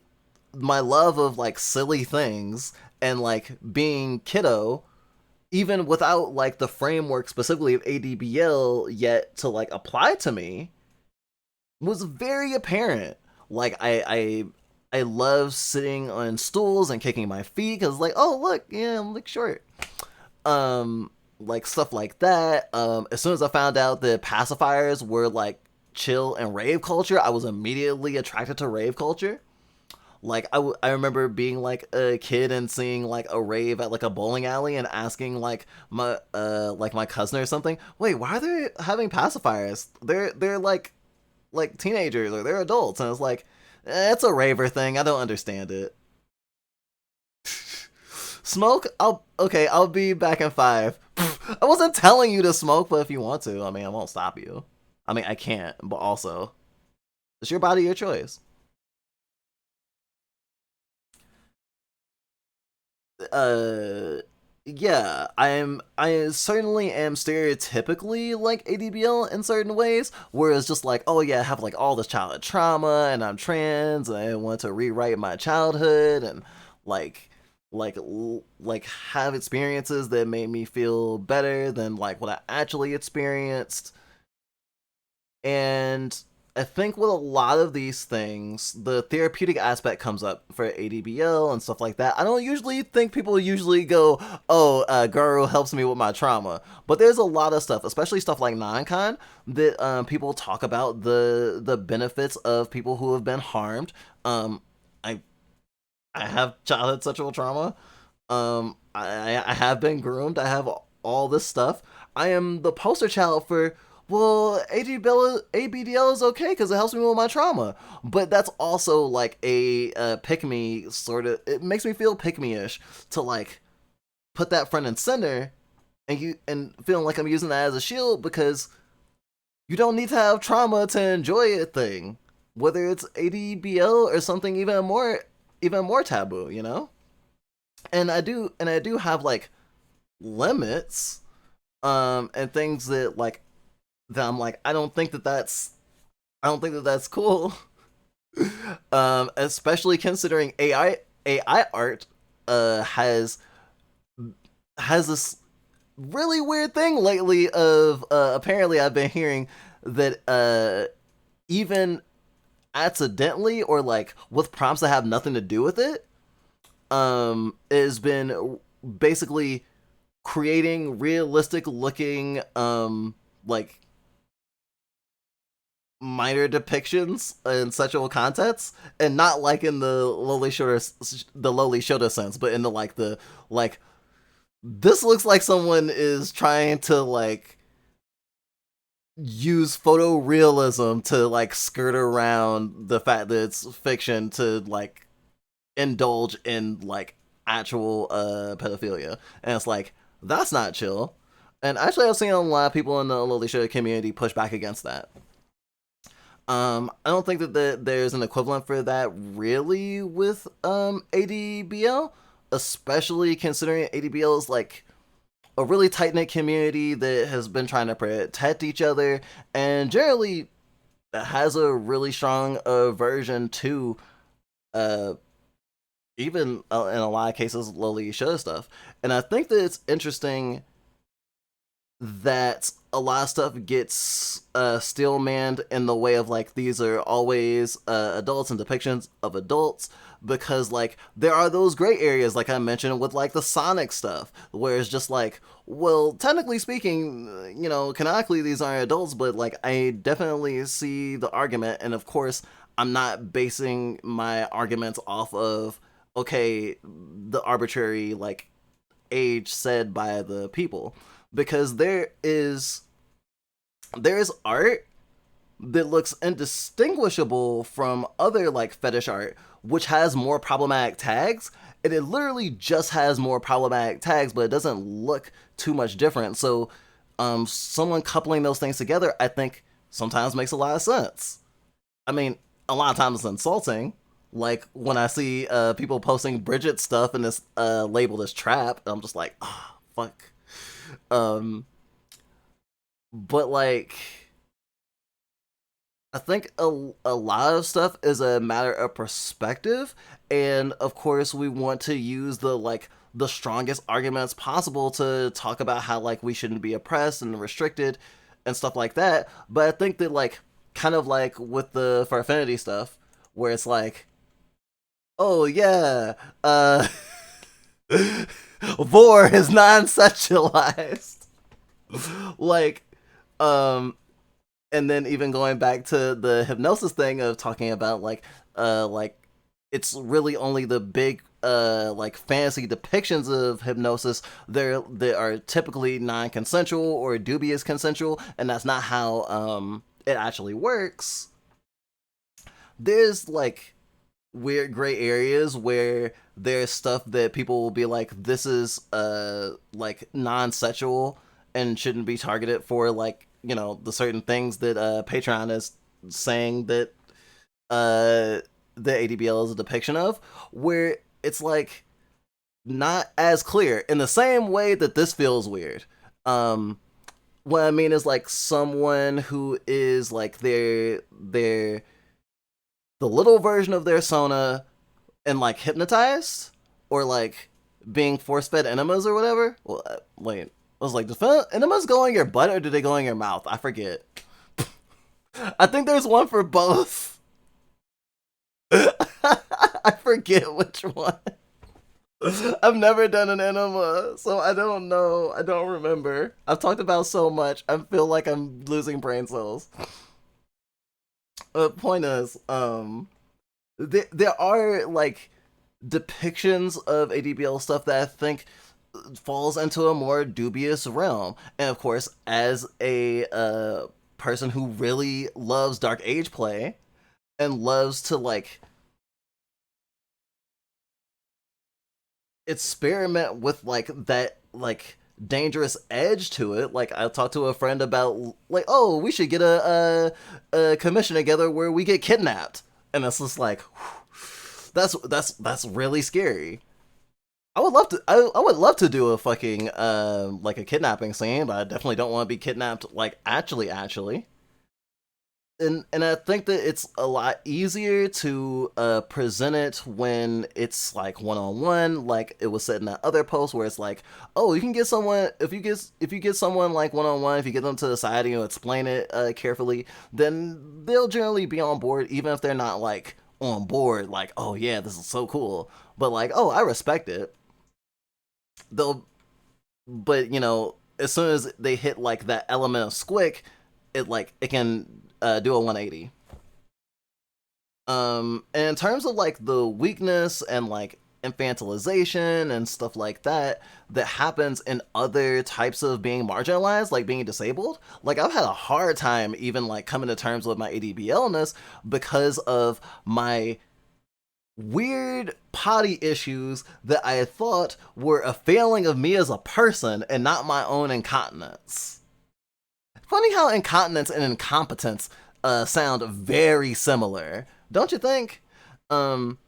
my love of like silly things and like being kiddo, even without like the framework specifically of ADBL yet to like apply to me, was very apparent. Like I love sitting on stools and kicking my feet because like, oh look, yeah, I'm like short. Like stuff like that. As soon as I found out that pacifiers were like chill and rave culture, I was immediately attracted to rave culture. Like I remember being like a kid and seeing like a rave at like a bowling alley and asking like my cousin or something, wait, why are they having pacifiers? They're like teenagers or they're adults, and it's like, it's a raver thing. I don't understand it. Smoke? I'll be back in 5. I wasn't telling you to smoke, but if you want to, I mean, I won't stop you. I mean, I can't, but also, it's your body, your choice. uh yeah, I certainly am stereotypically like ADBL in certain ways, whereas just like, oh yeah, I have like all this childhood trauma and I'm trans and I want to rewrite my childhood and like like have experiences that made me feel better than like what I actually experienced. And I think with a lot of these things, the therapeutic aspect comes up for ADBL and stuff like that. I don't usually think people usually go, oh, Guru helps me with my trauma. But there's a lot of stuff, especially stuff like non-con, that people talk about the benefits of people who have been harmed. I I have childhood sexual trauma. I have been groomed. I have all this stuff. I am the poster child for, well, ABDL is okay because it helps me with my trauma. But that's also like a pick me sort of. It makes me feel pick me ish to like put that front and center, and feeling like I'm using that as a shield because you don't need to have trauma to enjoy a thing, whether it's ADBL or something even more taboo, you know. And I do have like limits, and things that like that I'm like, I don't think that that's cool. Especially considering AI art has this really weird thing lately of apparently I've been hearing that even accidentally or like with prompts that have nothing to do with it, has been basically creating realistic looking like minor depictions in sexual contexts, and not like in the lowly shota sense, but in the like the like, this looks like someone is trying to like use photorealism to like skirt around the fact that it's fiction to like indulge in like actual pedophilia, and it's like that's not chill. And actually, I've seen a lot of people in the Lolish community push back against that. I don't think that there's an equivalent for that really with ADBL, especially considering ADBL is like a really tight knit community that has been trying to protect each other and generally has a really strong aversion to uh even in a lot of cases lowly show stuff. And I think that it's interesting that a lot of stuff gets still manned in the way of like these are always adults and depictions of adults, because like there are those gray areas like I mentioned with like the Sonic stuff where it's just like, well, technically speaking, you know, canonically these aren't adults, but like I definitely see the argument. And of course I'm not basing my arguments off of okay the arbitrary like age said by the people, because there is art that looks indistinguishable from other like fetish art which has more problematic tags, and it literally just has more problematic tags but it doesn't look too much different. So someone coupling those things together I think sometimes makes a lot of sense. I mean, a lot of times it's insulting, like when I see people posting Bridget stuff and it's labeled as trap, and I'm just like, oh, fuck. Um, but like, I think a lot of stuff is a matter of perspective, and of course we want to use the like the strongest arguments possible to talk about how like we shouldn't be oppressed and restricted and stuff like that. But I think that like kind of like with the Farfinity stuff, where it's like, oh yeah, Vor is non-sexualized, like, um, and then even going back to the hypnosis thing of talking about like it's really only the big like fantasy depictions of hypnosis there that are typically non-consensual or dubious consensual, and that's not how it actually works. There's like weird gray areas where there's stuff that people will be like this is like non-sexual and shouldn't be targeted for like, you know, the certain things that Patreon is saying that the ADBL is a depiction of, where it's like not as clear in the same way that this feels weird. What I mean is like someone who is like their the little version of their Sona and like hypnotized or like being force fed enemas or whatever. Well, wait, I was like, do enemas go in your butt or do they go in your mouth? I forget. I think there's one for both. I forget which one. I've never done an enema, so I don't know. I don't remember. I've talked about so much. I feel like I'm losing brain cells. The point is, there are like depictions of ADBL stuff that I think falls into a more dubious realm. And of course, as a person who really loves Dark Age play and loves to like experiment with like that like dangerous edge to it. Like I talked to a friend about like, oh, we should get a commission together where we get kidnapped, and it's just like, whew, that's really scary. I would love to. I would love to do a fucking like a kidnapping scene, but I definitely don't want to be kidnapped like actually. And I think that it's a lot easier to present it when it's like one on one, like it was said in that other post where it's like, oh, you can get someone if you get someone like one on one, if you get them to the side and you explain it carefully, then they'll generally be on board, even if they're not like on board, like, oh yeah, this is so cool, but like, oh, I respect it. They'll, but you know, as soon as they hit like that element of squick, it can do a 180. And in terms of like the weakness and like infantilization and stuff like that that happens in other types of being marginalized, like being disabled, like I've had a hard time even like coming to terms with my ADBLness because of my weird potty issues that I thought were a failing of me as a person and not my own incontinence. Funny how incontinence and incompetence sound very similar, don't you think? Um,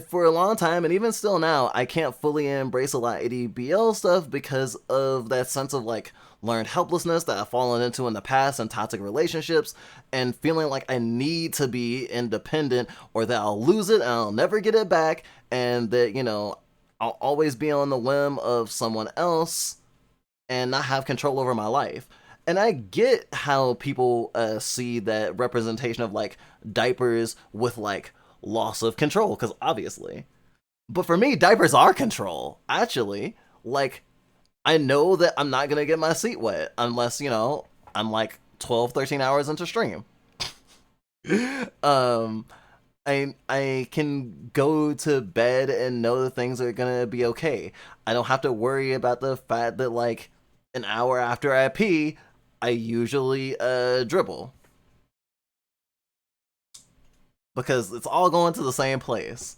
for a long time, and even still now, I can't fully embrace a lot of ADBL stuff because of that sense of like learned helplessness that I've fallen into in the past and toxic relationships, and feeling like I need to be independent or that I'll lose it and I'll never get it back, and that, you know, I'll always be on the whim of someone else and not have control over my life. And I get how people see that representation of like diapers with like loss of control, because obviously. But for me, diapers are control, actually. Like, I know that I'm not going to get my seat wet unless, you know, I'm like 12, 13 hours into stream. um, I can go to bed and know that things are gonna be okay. I don't have to worry about the fact that like an hour after I pee, I usually dribble because it's all going to the same place,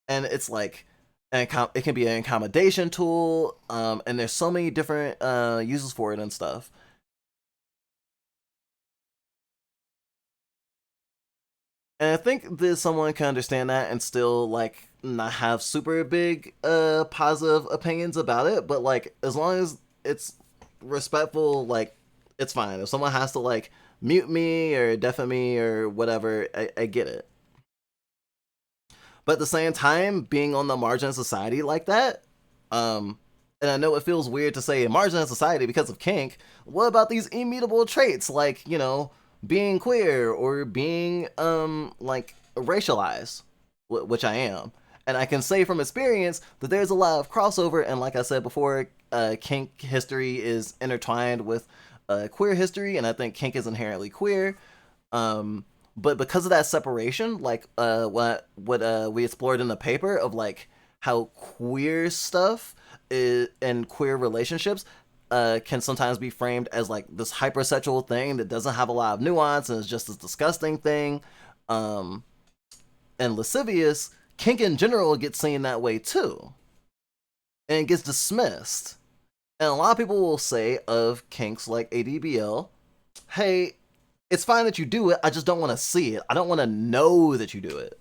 and it's like it can be an accommodation tool, and there's so many different uses for it and stuff. And I think that someone can understand that and still like not have super big positive opinions about it, but like as long as it's respectful, like it's fine. If someone has to like mute me or deafen me or whatever, I get it. But at the same time, being on the margin of society like that, um, and I know it feels weird to say margin of society because of kink. What about these immutable traits like, you know, being queer or being like racialized, which I am. And I can say from experience that there's a lot of crossover, and like I said before, kink history is intertwined with queer history, and I think kink is inherently queer. Um, but because of that separation, like what we explored in the paper of like how queer stuff is, and queer relationships can sometimes be framed as like this hypersexual thing that doesn't have a lot of nuance and is just this disgusting thing. Um, and lascivious, kink in general gets seen that way too, and it gets dismissed. And a lot of people will say of kinks like ADBL, hey, it's fine that you do it. I just don't want to see it. I don't want to know that you do it.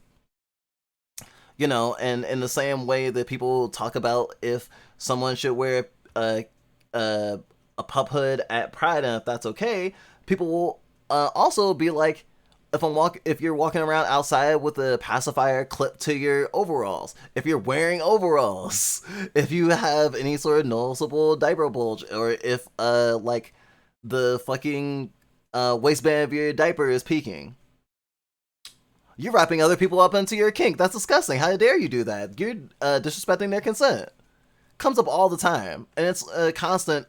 You know, and in the same way that people talk about if someone should wear a, a pup hood at Pride and if that's okay, people will also be like, if you're walking around outside with a pacifier clipped to your overalls, if you're wearing overalls, if you have any sort of noticeable diaper bulge, or if like the fucking waistband of your diaper is peaking. You're wrapping other people up into your kink. That's disgusting. How dare you do that? You're disrespecting their consent. Comes up all the time, and it's a constant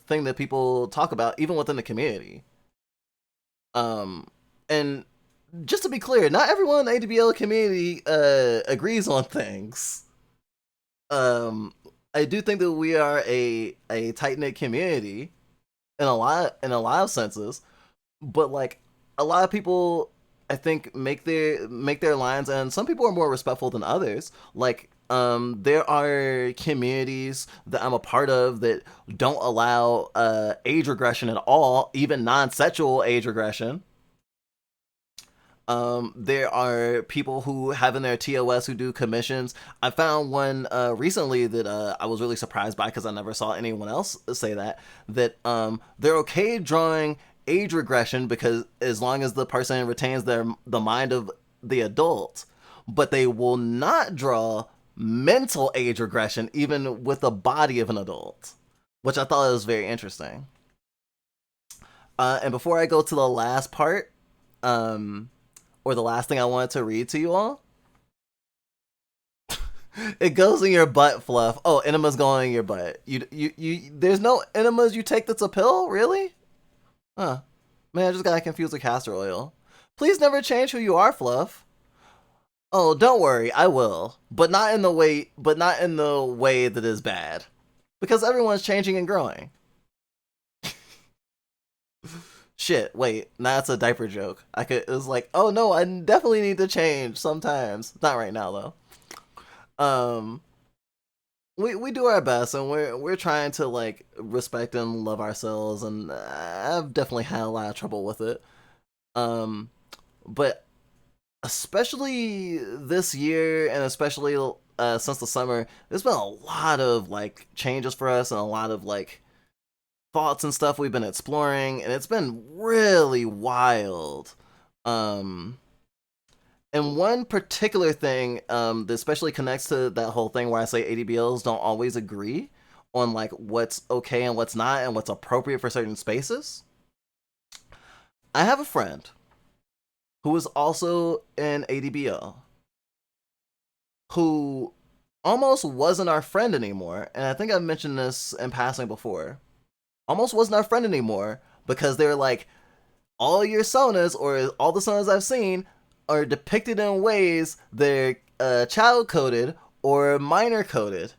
thing that people talk about, even within the community. And just to be clear, not everyone in the ADBL community agrees on things. Um, I do think that we are a tight knit community in a lot of senses, but like a lot of people I think make their lines, and some people are more respectful than others. Like there are communities that I'm a part of that don't allow age regression at all, even non-sexual age regression. There are people who have in their TOS who do commissions. I found one recently that I was really surprised by because I never saw anyone else say that. That they're okay drawing age regression because as long as the person retains the mind of the adult, but they will not draw mental age regression even with the body of an adult, which I thought was very interesting. And before I go to the last part, um, or the last thing I wanted to read to you all. It goes in your butt, Fluff. Oh, enemas going in your butt. You. There's no enemas you take that's a pill, really? Huh? Man, I just got confused with castor oil. Please never change who you are, Fluff. Oh, don't worry, I will, but not in the way, that is bad, because everyone's changing and growing. Shit, wait, that's a diaper joke. It was like, oh no, I definitely need to change sometimes. Not right now though. We do our best, and we're trying to like respect and love ourselves, and I've definitely had a lot of trouble with it. Um, but especially this year, and especially since the summer, there's been a lot of like changes for us, and a lot of like thoughts and stuff we've been exploring, and it's been really wild. Um, and one particular thing that especially connects to that whole thing where I say ADBLs don't always agree on like what's okay and what's not and what's appropriate for certain spaces. I have a friend who is also an ADBL who almost wasn't our friend anymore, and I think I've mentioned this in passing before. Almost wasn't our friend anymore because they were like, all your sonas or all the sonas I've seen are depicted in ways they're child coded or minor coded,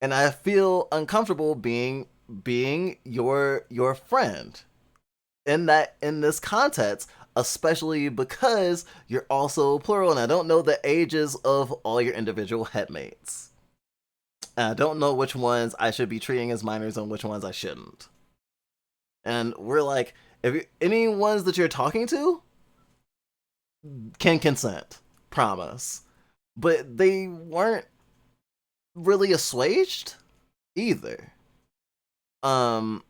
and I feel uncomfortable being your friend in this context, especially because you're also plural, and I don't know the ages of all your individual headmates. And I don't know which ones I should be treating as minors and which ones I shouldn't. And we're like, any ones that you're talking to can consent, promise. But they weren't really assuaged either. Um,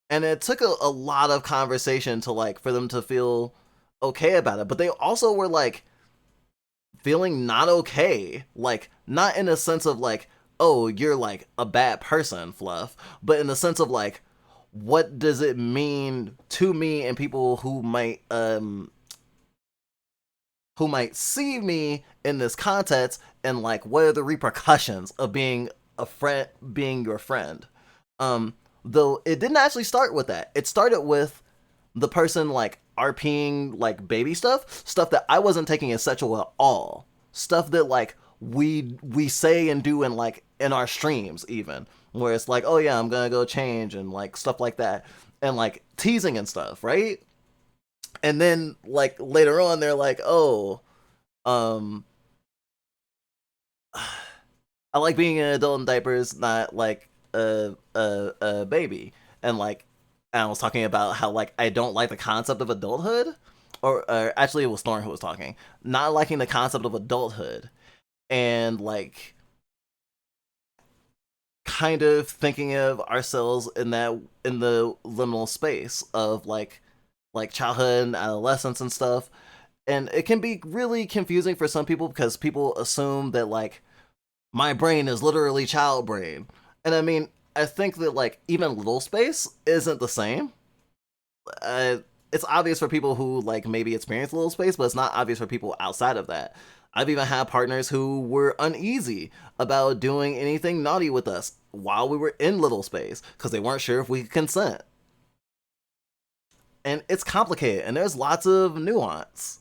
and it took a lot of conversation to like for them to feel okay about it. But they also were like feeling not okay, like not in a sense of like, oh, you're like a bad person, Fluff, but in the sense of like, what does it mean to me and people who might see me in this context, and like what are the repercussions of being a friend, being your friend. Though it didn't actually start with that. It started with the person like RPing like baby stuff that I wasn't taking as sexual at all, stuff that like we say and do in like in our streams, even where it's like, oh yeah, I'm gonna go change, and like stuff like that, and like teasing and stuff, right? And then like later on they're like, oh, um I like being an adult in diapers, not like a baby. And like, and I was talking about how like I don't like the concept of adulthood, or actually it was Thorn who was talking, not liking the concept of adulthood, and like kind of thinking of ourselves in the liminal space of like childhood and adolescence and stuff. And it can be really confusing for some people because people assume that like my brain is literally child brain. And I mean, I think that like even little space isn't the same. It's obvious for people who like maybe experience little space, but it's not obvious for people outside of that. I've even had partners who were uneasy about doing anything naughty with us while we were in little space because they weren't sure if we could consent. And it's complicated, and there's lots of nuance.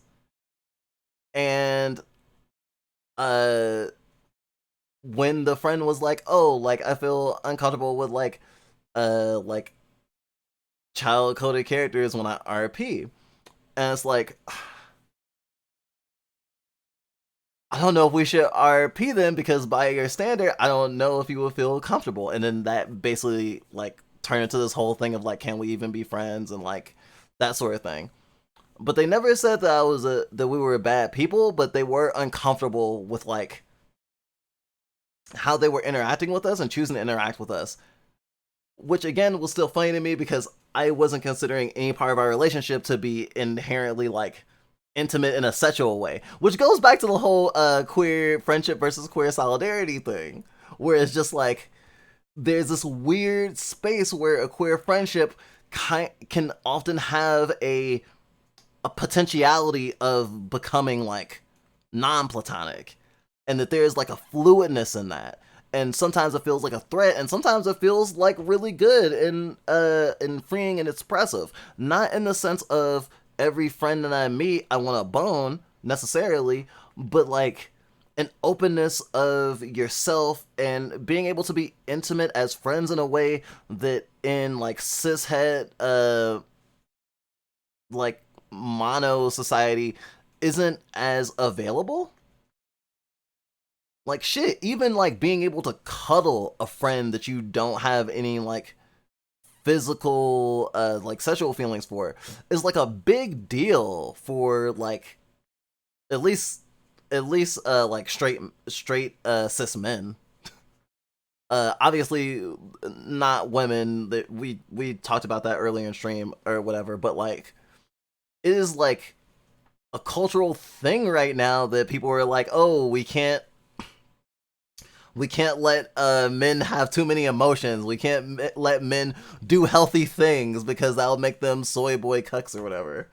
And uh when the friend was like, "Oh, like I feel uncomfortable with like child coded characters when I RP," and it's like, I don't know if we should RP them because by your standard, I don't know if you will feel comfortable. And then that basically like turned into this whole thing of like, can we even be friends and like that sort of thing. But they never said that I was that we were bad people, but they were uncomfortable with like how they were interacting with us and choosing to interact with us, which again was still funny to me because I wasn't considering any part of our relationship to be inherently like intimate in a sexual way, which goes back to the whole queer friendship versus queer solidarity thing, where it's just like there's this weird space where a queer friendship can often have a potentiality of becoming like non-platonic, and that there's like a fluidness in that, and sometimes it feels like a threat, and sometimes it feels like really good and freeing and expressive, not in the sense of every friend that I meet I want to bone necessarily, but like an openness of yourself and being able to be intimate as friends in a way that in like cishet like mono society isn't as available. Like shit, even like being able to cuddle a friend that you don't have any like physical like sexual feelings for is like a big deal for like at least like straight cis men. Obviously not women. That we talked about that earlier in stream or whatever, but like it is like a cultural thing right now that people are like, oh, we can't let men have too many emotions. We can't let men do healthy things because that'll make them soy boy cucks or whatever.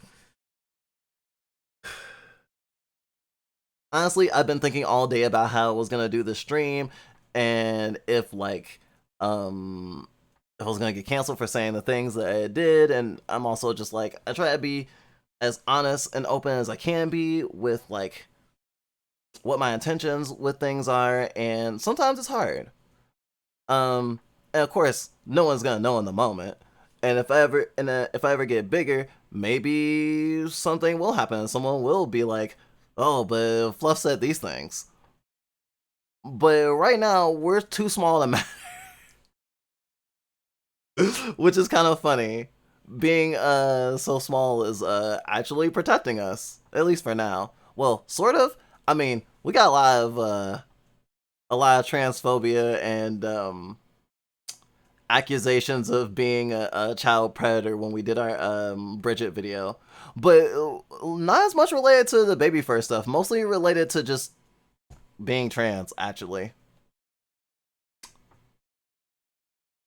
Honestly, I've been thinking all day about how I was gonna do the stream, and if like, if I was gonna get canceled for saying the things that I did, and I'm also just like, I try to be as honest and open as I can be with like what my intentions with things are, and sometimes it's hard. And of course, no one's gonna know in the moment. And if I ever get bigger, maybe something will happen. Someone will be like, "Oh, but Fluff said these things." But right now, we're too small to matter, which is kind of funny. Being so small is actually protecting us, at least for now. Well, sort of. I mean, we got a lot of transphobia and accusations of being a child predator when we did our Bridget video, but not as much related to the baby first stuff. Mostly related to just being trans. Actually,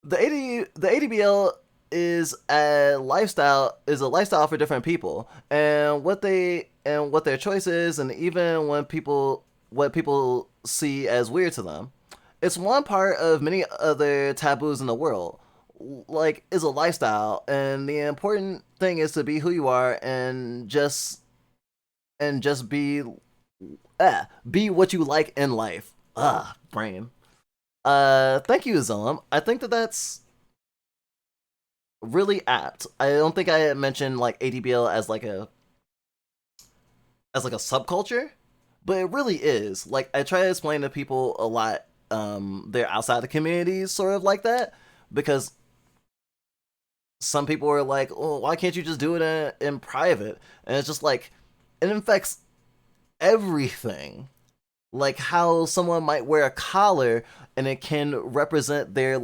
the ADBL is a lifestyle for different people, and what their choice is, and even when people what people see as weird to them. It's one part of many other taboos in the world. Like, is a lifestyle, and the important thing is to be who you are and just be what you like in life. Brain. Thank you, Zillam. I think that that's really apt. I don't think I mentioned like ADBL as like a subculture, but it really is. Like I try to explain to people a lot. They're outside the communities, sort of like that, because some people are like, "Oh, why can't you just do it in private?" And it's just like it infects everything. Like how someone might wear a collar and it can represent their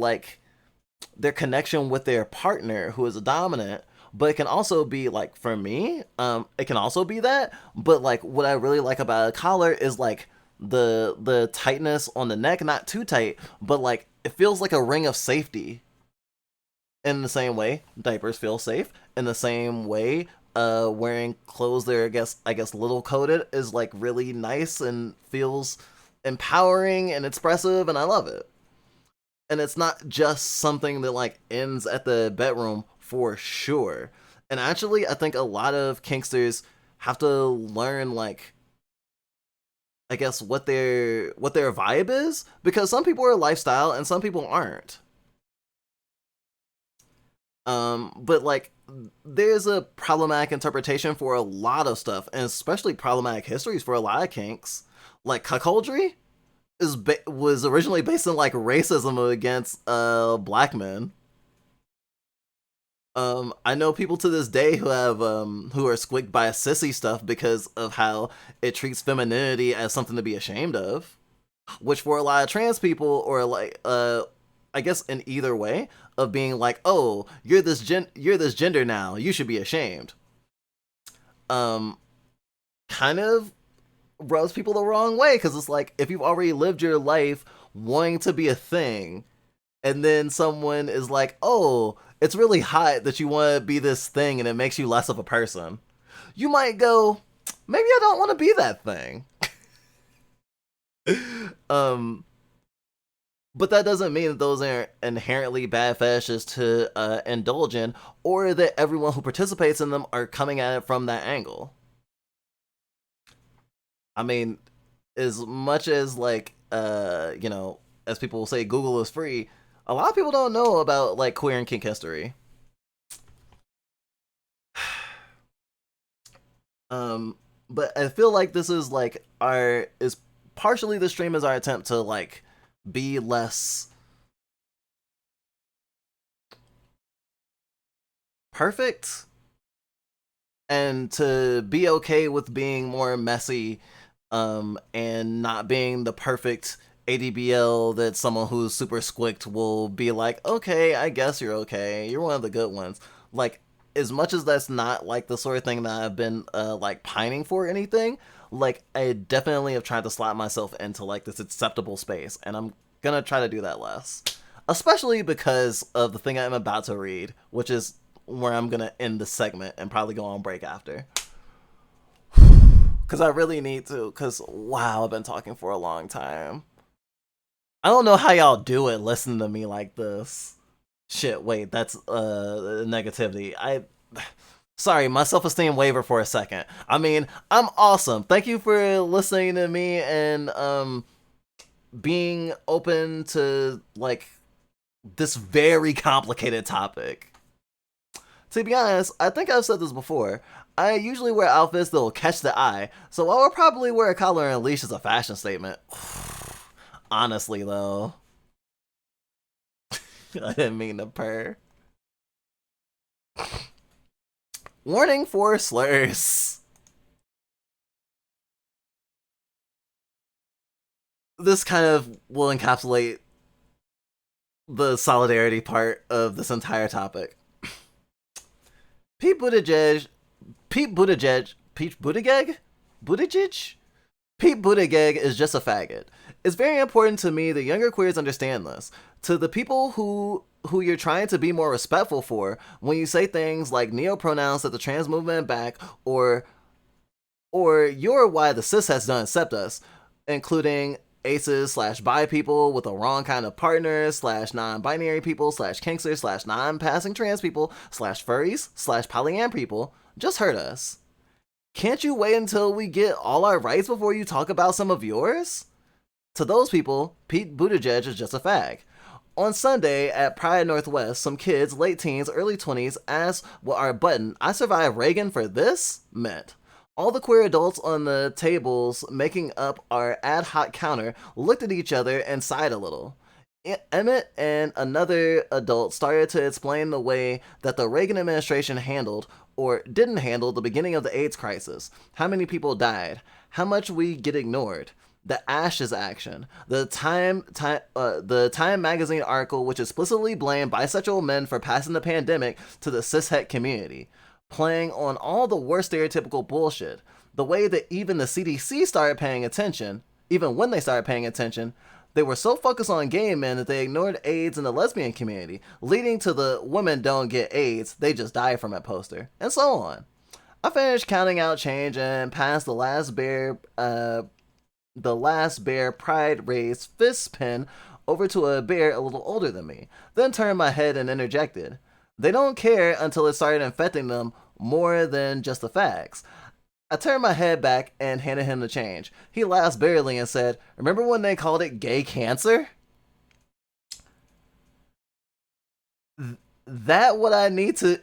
connection with their partner who is a dominant, but it can also be like for me it can also be that, but like what I really like about a collar is like the tightness on the neck, not too tight, but like it feels like a ring of safety. In the same way diapers feel safe, in the same way wearing clothes that are I guess little coated is like really nice and feels empowering and expressive, and I love it. And it's not just something that like ends at the bedroom for sure. And actually, I think a lot of kinksters have to learn like I guess what their vibe is, because some people are lifestyle and some people aren't. But like there's a problematic interpretation for a lot of stuff, and especially problematic histories for a lot of kinks. Like cuckoldry was originally based on like racism against black men. I know people to this day who are squicked by sissy stuff because of how it treats femininity as something to be ashamed of, which for a lot of trans people, or like I guess in either way of being like, oh, you're this gender now, you should be ashamed. Um, Kind of rubs people the wrong way, because it's like if you've already lived your life wanting to be a thing, and then someone is like, oh, it's really hot that you want to be this thing and it makes you less of a person, you might go, maybe I don't want to be that thing. um, but that doesn't mean that those are inherently bad fetishes to indulge in, or that everyone who participates in them are coming at it from that angle. I mean, as much as like as people will say Google is free, a lot of people don't know about like queer and kink history. Um, but I feel like this is like our is partially the stream is our attempt to like be less perfect and to be okay with being more messy, and not being the perfect ADBL that someone who's super squicked will be like, okay, I guess you're okay. You're one of the good ones. Like, as much as that's not like the sort of thing that I've been like pining for or anything, like I definitely have tried to slot myself into like this acceptable space, and I'm gonna try to do that less. Especially because of the thing I'm about to read, which is where I'm gonna end the segment and probably go on break after. Because I really need to, because wow, I've been talking for a long time. I don't know how y'all do it listening to me like this. Shit, wait, that's negativity. Sorry, my self-esteem wavered for a second. I mean, I'm awesome. Thank you for listening to me and being open to like this very complicated topic. To be honest, I think I've said this before. I usually wear outfits that will catch the eye, so I would probably wear a collar and leash as a fashion statement. Honestly, though. I didn't mean to purr. Warning for slurs. This kind of will encapsulate the solidarity part of this entire topic. Pete Buttigieg, Pete Buttigieg, Pete Buttigieg, Buttigieg, Pete Buttigieg is just a faggot. It's very important to me that younger queers understand this. To the people who you're trying to be more respectful for, when you say things like neopronouns set the trans movement back, or you're why the cis don't accept us, including aces slash bi people with the wrong kind of partners slash non-binary people slash kinksters slash non-passing trans people slash furries slash polyam people, just heard us. Can't you wait until we get all our rights before you talk about some of yours? To those people, Pete Buttigieg is just a fag. On Sunday at Pride Northwest, some kids, late teens, early 20s, asked what our button, "I survived Reagan for this," meant. All the queer adults on the tables making up our ad hoc counter looked at each other and sighed a little. Emmett and another adult started to explain the way that the Reagan administration handled or didn't handle the beginning of the AIDS crisis, how many people died, how much we get ignored, the Ashes action, the Time magazine article which explicitly blamed bisexual men for passing the pandemic to the cishet community, playing on all the worst stereotypical bullshit, the way that even the CDC started paying attention, even when they started paying attention, they were so focused on gay men that they ignored AIDS in the lesbian community, leading to the "women don't get AIDS, they just die from it" poster, and so on. I finished counting out change and passed the last bear pride raised fist pin over to a bear a little older than me, then turned my head and interjected. They don't care until it started infecting them more than just the facts. I turned my head back and handed him the change. He laughed bitterly and said, "Remember when they called it gay cancer?" That what I need to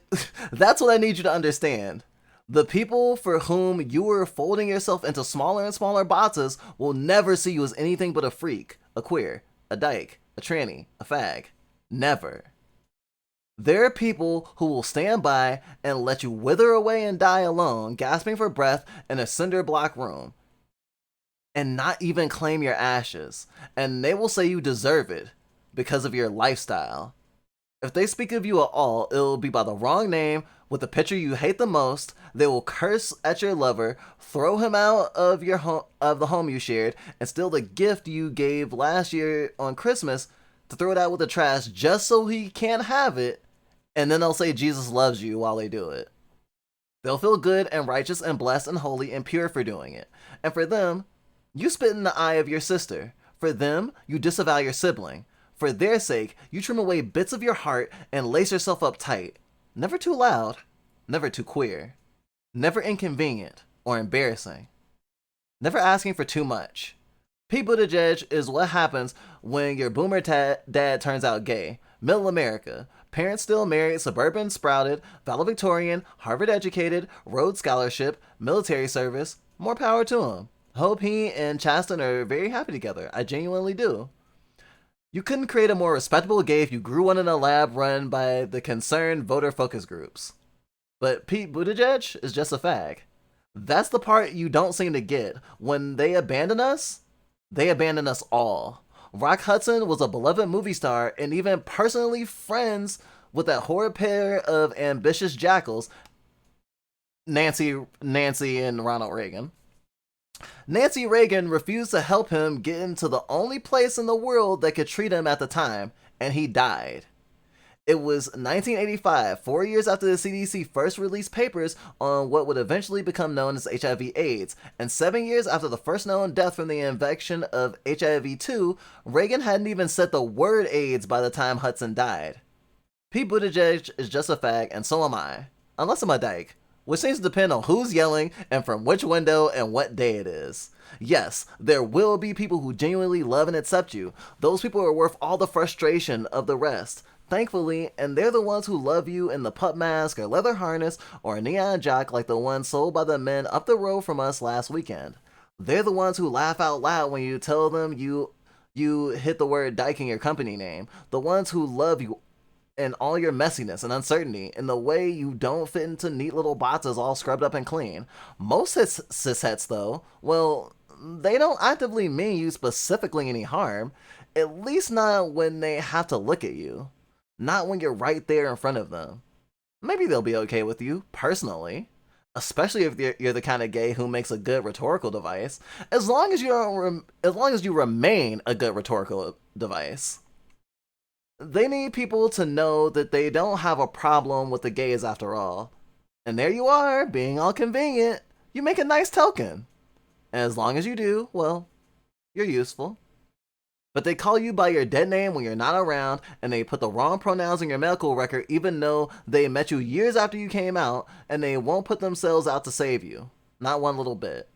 that's what I need you to understand. The people for whom you were folding yourself into smaller and smaller boxes will never see you as anything but a freak, a queer, a dyke, a tranny, a fag. Never. There are people who will stand by and let you wither away and die alone, gasping for breath in a cinder block room, and not even claim your ashes. And they will say you deserve it because of your lifestyle. If they speak of you at all, it'll be by the wrong name, with the picture you hate the most. They will curse at your lover, throw him out of the home you shared, and steal the gift you gave last year on Christmas to throw it out with the trash just so he can't have it, and then they'll say Jesus loves you while they do it. They'll feel good and righteous and blessed and holy and pure for doing it. And for them, you spit in the eye of your sister. For them, you disavow your sibling. For their sake, you trim away bits of your heart and lace yourself up tight. Never too loud, never too queer, never inconvenient or embarrassing, never asking for too much. Pete Buttigieg is what happens when your boomer dad turns out gay. Middle America. Parents still married, suburban sprouted, valedictorian, Harvard educated, Rhodes Scholarship, military service. More power to him. Hope he and Chasten are very happy together. I genuinely do. You couldn't create a more respectable gay if you grew one in a lab run by the concerned voter focus groups. But Pete Buttigieg is just a fag. That's the part you don't seem to get. When they abandon us all. Rock Hudson was a beloved movie star and even personally friends with that horrid pair of ambitious jackals, Nancy and Ronald Reagan. Nancy Reagan refused to help him get into the only place in the world that could treat him at the time, and he died. It was 1985, 4 years after the CDC first released papers on what would eventually become known as HIV/AIDS, and 7 years after the first known death from the infection of HIV-2, Reagan hadn't even said the word AIDS by the time Hudson died. Pete Buttigieg is just a fag, and so am I. Unless I'm a dyke, which seems to depend on who's yelling and from which window and what day it is. Yes, there will be people who genuinely love and accept you. Those people are worth all the frustration of the rest. Thankfully, and they're the ones who love you in the pup mask or leather harness or a neon jock like the one sold by the men up the road from us last weekend. They're the ones who laugh out loud when you tell them you hit the word dyke in your company name. The ones who love you and all your messiness and uncertainty in the way you don't fit into neat little boxes all scrubbed up and clean. Most cishets, though, well, they don't actively mean you specifically any harm, at least not when they have to look at you. Not when you're right there in front of them. Maybe they'll be okay with you, personally. Especially if you're the kind of gay who makes a good rhetorical device. As long as you remain a good rhetorical device. They need people to know that they don't have a problem with the gays after all. And there you are, being all convenient. You make a nice token. And as long as you do, well, you're useful. But they call you by your dead name when you're not around, and they put the wrong pronouns in your medical record even though they met you years after you came out, and they won't put themselves out to save you. Not one little bit.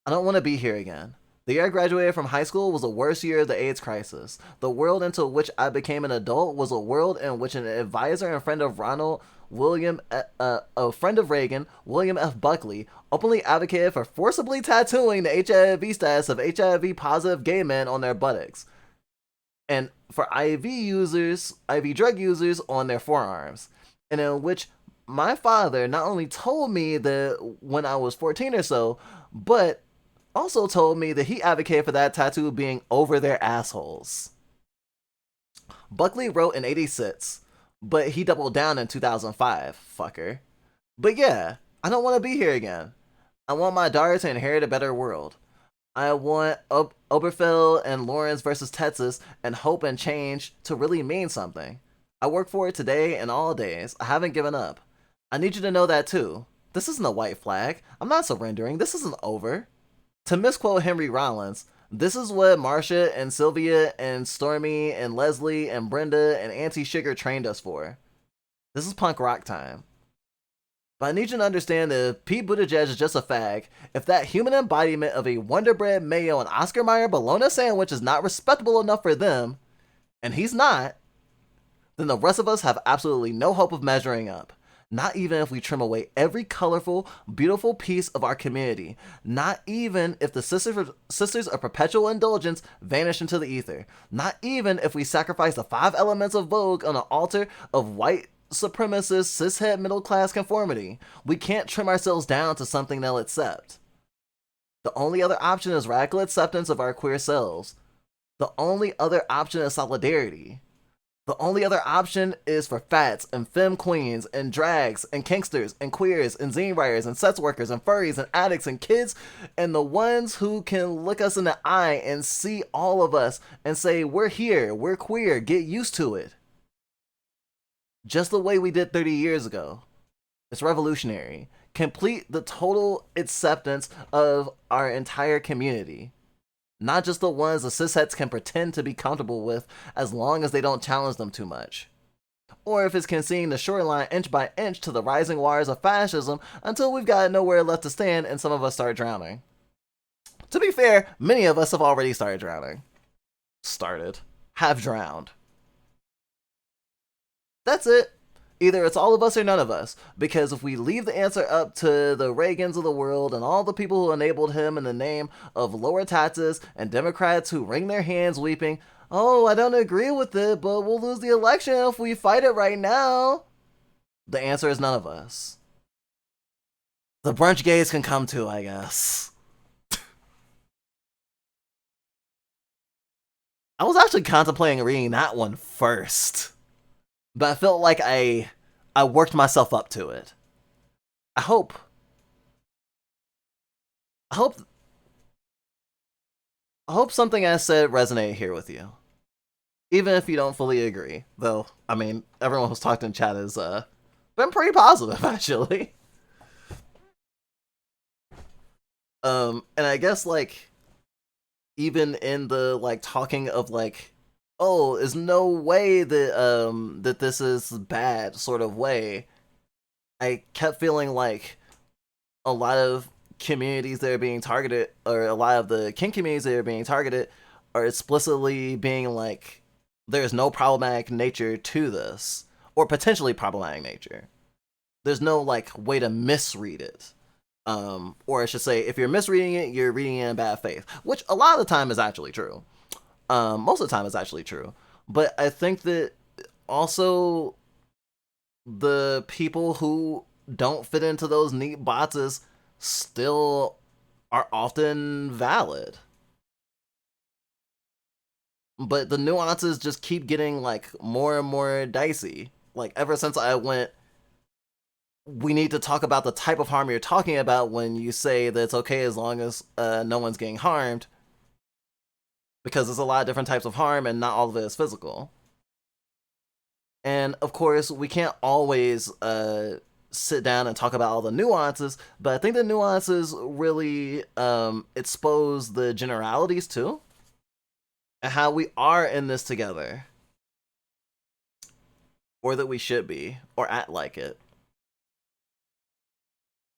I don't want to be here again. The year I graduated from high school was the worst year of the AIDS crisis. The world into which I became an adult was a world in which an advisor and friend of Reagan, William F. Buckley, openly advocated for forcibly tattooing the HIV status of HIV-positive gay men on their buttocks, and for IV drug users on their forearms, and in which my father not only told me that when I was 14 or so, but also told me that he advocated for that tattoo being over their assholes. Buckley wrote in '86, but he doubled down in 2005, fucker. But yeah, I don't want to be here again. I want my daughter to inherit a better world. I want Oberfeld and Lawrence versus Texas and hope and change to really mean something. I work for it today and all days. I haven't given up. I need you to know that too. This isn't a white flag. I'm not surrendering. This isn't over. To misquote Henry Rollins, this is what Marcia and Sylvia and Stormy and Leslie and Brenda and Auntie Sugar trained us for. This is punk rock time. But I need you to understand that if Pete Buttigieg is just a fag, if that human embodiment of a Wonder Bread mayo and Oscar Mayer bologna sandwich is not respectable enough for them, and he's not, then the rest of us have absolutely no hope of measuring up. Not even if we trim away every colorful, beautiful piece of our community. Not even if the sisters of perpetual indulgence vanish into the ether. Not even if we sacrifice the 5 elements of Vogue on an altar of white supremacist cishet middle class conformity. We can't trim ourselves down to something they'll accept. The only other option is radical acceptance of our queer selves. The only other option is solidarity. The only other option is for fats and femme queens and drags and kinksters and queers and zine writers and sex workers and furries and addicts and kids and the ones who can look us in the eye and see all of us and say, we're here, we're queer, get used to it. Just the way we did 30 years ago. It's revolutionary. Complete the total acceptance of our entire community. Not just the ones the cishets can pretend to be comfortable with as long as they don't challenge them too much. Or if it's conceding the shoreline inch by inch to the rising waters of fascism until we've got nowhere left to stand and some of us start drowning. To be fair, many of us have already started drowning. Have drowned. That's it. Either it's all of us or none of us. Because if we leave the answer up to the Reagans of the world and all the people who enabled him in the name of lower taxes and Democrats who wring their hands weeping, oh, I don't agree with it, but we'll lose the election if we fight it right now. The answer is none of us. The brunch gays can come too, I guess. I was actually contemplating reading that one first, but I felt like I worked myself up to it. I hope I hope I hope something I said resonated here with you. Even if you don't fully agree. Though, I mean, everyone who's talked in chat has been pretty positive actually. And I guess like even in the like talking of like, oh, there's no way that that this is bad sort of way, I kept feeling like a lot of communities that are being targeted, or a lot of the kink communities that are being targeted, are explicitly being like, there's no problematic nature to this, or potentially problematic nature. There's no like way to misread it. Or I should say, if you're misreading it, you're reading it in bad faith, which a lot of the time is actually true. Most of the time is actually true. But I think that also the people who don't fit into those neat boxes still are often valid. But the nuances just keep getting like more and more dicey. Like ever since I went, we need to talk about the type of harm you're talking about when you say that it's okay as long as no one's getting harmed, because there's a lot of different types of harm and not all of it is physical. And of course, we can't always sit down and talk about all the nuances, but I think the nuances really expose the generalities too, and how we are in this together, or that we should be, or act like it.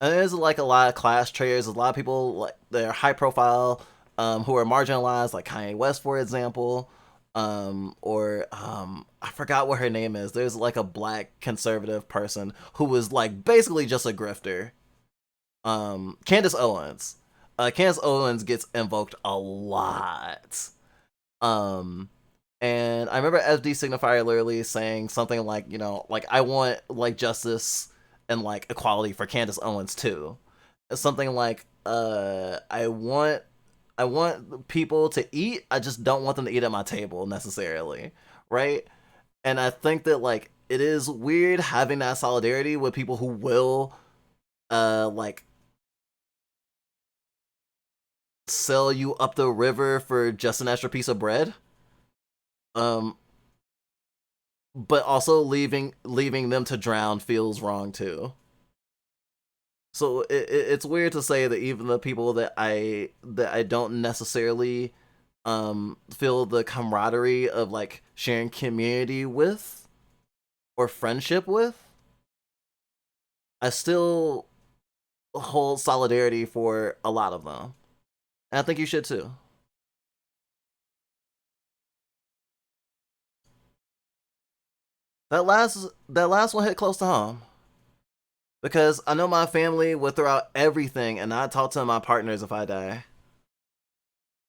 And there's like a lot of class traders, a lot of people like they're high profile, who are marginalized, like Kanye West, for example. Or I forgot what her name is. There's like a black conservative person who was like basically just a grifter. Candace Owens. Candace Owens gets invoked a lot. Um, and I remember FD Signifier literally saying something like, you know, like I want like justice and like equality for Candace Owens too. Something like, I want people to eat. I just don't want them to eat at my table necessarily, right? And I think that like it is weird having that solidarity with people who will like sell you up the river for just an extra piece of bread. Um but also leaving them to drown feels wrong too. So it's weird to say that even the people that I don't necessarily feel the camaraderie of like sharing community with or friendship with, I still hold solidarity for a lot of them. And I think you should too. That last one hit close to home. Because I know my family would throw out everything and not talk to my partners if I die.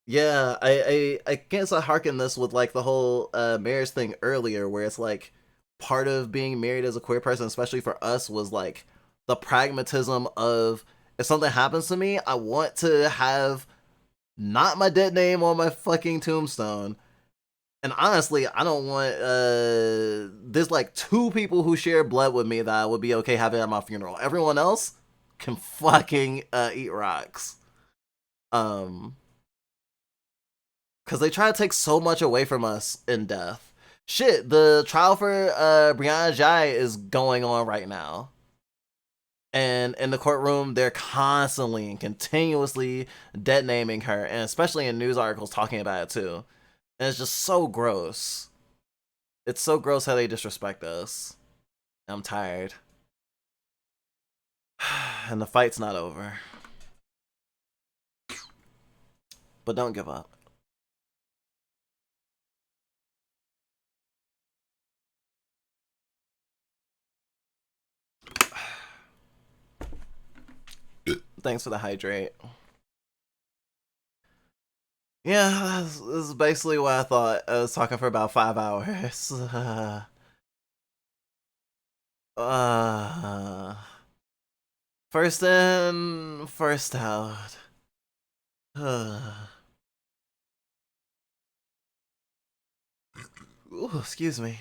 Yeah, I guess I hearken this with like the whole marriage thing earlier, where it's like part of being married as a queer person, especially for us, was like the pragmatism of, if something happens to me, I want to have not my dead name on my fucking tombstone. And honestly, I don't want there's like two people who share blood with me that I would be okay having at my funeral. Everyone else can fucking eat rocks. Um because they try to take so much away from us in death. Shit, the trial for Brianna Jai is going on right now. And in the courtroom, they're constantly and continuously dead naming her, and especially in news articles talking about it too. And it's just so gross. It's so gross how they disrespect us. I'm tired. And the fight's not over. But don't give up. Thanks for the hydrate. Yeah, this is basically what I thought. I was talking for about 5 hours. Uh, first in, first out. Ooh, excuse me.